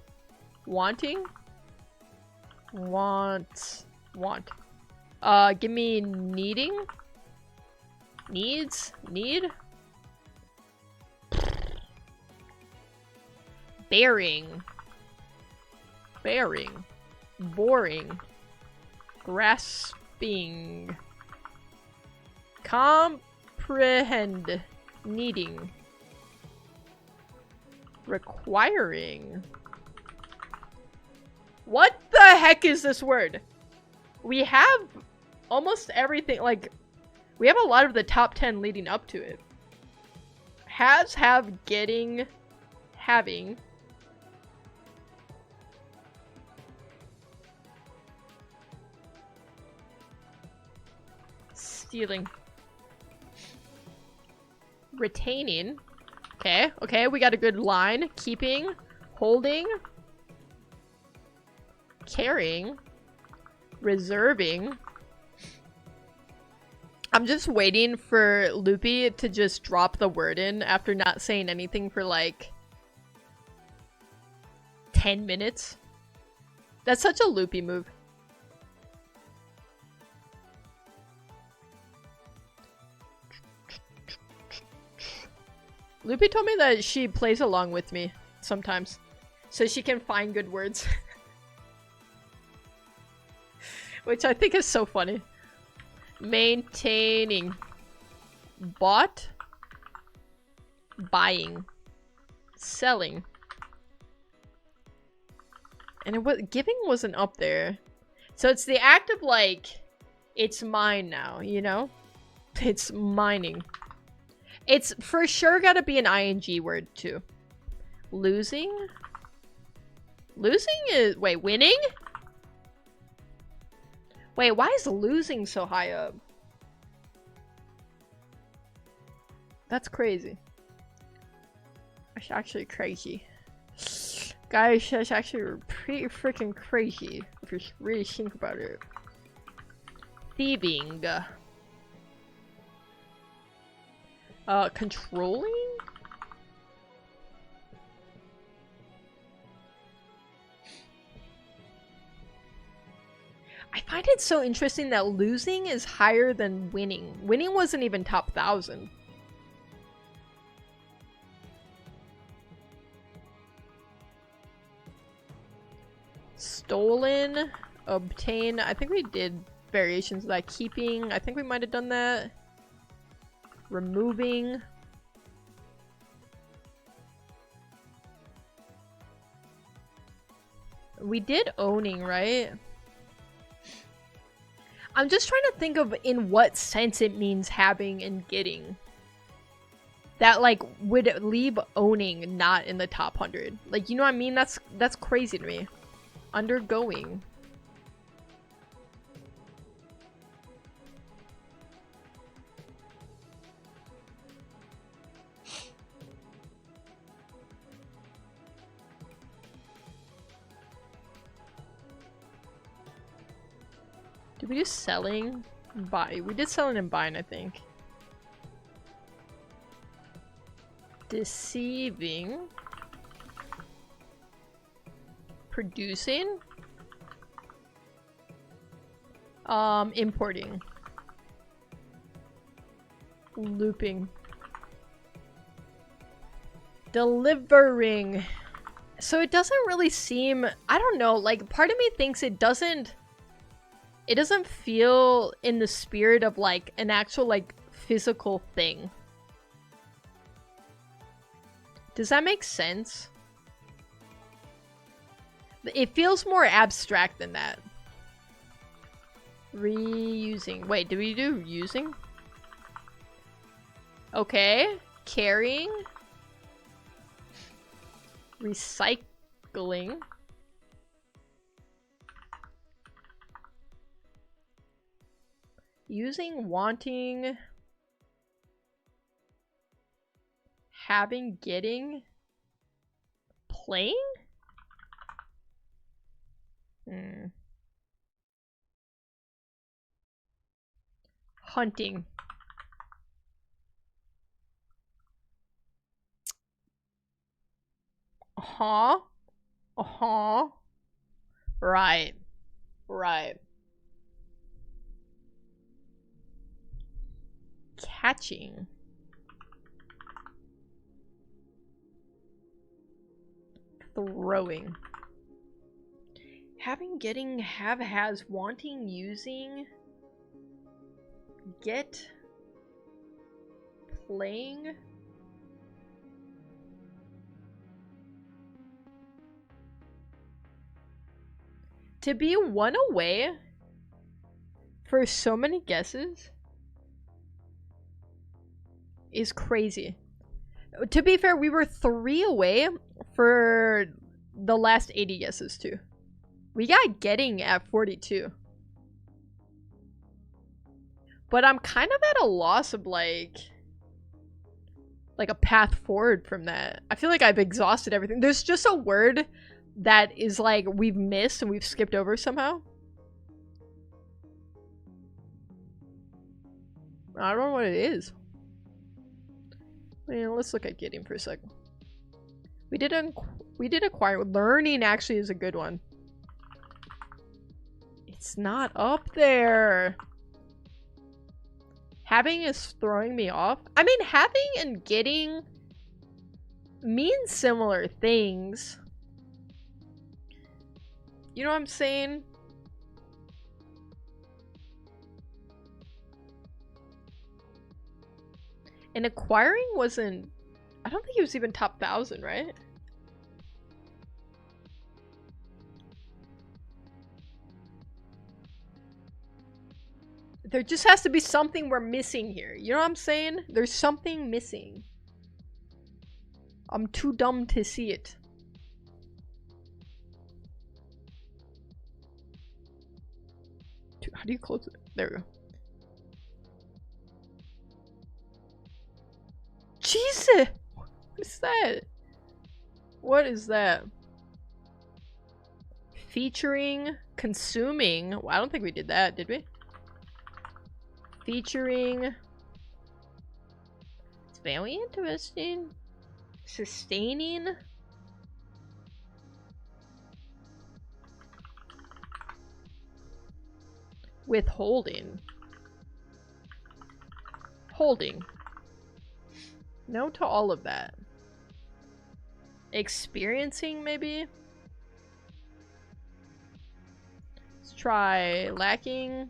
A: Wanting. Want. Give me needing. Needs. Need. Bearing. Boring. Grasping. Comprehend. Needing. Requiring. What the heck is this word? We have almost everything, like, we have a lot of the top 10 leading up to it. Has, have, getting, having. Stealing. Retaining. Okay, we got a good line. Keeping. Holding. Carrying. Reserving. I'm just waiting for Loopy to just drop the word in after not saying anything for like 10 minutes. That's such a Loopy move. Loopy told me that she plays along with me sometimes, so she can find good words. Which I think is so funny. Maintaining. Bought. Buying. Selling. And it was, giving wasn't up there. So it's the act of like, it's mine now, you know? It's mining. It's for sure gotta be an ing word too. Losing? Losing is, wait, winning? Wait, why is losing so high up? That's crazy. That's actually crazy. Guys, that's actually pretty freaking crazy if you really think about it. Thieving. Controlling? I find it so interesting that losing is higher than winning. Winning wasn't even top 1,000. Stolen, obtain. I think we did variations of that. Keeping. I think we might have done that. Removing. We did owning, right? I'm just trying to think of in what sense it means having and getting. That like would leave owning not in the top 100. Like, you know what I mean? That's crazy to me. Undergoing. Did we do selling? Buy. We did selling and buying, I think. Deceiving. Producing. Importing. Looping. Delivering. So it doesn't really seem, I don't know, like part of me thinks it doesn't feel in the spirit of like an actual like physical thing. Does that make sense? It feels more abstract than that. Reusing. Wait, did we do using? Okay. Carrying. Recycling. Using, wanting, having, getting, playing? Hunting. Uh-huh. Uh-huh. Right. Right. Catching. Throwing. Having, getting, have, has, wanting, using, get, playing. To be one away for so many guesses is crazy. To be fair, we were 3 away for the last 80 guesses too. We got getting at 42. But I'm kind of at a loss of like a path forward from that. I feel like I've exhausted everything. There's just a word that is like we've missed and we've skipped over somehow. I don't know what it is. Let's look at getting for a second. We did acquire. Learning actually is a good one. It's not up there. Having is throwing me off. I mean, having and getting mean similar things. You know what I'm saying? And acquiring wasn't... I don't think it was even top 1,000, right? There just has to be something we're missing here. You know what I'm saying? There's something missing. I'm too dumb to see it. How do you close it? There we go. Jesus! What is that? What is that? Featuring, consuming. Well, I don't think we did that, did we? Featuring. It's very interesting. Sustaining. Withholding. Holding. No to all of that. Experiencing, maybe? Let's try lacking.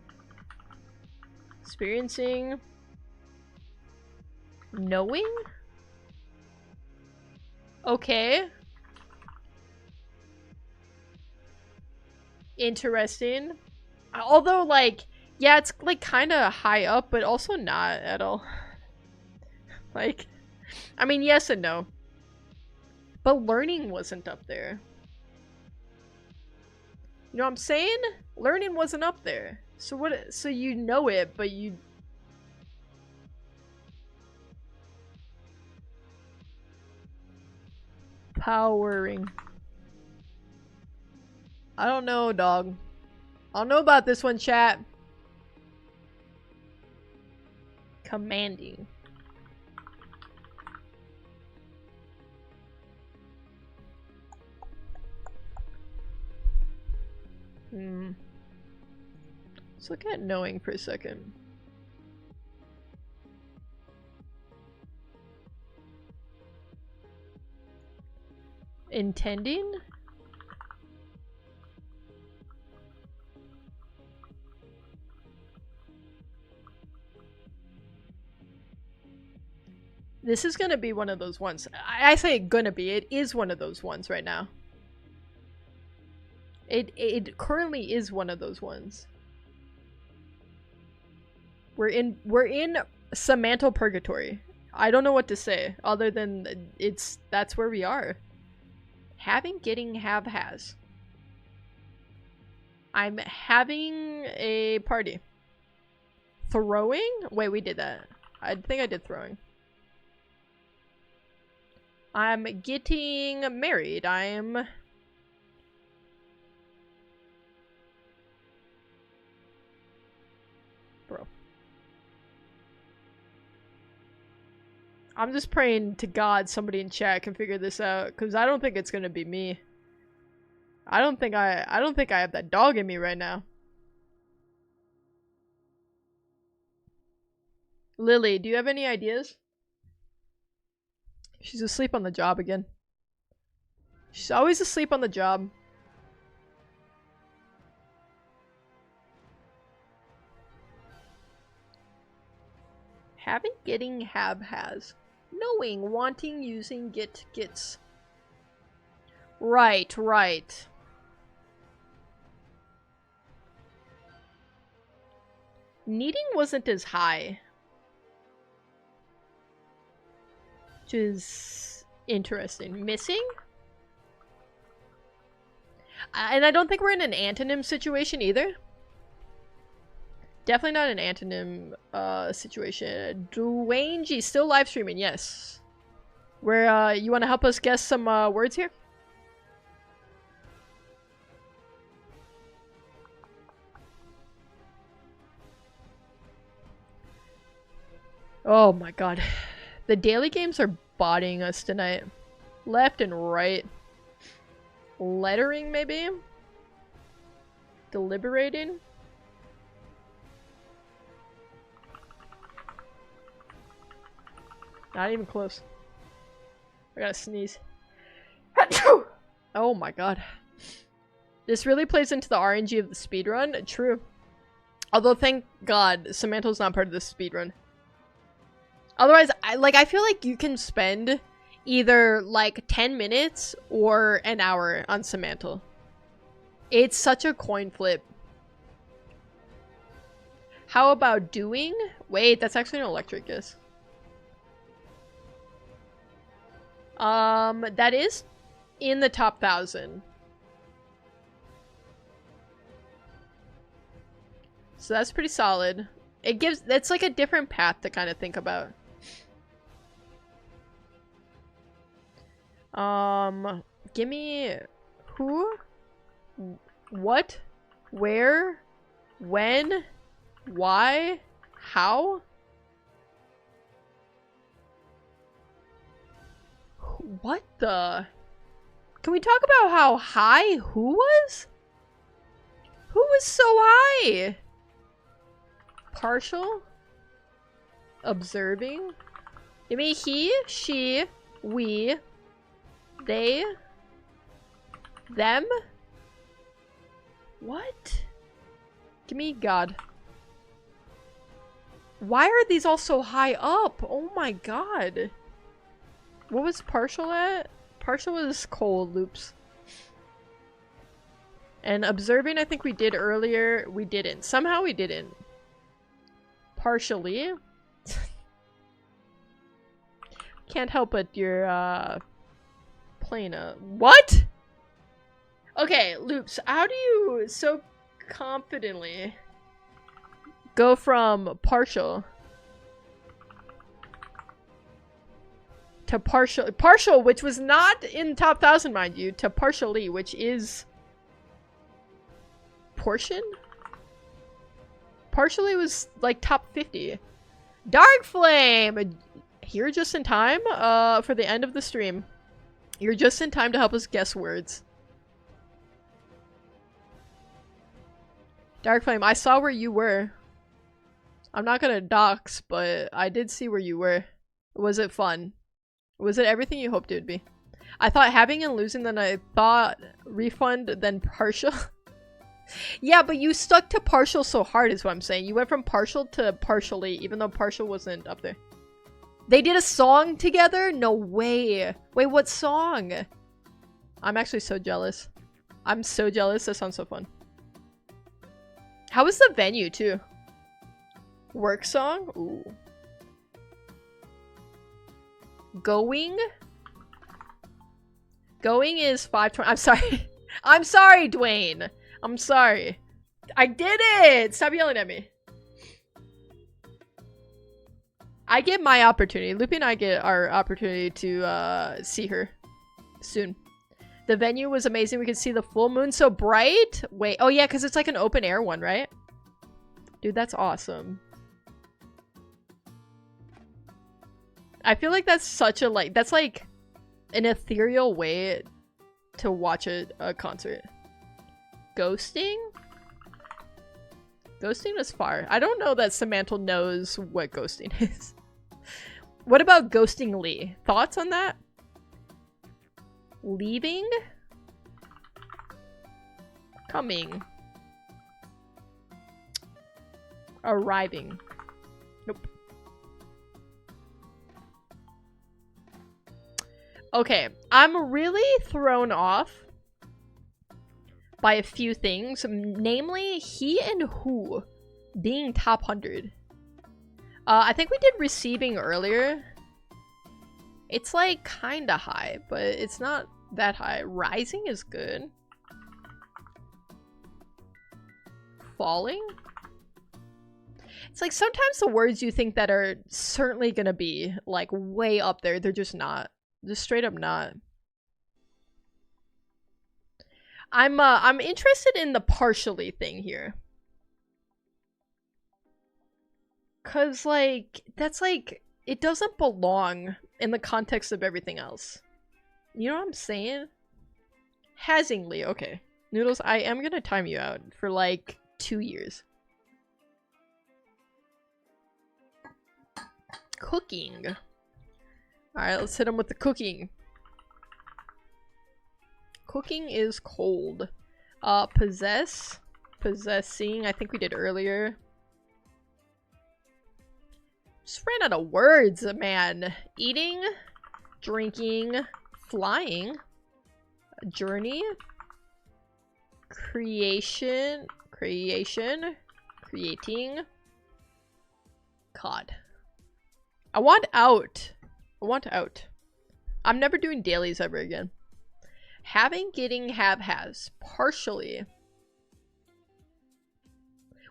A: Experiencing. Knowing? Okay. Interesting. Although, like, yeah, it's like kind of high up, but also not at all. Like, I mean, yes and no. But learning wasn't up there. You know what I'm saying? Learning wasn't up there. So what? So you know it, but you... Powering. I don't know, dog. I don't know about this one, chat. Commanding. Let's look at knowing for a second. Intending? This is gonna be one of those ones. I say gonna be. It is one of those ones right now. It currently is one of those ones. We're in semantical purgatory. I don't know what to say other than that's where we are. Having, getting, have, has. I'm having a party. Throwing? Wait, we did that. I think I did throwing. I'm getting married. I'm... Bro. I'm just praying to God somebody in chat can figure this out, because I don't think it's gonna be me. I don't think I have that dog in me right now. Lily, do you have any ideas? She's asleep on the job again. She's always asleep on the job. Having, getting, have, has. Knowing, wanting, using, get, gets. Right, right. Needing wasn't as high. Which is interesting. Missing? And I don't think we're in an antonym situation either. Definitely not an antonym situation. Dwayne G, still live streaming, yes. Where you want to help us guess some words here? Oh my god. The daily games are botting us tonight. Left and right. Lettering, maybe? Deliberating? Not even close. I gotta sneeze. Oh my god. This really plays into the RNG of the speedrun. True. Although, thank god, Samantha's not part of the speedrun. Otherwise, I feel like you can spend either, like, 10 minutes or an hour on Samantha. It's such a coin flip. How about doing? Wait, that's actually an electric guess. That is in the top 1,000. So that's pretty solid. That's like a different path to kind of think about. Give me who, what, where, when, why, how? What the? Can we talk about how high who was? Who was so high? Partial? Observing? Give me he, she, we, they, them? What? Give me God. Why are these all so high up? Oh my god. What was partial at? Partial was cold loops. And observing, I think we did earlier. We didn't. Somehow we didn't. Partially. Can't help but you're, playing a... What? Okay, loops. How do you so confidently go from partial to partial, which was not in top 1,000, mind you, to partially, which is portion? Partially was like top 50. Dark Flame! Here just in time for the end of the stream. You're just in time to help us guess words. Dark Flame, I saw where you were. I'm not gonna dox, but I did see where you were. Was it fun? Was it everything you hoped it would be? I thought having and losing, then I thought refund, then partial. Yeah, but you stuck to partial so hard is what I'm saying. You went from partial to partially, even though partial wasn't up there. They did a song together? No way. Wait, what song? I'm actually so jealous. I'm so jealous. That sounds so fun. How was the venue, too? Work song? Ooh. Going? Going is 520. I'm sorry. I'm sorry, Dwayne. I'm sorry. I did it! Stop yelling at me. I get my opportunity. Loopy and I get our opportunity to see her soon. The venue was amazing. We could see the full moon so bright. Wait, oh yeah, because it's like an open air one, right? Dude, that's awesome. I feel like that's such a that's like an ethereal way to watch a concert. Ghosting? Ghosting is far. I don't know that Samantha knows what ghosting is. What about ghosting Lee? Thoughts on that? Leaving? Coming. Arriving. Nope. Okay, I'm really thrown off by a few things, namely he and who being top 100. I think we did receiving earlier. It's like kinda high, but it's not that high. Rising is good. Falling? It's like sometimes the words you think that are certainly gonna be like way up there, they're just not. Just straight up not. I'm interested in the partially thing here. Cause like, that's like, it doesn't belong in the context of everything else. You know what I'm saying? Hasingly, okay. Noodles, I am gonna time you out for like 2 years. Cooking. Alright, let's hit him with the cooking. Cooking is cold. Possess. Possessing, I think we did earlier. Just ran out of words, man. Eating. Drinking. Flying. Journey. Creation. Creating. God. I want out. I want out. I'm never doing dailies ever again. Having, getting, have, has. Partially.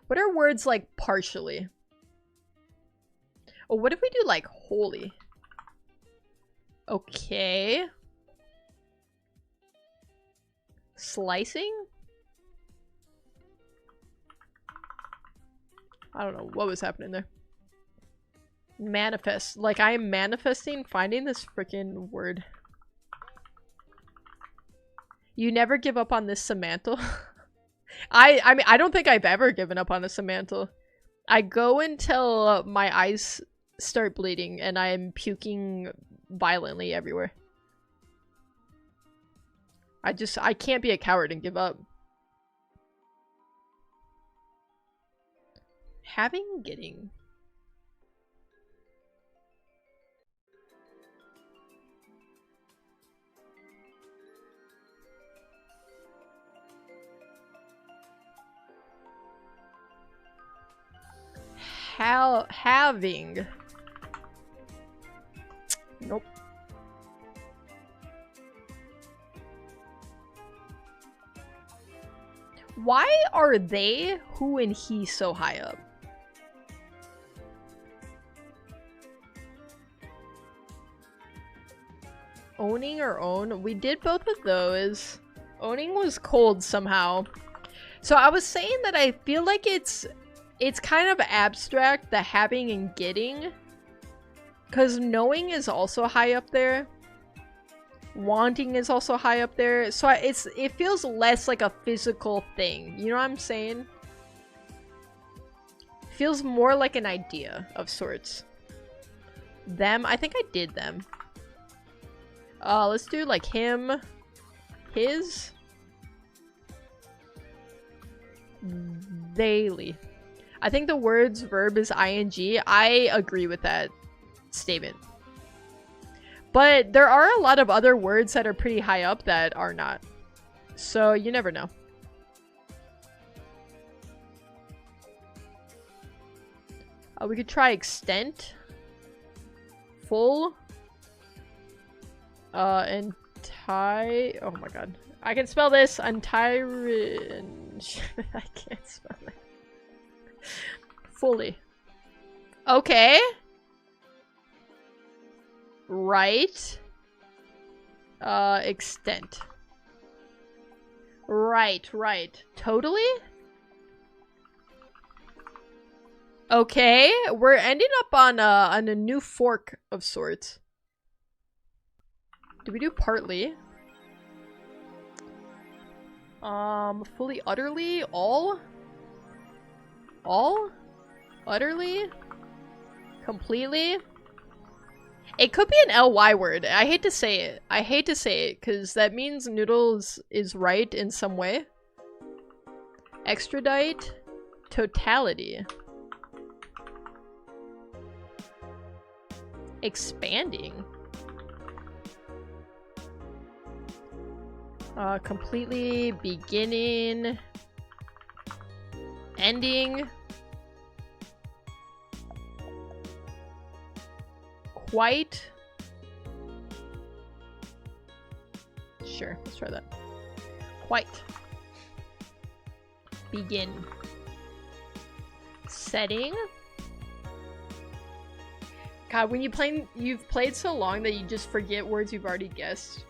A: What are words like partially? Oh, what if we do like wholly? Okay. Slicing? I don't know what was happening there. Manifest. Like I am manifesting finding this freaking word. You never give up on this Samantha. I mean, I don't think I've ever given up on a Samantha. I go until my eyes start bleeding and I'm puking violently everywhere. I can't be a coward and give up. Having, getting. Having. Nope. Why are they, who, and he so high up? Owning or own? We did both of those. Owning was cold somehow. So I was saying that I feel like it's kind of abstract, the having and getting. Because knowing is also high up there. Wanting is also high up there. So it feels less like a physical thing. You know what I'm saying? Feels more like an idea of sorts. Them, I think I did them. Let's do like him, his, daily. I think the word's verb is ing. I agree with that statement. But there are a lot of other words that are pretty high up that are not. So you never know. We could try extent. Full. Entire. Oh my god. I can spell this. Entire. I can't spell it. Fully. Okay. Right. Extent. Right. Totally? Okay, we're ending up on a new fork of sorts. Do we do partly? Fully, utterly, all? All? Utterly? Completely? It could be an LY word. I hate to say it. I hate to say it, because that means noodles is right in some way. Extradite. Totality. Expanding. Completely, beginning, ending, quite. Sure, let's try that. Quite. Begin. Setting. God, when you've played so long that you just forget words you've already guessed.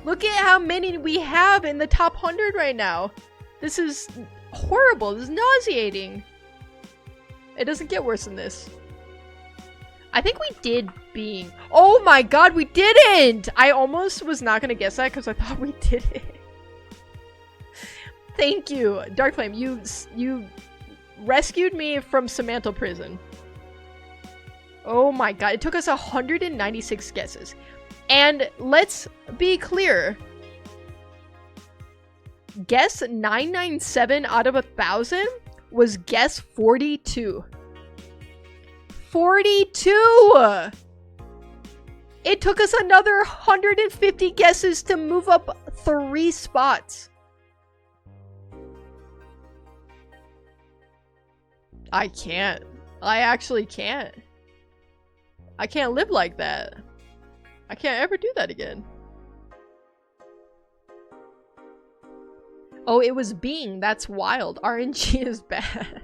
A: Look at how many we have in the top 100 right now. This is horrible. This is nauseating. It doesn't get worse than this. I think we did being. Oh my god, we didn't! I almost was not gonna guess that because I thought we did it. Thank you, Dark Flame. You rescued me from Samantha prison. Oh my god, it took us 196 guesses. And let's be clear. Guess 997 out of 1,000 was guess 42. 42! It took us another 150 guesses to move up 3 spots. I can't. I actually can't. I can't live like that. I can't ever do that again. Oh, it was being. That's wild. RNG is bad.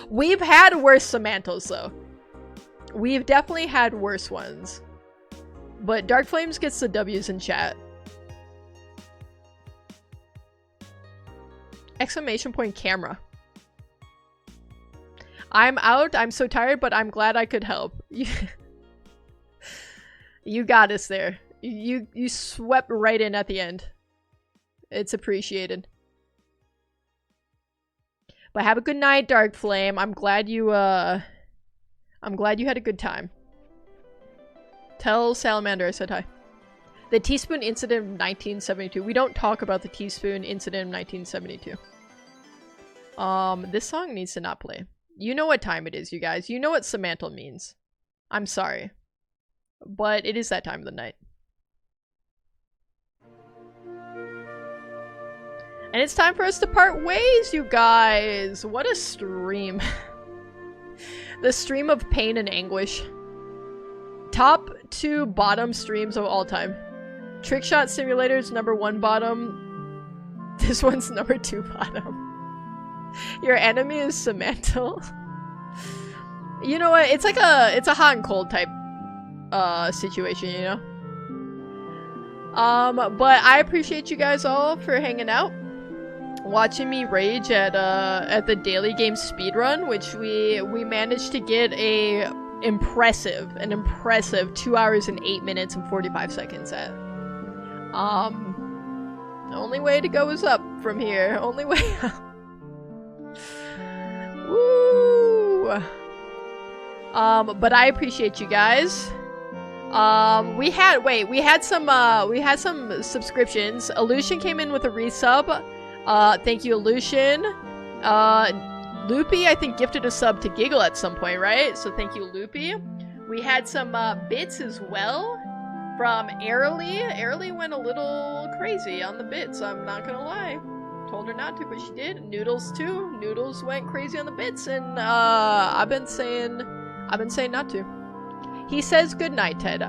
A: We've had worse Samantas, though. We've definitely had worse ones. But Dark Flames gets the W's in chat. Exclamation point camera. I'm out. I'm so tired, but I'm glad I could help. You got us there. You swept right in at the end. It's appreciated. But have a good night, Dark Flame. I'm glad you had a good time. Tell Salamander I said hi. The teaspoon incident of 1972. We don't talk about the teaspoon incident of 1972. This song needs to not play. You know what time it is, you guys. You know what Samantha means. I'm sorry. But it is that time of the night. And it's time for us to part ways, you guys! What a stream. The stream of pain and anguish. Top 2 bottom streams of all time. Trickshot Simulator's #1 bottom. This one's #2 bottom. Your enemy is Samantha. You know what? It's a hot and cold type situation, you know? But I appreciate you guys all for hanging out. Watching me rage at the daily game speedrun, which we managed to get an impressive 2 hours and 8 minutes and 45 seconds at. The only way to go is up from here. Only way up. Woo! But I appreciate you guys. We had some subscriptions. Illusion came in with a resub. Thank you, Illusion. Loopy, I think, gifted a sub to Giggle at some point, right? So thank you, Loopy. We had some bits as well from Airly. Airly went a little crazy on the bits, I'm not gonna lie. Told her not to, but she did. Noodles too. Noodles went crazy on the bits, and I've been saying not to. He says good night, Ted.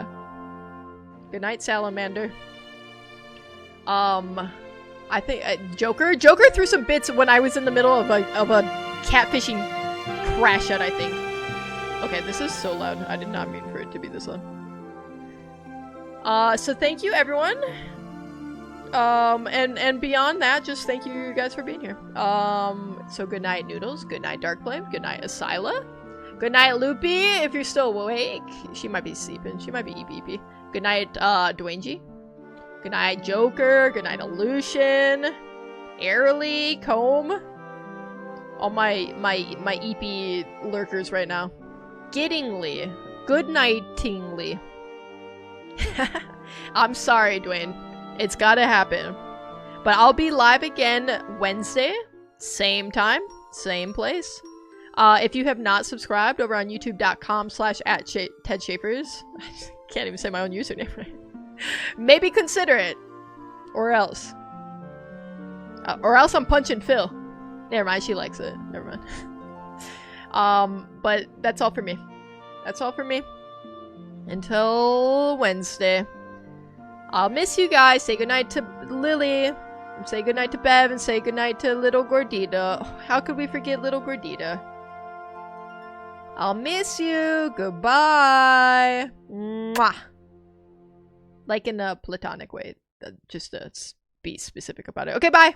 A: Good night, Salamander. I think Joker threw some bits when I was in the middle of a catfishing crash out, I think. Okay, this is so loud. I did not mean for it to be this loud. So thank you, everyone. And beyond that, just thank you guys for being here. So good night, Noodles. Good night, Darkflame. Good night, Asyla. Good night, Loopy, if you're still awake. She might be sleeping. She might be EPP. Good night, Dwayne G. Good night, Joker. Good night, Illusion. Airly, Comb. All my EP lurkers right now. Gittingly. Good nightingly. I'm sorry, Dwayne. It's gotta happen. But I'll be live again Wednesday. Same time, same place. If you have not subscribed over on youtube.com/@TedShapers. I can't even say my own username right. Maybe consider it. Or else. Or else I'm punching Phil. Never mind, she likes it. Never mind. But that's all for me. That's all for me. Until Wednesday. I'll miss you guys. Say goodnight to Lily. Say goodnight to Bev. And say goodnight to little Gordita. Oh, how could we forget little Gordita? I'll miss you. Goodbye. Mwah. Like in a platonic way. Just to be specific about it. Okay, bye.